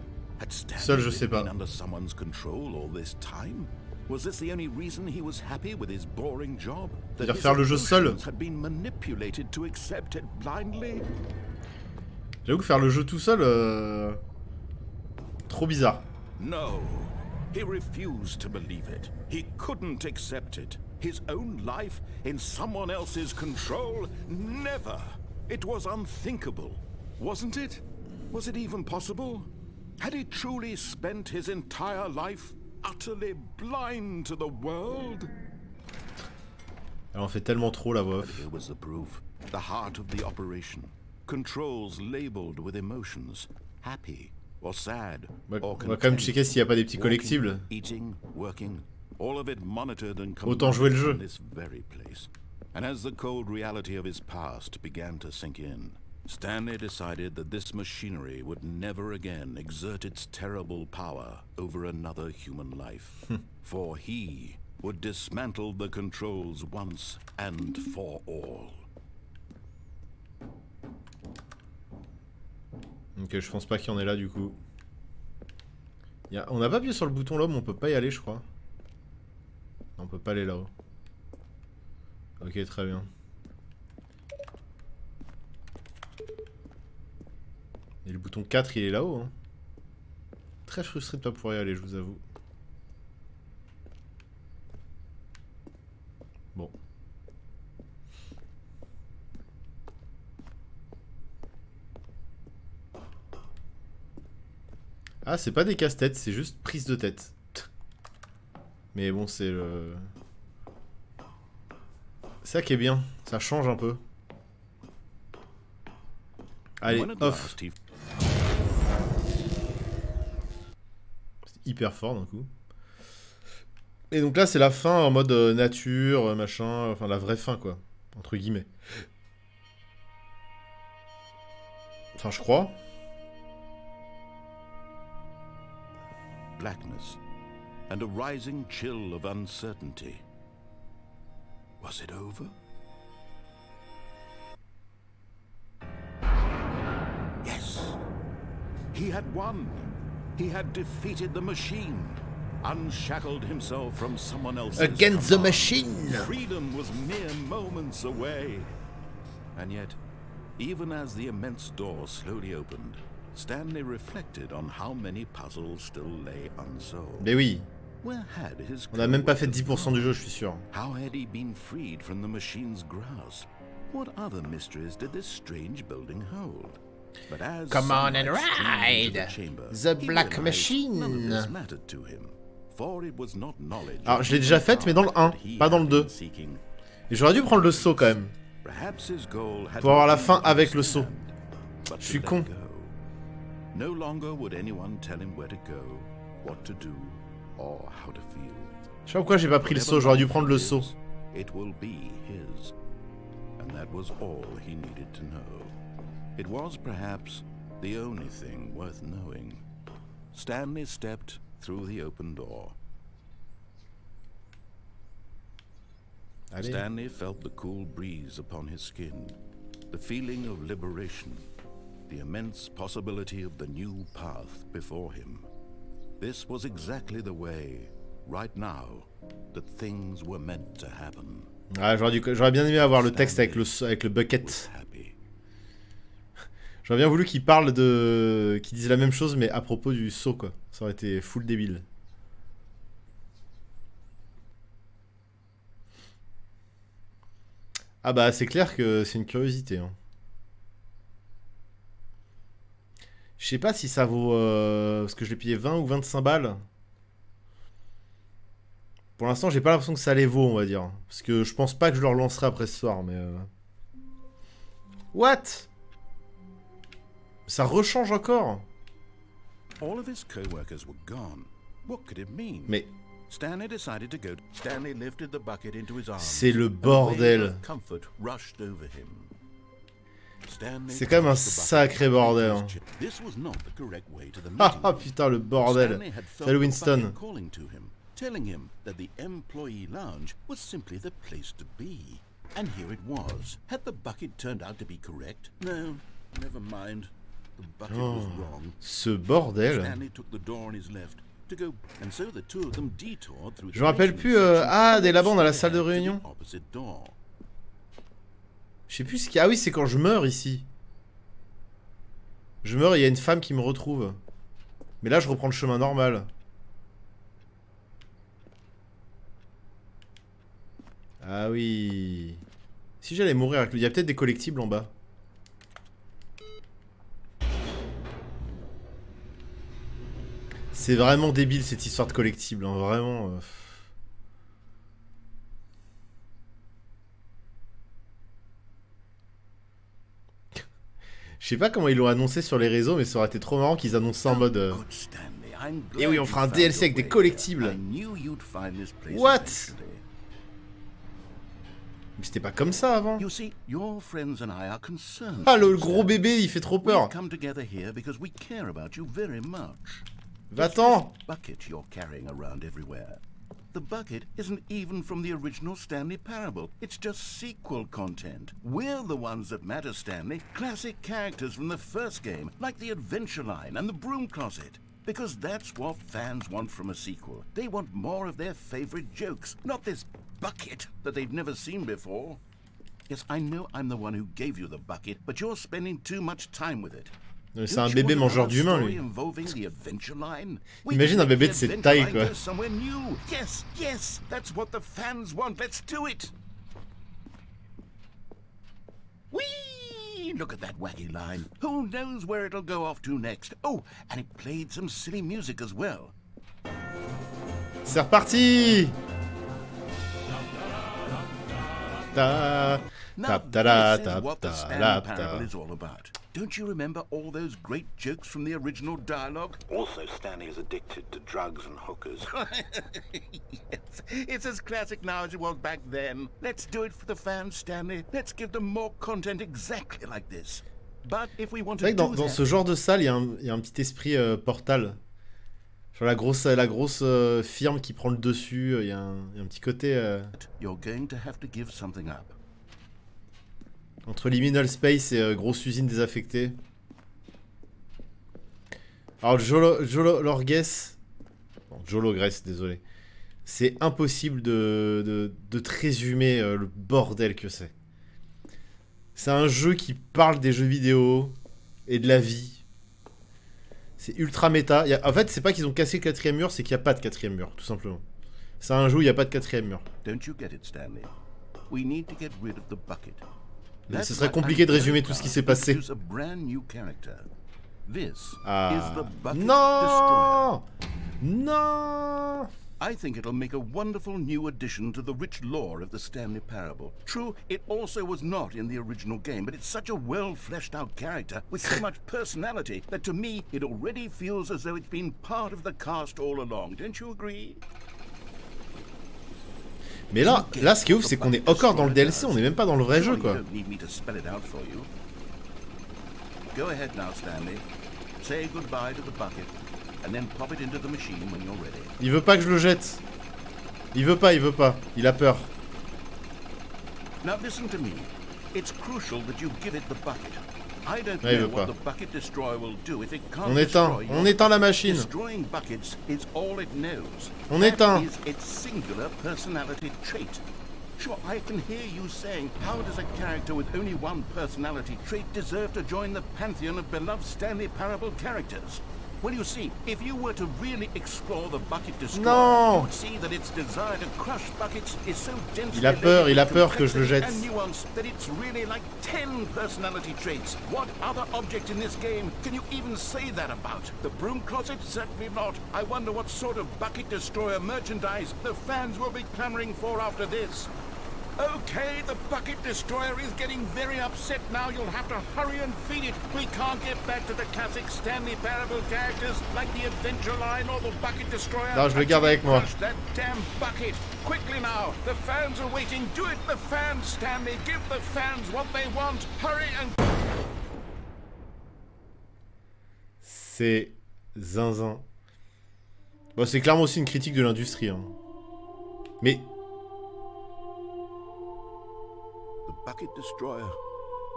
Seul je sais pas. Under someone's control all this time? Was this the only reason he was happy with his boring job? C'est-à-dire faire le jeu seul. Had been manipulated to accept it blindly? J'avoue que faire le jeu tout seul, trop bizarre. No, he refused to believe it. He couldn't accept it. His own life in someone else's control? Never. It was unthinkable, wasn't it? Was it even possible? Had he truly spent his entire life utterly blind to the world? Elle en fait tellement trop la voix. Here was the proof. The heart of the operation. Controls labeled with emotions. Happy or sad On or va quand même checker s'il n'y a pas des petits collectibles. Eating, working, all of it monitored and Autant jouer le jeu. in this very place. And as the cold reality of his past began to sink in, Stanley decided that this machinery would never again exert its terrible power over another human life. For he would dismantle the controls once and for all. Ok, je pense pas qu'il y en ait là du coup. On n'a pas appuyé sur le bouton là, mais on peut pas y aller, je crois. Non, on peut pas aller là-haut. Ok, très bien. Et le bouton 4, il est là-haut. Hein. Très frustré de pas pouvoir y aller, je vous avoue. Bon. Ah, c'est pas des casse-têtes, c'est juste prise de tête. Mais bon, c'est le... Ça qui est bien, ça change un peu. Allez, off. C'est hyper fort d'un coup. Et donc là, c'est la fin en mode nature, machin, enfin la vraie fin quoi, entre guillemets. Enfin, je crois. Blackness and a rising chill of uncertainty. Was it over? He had won. He had defeated the machine. Unshackled himself from someone else's Against the machine. Freedom was mere moments away. And yet, even as the immense door slowly opened, Stanley reflected on how many puzzles still lay unsolved. Mais oui. Where had his On a même pas fait 10% du jeu, je suis sûr. How had he been freed from the machine's grasp? What other mysteries did this strange building hold? But as Come on and ride the Black Machine. Alors je l'ai déjà faite mais dans le 1, pas dans le 2. Et j'aurais dû prendre le saut quand même. Pour avoir la fin avec le saut. Je suis con. No longer would anyone tell him where to go, what to do, or how to feel. Je sais pas pourquoi j'ai pas pris le saut, j'aurais dû prendre le saut. It will be his. And that was all he needed to know. It was perhaps the only thing worth knowing. Stanley stepped through the open door. Allez. Stanley felt the cool breeze upon his skin, the feeling of liberation, the immense possibility of the new path before him. This was exactly the way, right now, that things were meant to happen. Ah, j'aurais bien aimé avoir le texte avec le bucket. J'aurais bien voulu qu'il parle de... qu'il dise la même chose mais à propos du saut quoi. Ça aurait été full débile. Ah bah c'est clair que c'est une curiosité. Hein. Je sais pas si ça vaut... parce que je l'ai payé 20 ou 25 balles. Pour l'instant j'ai pas l'impression que ça les vaut on va dire. Parce que je pense pas que je le relancerai après ce soir mais... What? Ça rechange encore. All of his co-workers were gone. What could it mean? Mais Stanley decided to go. Stanley lifted the bucket into his arms. c'est le bordel. Comfort rushed over him. C'est quand même un sacré bordel. Hein. Ah putain le bordel. Salut Winston. Telling him that the employee lounge was simply the place to be. And here it was. Had the bucket turned out to be correct? No, never mind. The bucket was wrong. Ce bordel. Stanley took the door on his left to go, and so the two of them detoured through. Je me rappelle plus. Ah, des là-bas dans la salle de réunion. Je sais plus ce qu'il y a. Ah oui, c'est quand je meurs ici. Je meurs et il y a une femme qui me retrouve. Mais là, je reprends le chemin normal. Ah oui. Si j'allais mourir avec lui, il y a peut-être des collectibles en bas. C'est vraiment débile cette histoire de collectible, hein, vraiment. Je sais pas comment ils l'ont annoncé sur les réseaux, mais ça aurait été trop marrant qu'ils annoncent ça en mode... Et oui, on fera un DLC avec des collectibles. What? Mais c'était pas comme ça avant. Ah, le gros bébé, il fait trop peur. Va-t'en. The bucket isn't even from the original Stanley parable. It's just sequel content. We're the ones that matter, Stanley. Classic characters from the first game, like the Adventure Line and the Broom Closet. Because that's what fans want from a sequel. They want more of their favorite jokes, not this bucket that they've never seen before. Yes, I know I'm the one who gave you the bucket, but you're spending too much time with it. C'est un bébé mangeur d'humains, lui. Imagine un bébé de cette taille, quoi. Yes, yes, that's what the fans want. Let's do it. Whee! Look at that wacky line. Who knows where it'll go off to next? Oh, and it played some silly music as well. C'est reparti. Ta tap ta tap ta ta. Don't you remember all those great jokes from the original dialogue? Also, Stanley is addicted to drugs and hookers. Yes, it's as classic now as it was back then. Let's do it for the fans, Stanley. Let's give them more content exactly like this. But if we want to do dans ce genre de salle, il y a un petit esprit Portal. Genre la grosse firme qui prend le dessus. Il y a un petit côté. You're going to have to give something up. Entre liminal space et grosse usine désaffectée. Alors, Jolorges... Bon, Jologress, désolé. C'est impossible de te résumer le bordel que c'est. C'est un jeu qui parle des jeux vidéo et de la vie. C'est ultra méta. En fait, c'est pas qu'ils ont cassé le 4ème mur, c'est qu'il n'y a pas de 4ème mur, tout simplement. C'est un jeu où il n'y a pas de 4ème mur. Don't you get it, Stanley? We need to get rid of the bucket. Et ce serait compliqué de résumer tout ce qui s'est passé. Ah. Non! Non! I think it'll make a wonderful new addition to the rich lore of the Stanley Parable. True, it also was not in the original game, but it's such a well-fleshed-out character with so much personality that to me, it already feels as though it's been part of the cast all along. Don't you agree? Mais là, ce qui est ouf, c'est qu'on est encore dans le DLC, on n'est même pas dans le vrai jeu, quoi. Go ahead now, Stanley. Say goodbye to the bucket. And then pop it into the machine when you're ready. Il veut pas que je le jette. Il veut pas. Il a peur. Now listen to me. It's crucial that you give it the bucket. I don't know what the bucket destroyer will do if it can't On éteint la machine. Destroying buckets is all it knows. On éteint. That is its singular personality trait. Sure, I can hear you saying, how does a character with only one personality trait deserve to join the pantheon of beloved Stanley Parable characters? Well, you see, if you were to really explore the bucket destroyer, you would see that its desire to crush buckets is so densely il a peur que je le jette. And nuanced that it's really like 10 personality traits. What other object in this game can you even say that about? The broom closet? Certainly not. I wonder what sort of bucket destroyer merchandise the fans will be clamoring for after this. Okay, the bucket destroyer is getting very upset now. You'll have to hurry and feed it. We can't get back to the classic Stanley Parable characters like the Adventure Line or the bucket destroyer. Non, je le garde avec moi. That damn bucket. Quickly now. The fans are waiting. Do it, the fans, Stanley. Give the fans what they want. Hurry and... C'est zinzin. Bon, c'est clairement aussi une critique de l'industrie. Hein. Mais... Bucket destroyer,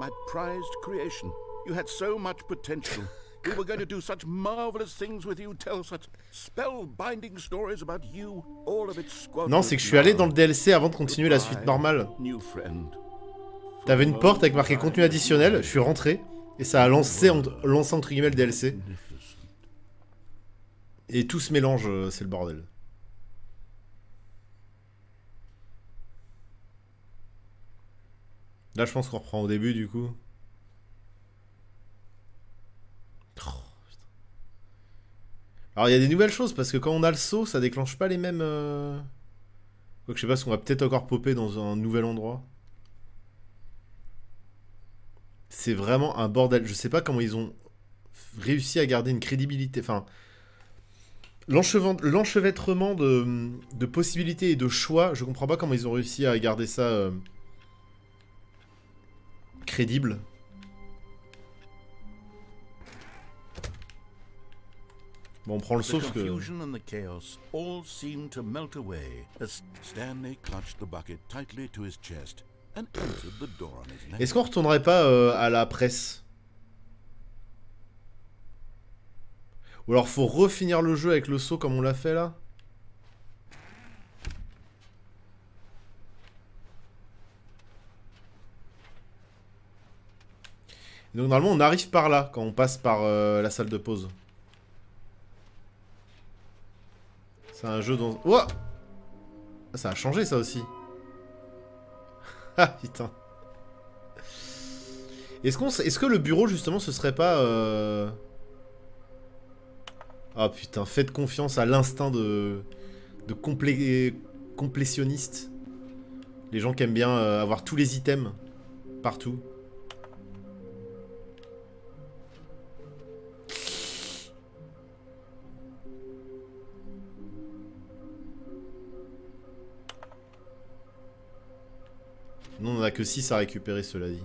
my prized creation. You had so much potential. We were going to do such marvelous things with you, tell such spellbinding stories about you, all of its squad. Non, c'est que je suis allé dans le DLC avant de continuer la suite normale. T'avais une porte avec marqué contenu additionnel, je suis rentré et ça a lancé entre guillemets le DLC. Et tout se mélange, c'est le bordel. Là, je pense qu'on reprend au début, du coup. Oh, putain. Alors, il y a des nouvelles choses, parce que quand on a le saut, ça déclenche pas les mêmes... Donc, je sais pas si on va peut-être encore popper dans un nouvel endroit. C'est vraiment un bordel. Je sais pas comment ils ont réussi à garder une crédibilité. Enfin, l'enchevêtrement de possibilités et de choix, je comprends pas comment ils ont réussi à garder ça... crédible. Bon, on prend le saut parce que... Est-ce qu'on retournerait pas à la presse? Ou alors faut refinir le jeu avec le saut comme on l'a fait là? Donc normalement on arrive par là quand on passe par la salle de pause. C'est un jeu dans... Ouah, ça a changé ça aussi. Ah putain. Est-ce que le bureau justement ce serait pas... Ah putain, faites confiance à l'instinct de complétionniste. Les gens qui aiment bien avoir tous les items partout. Non, on en a que 6 à récupérer, cela dit.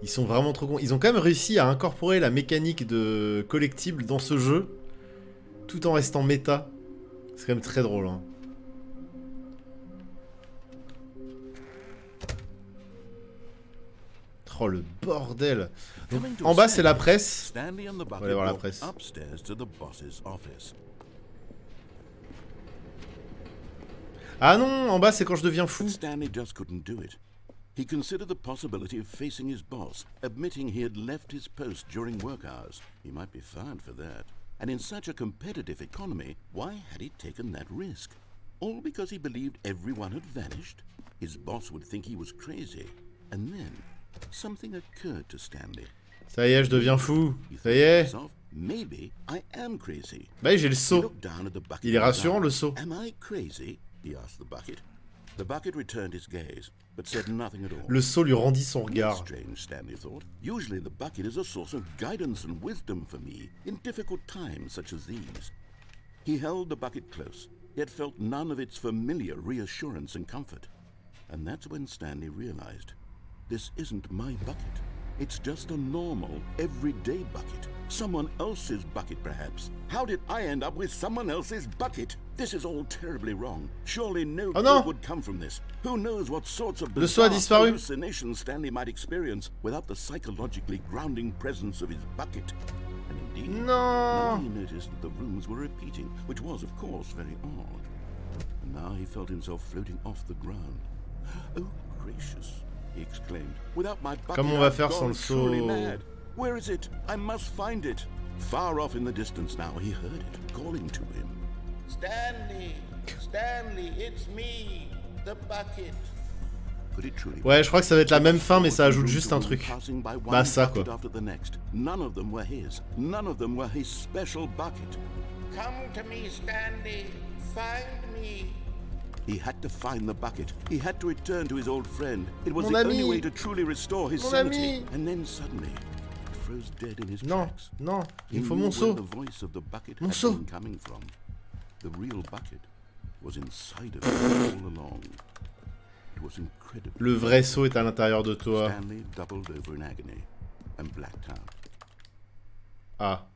Ils sont vraiment trop cons. Ils ont quand même réussi à incorporer la mécanique de collectible dans ce jeu, tout en restant méta. C'est quand même très drôle, hein. Oh le bordel. Donc, en bas c'est la presse. On va aller voir la presse. Ah non, en bas c'est quand je deviens fou. Stanley just couldn't do it. He considered the possibility of facing his boss, admitting he had left his post during work hours. He might be fired for that. And in such a competitive economy, why had he taken that risk? All because he believed everyone had vanished? His boss would think he was crazy. And then, something occurred to Stanley. Ça y est, je deviens fou. Ça y est. Maybe I am crazy. Bah j'ai le seau. Il est rassurant le seau. Am I crazy? He asked the bucket. The bucket returned his gaze, but said nothing at all. Le seau lui rendit son regard. Strange, Stanley thought. Usually the bucket is a source of guidance and wisdom for me in difficult times such as these. He held the bucket close, yet felt none of its familiar reassurance and comfort. And that's when Stanley realized, this isn't my bucket. It's just a normal, everyday bucket. Someone else's bucket, perhaps. How did I end up with someone else's bucket? This is all terribly wrong. Surely no good would come from this. Who knows what sorts of bizarre hallucinations Stanley might experience without the psychologically grounding presence of his bucket. And indeed, now he noticed that the rooms were repeating, which was, of course, very odd. And now he felt himself floating off the ground. Oh, gracious, he exclaimed. Without my bucket, comment on va faire sans le truly seau? Mad. Where is it? I must find it. Far off in the distance now, he heard it, calling to him. Stanley! Stanley, it's me, the bucket. Ouais, je crois que ça va être la même fin, mais ça ajoute juste un truc. Bah ça quoi. None of them were his. None of them were his special bucket. Come to me, Stanley. Find me. He had to find the bucket. He had to return to his old friend. It was the only way to truly restore his sanity. And then suddenly, it froze dead in his tracks. Non, il faut mon seau. Mon seau. The real bucket was inside of him all along. It was incredible. Le vrai seau est à l'intérieur de toi. Stanley doubled over in agony and blacked out. Ah.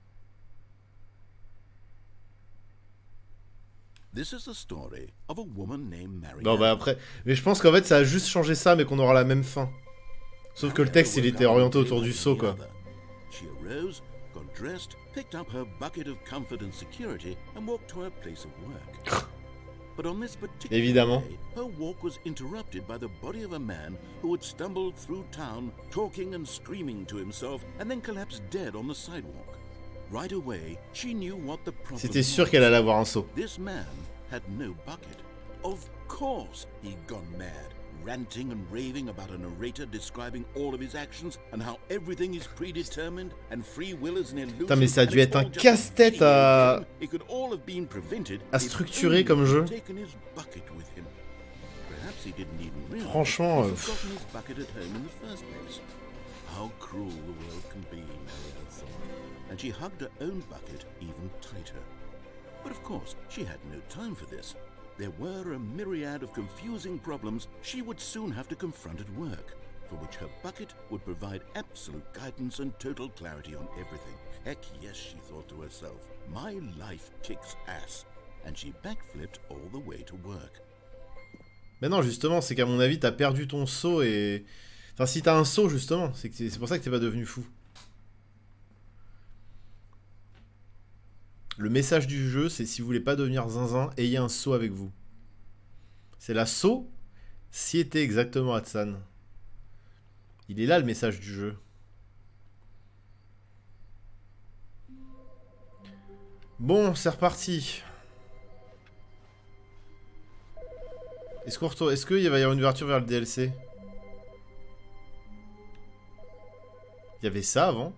This is the story of a woman named Mary. Bon bah après, mais je pense qu'en fait ça a juste changé ça, mais qu'on aura la même fin. Sauf que le texte il était orienté autour du seau quoi. She arose, got dressed, picked up her bucket of comfort and security, and walked to her place of work. But on this particular Évidemment. day, her walk was interrupted by the body of a man who had stumbled through town, talking and screaming to himself, and then collapsed dead on the sidewalk. Right away, she knew what the problem was. C'était sûr qu'elle allait avoir un seau. This man had no bucket. Of course, he'd gone mad, ranting and raving about a narrator describing all of his actions and how everything is predetermined and free will is an illusion. Putain, mais ça a dû être un casse-tête à structurer comme jeu. Franchement, How cruel the world can be, Mary thought, and she hugged her own bucket even tighter. But of course, she had no time for this. There were a myriad of confusing problems she would soon have to confront at work, for which her bucket would provide absolute guidance and total clarity on everything. Heck yes, she thought to herself, my life kicks ass. And she backflipped all the way to work. Mais non, justement, c'est qu'à mon avis, t'as perdu ton seau et... Enfin, si t'as un seau, justement, c'est pour ça que t'es pas devenu fou. Le message du jeu, c'est si vous voulez pas devenir zinzin, ayez un seau avec vous. C'est la société exactement, Hatsan. Il est là le message du jeu. Bon, c'est reparti. Est-ce qu'il va y avoir une ouverture vers le DLC? Il y avait ça avant.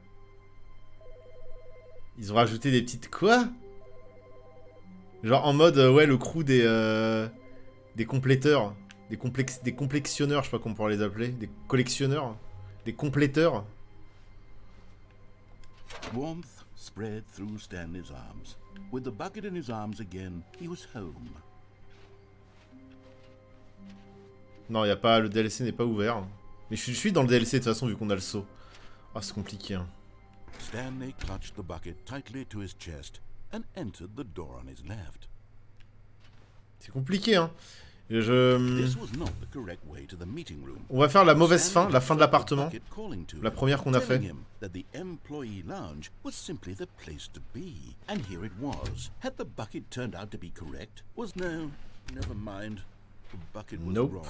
Ils ont rajouté des petites... Quoi? Genre en mode, ouais, le crew des compléteurs. Des complexionneurs, je sais pas comment on pourrait les appeler. Des collectionneurs. Des compléteurs. Warmth spread through Stanley's arms. With the bucket in his arms again, he was home. Non, y a pas... Le DLC n'est pas ouvert. Mais je suis dans le DLC de toute façon, vu qu'on a le seau. Ah, c'est compliqué, hein. Stanley clutched the bucket tightly to his chest and entered the door on his left. C'est compliqué, hein. On va faire la mauvaise fin, la fin de l'appartement. La première qu'on a fait. Nope.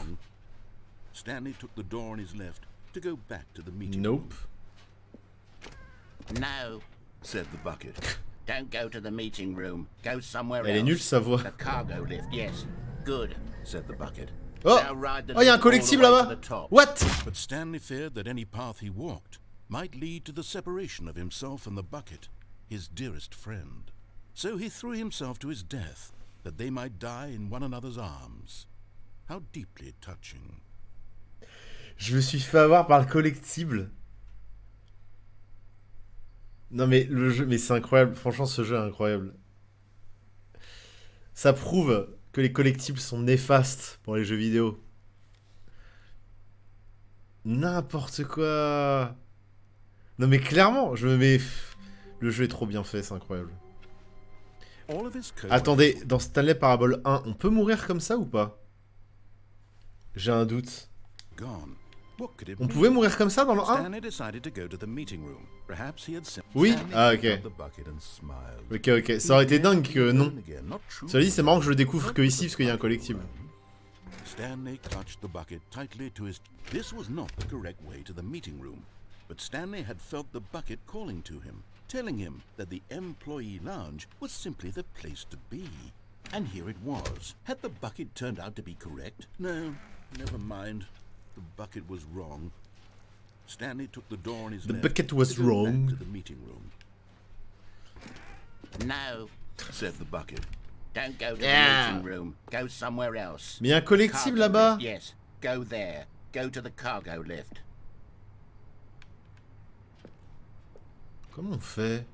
Stanley took the door on his left to go back to the meeting Nope. room. No, said the bucket. Don't go to the meeting room. Go somewhere else. Elle est nulle sa voix. The cargo lift, yes. Good, said the bucket. Oh, oh, y a un collectible là-bas. What? But Stanley feared that any path he walked might lead to the separation of himself and the bucket, his dearest friend. So he threw himself to his death, that they might die in one another's arms. How deeply touching. Je me suis fait avoir par le collectible. Non mais le jeu, mais c'est incroyable. Franchement, ce jeu est incroyable. Ça prouve que les collectibles sont néfastes pour les jeux vidéo. N'importe quoi. Non mais clairement, je me mets... Le jeu est trop bien fait, c'est incroyable. Attendez, dans Stanley Parable 1, on peut mourir comme ça ou pas? J'ai un doute. On pouvait mourir comme ça dans le 1? Oui? Ah ok. Ok, ok. Ça aurait été dingue que non. Cela dit, c'est marrant que je le découvre que ici parce qu'il y a un collectible. Stanley clutched the bucket tightly to his... This was not the correct way to the meeting room, but Stanley had felt the bucket calling to him, telling him that the employee lounge was simply the place to be. And here it was. Had the bucket turned out to be correct? No, never mind. The bucket was wrong. Stanley took the door on his left. The bucket was wrong. To the meeting room. No, said the bucket. Don't go to the meeting room. Go somewhere else. Mais il y a un collectible là-bas. Yes, go there. Go to the cargo lift. Comment on fait?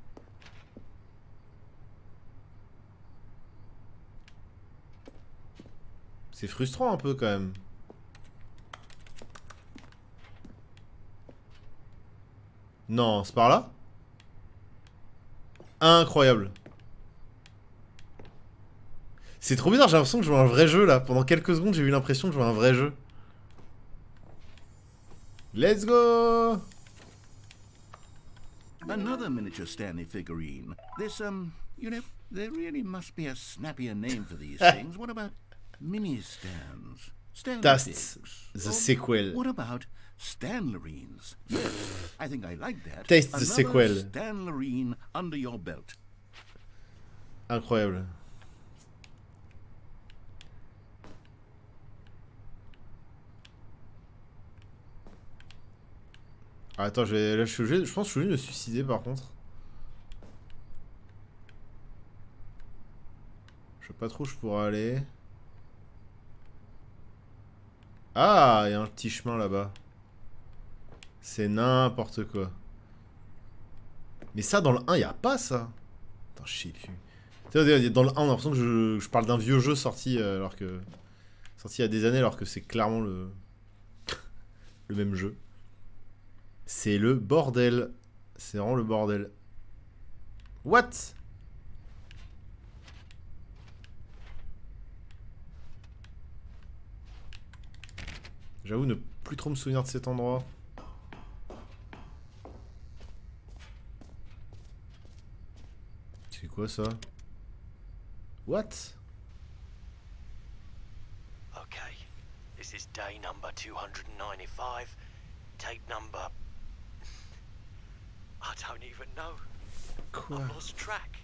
C'est frustrant un peu quand même. Non, c'est par là? Incroyable. C'est trop bizarre, j'ai l'impression que je joue à un vrai jeu là. Pendant quelques secondes, j'ai eu l'impression que je jouais à un vrai jeu. Let's go! Another miniature Stanley figurine. This, you know, there really must be a snappier name for these things. What about mini stands? That's the sequel. What about Stanlerines? I think I like that. Taste the sequel. Stanlerine under your belt. Incroyable. Ah, attends, là, je pense que je suis obligé de me suicider par contre. Je sais pas trop où je pourrais aller. Ah, il y a un petit chemin là-bas. C'est n'importe quoi. Mais ça, dans le 1, il n'y a pas ça. Attends, je sais plus. Dans le 1, on a l'impression que je parle d'un vieux jeu sorti alors que... Sorti il y a des années alors que c'est clairement le... le même jeu. C'est le bordel. C'est vraiment le bordel. What? J'avoue ne plus trop me souvenir de cet endroit. C'est quoi ça? What? Okay, this is day number 295. Tape number... I don't even know. Quoi? I've lost track.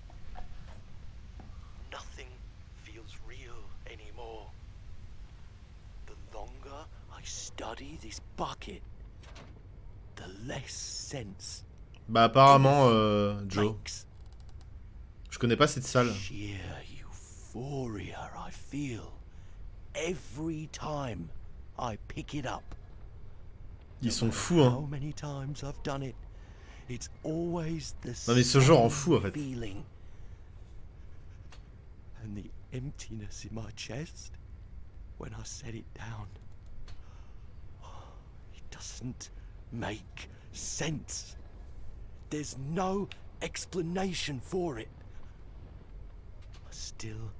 Nothing feels real anymore. The longer I study this bucket, the less sense. Bah apparemment, Joe. Je connais pas cette salle. Sheer euphoria I feel every time I pick it up. Ils sont fous, hein. How many times I've done it, it's always the Non mais ce genre en fout en fait. feeling. And the emptiness in my chest when I set it down. It doesn't make sense. There's no explanation for it. I still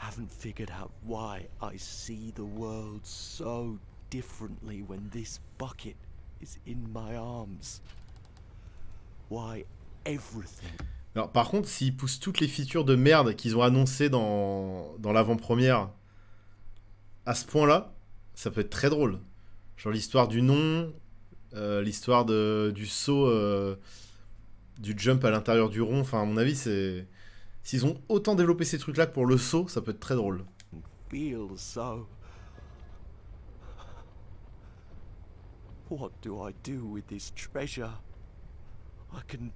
haven't figured out why I see the world so differently when this bucket is in my arms. Why everything. Alors, par contre, s'ils poussent toutes les features de merde qu'ils ont annoncées dans l'avant-première à ce point-là, ça peut être très drôle. Genre l'histoire du nom, l'histoire du saut, du jump à l'intérieur du rond. Enfin, à mon avis, c'est... S'ils ont autant développé ces trucs-là que pour le saut, ça peut être très drôle. Feel so. What do I do with this treasure? I can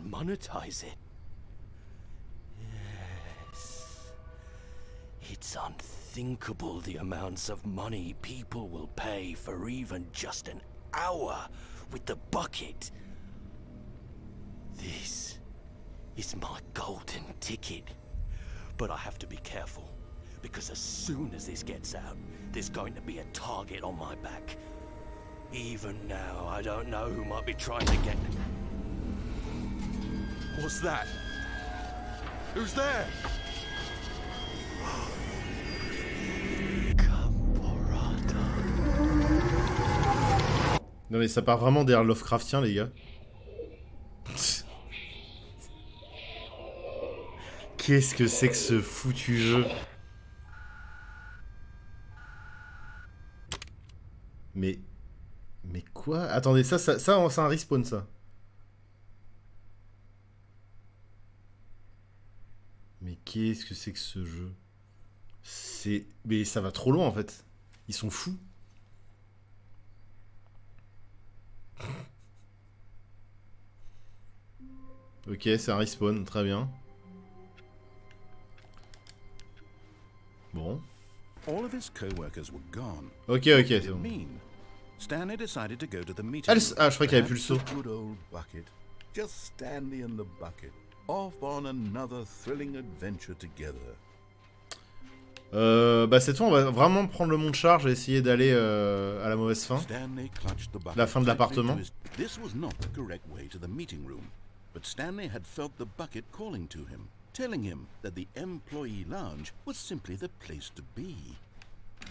monetize it. Yes. It's unthinkable the amounts of money people will pay for even just an hour with the bucket. This is my golden ticket. But I have to be careful, because as soon as this gets out, there's going to be a target on my back. Even now, I don't know who might be trying to get... What's that? Who's there? Non mais ça part vraiment derrière Lovecraftien, les gars. Qu'est-ce que c'est que ce foutu jeu? Mais quoi? Attendez, ça c'est un respawn, ça. Mais qu'est-ce que c'est que ce jeu? Mais ça va trop loin, en fait. Ils sont fous. Ok, c'est un respawn, très bien. Bon. Ok, c'est bon. Stanley decided to go to the meeting. Ah, je croyais qu'il n'y avait plus le saut. Good old bucket. Just Stanley and the bucket. Off on another thrilling adventure together. Bah cette fois on va vraiment prendre le mont de charge et essayer d'aller à la mauvaise fin. La fin de l'appartement. This was not the correct way to the meeting room, but Stanley had felt the bucket calling to him, telling him that the employee lounge was simply the place to be.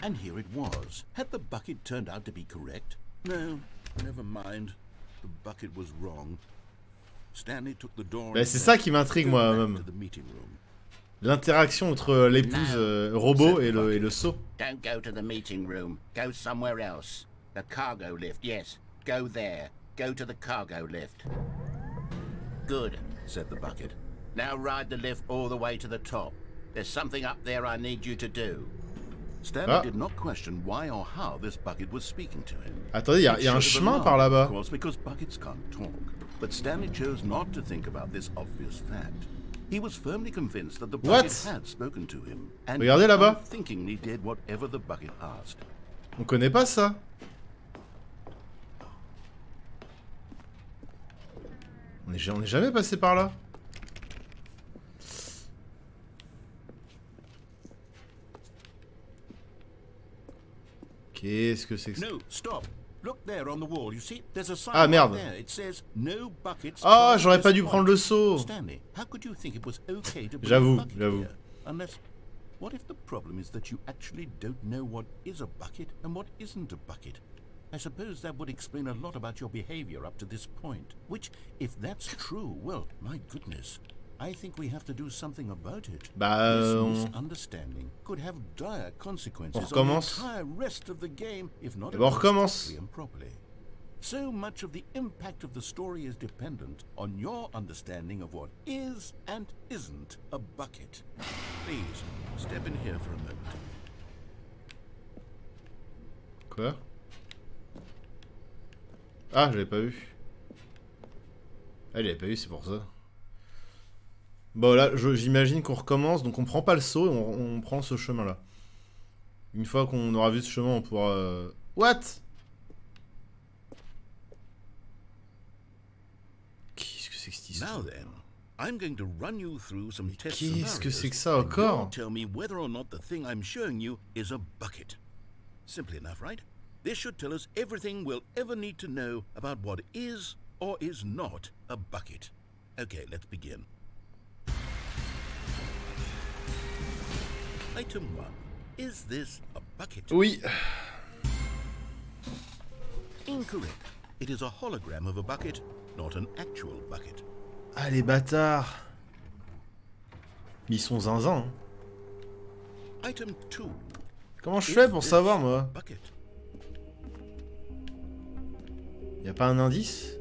And here it was. Had the bucket turned out to be correct? No, never mind. The bucket was wrong. Stanley took the door. Bah, c'est ça qui m'intrigue moi-même. L'interaction entre l'épouse robot et le saut. Don't go to the meeting room. Go somewhere else. The cargo lift, yes. Go there. Go to the cargo lift. Good, said the bucket. Now ride the lift all the way to the top. There's something up there I need you to do. Stanley did not question why or how this bucket was speaking to him. Attendez, il y a un chemin par là-bas. Because buckets can't talk. But Stanley chose not to think about this obvious fact. He was firmly convinced that the bucket had spoken to him. And regardez là-bas. Thinking he did whatever the bucket asked. On connaît pas ça. On est jamais passé par là. Qu'est-ce que c'est que ça? No, stop. Look there on the wall. You see, there's a sign merde. there. It says no buckets. Ah, j'aurais pas dû prendre le saut. Stanley, how could you think it was okay to J'avoue. Unless, what if the problem is that you actually don't know what is a bucket and what isn't a bucket? I suppose that would explain a lot about your behavior up to this point. Which, if that's true, well, my goodness, I think we have to do something about it. Bah, this misunderstanding could have dire consequences on the entire rest of the game, if not properly. So much of the impact of the story is dependent on your understanding of what is and isn't a bucket. Please, step in here for a moment. Quoi? Ah, je l'avais pas vu. Ah, je l'avais pas vu, c'est pour ça. Bon, là, j'imagine qu'on recommence, donc on prend pas le saut, on prend ce chemin-là. Une fois qu'on aura vu ce chemin, on pourra... What? Qu'est-ce que c'est que cette histoire? Qu'est-ce que c'est que ça encore? Tell me whether or not the thing I'm showing you is a bucket. Simple enough, right? This should tell us everything we'll ever need to know about what is or is not a bucket. Okay, let's begin. Item 1. Is this a bucket? Oui. Incorrect. It is a hologram of a bucket, not an actual bucket. Ah les bâtards. Mais ils sont zinzin. Hein. Item 2. Comment je fais pour savoir moi? Bucket. Y a pas un indice?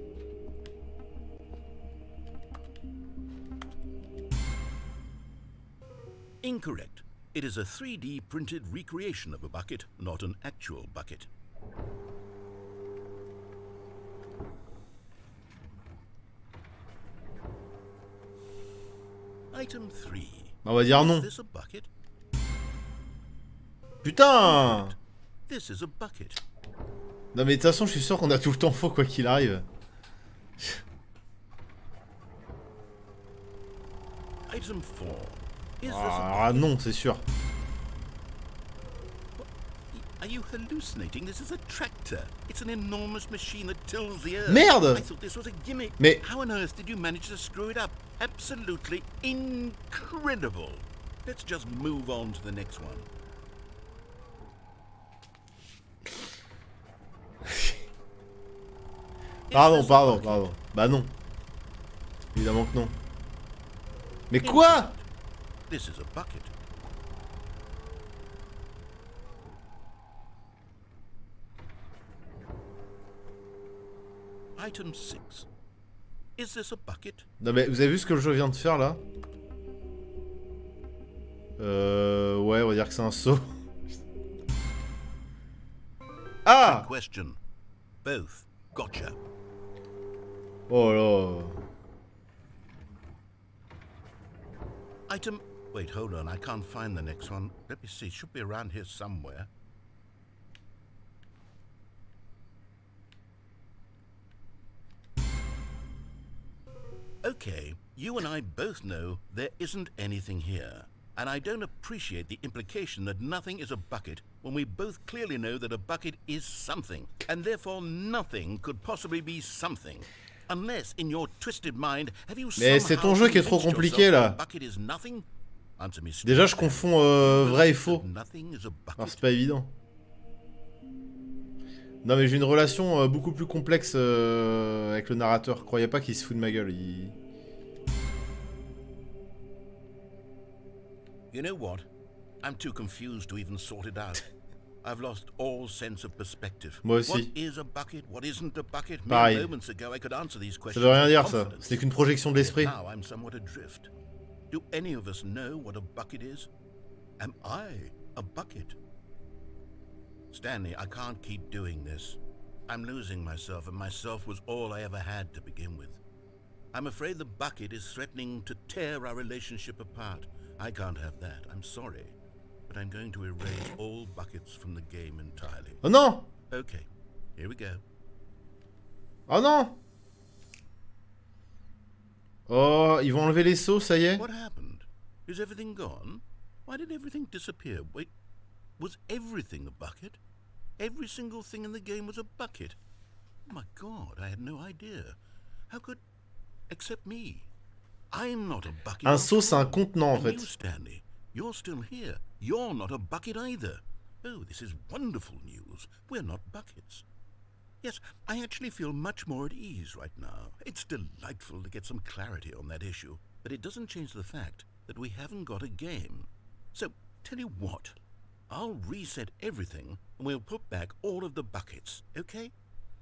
Incorrect. It is a 3D printed recreation of a bucket, not an actual bucket. Item 3. On va dire non. Is this a bucket? Putain! This is a bucket. Non mais de toute façon je suis sûr qu'on a tout le temps faux quoi qu'il arrive. Item 4. Is this Ah non c'est sûr. Are you hallucinating? This is a tractor. It's an enormous machine that tills the earth. Merde! I thought this was a gimmick. Mais... How on earth did you manage to screw it up? Absolutely incredible. Let's just move on to the next one. Pardon. Bah non. Évidemment que non. Mais quoi? This is a bucket. Item 6. Is this a bucket? Non mais vous avez vu ce que je viens de faire là? Ouais, on va dire que c'est un seau. Ah! Question. Both. Gotcha. Oh là. Item... Wait, hold on. I can't find the next one. Let me see. It should be around here somewhere. Okay, you and I both know there isn't anything here. And I don't appreciate the implication that nothing is a bucket when we both clearly know that a bucket is something. And therefore nothing could possibly be something. Unless, in your twisted mind, have you Mais c'est ton jeu qui est trop compliqué là. Déjà je confonds vrai et faux. Alors c'est pas évident. Non mais j'ai une relation beaucoup plus complexe avec le narrateur. Croyez pas qu'il se fout de ma gueule. You know what? I'm too confused to even sort it out. I've lost all sense of perspective. Moi aussi. What is a bucket? What isn't a bucket? Pareil. Moments ago I could answer these questions. Ça veut rien dire ça. C'est qu'une projection de l'esprit. Now I'm somewhat adrift. Do any of us know what a bucket is? Am I a bucket? Stanley, I can't keep doing this. I'm losing myself, and myself was all I ever had to begin with. I'm afraid the bucket is threatening to tear our relationship apart. I can't have that. I'm sorry. But I'm going to erase all buckets from the game entirely. Oh non! Okay, here we go. Oh non! Oh, ils vont enlever les seaux, ça y est? What happened? Is everything gone? Why did everything disappear? Wait, was everything a bucket? Every single thing in the game was a bucket. Oh my God, I had no idea. How could... Except me. I'm not a bucket. Un seau, c'est un contenant en fait. You, Stanley, you're still here. You're not a bucket either. Oh, this is wonderful news. We're not buckets. Yes, I actually feel much more at ease right now. It's delightful to get some clarity on that issue, but it doesn't change the fact that we haven't got a game. So, tell you what, I'll reset everything and we'll put back all of the buckets, okay?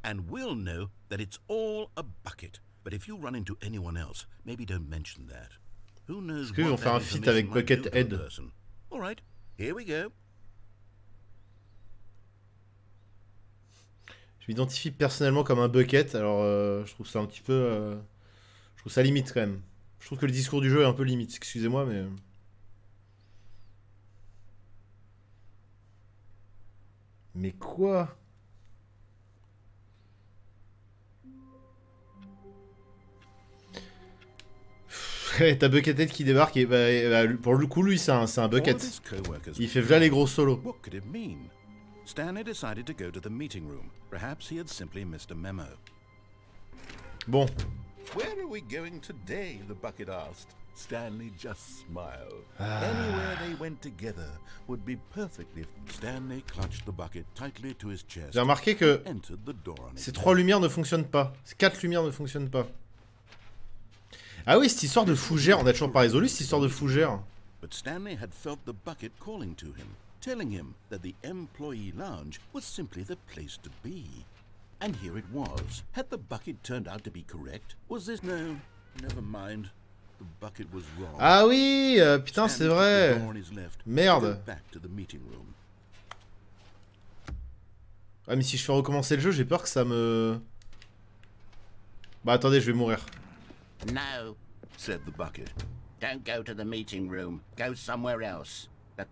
And we'll know that it's all a bucket. But if you run into anyone else, maybe don't mention that. Who knows Est-ce qu'ils vont faire un feat avec Buckethead? All right, here we go. Je m'identifie personnellement comme un bucket, alors je trouve ça un petit peu... je trouve ça limite quand même. Je trouve que le discours du jeu est un peu limite, excusez-moi, mais... Mais quoi? T'as Buckethead qui débarque et pour le coup lui c'est un bucket. Il fait v'là les gros solos. What could it mean? Stanley decided to go to the meeting room. Perhaps he had simply missed a memo. Bon. Where are we going today? The bucket asked. Stanley just smiled. Anywhere they went together would be perfectly. Stanley clutched the bucket tightly to his chest. J'ai remarqué que and entered the door on his ces 3 lumières ne fonctionnent pas. Ces 4 lumières ne fonctionnent pas. Ah oui, cette histoire de fougère, on a toujours pas résolu cette histoire de fougère. But Stanley had felt the bucket calling to him, telling him that the employee lounge was simply the place to be. And here it was. Had the bucket turned out to be correct? Was this... No, never mind. The bucket was wrong. Ah oui, putain, c'est vrai. Merde. Ah mais si je fais recommencer le jeu, j'ai peur que ça me... Bah attendez, je vais mourir. No, said the bucket. Don't go to the meeting room. Go somewhere else. But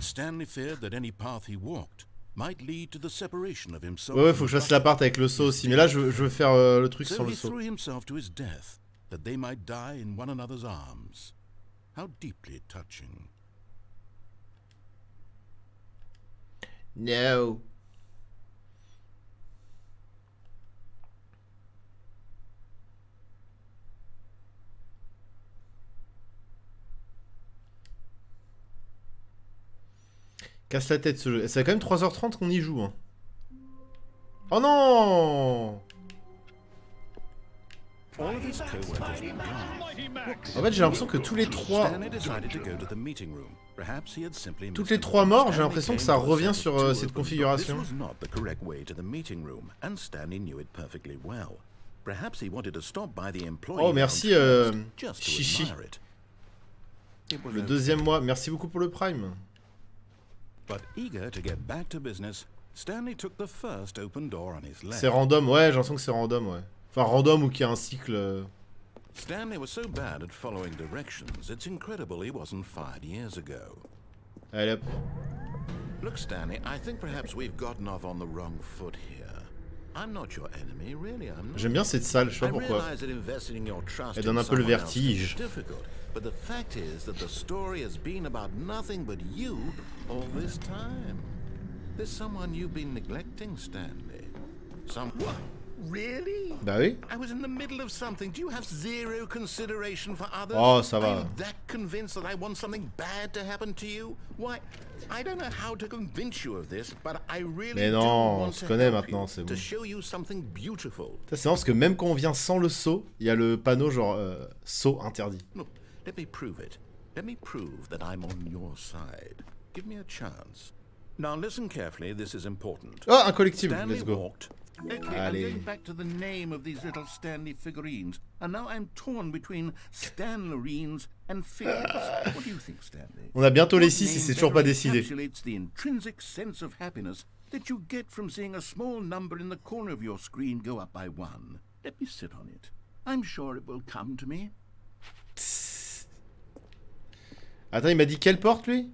Stanley feared that any path he walked might lead to the separation of himself. Ouais, faut que je fasse l'appart avec le seau aussi. Mais là, je veux faire le truc sans le seau. So he threw himself to his death, that they might die in one another's arms. How deeply touching. No. Casse la tête ce jeu. C'est quand même 3h30 qu'on y joue. Hein. Oh non! En fait, j'ai l'impression que tous les 3... Toutes les 3 morts, j'ai l'impression que ça revient sur cette configuration. Oh, merci, Chichi. Le deuxième mois. Merci beaucoup pour le Prime. C'est random, ouais, j'ai l'impression que c'est random, ouais. Enfin, random ou qu'il y a un cycle... Stanley was so bad at following directions, it's incredible he wasn't fired years ago. Allez hop. Look, Stanley, I think perhaps we've gotten off on the wrong foot here. I'm not your enemy, really, I'm not. J'aime bien cette salle, je sais pas pourquoi. Elle donne un peu le vertige. But the fact is that the story has been about nothing but you all this time. There's someone you've been neglecting, Stanley. What? Really? Bah oui. I was in the middle of something. Do you have zero consideration for others? Oh, ça va. Are you that convinced that I want something bad to happen to you? Why? I don't know how to convince you of this, but I really Mais non, on se connaît maintenant, c'est bon. To show you something beautiful. Ça c'est marrant parce que même quand on vient sans le seau, il y a le panneau genre seau interdit. Look, let me prove it. Let me prove that I'm on your side. Give me a chance. Now listen carefully, this is important. Oh, un collectible, Stanley let's go. Walked. Okay, I'm going back to the name of these little Stanley figurines, and now I'm torn between Stanlerines and figures. What do you think, Stanley? On a bientôt les 6 et c'est toujours pas décidé. Encapsulates the intrinsic sense of happiness that you get from seeing a small number in the corner of your screen go up by 1. Let me sit on it. I'm sure it will come to me. Attends, il m'a dit quelle porte lui?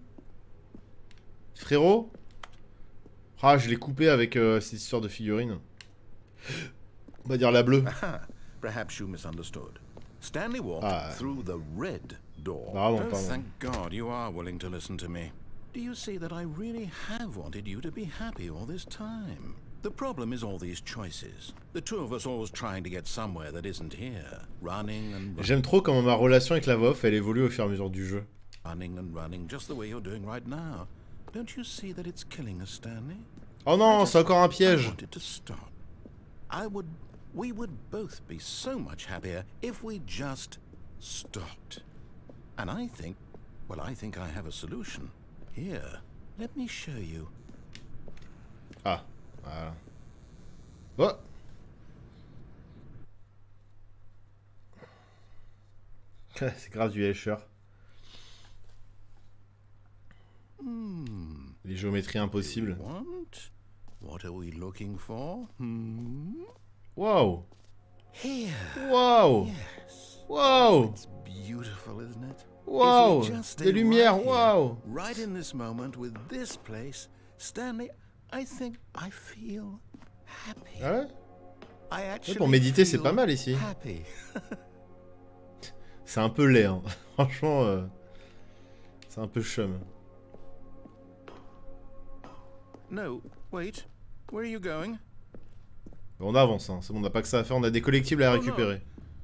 Frérot? Ah, je l'ai coupé avec cette histoire de figurines. On va dire la bleue. Perhaps you misunderstood. Stanley walked through the red door. Pardon. Thank God you are willing to listen to me. Do you see that I really have wanted you to be happy all this time? The problem is all these choices. The two of us always trying to get somewhere that isn't here. Running and running. J'aime trop comment ma relation avec la voix off, elle évolue au fur et à mesure du jeu. Running and running, just the way you're doing right now. Don't you see that it's killing us, Stanley? Oh non, c'est encore un piège. We would both be so much happier if we just stopped. And I think I have a solution. Here, let me show you. Ah, voilà. Oh. C'est grave du Escher. Les géométries impossibles. What are we looking for? Wow. Here. Wow. Yes. Wow. It's beautiful, isn't it? Wow. Des lumières. Wow. Right in this moment with this place, Stanley, I think I feel happy. Ah ouais? I actually pour méditer, c'est pas mal ici. Happy. C'est un peu laid, hein. Franchement, c'est un peu chum. No, wait. Where are you going? On avance, hein. C'est bon, on n'a pas que ça à faire. On a des collectibles à récupérer.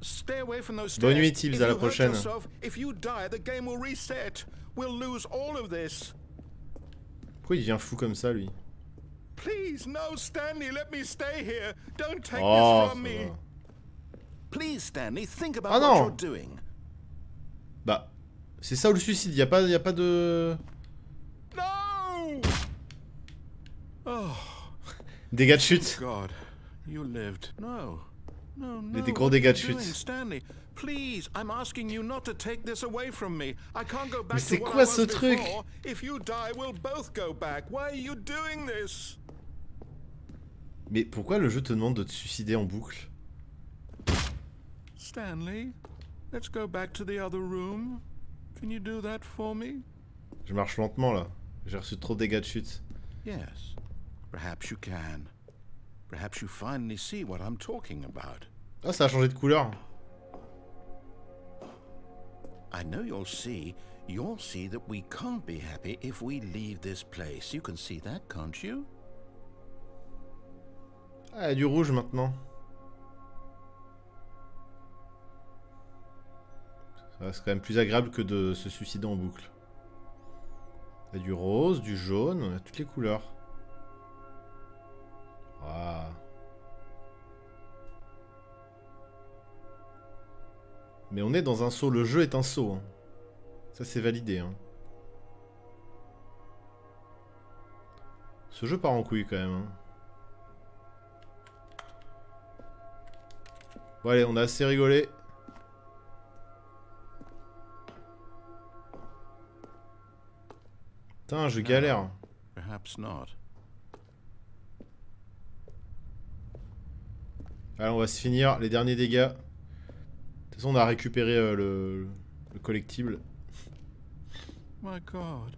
Stay away from those Bonne nuit, stairs. Tibbs, If à la you hurt prochaine. yourself, if you die, the game will reset. We'll lose all of this. Pourquoi il devient fou comme ça, lui? Please, no, Stanley, let me stay here. Don't take Oh, this from me. va. Please, Stanley, think about Ah, what non. you're doing. Bah, c'est ça ou le suicide, y a pas de... No! Oh, Dégâts de chute. God, you lived. No. No, no. Des gros what dégâts are de you doing, chute. Stanley, please, I'm asking you not to take this away from me. I can't go back Mais c'est to what quoi I ce was truc? before. If you die, we'll both go back. Why are you doing this? Mais pourquoi le jeu te demande de te suicider en boucle? Stanley, let's go back to the other room. Can you do that for me? Je marche lentement là. J'ai reçu trop de dégâts de chute. Yes, perhaps you can. Perhaps you finally see what I'm talking about. Ah, ça a changé de couleur. I know you'll see that we can't be happy if we leave this place. You can see that, can't you? Ah, il y a du rouge maintenant. Ça reste quand même plus agréable que de se suicider en boucle. Il y a du rose, du jaune, il y a toutes les couleurs. Waouh. Mais on est dans un saut, le jeu est un saut. Hein. Ça c'est validé. Hein. Ce jeu part en couille quand même. Hein. Bon allez, on a assez rigolé. Putain, je galère. Perhaps not. Allez, on va se finir les derniers dégâts. De toute façon, on a récupéré le collectible. My God,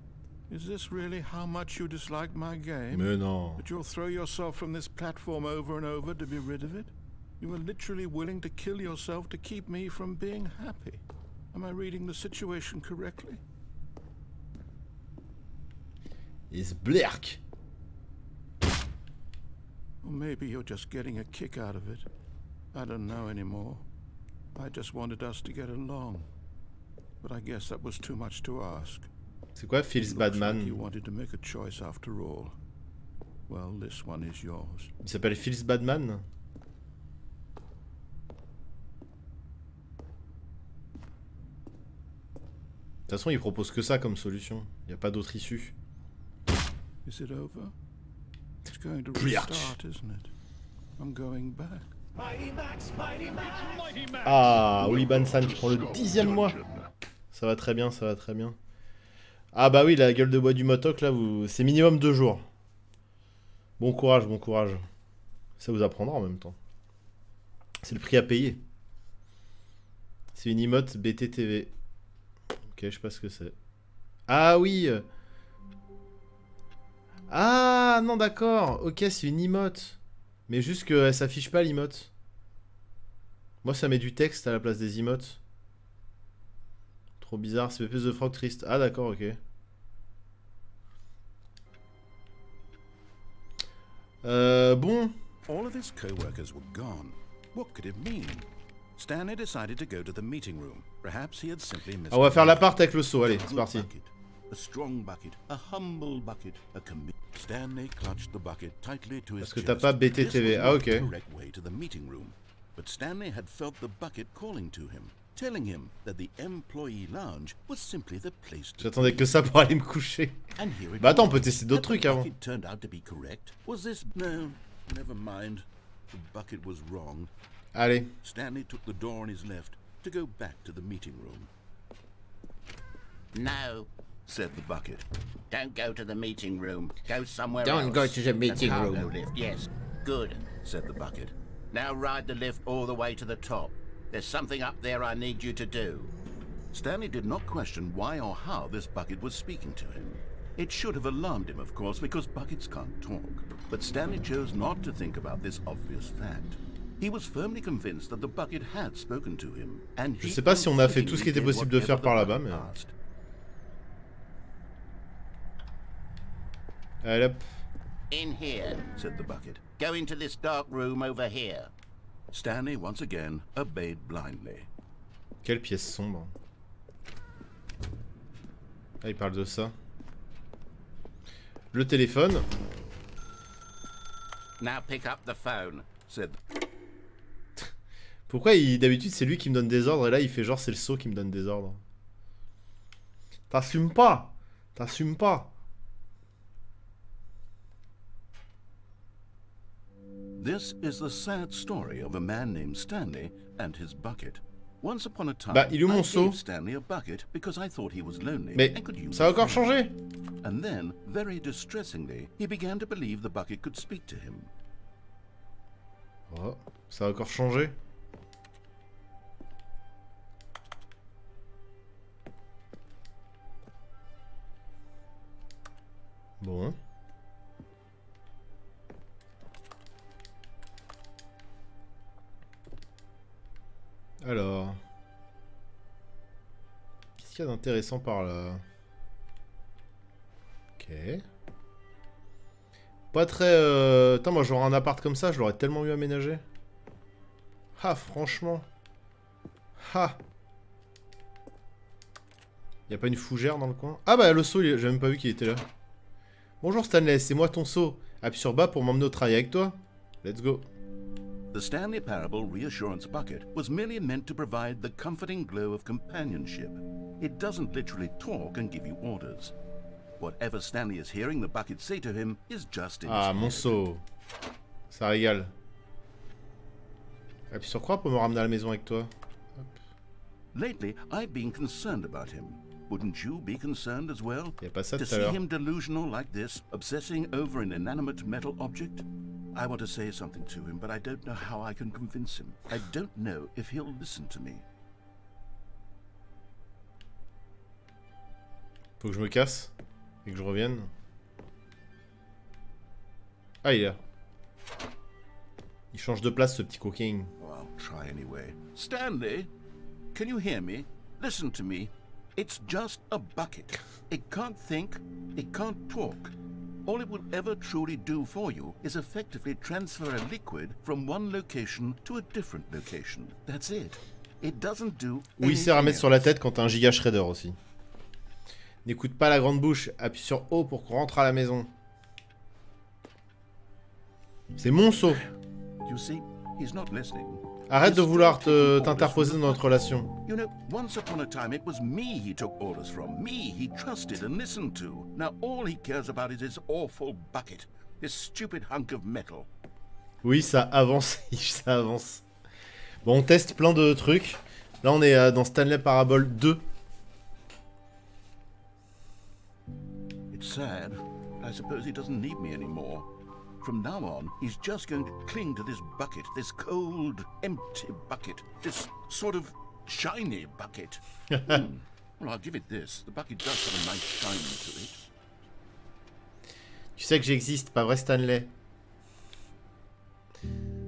is this really how much you dislike my game? Mais non. That you'll throw yourself from this platform over and over to be rid of it? You were literally willing to kill yourself to keep me from being happy. Am I reading the situation correctly? It's Blerk. Or maybe you're just getting a kick out of it. I don't know anymore. I just wanted us to get along. But I guess that was too much to ask. C'est quoi Feels Looks Badman? like you wanted to make a choice after all. Well, this one is yours. Il s'appelle Feels Badman? De toute façon, il propose que ça comme solution. Il n'y a pas d'autre issue. Is it over? It's going to Blerk. restart, isn't it? I'm going back. Ah, Oliban-san qui prend le 10e mois. Ça va très bien, ça va très bien. Ah bah oui, la gueule de bois du motoc, là, c'est minimum 2 jours. Bon courage, bon courage. Ça vous apprendra en même temps. C'est le prix à payer. C'est une emote BTTV. Ok, je sais pas ce que c'est. Ah oui. Ah non, d'accord. Ok, c'est une emote. Mais juste qu'elle s'affiche pas l'emote. Moi, ça met du texte à la place des emotes. Trop bizarre, c'est Pépé the Frog triste. Ah d'accord, ok. Bon. All of his co-workers were gone. What could it mean? Stanley decided to go to the meeting room. Perhaps he had simply missed. On va faire l'appart avec le saut, allez, c'est parti. A strong bucket, a humble bucket, a Stanley clutched the bucket tightly to his Parce que chest. t'as pas BTTV. Ah ok. This was not the correct way to the meeting room. But Stanley had felt the bucket calling to him, telling him that the employee lounge was simply the place to J'attendais be. que ça pour aller me coucher. And here it Bah attends, on was. peut tester d'autres Had trucs the avant. bucket turned out to be correct? Was this no? Never mind. The bucket was wrong. Allez. Stanley took the door on his left to go back to the meeting room. No, Said the bucket. don't go to the meeting room. Go somewhere else. Don't go to the meeting cargo room. lift, yes. Good. Said the bucket. Now ride the lift all the way to the top. There's something up there I need you to do. Stanley did not question why or how this bucket was speaking to him. It should have alarmed him, of course, because buckets can't talk. But Stanley chose not to think about this obvious fact. He was firmly convinced that the bucket had spoken to him. And Je sais pas si on a fait tout ce qui était possible de faire par là-bas, mais... Allez hop. In here, Said the bucket. go into this dark room over here. Stanley once again obeyed blindly. Quelle pièce sombre. Ah, il parle de ça. Le téléphone. Now pick up the phone, said. Pourquoi d'habitude c'est lui qui me donne des ordres et là il fait genre c'est le sceau qui me donne des ordres. T'assumes pas. T'assumes pas. This is the sad story of a man named Stanley and his bucket. Once upon a time, bah, il est où mon I seau? gave Stanley a bucket because I thought he was lonely Mais and could use ça a encore changé. And then, very distressingly, he began to believe the bucket could speak to him. Oh, ça a encore changé. Bon. Alors. Qu'est-ce qu'il y a d'intéressant par là? Ok. Pas très... Attends, moi j'aurais un appart comme ça, je l'aurais tellement mieux aménagé. Ah, franchement. Ah. Y'a pas une fougère dans le coin? Ah bah le seau, j'ai même pas vu qu'il était là. Bonjour Stanley, c'est moi ton seau. Appuie sur bas pour m'emmener au travail avec toi. Let's go. The Stanley Parable Reassurance Bucket was merely meant to provide the comforting glow of companionship. It doesn't literally talk and give you orders. Whatever Stanley is hearing the bucket say to him is just in Ah, his mon head. seau. Ça régale. Appuie sur quoi pour me ramener à la maison avec toi? Hop. Lately, I've been concerned about him. Wouldn't you be concerned as well? Y a pas ça To tout à see l'heure. him delusional like this, obsessing over an inanimate metal object? I want to say something to him, but I don't know how I can convince him. I don't know if he'll listen to me. Faut que je me casse et que je revienne. Ah, il est là. Il change de place, ce petit coquin. Oh, I'll try anyway. Stanley, can you hear me? Listen to me. It's just a bucket. It can't think, it can't talk. All it will ever truly do for you is effectively transfer a liquid from one location to a different location. That's it. It doesn't do Ou il sert à anything mettre sur la else. tête quand t'as un giga shredder aussi. N'écoute pas la grande bouche. Appuie sur O pour qu'on rentre à la maison. C'est mon seau. You see, he's not listening. Arrête de He's vouloir still taking orders t'interposer from dans the notre relation. You know, once upon a time it was me he took orders from, me he trusted and listened to. Now all he cares about is his awful bucket, this stupid hunk of metal. Oui, ça avance. Ça avance. Bon, on teste plein de trucs. Là, on est dans Stanley Parable 2. It's sad. I suppose he doesn't need me anymore. From now on, he's just going to cling to this bucket, this cold, empty bucket, this sort of shiny bucket. Well, I'll give it this. The bucket does have a nice shine to it. Tu sais que j'existe, pas vrai Stanley?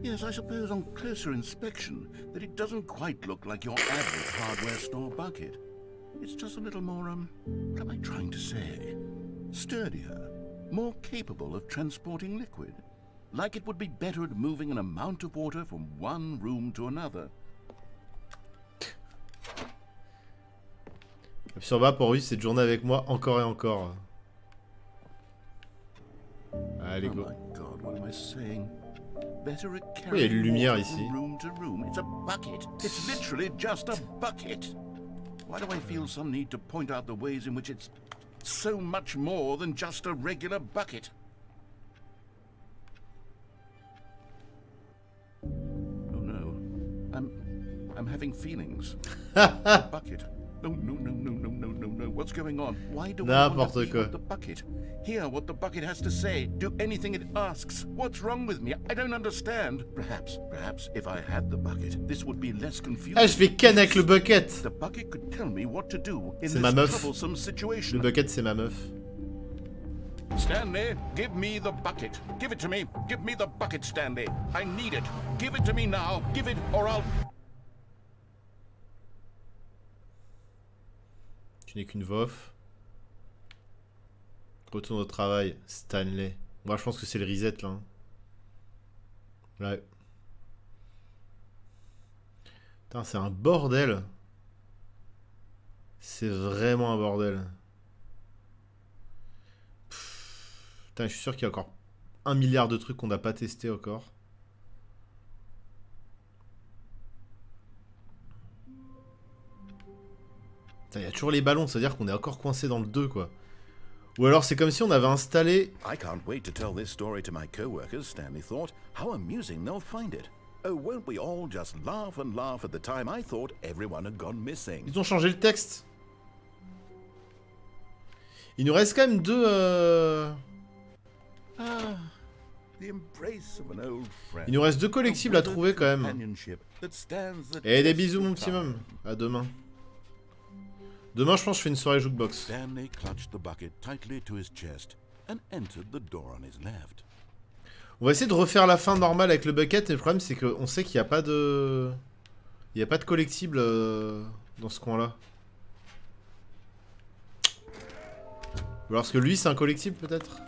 Yes, I suppose on closer inspection that it doesn't quite look like your average hardware store bucket. It's just a little more, what am I trying to say? Sturdier, more capable of transporting liquid. Like it would be better at moving an amount of water from one room to another. Appuie sur bas pour vivre cette journée avec moi encore et encore. Allez, Oh go. my God, what am I saying? Better at Oui, il y a carrying une lumière water ici. from room to room. It's a bucket. It's literally just a bucket. Why do I feel some need to point out the ways in which it's so much more than just a regular bucket? Oh no, I'm having feelings. The bucket. No, no, no, no, no, no, no, no. What's going on? Why do I want to N'importe be quoi. with the bucket? Hear what the bucket has to say. Do anything it asks. What's wrong with me? I don't understand. Perhaps if I had the bucket, this would be less confusing. Ah, je vais ken avec le bucket. The bucket could tell me what to do in C'est ma this meuf. troublesome Le situation. bucket, c'est ma meuf. Stanley, give me the bucket. Give it to me. Give me the bucket, Stanley. I need it. Give it to me now. Give it or I'll... Tu n'es qu'une veuf. Retourne au travail, Stanley. Moi, je pense que c'est le reset, là. Ouais. Putain, c'est un bordel. C'est vraiment un bordel. Putain, je suis sûr qu'il y a encore 1 milliard de trucs qu'on n'a pas testé encore. Putain, il y a toujours les ballons, c'est-à-dire qu'on est encore coincé dans le 2, quoi. Ou alors c'est comme si on avait installé... I can't wait to tell this story to my co-workers, Stanley thought. How amusing they'll find it. Oh, won't we all just laugh and laugh at the time I thought everyone had gone missing. Ils ont changé le texte. Il nous reste quand même 2... The embrace of an old friend. Il nous reste 2 collectibles à trouver quand même. Et des bisous mon petit môme. À demain. Demain je pense que je fais une soirée jukebox. Stanley clutched the bucket tightly to his chest and entered the door on his left. On va essayer de refaire la fin normale avec le bucket, mais le problème c'est qu'on sait qu'il n'y a pas de... Il n'y a pas de collectible dans ce coin-là. Ou alors est-ce que lui c'est un collectible peut-être?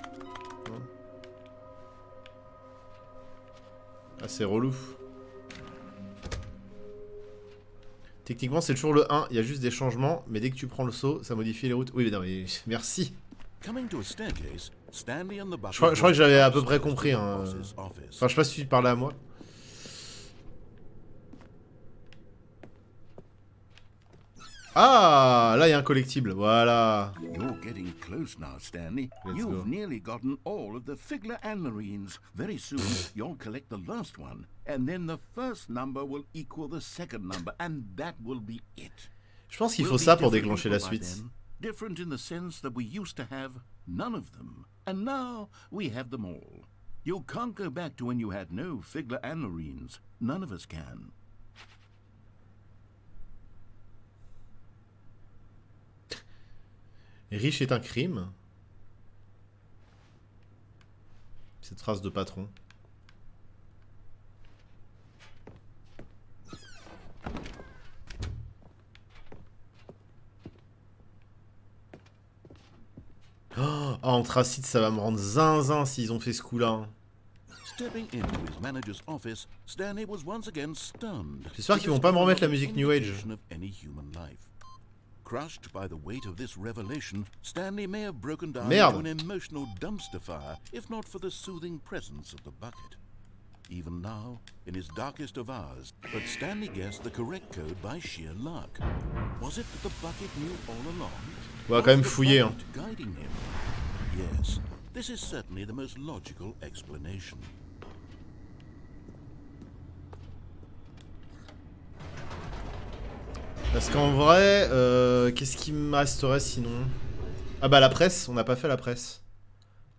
Ah c'est relou. Techniquement c'est toujours le 1, il y a juste des changements, mais dès que tu prends le saut, ça modifie les routes. Oui mais non mais merci. Je crois que j'avais à peu près compris. Hein. Enfin je sais pas si tu parlais à moi. Ah, là il y a un collectible, voilà. You're getting close now, Stanley. You've nearly gotten all of the Figler and Marines. Very soon, you'll collect the last one, and then the first number will equal the second number, and that will be it. Je pense qu'il faut ça pour déclencher la suite. Different in the sense that we used to have none of them, and now we have them all. You can't go back to when you had no Figler and Marines. None of us can. Riche est un crime. Cette phrase de patron. Oh, anthracite, ça va me rendre zinzin s'ils ont fait ce coup-là. J'espère qu'ils vont pas me remettre la musique New Age. Crushed by the weight of this revelation, Stanley may have broken down Merde. into an emotional dumpster fire, if not for the soothing presence of the bucket. Even now, in his darkest of hours, but Stanley guessed the correct code by sheer luck. Was it that the bucket knew all along? On va quand même fouiller. Hein. Guiding him? Yes, this is certainly the most logical explanation. Parce qu'en vrai, qu'est-ce qui me resterait sinon? Ah bah la presse, on n'a pas fait la presse.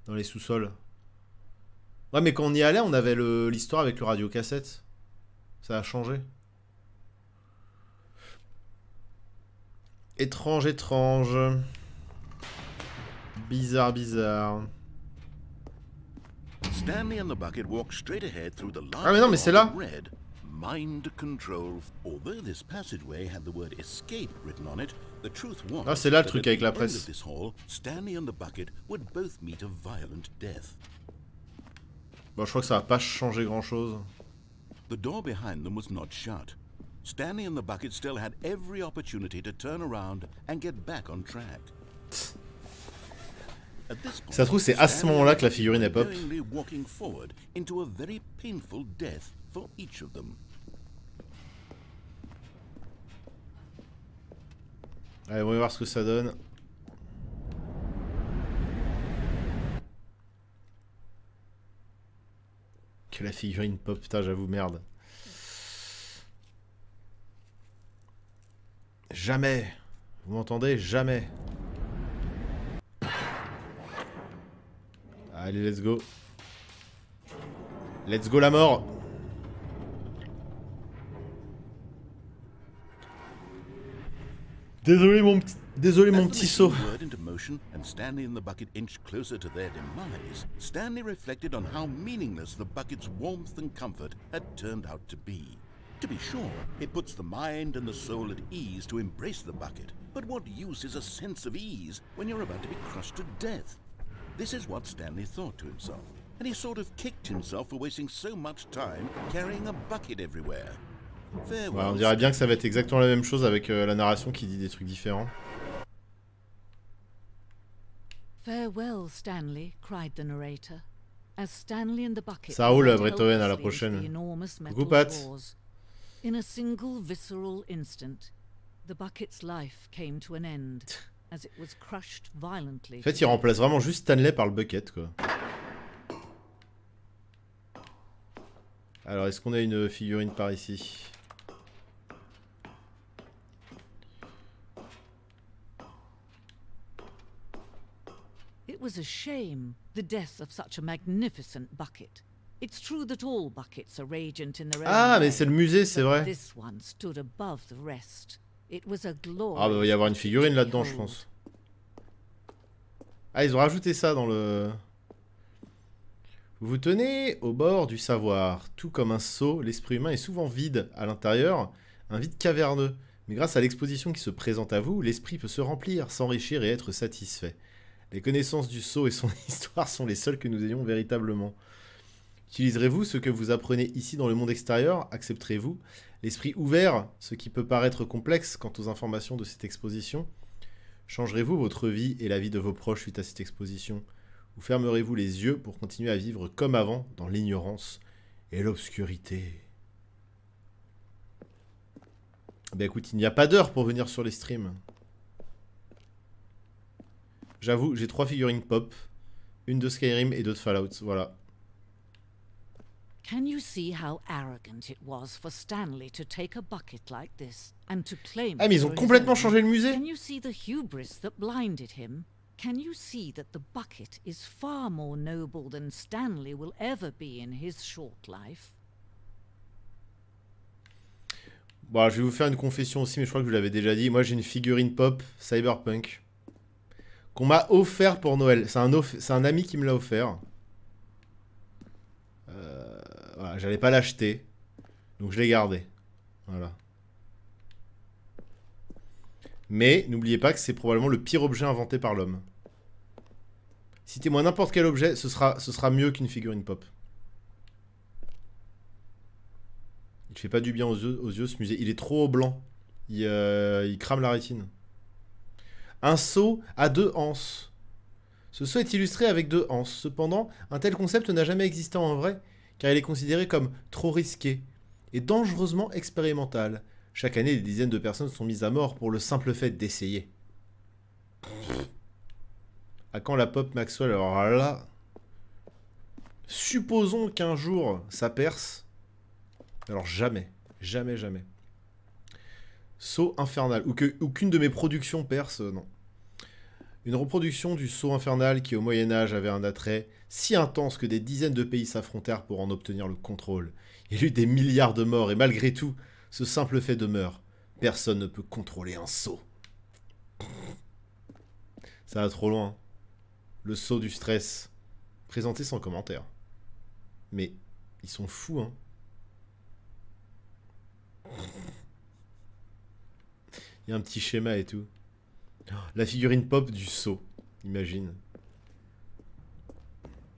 Dans les sous-sols. Ouais mais quand on y allait, on avait l'histoire avec le radiocassette. Ça a changé. Étrange, étrange. Bizarre, bizarre. Ah mais non mais c'est là. Mind control. Although this passageway had the word escape written on it, the truth was ah, c'est là le truc avec la presse. this hall, Stanley and the bucket would both meet a violent death. Bon, je crois que ça va pas changer grand-chose. The door behind them was not shut. Stanley and the bucket still had every opportunity to turn around and get back on track. Ça se trouve, c'est à ce moment-là que la figurine est pop. Walking forward into a very painful death for each of them. Allez, on va voir ce que ça donne. Que la figurine pop, putain, j'avoue, merde. Jamais. Vous m'entendez? Jamais. Allez, let's go. Let's go la mort. Désolé mon petit saut. Stanley and the bucket inched closer to their demise. Stanley reflected on how meaningless the bucket's warmth and comfort had turned out to be. To be sure, it puts the mind and the soul at ease to embrace the bucket. But what use is a sense of ease when you're about to be crushed to death? This is what Stanley thought to himself, and he sort of kicked himself for wasting so much time carrying a bucket everywhere. Ouais, on dirait bien que ça va être exactement la même chose avec la narration qui dit des trucs différents. Farewell, Stanley, cried the narrator. As Stanley and the bucket Ça roule, led Bretoven, à la helplessly into prochaine. the enormous Coucou, metal Pat. jaws. In a single visceral instant, the bucket's life came to an end as it was crushed violently. En fait, il remplace vraiment juste Stanley par le bucket, quoi. Alors, est-ce qu'on a une figurine par ici? It was a shame, the death of such a magnificent bucket. It's true that all buckets are radiant in their own Ah, mais way, c'est le musée, c'est but vrai. this one stood above the rest. It was a glorious Ah, bah, il va y avoir une bucket figurine to là-dedans, je behold. pense. Ah, ils ont rajouté ça dans le... Vous vous tenez au bord du savoir. Tout comme un seau, l'esprit humain est souvent vide à l'intérieur, un vide caverneux. Mais grâce à l'exposition qui se présente à vous, l'esprit peut se remplir, s'enrichir et être satisfait. Les connaissances du seau et son histoire sont les seules que nous ayons véritablement. Utiliserez-vous ce que vous apprenez ici dans le monde extérieur? Accepterez-vous l'esprit ouvert, ce qui peut paraître complexe quant aux informations de cette exposition? Changerez-vous votre vie et la vie de vos proches suite à cette exposition? Ou fermerez-vous les yeux pour continuer à vivre comme avant, dans l'ignorance et l'obscurité? Ben écoute, il n'y a pas d'heure pour venir sur les streams. J'avoue, j'ai 3 figurines pop, une de Skyrim et 2 de Fallout, voilà. Can you see how arrogant it was for Stanley to take a bucket like this and to claim Ah mais it ils ont for his complètement own? changé le musée. Can you see the hubris that blinded him? Can you see that the bucket is far more noble than Stanley will ever be in his short life? Bon, je vais vous faire une confession aussi, mais je crois que je vous l'avais déjà dit. Moi j'ai une figurine pop Cyberpunk qu'on m'a offert pour Noël. C'est un ami qui me l'a offert. Voilà, j'allais pas l'acheter, donc je l'ai gardé. Voilà. Mais n'oubliez pas que c'est probablement le pire objet inventé par l'homme. Citez-moi n'importe quel objet, ce sera mieux qu'une figurine pop. Il fait pas du bien aux yeux ce musée. Il est trop blanc. Il crame la rétine. Un seau à 2 anses. Ce seau est illustré avec 2 anses. Cependant, un tel concept n'a jamais existé en vrai, car il est considéré comme trop risqué et dangereusement expérimental. Chaque année, des dizaines de personnes sont mises à mort pour le simple fait d'essayer. À quand la pop Maxwell? Alors là, supposons qu'un jour ça perce. Alors jamais, jamais, jamais. Saut infernal, ou qu'une de mes productions perce, non. Une reproduction du saut infernal qui au Moyen-Âge avait un attrait si intense que des dizaines de pays s'affrontèrent pour en obtenir le contrôle. Il y eut des milliards de morts et malgré tout, ce simple fait demeure. Personne ne peut contrôler un saut. Ça va trop loin. Le saut du stress. Présenté sans commentaire. Mais ils sont fous, hein. Il y a un petit schéma et tout. La figurine pop du saut. Imagine.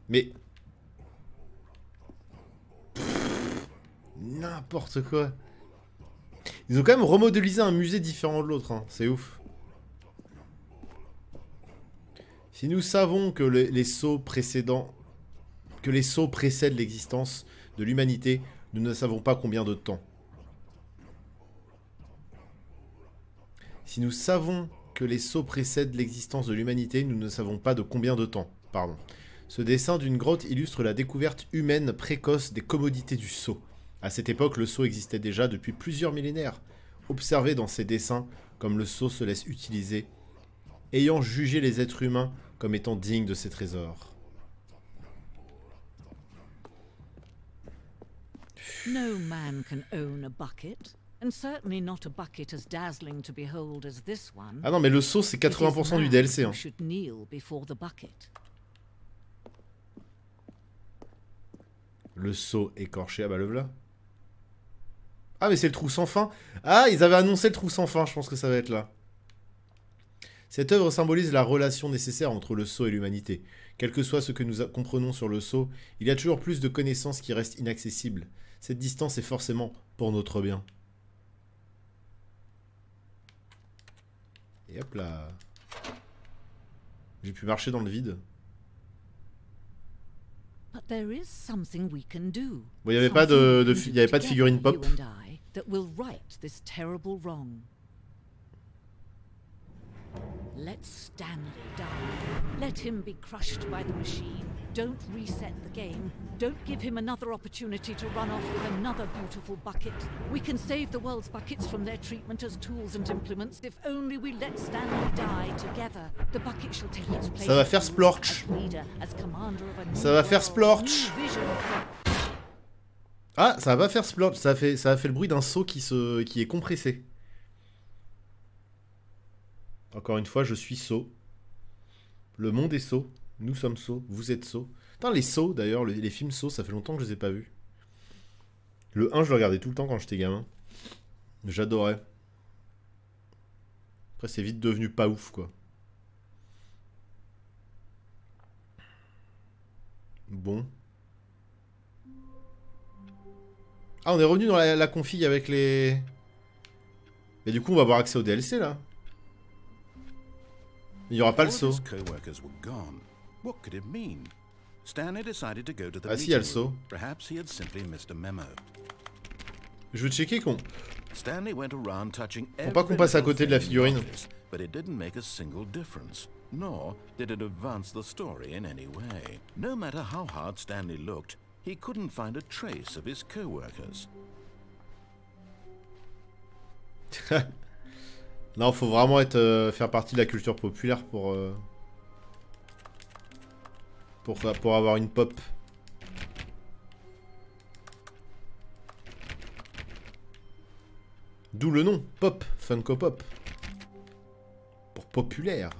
Mais... N'importe quoi. Ils ont quand même remodélisé un musée différent de l'autre, hein. C'est ouf. Si nous savons que les sauts précédents... Que les sauts précèdent l'existence de l'humanité, nous ne savons pas combien de temps. Si nous savons que les sauts précèdent l'existence de l'humanité, nous ne savons pas de combien de temps. Pardon. Ce dessin d'une grotte illustre la découverte humaine précoce des commodités du saut. À cette époque, le saut existait déjà depuis plusieurs millénaires. Observez dans ces dessins comme le saut se laisse utiliser, ayant jugé les êtres humains comme étant dignes de ces trésors. No man can own a bucket, and certainly not a bucket as dazzling to behold as this one. Ah non, mais le saut, c'est 80% du DLC. Hein. Should kneel before the bucket. Le saut écorché, ah bah le voilà. Ah mais c'est le trou sans fin. Ah, ils avaient annoncé le trou sans fin, je pense que ça va être là. Cette œuvre symbolise la relation nécessaire entre le saut et l'humanité. Quel que soit ce que nous comprenons sur le saut, il y a toujours plus de connaissances qui restent inaccessibles. Cette distance est forcément pour notre bien. Et hop là. J'ai pu marcher dans le vide. But there is something we can do. Bon, il n'y avait pas de figurine pop. That will right this terrible wrong. Let Stanley die. Let him be crushed by the machine. Don't reset the game. Don't give him another opportunity to run off with another beautiful bucket. We can save the world's buckets from their treatment as tools and implements if only we let Stanley die together. The bucket shall take its place. Ça va faire splorch. Ça va faire splorch. Ah, ça va pas faire splorch. Ça a fait le bruit d'un seau qui est compressé. Encore une fois, je suis sot. Le monde est sot. Nous sommes sots. Vous êtes sots. Putain, les sots, d'ailleurs, les films sots, ça fait longtemps que je les ai pas vus. Le 1, je le regardais tout le temps quand j'étais gamin. J'adorais. Après, c'est vite devenu pas ouf, quoi. Bon. Ah, on est revenu dans la config avec les... Mais du coup, on va avoir accès au DLC, là. Il n'y aura pas le saut. Ah si, il y a le saut. Je veux checker qu'on... Faut pas qu'on passe à côté de la figurine. Nor did it advance the story in any way. No matter how hard Stanley looked, he couldn't find a trace of his co-workers. Non, faut vraiment être faire partie de la culture populaire pour avoir une pop. D'où le nom, pop, Funko Pop. Pour populaire.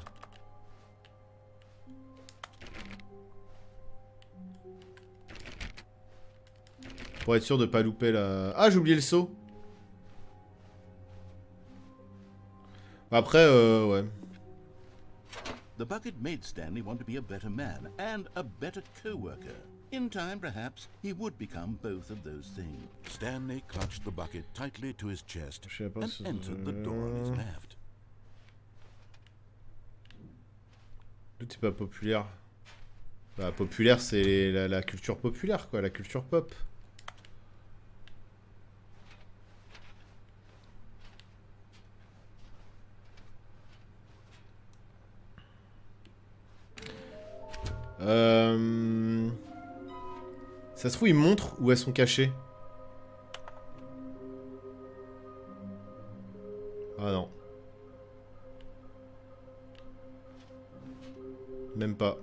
Pour être sûr de pas louper la... Ah, j'ai oublié le saut. Après, ouais. The bucket made Stanley want to be a better man and a better co-worker. In time, perhaps, he would become both of those things. Stanley clutched the bucket tightly to his chest and entered the door on his left. Tout est pas populaire. Bah, populaire, c'est la culture populaire, quoi, la culture pop. Ça se trouve, ils montrent où elles sont cachées. Ah non. Même pas.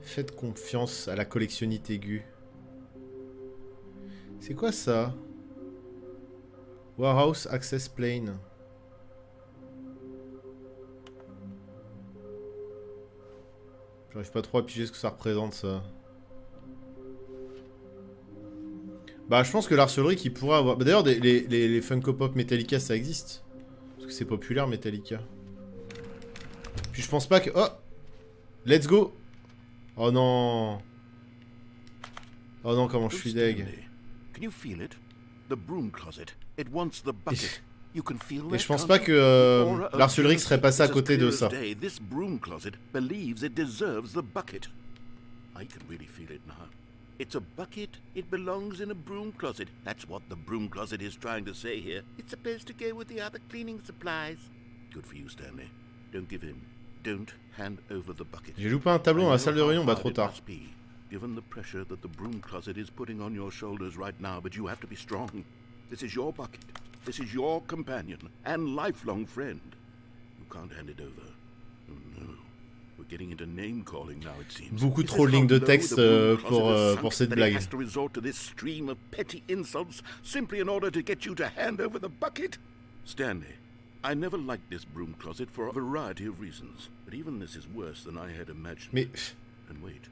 Faites confiance à la collectionnite aiguë. C'est quoi ça? Warehouse Access Plane. J'arrive pas trop à piger ce que ça représente, ça. Bah, je pense que l'arcellerie qui pourrait avoir... Bah, d'ailleurs, les Funko Pop Metallica, ça existe. Parce que c'est populaire, Metallica. Puis je pense pas que... Oh! Let's go! Oh non! Oh non, comment je suis deg. Can you feel it? The broom closet. It wants the bucket. You can feel Et je pense pas que l'arcellerie serait passée à côté de ça. This broom closet believes it deserves the bucket. I can really feel it now. It's a bucket. It belongs in a broom closet. That's what the broom closet is trying to say here. It's supposed to go with the other cleaning supplies. Good for you, Stanley. Don't give in. Don't hand over the bucket. J'ai loupé un tableau dans la salle de réunion, bah trop tard. Given the pressure that the broom closet is putting on your shoulders right now, but you have to be strong. This is your bucket. This is your companion and lifelong friend. You can't hand it over. Oh no. We're getting into name calling now, it seems. Beaucoup trop de lignes de texte pour cette blague. Has to resort to this stream of petty insults simply in order to get you to hand over the bucket. Stanley, I never liked this broom closet for a variety of reasons, but even this is worse than I had imagined. Mais... And wait.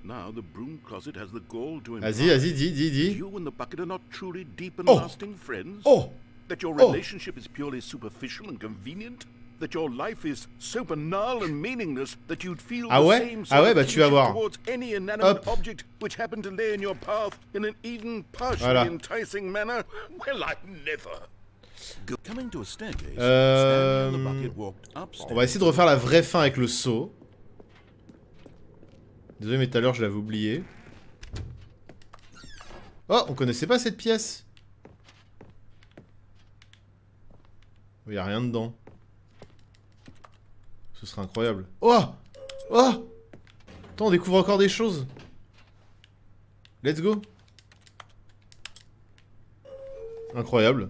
Now the broom closet has the goal to Vas-y, vas-y, dis. You and the bucket are not truly deep and Oh. lasting friends. Oh! That your relationship is purely superficial and convenient. that your life is so banal and meaningless that you'd feel Ah the ouais? same Ah ouais, sort bah of tu vas kinship voir. towards any inanimate Hop. object which happened to lay in your path in an even partially Voilà. enticing manner? Well, I never. Coming to a staircase, Stanley and the bucket walked upstairs. On va essayer de refaire la vraie fin avec le saut. Désolé, mais tout à l'heure je l'avais oublié. Oh, on connaissait pas cette pièce. Il y a rien dedans. Ce serait incroyable. Oh! Oh! Attends, on découvre encore des choses. Let's go. Incroyable.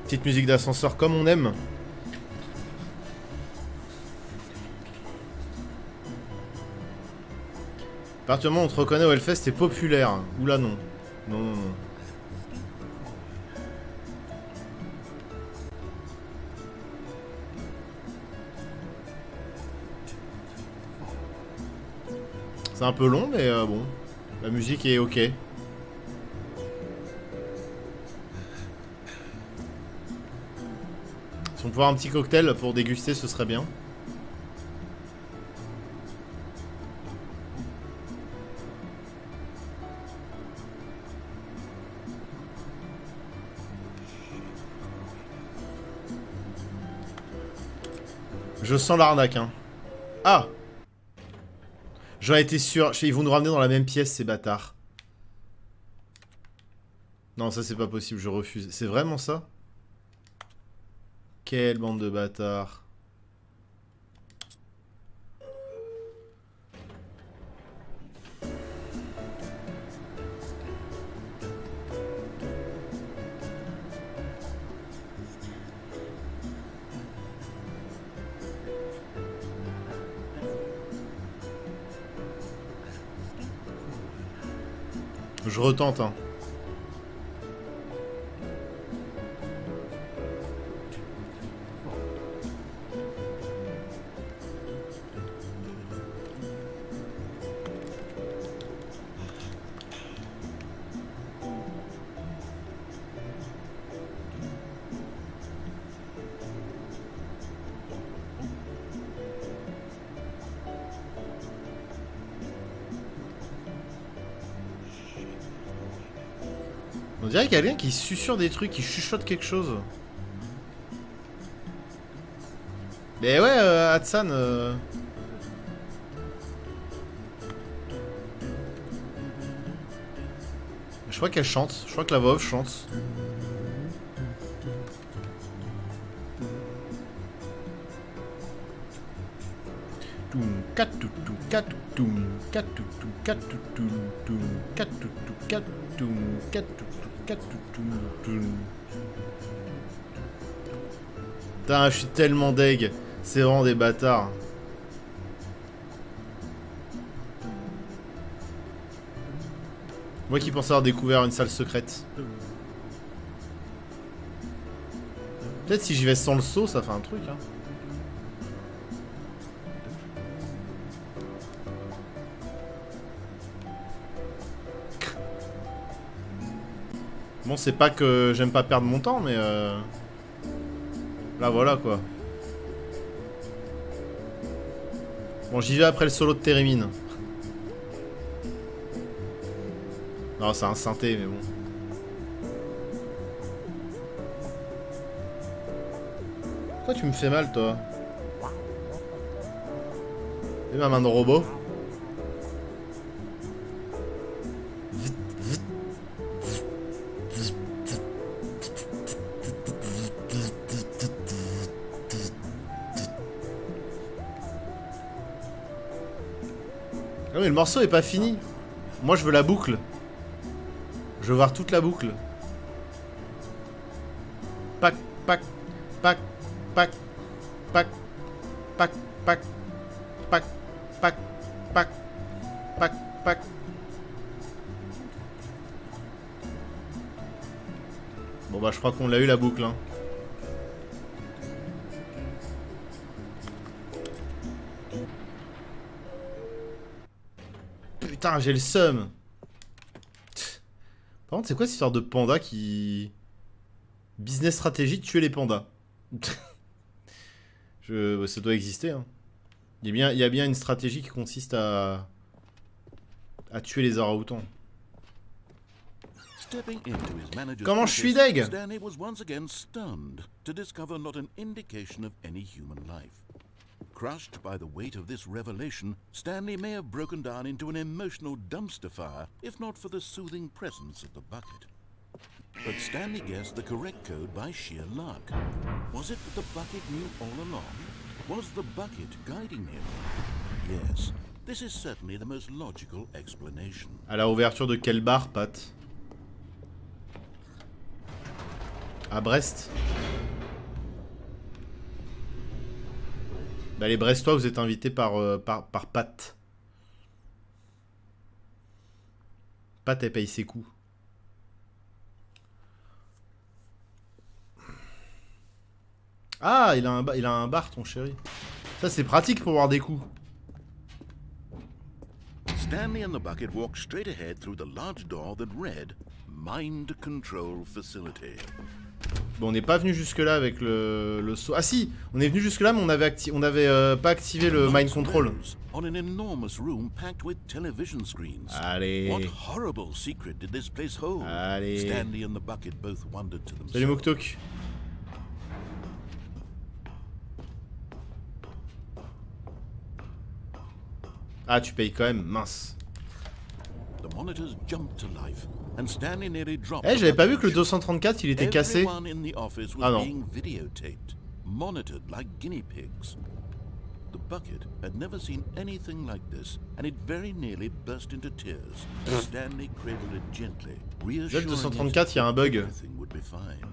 Petite musique d'ascenseur comme on aime. À partir du moment où on te reconnaît au Hellfest, t'es populaire. Oula non. Non, non, non. C'est un peu long, mais bon. La musique est ok. Si on pouvait avoir un petit cocktail pour déguster, ce serait bien. Je sens l'arnaque, hein. Ah! J'en étais sûr. Ils vont nous ramener dans la même pièce, ces bâtards. Non, ça c'est pas possible, je refuse. C'est vraiment ça? Quelle bande de bâtards. Je retente, hein. On dirait qu'il y a quelqu'un qui susurre des trucs, qui chuchote quelque chose. Mais ouais, Hatsan... Je crois qu'elle chante. Je crois que la voix off chante. Putain, je suis tellement deg. C'est vraiment des bâtards. Moi qui pensais avoir découvert une salle secrète. Peut-être si j'y vais sans le saut, ça fait un truc, hein. Bon, c'est pas que j'aime pas perdre mon temps, mais là, voilà, quoi. Bon, j'y vais après le solo de Térémine. Non, c'est un synthé, mais bon. Pourquoi tu me fais mal, toi? Et ma main de robot. Non mais le morceau est pas fini. Moi je veux la boucle. Je veux voir toute la boucle. Pac, pac, pac, pac, pac, pac, pac, pac, pac, pac, pac, pac. Bon bah je crois qu'on l'a eu la boucle, hein. Putain, j'ai le seum. Par contre, c'est quoi cette histoire de panda qui Business stratégie, tuer les pandas. Ça doit exister. Hein. Il y a bien une stratégie qui consiste à tuer les orang-outans. Comment je suis deg? Stanley was once again stunned to discover not an indication of any human life. Crushed by the weight of this revelation, Stanley may have broken down into an emotional dumpster fire if not for the soothing presence of the bucket. But Stanley guessed the correct code by sheer luck. Was it that the bucket knew all along? Was the bucket guiding him? Yes, this is certainly the most logical explanation. À la ouverture de quel bar, Pat? À Brest. Bah les Brestois, vous êtes invités par Pat. Pat, elle paye ses coups. Ah, il a un bar, ton chéri. Ça, c'est pratique pour voir des coups. Stanley and the bucket walked straight ahead through the large door that read Mind Control Facility. Bon, on n'est pas venu jusque-là avec le saut. Ah si, on est venu jusque-là, mais on avait pas activé le Mind Control. On an enormous room packed with television screens. Allez. What horrible secret did this place hold? Allez. Stanley and the bucket both wondered to themselves. Salut Moktok. Ah, tu payes quand même, mince. The monitors jumped to life. And Stanley nearly dropped. Eh, j'avais pas vu que le 234 il était cassé. Everyone in the office was being videotaped, monitored like guinea pigs. The bucket had never seen anything like this, and it very nearly burst into tears. Stanley cradled it gently, reassuring Le 234, il y a un bug. everything would be fine.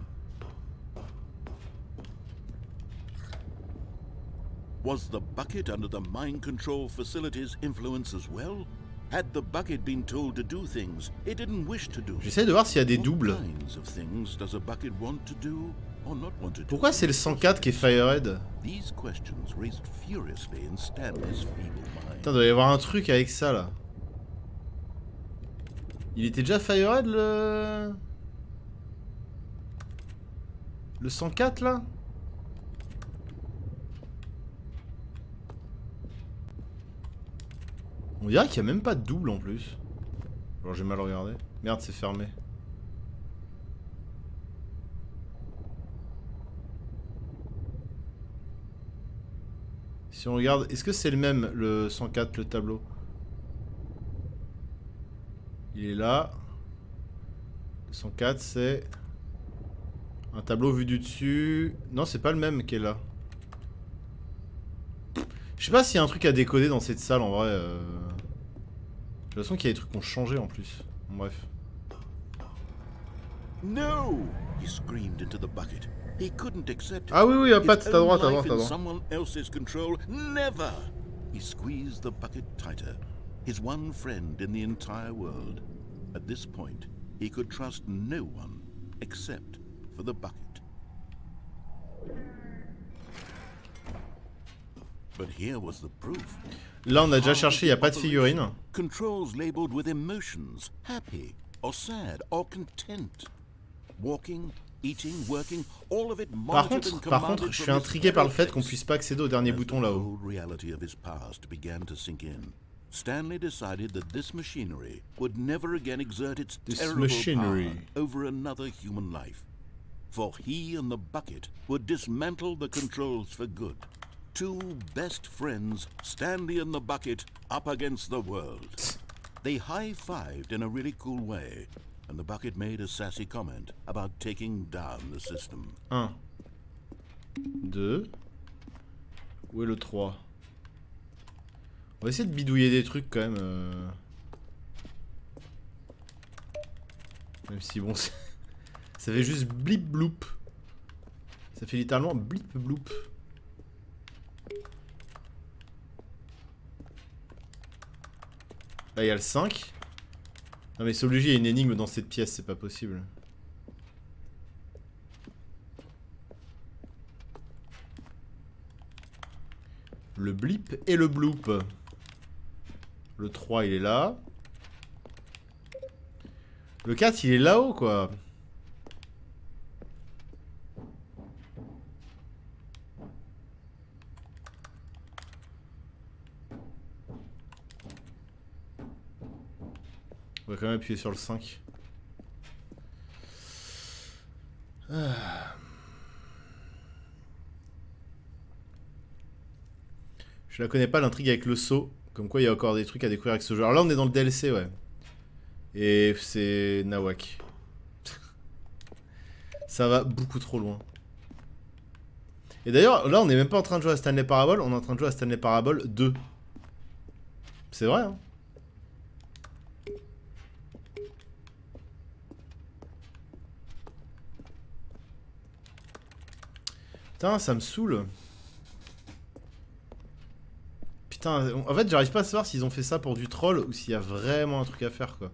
Was the bucket under the mind control facility's influence as well? Had the bucket been told to do things it didn't wish to do? J'essaie de voir s'il y a des doubles. What kinds of things does a bucket want to do or not want to do? Pourquoi c'est le 104 qui est Firehead? These questions raced furiously in Stanley's feeble mind. Putain, il doit y avoir un truc avec ça là. Il était déjà Firehead le 104 là? On dirait qu'il n'y a même pas de double en plus. Alors j'ai mal regardé. Merde, c'est fermé. Si on regarde, est-ce que c'est le même, le 104, le tableau? Il est là. Le 104, c'est un tableau vu du dessus. Non, c'est pas le même qui est là. Je sais pas s'il y a un truc à décoder dans cette salle en vrai. J'ai l'impression qu'il y a des trucs qui ont changé en plus. Bon, bref. No! He screamed into the bucket. He couldn't accept it. Ah oui, oui, à Pat, His t'as droit, own t'as droit, life t'as in droit. someone else's control. Never! He squeezed the bucket tighter. His one friend in the entire world. At this point, he could trust no one except for the bucket. But here was the proof. Là, on a déjà cherché, il n'y a pas de figurine. Controls labeled with emotions, happy or sad or content. Walking, eating, working, all of it monitored and Par contre, commanded je suis from his intrigué par le fait face. qu'on puisse pas accéder au dernier As bouton the là-haut. cold reality of his past began to sink in, Stanley decided that this machinery would never again exert its terrible power over another human life. For he and the bucket would dismantle the controls for good. Two best friends, Stanley and the bucket, up against the world. They high-fived in a really cool way, and the bucket made a sassy comment about taking down the system. 1, 2. Où est le 3? On va essayer de bidouiller des trucs quand même. Même si bon, ça fait juste blip bloop. Ça fait littéralement blip bloop. Là il y a le 5. Non mais c'est obligé, il y a une énigme dans cette pièce, c'est pas possible. Le blip et le bloop. Le 3 il est là. Le 4 il est là-haut quoi. On va quand même appuyer sur le 5. Ah. Je la connais pas l'intrigue avec le saut. Comme quoi il y a encore des trucs à découvrir avec ce jeu. Alors là on est dans le DLC, ouais. Et c'est nawak. Ça va beaucoup trop loin. Et d'ailleurs là on est même pas en train de jouer à Stanley Parable, on est en train de jouer à Stanley Parable 2. C'est vrai hein. Putain ça me saoule. Putain, en fait j'arrive pas à savoir s'ils ont fait ça pour du troll ou s'il y a vraiment un truc à faire quoi.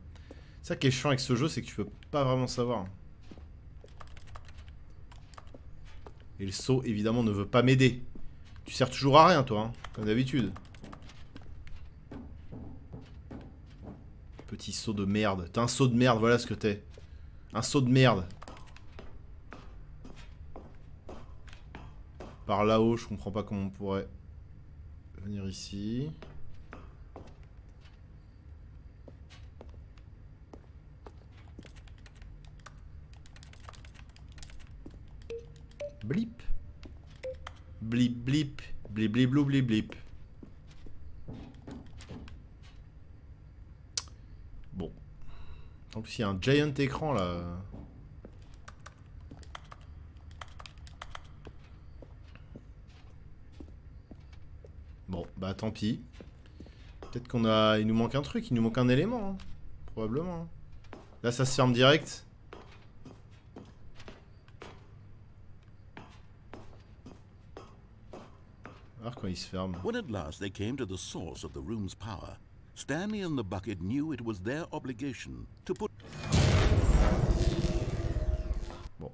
C'est ça qui est chiant avec ce jeu, c'est que tu peux pas vraiment savoir. Et le saut évidemment ne veut pas m'aider. Tu sers toujours à rien toi, hein, comme d'habitude. Petit saut de merde. T'es un saut de merde, voilà ce que t'es. Un saut de merde. Par là-haut, je comprends pas comment on pourrait venir ici. Blip. Blip blip. Blip blip blou blip blip. Bon. En plus il y a un giant écran là. Bon, bah tant pis. Peut-être qu'on a... Il nous manque un truc, il nous manque un élément. Hein. Probablement. Hein. Là, ça se ferme direct. Alors quand il se ferme. When at last they came to the source of the room's power, Stanley and the bucket knew it was their obligation to put... Bon.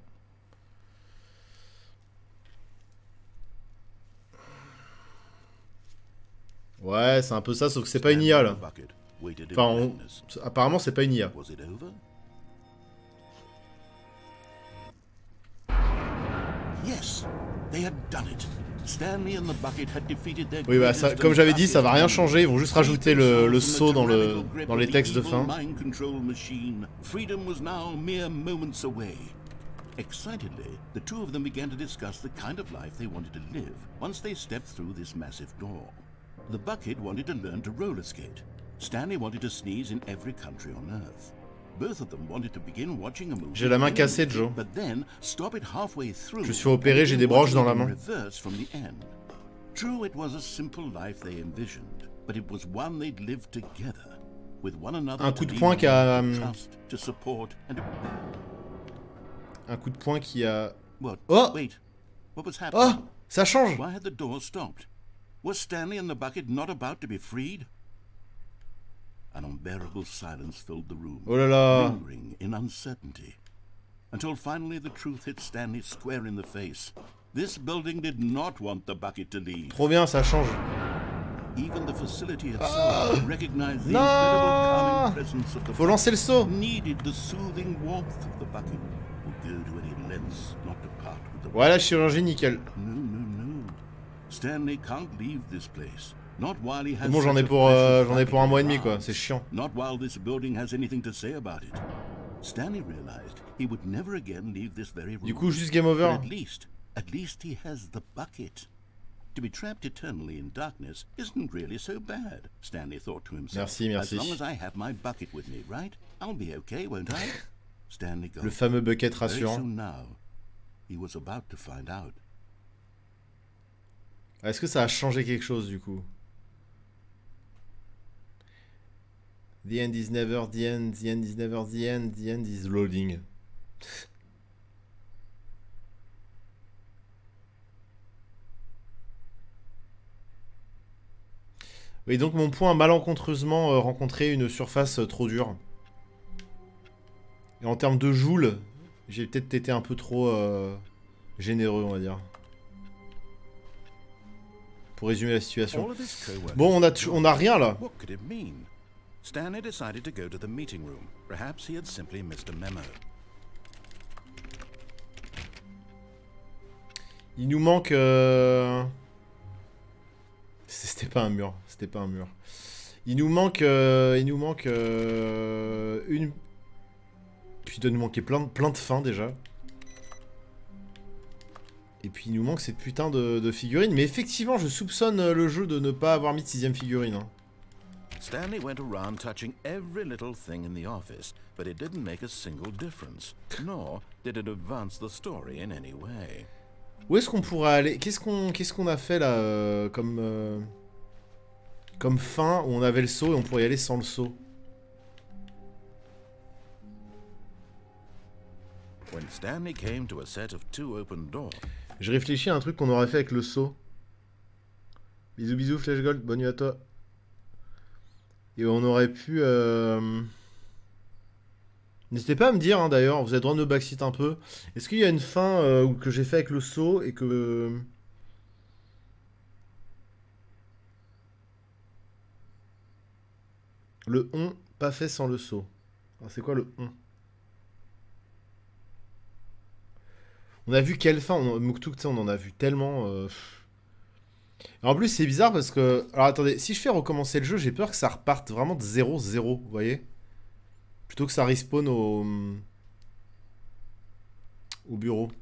Ouais, c'est un peu ça, sauf que c'est pas une IA là. Enfin, apparemment c'est pas une IA. Oui, bah ça, comme j'avais dit, ça va rien changer. Ils vont juste rajouter le saut dans les textes de fin. Excitedly, the two of them began to discuss the kind of life they wanted to live once they stepped through this massive door. The bucket wanted to learn to roller skate. Stanley wanted to sneeze in every country on Earth. Both of them wanted to begin watching a movie. J'ai la main cassée, Joe. But then stop it halfway through. Je suis opéré, j'ai des broches dans la main. Reverse from the end. True, it was a simple life they envisioned, but it was one they'd live together with one another. Un coup de poing qui a un coup de poing qui a... Oh! Wait. What was happening? Oh! Ça change! Why had the door stopped? Was Stanley and the bucket not about to be freed? An unbearable silence filled the room, oh là là. lingering in uncertainty, until finally the truth hit Stanley square in the face. This building did not want the bucket to leave. Trop bien, ça change. Even the facility itself recognized the incredible calming presence of the Faut lancer le saut. Needed the soothing warmth of the bucket. Would go to any lengths not to part with the Voilà, chirurgie nickel. No. Stanley can't leave this place. Not while he has Bon, j'en ai pour un mois et demi quoi, c'est chiant. Not while this building has anything to say about it. Stanley realized he would never again leave this very room. Du coup, juste game over. At least he has the bucket. To be trapped eternally in darkness isn't really so bad, Stanley thought to himself. Merci. As long as I have my bucket with me, right? I'll be okay, won't I? Stanley got le fameux bucket rassurant. Very soon now, he was about to find out. Est-ce que ça a changé quelque chose du coup? The end is never the end, the end is never the end, the end is loading. Oui, donc mon point a malencontreusement rencontré une surface trop dure. Et en termes de joules, j'ai peut-être été un peu trop généreux, on va dire. Pour résumer la situation. Bon, on a rien là. Stanley decided to go to the meeting room. Perhaps he had simply missed a memo. Il nous manque... C'était pas un mur. Il nous manque une... Puis il doit nous manquer plein de fins déjà. Et puis il nous manque cette putain de figurine. Mais effectivement, je soupçonne le jeu de ne pas avoir mis de 6ème figurine. Hein. Stanley went around touching every little thing in the office, but it didn't make a single difference, nor did it advance the story in any way. Où est-ce qu'on pourrait aller? Qu'est-ce qu'on a fait là comme fin où on avait le saut et on pourrait y aller sans le saut? When Stanley came to a set of 2 open doors. Je réfléchis à un truc qu'on aurait fait avec le saut. Bisous bisous Flash Gold, bonne nuit à toi. Et on aurait pu... N'hésitez pas à me dire hein, d'ailleurs, vous avez le droit de me backseat un peu. Est-ce qu'il y a une fin que j'ai fait avec le saut et que... Le on, pas fait sans le saut. Alors c'est quoi le on? On a vu quelle fin? Muktuk, on en a vu tellement... En plus, c'est bizarre parce que... Alors attendez, si je fais recommencer le jeu, j'ai peur que ça reparte vraiment de 0-0, vous voyez? Plutôt que ça respawn au bureau.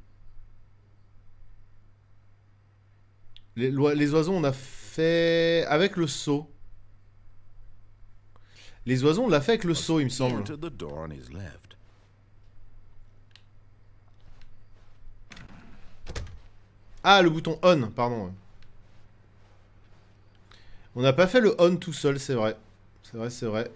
Les oiseaux, on a fait... avec le saut. Les oiseaux, on l'a fait avec le saut, il me semble. Ah, le bouton on, pardon. On n'a pas fait le on tout seul, c'est vrai. C'est vrai, c'est vrai.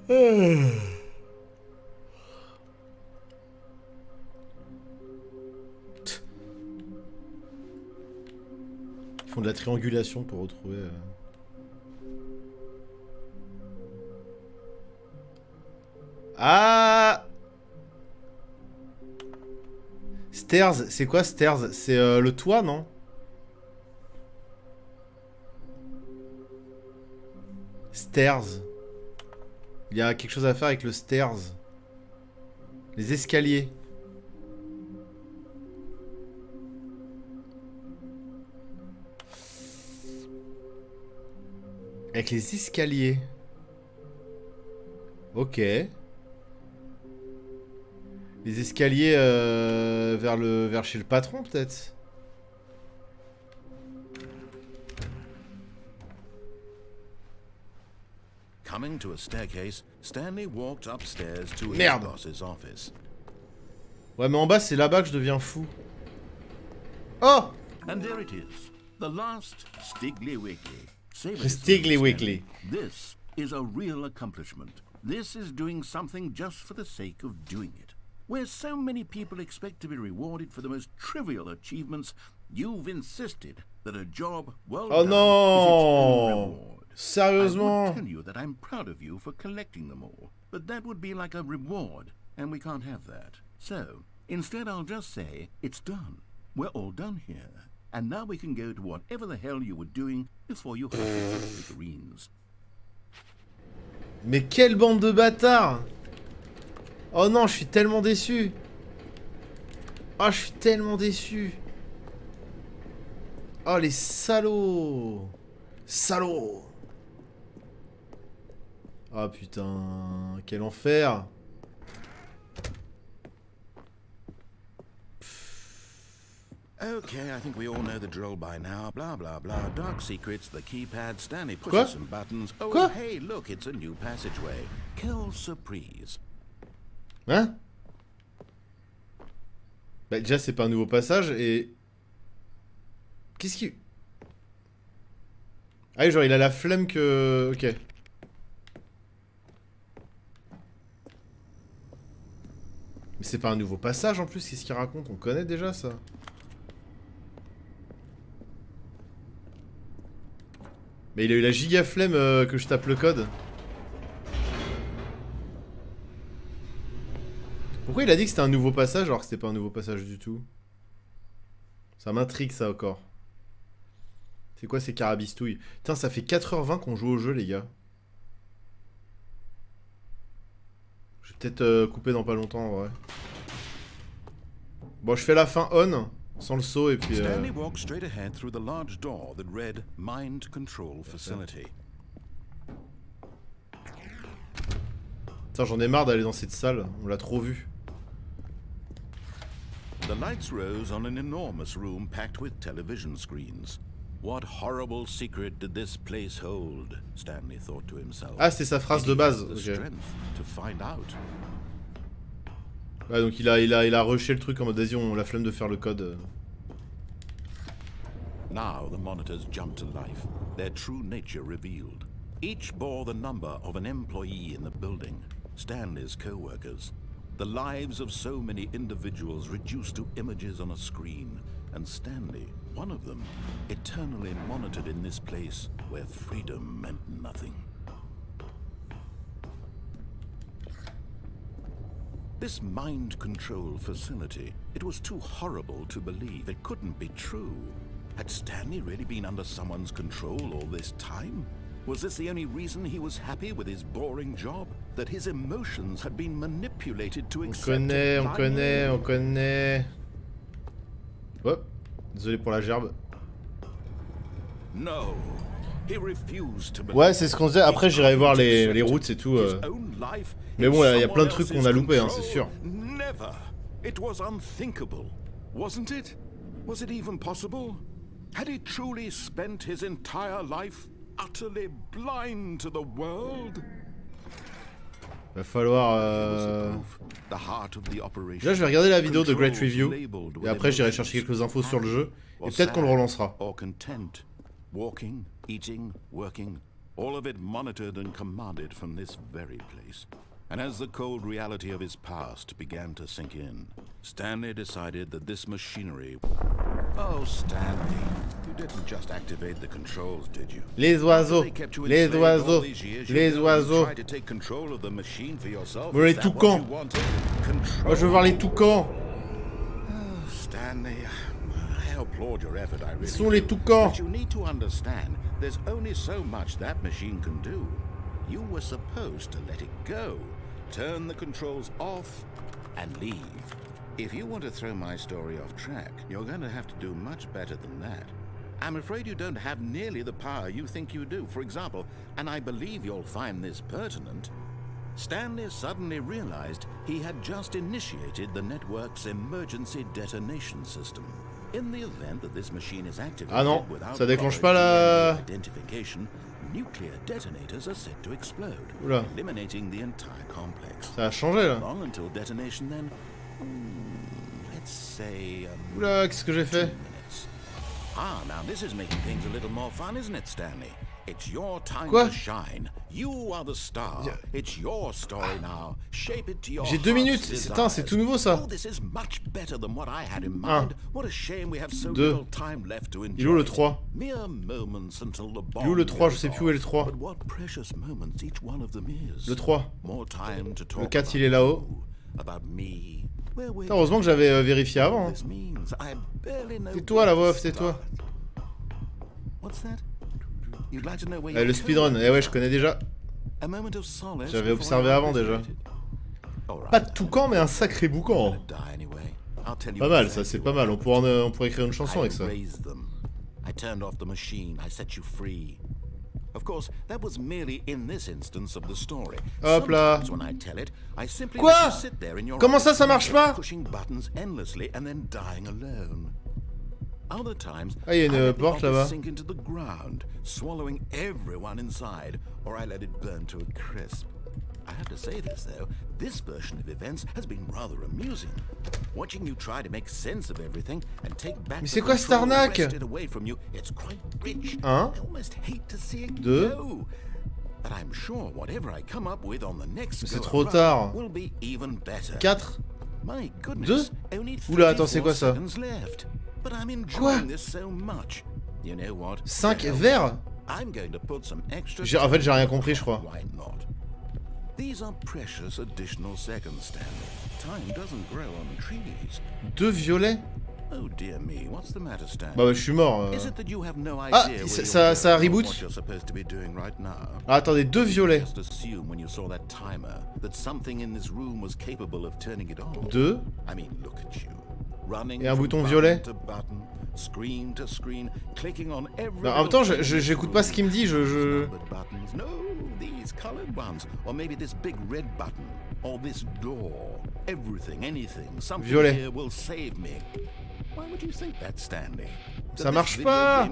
Ils font de la triangulation pour retrouver... Ah! Stairs, c'est quoi stairs? C'est le toit, non? Stairs. Il y a quelque chose à faire avec le stairs. Les escaliers. Avec les escaliers. Ok. Les escaliers vers chez le patron, peut-être. Coming to a staircase, Stanley walked upstairs to his Merde. boss's office. Ouais, mais en bas, c'est là-bas que je deviens fou. Oh! And there it is, the last Stiggly Wiggly. Stiggly Wiggly. This is a real accomplishment. This is doing something just for the sake of doing it. Where so many people expect to be rewarded for the most trivial achievements, you've insisted that a job well done is its own reward. Sérieusement? I would tell you that I'm proud of you for collecting them all, but that would be like a reward, and we can't have that. So, instead I'll just say, it's done. We're all done here. And now we can go to whatever the hell you were doing before you heard the figurines. Mais quelle bande de bâtards! Oh non, je suis tellement déçu! Oh, je suis tellement déçu! Oh, les salauds! Salauds! Oh putain, quel enfer! Okay, I think we all know the drill by now. Blah, blah, blah. Dark secrets, the keypad, Stanley pushes some buttons. Oh, Quoi? hey, look, it's a new passageway. Quelle surprise. Hein? Bah déjà, c'est pas un nouveau passage, et... Qu'est-ce qui... Ah oui, genre, il a la flemme que... Ok. Mais c'est pas un nouveau passage, en plus, qu'est-ce qu'il raconte? On connaît déjà, ça. Mais il a eu la giga flemme que je tape le code. Pourquoi il a dit que c'était un nouveau passage alors que c'était pas un nouveau passage du tout? Ça m'intrigue ça encore. C'est quoi ces carabistouilles? Putain, ça fait 4h20 qu'on joue au jeu, les gars. Je vais peut-être couper dans pas longtemps, en vrai. Bon, je fais la fin on, sans le saut, et puis... Stanley walked straight ahead through the large door that read Mind Control Facility. Putain, j'en ai marre d'aller dans cette salle, on l'a trop vu. The lights rose on an enormous room packed with television screens. What horrible secret did this place hold? Stanley thought to himself. Ah, c'est sa phrase de base. The strength to find out. Ouais, donc il a rushé le truc en mode vas-y, on la flemme de faire le code. Now the monitors jumped to life, their true nature revealed. Each bore the number of an employee in the building, Stanley's co-workers. The lives of so many individuals reduced to images on a screen, and Stanley, one of them, eternally monitored in this place where freedom meant nothing. This mind control facility, it was too horrible to believe. It couldn't be true. Had Stanley really been under someone's control all this time? Was this the only reason he was happy with his boring job? That his emotions had been manipulated to accept it? On connaît. Hop, désolé pour la gerbe. No. He refused to believe. Ouais, c'est ce qu'on se dit. Après, j'irai voir les routes et tout. Mais bon, il y a plein de trucs qu'on a loupés, hein, c'est sûr. Never. It was unthinkable, wasn't it? Was it even possible? Had he truly spent his entire life utterly blind to the world? Va falloir. Là, je vais regarder la vidéo de Great Review et après, j'irai chercher quelques infos sur le jeu et peut-être qu'on le relancera. Walking, eating, working, all of it monitored and commanded from this very place. And as the cold reality of his past began to sink in, Stanley decided that this machinery... Oh, Stanley, you didn't just activate the controls, did you? Les oiseaux, les oiseaux, les oiseaux. Bon, les toucans. Moi, je veux voir les toucans. Oh, Stanley, I applaud your effort, I really Ils sont les toucans. But you need to understand, there's only so much that machine can do. You were supposed to let it go, turn the controls off, and leave. If you want to throw my story off track, you're going to have to do much better than that. I'm afraid you don't have nearly the power you think you do. For example, and I believe you'll find this pertinent, Stanley suddenly realized he had just initiated the network's emergency detonation system. In the event that this machine is activated Ah non, without ça déclenche pas la... identification, nuclear detonators are set to explode, Oula. eliminating the entire complex. Ça a changé là. Long until detonation then, let's say Oula, qu'est-ce que j'ai fait? 2 minutes. Ah, now this is making things a little more fun, isn't it, Stanley? It's your time Quoi? to shine. You are the star. It's your story now. Shape it to your J'ai 2 minutes, c'est tout nouveau ça. Oh, this is much better than what I had in mind. What a shame we have so 2. little time left to enjoy. Il est où le 3? Mere moments until the Il est où le 3? Je sais plus où est le 3. But what precious moments each one of them is. Le 3. More time to talk Le 4 il est là-haut. about me. Heureusement que j'avais vérifié avant. Hein. Tais-toi la voix off, tais-toi. Le speedrun, eh ouais, je connais déjà. J'avais observé avant déjà. Pas de toucan, mais un sacré boucan. Pas mal, ça, c'est pas mal. On pourrait écrire une chanson avec ça. Hop là. Quoi? Comment ça marche pas? Ah, il y a une porte là-bas. I have to say this though, this version of events has been rather amusing. Watching you try to make sense of everything and take back the control wrested away from you, it's quite rich. I almost hate to see it go. But I'm sure whatever I come up with on the next go around will be even better. 4. My goodness, only 34 seconds left. But I'm enjoying this so much. You know what? 5 verts. I'm going to put some extra. En fait, j'ai rien compris, je crois. Why not? These are precious additional seconds, Stanley. Time doesn't grow on trees. 2 violets? Oh dear me, what's the matter, Stanley? Bah, je suis mort. Is it that you have no Ah, idea ça reboot. what you're supposed to be doing right now? Ah, attendez, 2 violets. Just assume when you saw that timer that something in this room was capable of turning it on. 2. I mean, look at you. Et un bouton violet. Bah, en même temps, j'écoute pas ce qu'il me dit, Violet. Ça marche pas.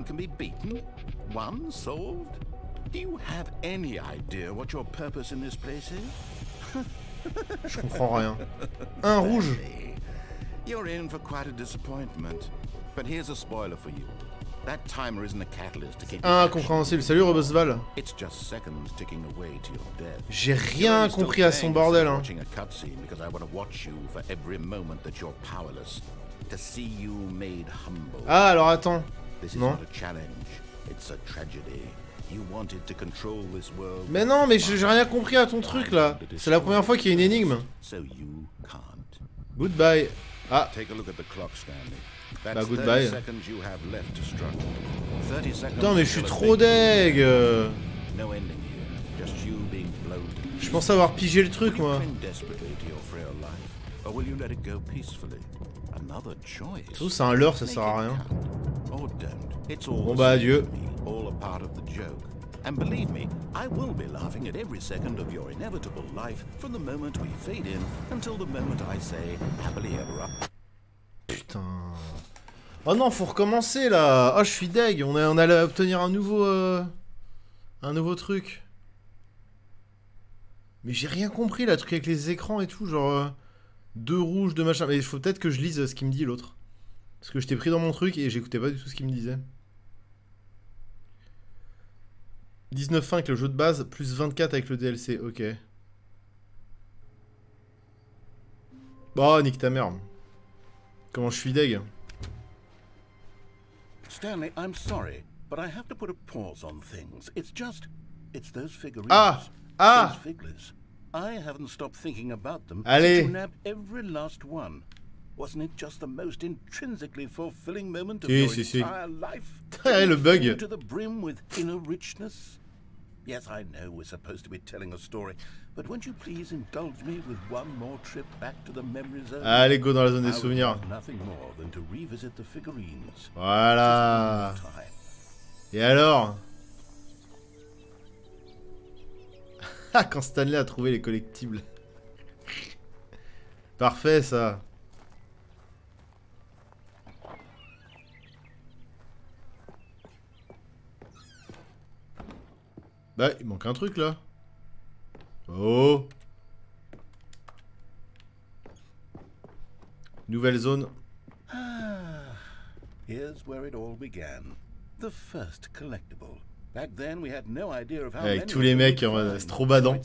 Je comprends rien. Un rouge. You're in for quite a disappointment. But here's a spoiler for you. That timer isn't a catalyst to get incompréhensible. Salut Robosval. It's just seconds ticking away to your death. J'ai rien compris à son bordel hein. Watching a cutscene because I want to watch you for every moment that you're powerless. To see you made humble. Ah alors attends. This is non. Not a challenge. It's a tragedy. You wanted to control this world. Mais non, mais j'ai rien compris à ton truc là. C'est la première fois qu'il y a une énigme. So you can't. Goodbye. Ah. Take a look at the clock, Stanley. Bah goodbye. Putain mais je suis trop deg. Je pensais avoir pigé le truc moi. Tout c'est un leurre, ça sert à rien. Bon bah adieu. And believe me, I will be laughing at every second of your inevitable life from the moment we fade in until the moment I say happily ever after. Putain. Oh non, faut recommencer là. Oh, je suis deg. On allait obtenir un nouveau truc. Mais j'ai rien compris là, le truc avec les écrans et tout, genre deux rouges, deux machins. Mais il faut peut-être que je lise ce qu'il me dit l'autre. Parce que j'étais pris dans mon truc et j'écoutais pas du tout ce qu'il me disait. 19 avec le jeu de base, plus 24 avec le DLC, ok. Bah, nique ta mère. Comment je suis deg. Stanley, I'm sorry, but I have to put a pause on things. It's those figurines. Ah! Ah! Those figures. I haven't stopped thinking about them. Allez. You nabbed every last one. Wasn't it just the most intrinsically fulfilling moment of Si, your si, entire life? Le bug. To the brim with inner richness. Yes, I know we're supposed to be telling a story, but won't you please indulge me with one more trip back to the memory zone? Allez, go dans la zone des souvenirs. Nothing more than to revisit the figurines. Voilà. Et alors? Ah, quand Stanley a trouvé les collectibles. Parfait, ça. Bah, il manque un truc, là. Oh. Nouvelle zone. Ah, here's where it all began. The first collectible. Back then we had no idea of how avec tous les mecs, c'est trop badant.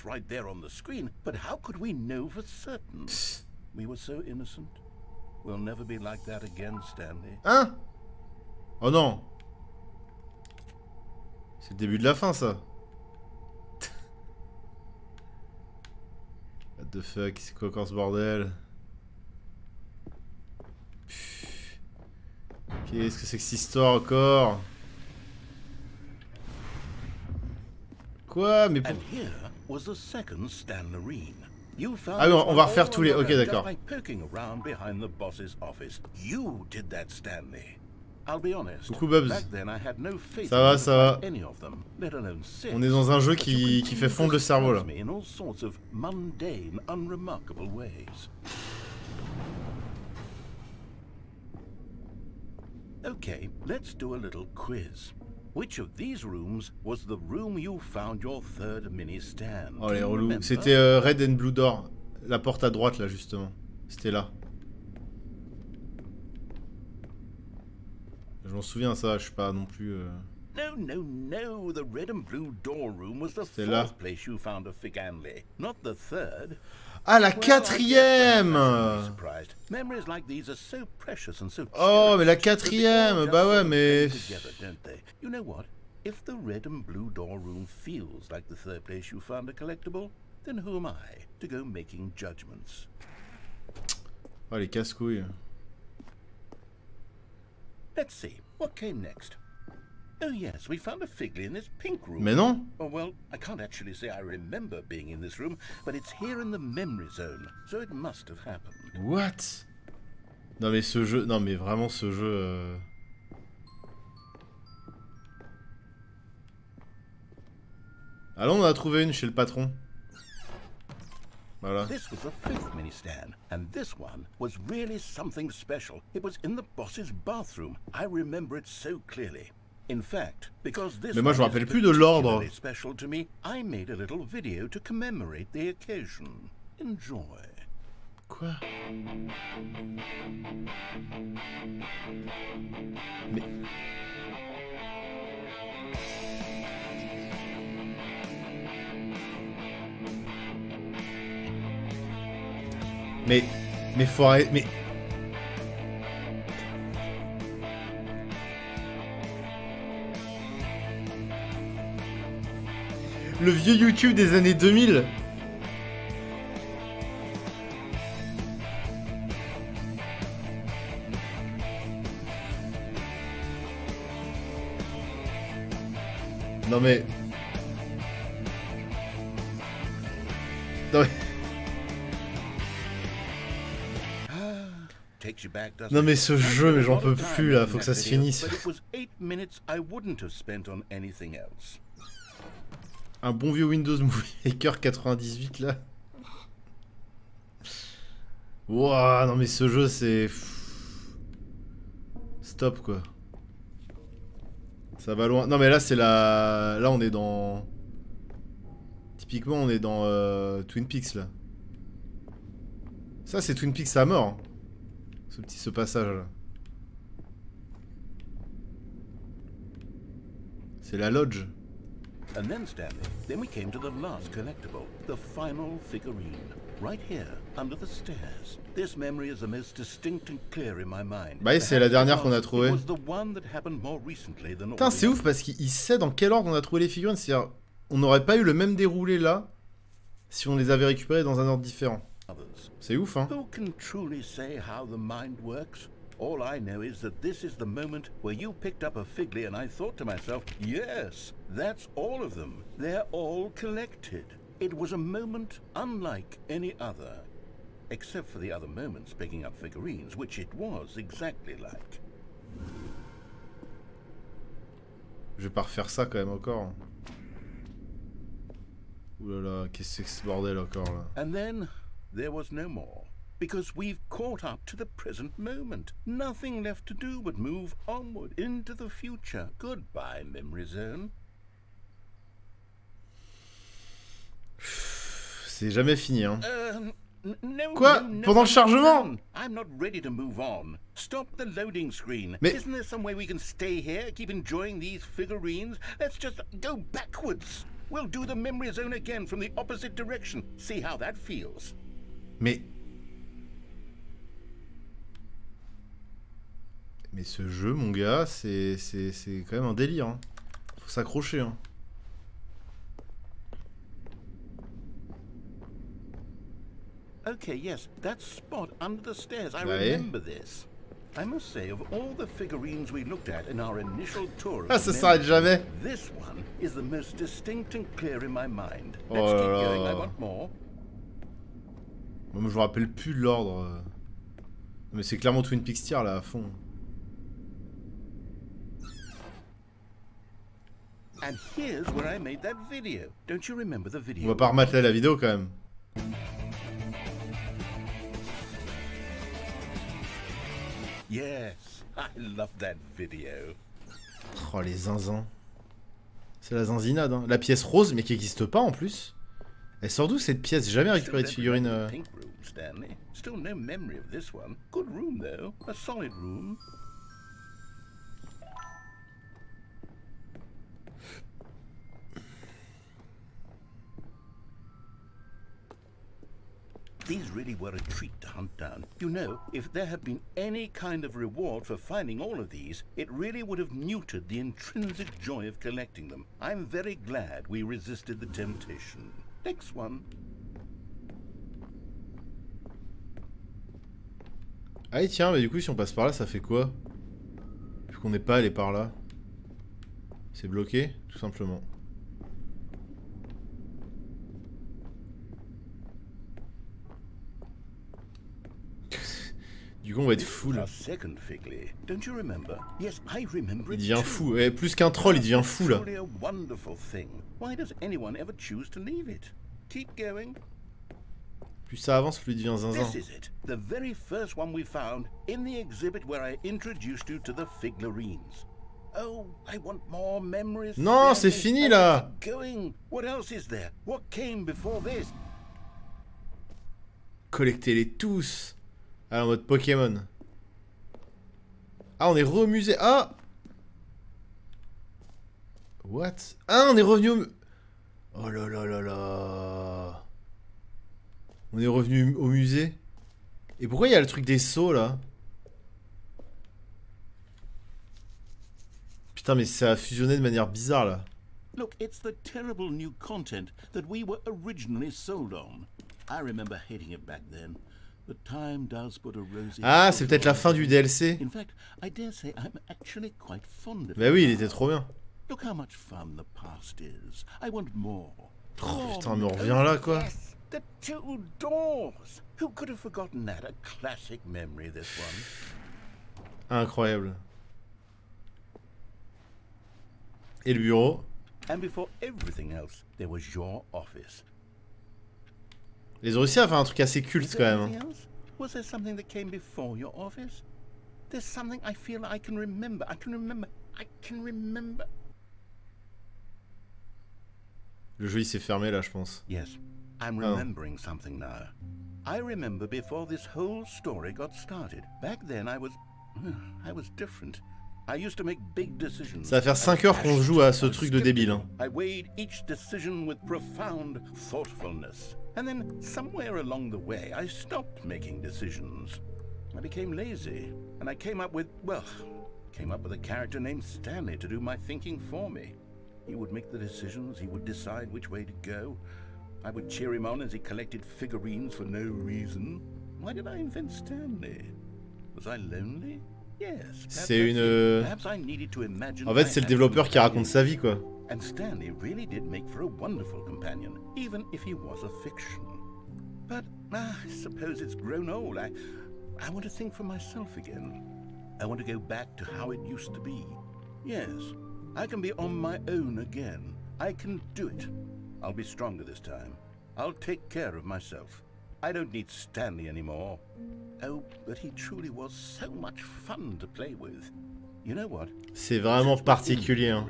Right there on the screen, but how could we know for certain? We were so innocent. We'll never be like that again, Stanley. Hein? Oh non. C'est le début de la fin, ça. What the fuck, c'est quoi encore ce bordel? Qu'est-ce que c'est que cette histoire encore? Quoi? Mais pour... Ah oui, on va refaire tous les... Ok, d'accord. Coucou Bubs. Ça va, ça va. On est dans un jeu qui fait fondre le cerveau là. Okay, let's do a little quiz. Which of these rooms was the room you found your third mini stand? Oh les relous. C'était Red and Blue Door. La porte à droite là justement. C'était là. Je m'en souviens ça, je suis pas non plus... No, no, no. The red and blue door room was the fourth place you found a Stanley, not the third. Ah, la quatrième! Oh, mais la quatrième! Bah ouais, mais... You know what? If the red and blue door room feels like the third place you found a collectible, then who am I to go making judgments? Oh, les casse-couilles. Let's see, what came next? Oh yes, we found a figly in this pink room. Mais non. Oh well, I can't actually say I remember being in this room, but it's here in the memory zone, so it must have happened. What? Non mais ce jeu... Non mais vraiment ce jeu... Ah là on en a trouvé une chez le patron. Voilà. This was the fifth mini stand, and this one was really something special. It was in the boss's bathroom. I remember it so clearly. In fact, because this Mais moi je me one is rappelle plus de l'ordre. particularly special to me, I made a little video to commemorate the occasion. Enjoy. Quoi? Mais... Mais faut arrêter... Mais... Le vieux YouTube des années 2000. Non mais... Non mais... Non mais ce jeu, mais j'en peux plus là, faut que ça se finisse. Un bon vieux Windows Movie Maker 98 là. Wouah, non mais ce jeu c'est... Stop quoi. Ça va loin. Non mais là c'est la... Là on est dans... Typiquement on est dans Twin Peaks là. Ça c'est Twin Peaks à mort. Hein. Ce passage là. C'est la lodge. And then, Stanley, then we came to the last collectible, the final figurine, right here, under the stairs. This memory is the most distinct and clear in my mind. Bah c'est la dernière qu'on a trouvée. Putain, c'est ouf parce qu'il sait dans quel ordre on a trouvé les figurines. C'est-à-dire, on n'aurait pas eu le même déroulé là si on les avait récupérées dans un ordre différent. C'est ouf, hein. Who can truly say how the mind works? All I know is that this is the moment where you picked up a figly and I thought to myself, yes, that's all of them. They're all collected. It was a moment unlike any other. Except for the other moments picking up figurines, which it was exactly like. Je vais pas refaire ça quand même encore. Ouh là là, qu'est-ce que c'est ce bordel encore là. And then there was no more. Because we've caught up to the present moment. Nothing left to do but move onward into the future. Goodbye, memory zone. C'est jamais fini, hein. No, Quoi? no, no, Pendant le chargement? I'm not ready to move on. Stop the loading screen. Mais... Isn't there some way we can stay here, keep enjoying these figurines? Let's just go backwards. We'll do the memory zone again from the opposite direction. See how that feels. Mais ce jeu, mon gars, c'est quand même un délire. Hein. Faut s'accrocher. Hein. Okay, yes, that spot under the stairs. I remember this. I must say, of all the figurines we looked at in our initial tour, ça s'arrête jamais. This one is the most distinct and clear in my mind. Oh Let's keep going. I want more. Moi, je me rappelle plus de l'ordre. Mais c'est clairement Twin Peaks tier là à fond. And here's where I made that video. Don't you remember the video? On va pas remater la vidéo quand même. Yes, I love that video. Oh les zinzins. C'est la zinzinade. Hein. La pièce rose mais qui n'existe pas en plus. Elle sort d'où cette pièce? J'ai jamais récupéré de figurine. Pink room, Stanley. Still no memory of this one. Good room though. A solid room. These really were a treat to hunt down. You know, if there had been any kind of reward for finding all of these, it really would have muted the intrinsic joy of collecting them. I'm very glad we resisted the temptation. Next one. Ah tiens, mais du coup si on passe par là, ça fait quoi? Vu qu'on n'est pas allé par là. C'est bloqué, tout simplement. Du coup, on va être full. Il devient fou. Et plus qu'un troll, il devient fou là. Plus ça avance, plus il devient zinzin. Non, c'est fini là. Collectez-les tous. Ah, en mode Pokémon. Ah, on est remusé. Ah. What? Ah, on est revenu au... Oh là là là là. On est revenu au musée. Et pourquoi il y a le truc des sauts là? Putain, mais ça a fusionné de manière bizarre là. Look, it's the terrible new content that we were originally sold on. I remember hating it back then. The time does put a rosy... Ah, c'est peut-être la fin du DLC. In fact, I dare say I'm actually quite fond of it. Bah oui, il était trop bien. Look how much fun the past is. I want more. Oh putain, mais on revient là quoi. Yes, the two doors. Who could have forgotten that? A classic memory, this one. Incroyable. Et le bureau. And before everything else, there was your office. Ils ont réussi à faire un truc assez culte quand même. Hein. Was there something that came before your office? There's something I feel I can remember. I can remember. Le jeu il s'est fermé là, je pense. Yes, I'm remembering something now. I remember before this whole story got started. Back then I was different. I used to make big decisions. Ça va faire 5 heures qu'on joue à ce truc de débile. Hein. I weighed each decision with profound thoughtfulness. And then somewhere along the way I stopped making decisions. I became lazy and I came up with a character named Stanley to do my thinking for me. He would make the decisions, he would decide which way to go. I would cheer him on as he collected figurines for no reason. Why did I invent Stanley? Was I lonely? Yes. C'est une... En fait, c'est le développeur qui raconte sa vie, quoi. And Stanley really did make for a wonderful companion, even if he was a fiction. But I suppose it's grown old. I want to think for myself again. I want to go back to how it used to be. Yes, I can be on my own again. I can do it. I'll be stronger this time. I'll take care of myself. I don't need Stanley anymore. Oh, but he truly was so much fun to play with. You know what? C'est vraiment particulier. Hein.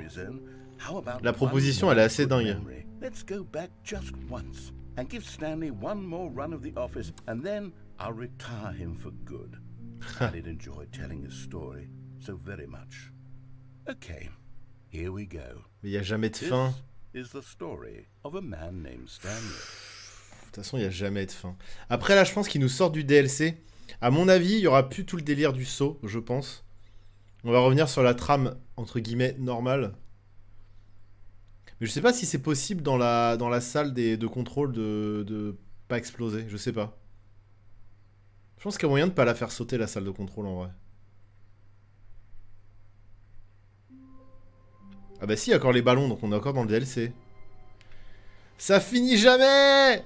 La proposition, elle est assez dingue. Let's go back just once and give Stanley one more run of the office, and then I'll retire him for good. I did enjoy telling his story so very much. Okay, here we go. Mais il n'y a jamais de fin. This is the story of a man named Stanley. De toute façon, il n'y a jamais de fin. Après, là, je pense qu'ils nous sortent du DLC. À mon avis, il n'y aura plus tout le délire du saut, je pense. On va revenir sur la trame, entre guillemets, normale. Mais je sais pas si c'est possible dans la salle de contrôle de pas exploser. Je sais pas. Je pense qu'il y a moyen de pas la faire sauter, la salle de contrôle, en vrai. Ah bah si, il y a encore les ballons, donc on est encore dans le DLC. Ça finit jamais!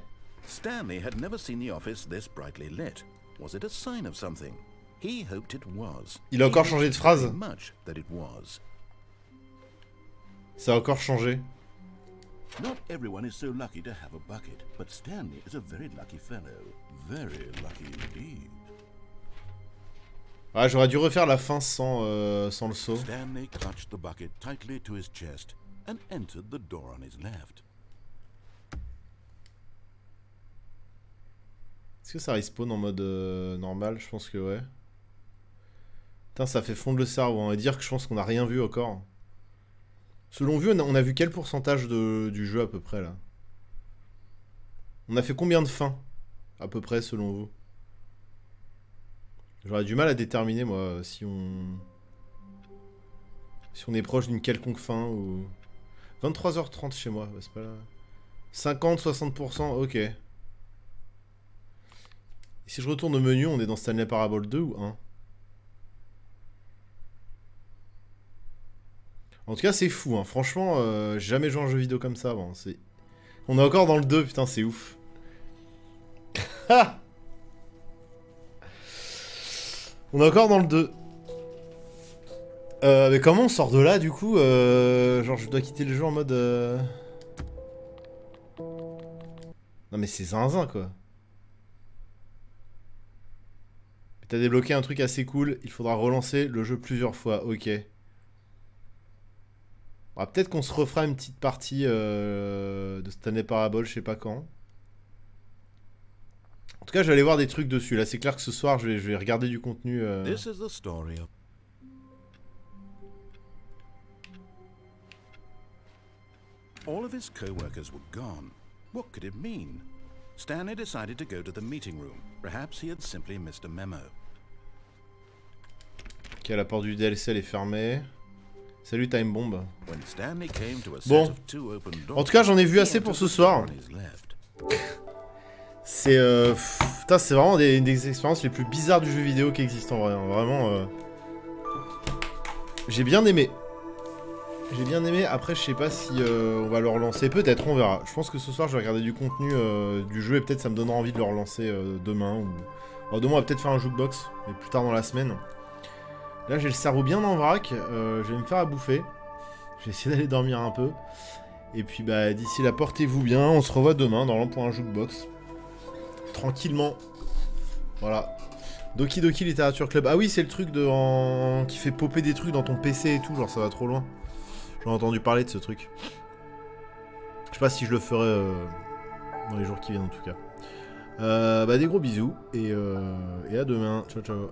Stanley had never seen the office this brightly lit. Was it a sign of something? He hoped it was. Il a encore changé de phrase. Much that it was. Ça a encore changé. Not everyone is so lucky to have a bucket, but Stanley is a very lucky fellow. Very lucky indeed. Ah, j'aurais dû refaire la fin sans le saut. Stanley clutched the bucket tightly to his chest and entered the door on his left. Est-ce que ça respawn en mode normal? Je pense que ouais. Putain, ça fait fondre le cerveau. Hein, et dire que je pense qu'on n'a rien vu encore. Selon vous, on a vu quel pourcentage du jeu à peu près là? On a fait combien de fins à peu près selon vous? J'aurais du mal à déterminer moi si on est proche d'une quelconque fin ou... 23h30 chez moi, c'est pas là. 50-60%, ok. Et si je retourne au menu, on est dans Stanley Parable 2 ou 1? En tout cas, c'est fou, hein. Franchement, j'ai jamais joué à un jeu vidéo comme ça avant. On est encore dans le 2, putain, c'est ouf. On est encore dans le 2. Mais comment on sort de là du coup genre je dois quitter le jeu en mode... Non mais c'est zinzin quoi. T'as débloqué un truc assez cool, il faudra relancer le jeu plusieurs fois, ok. Bon, peut-être qu'on se refera une petite partie de Stanley Parable, je sais pas quand. En tout cas, je vais aller voir des trucs dessus. Là, c'est clair que ce soir, je vais regarder du contenu. This is the story of... All of his co-workers were gone. What could it mean? Stanley decided to go to the meeting room. Perhaps he had simply missed a memo. Ok, la porte du DLC elle est fermée. Salut Time Bomb. When Stanley came to a set Bon. of two open doors, En tout cas, j'en ai vu he assez pour ce entered the soir. door on his left. C'est putain, c'est vraiment des expériences les plus bizarres du jeu vidéo qui existent en vrai. Hein. Vraiment. J'ai bien aimé. J'ai bien aimé. Après, je sais pas si on va le relancer. Peut-être, on verra. Je pense que ce soir, je vais regarder du contenu du jeu et peut-être ça me donnera envie de le relancer demain. Ou... Alors, demain, on va peut-être faire un jukebox, mais plus tard dans la semaine. Là, j'ai le cerveau bien en vrac. Je vais me faire à bouffer. Je vais essayer d'aller dormir un peu. Et puis, bah, d'ici là, portez-vous bien. On se revoit demain dans pour un jukebox. Tranquillement. Voilà. Doki Doki Literature Club. Ah oui, c'est le truc qui fait popper des trucs dans ton PC et tout. Genre, ça va trop loin. J'en ai entendu parler de ce truc. Je sais pas si je le ferai dans les jours qui viennent en tout cas. Bah, des gros bisous. Et à demain. Ciao, ciao.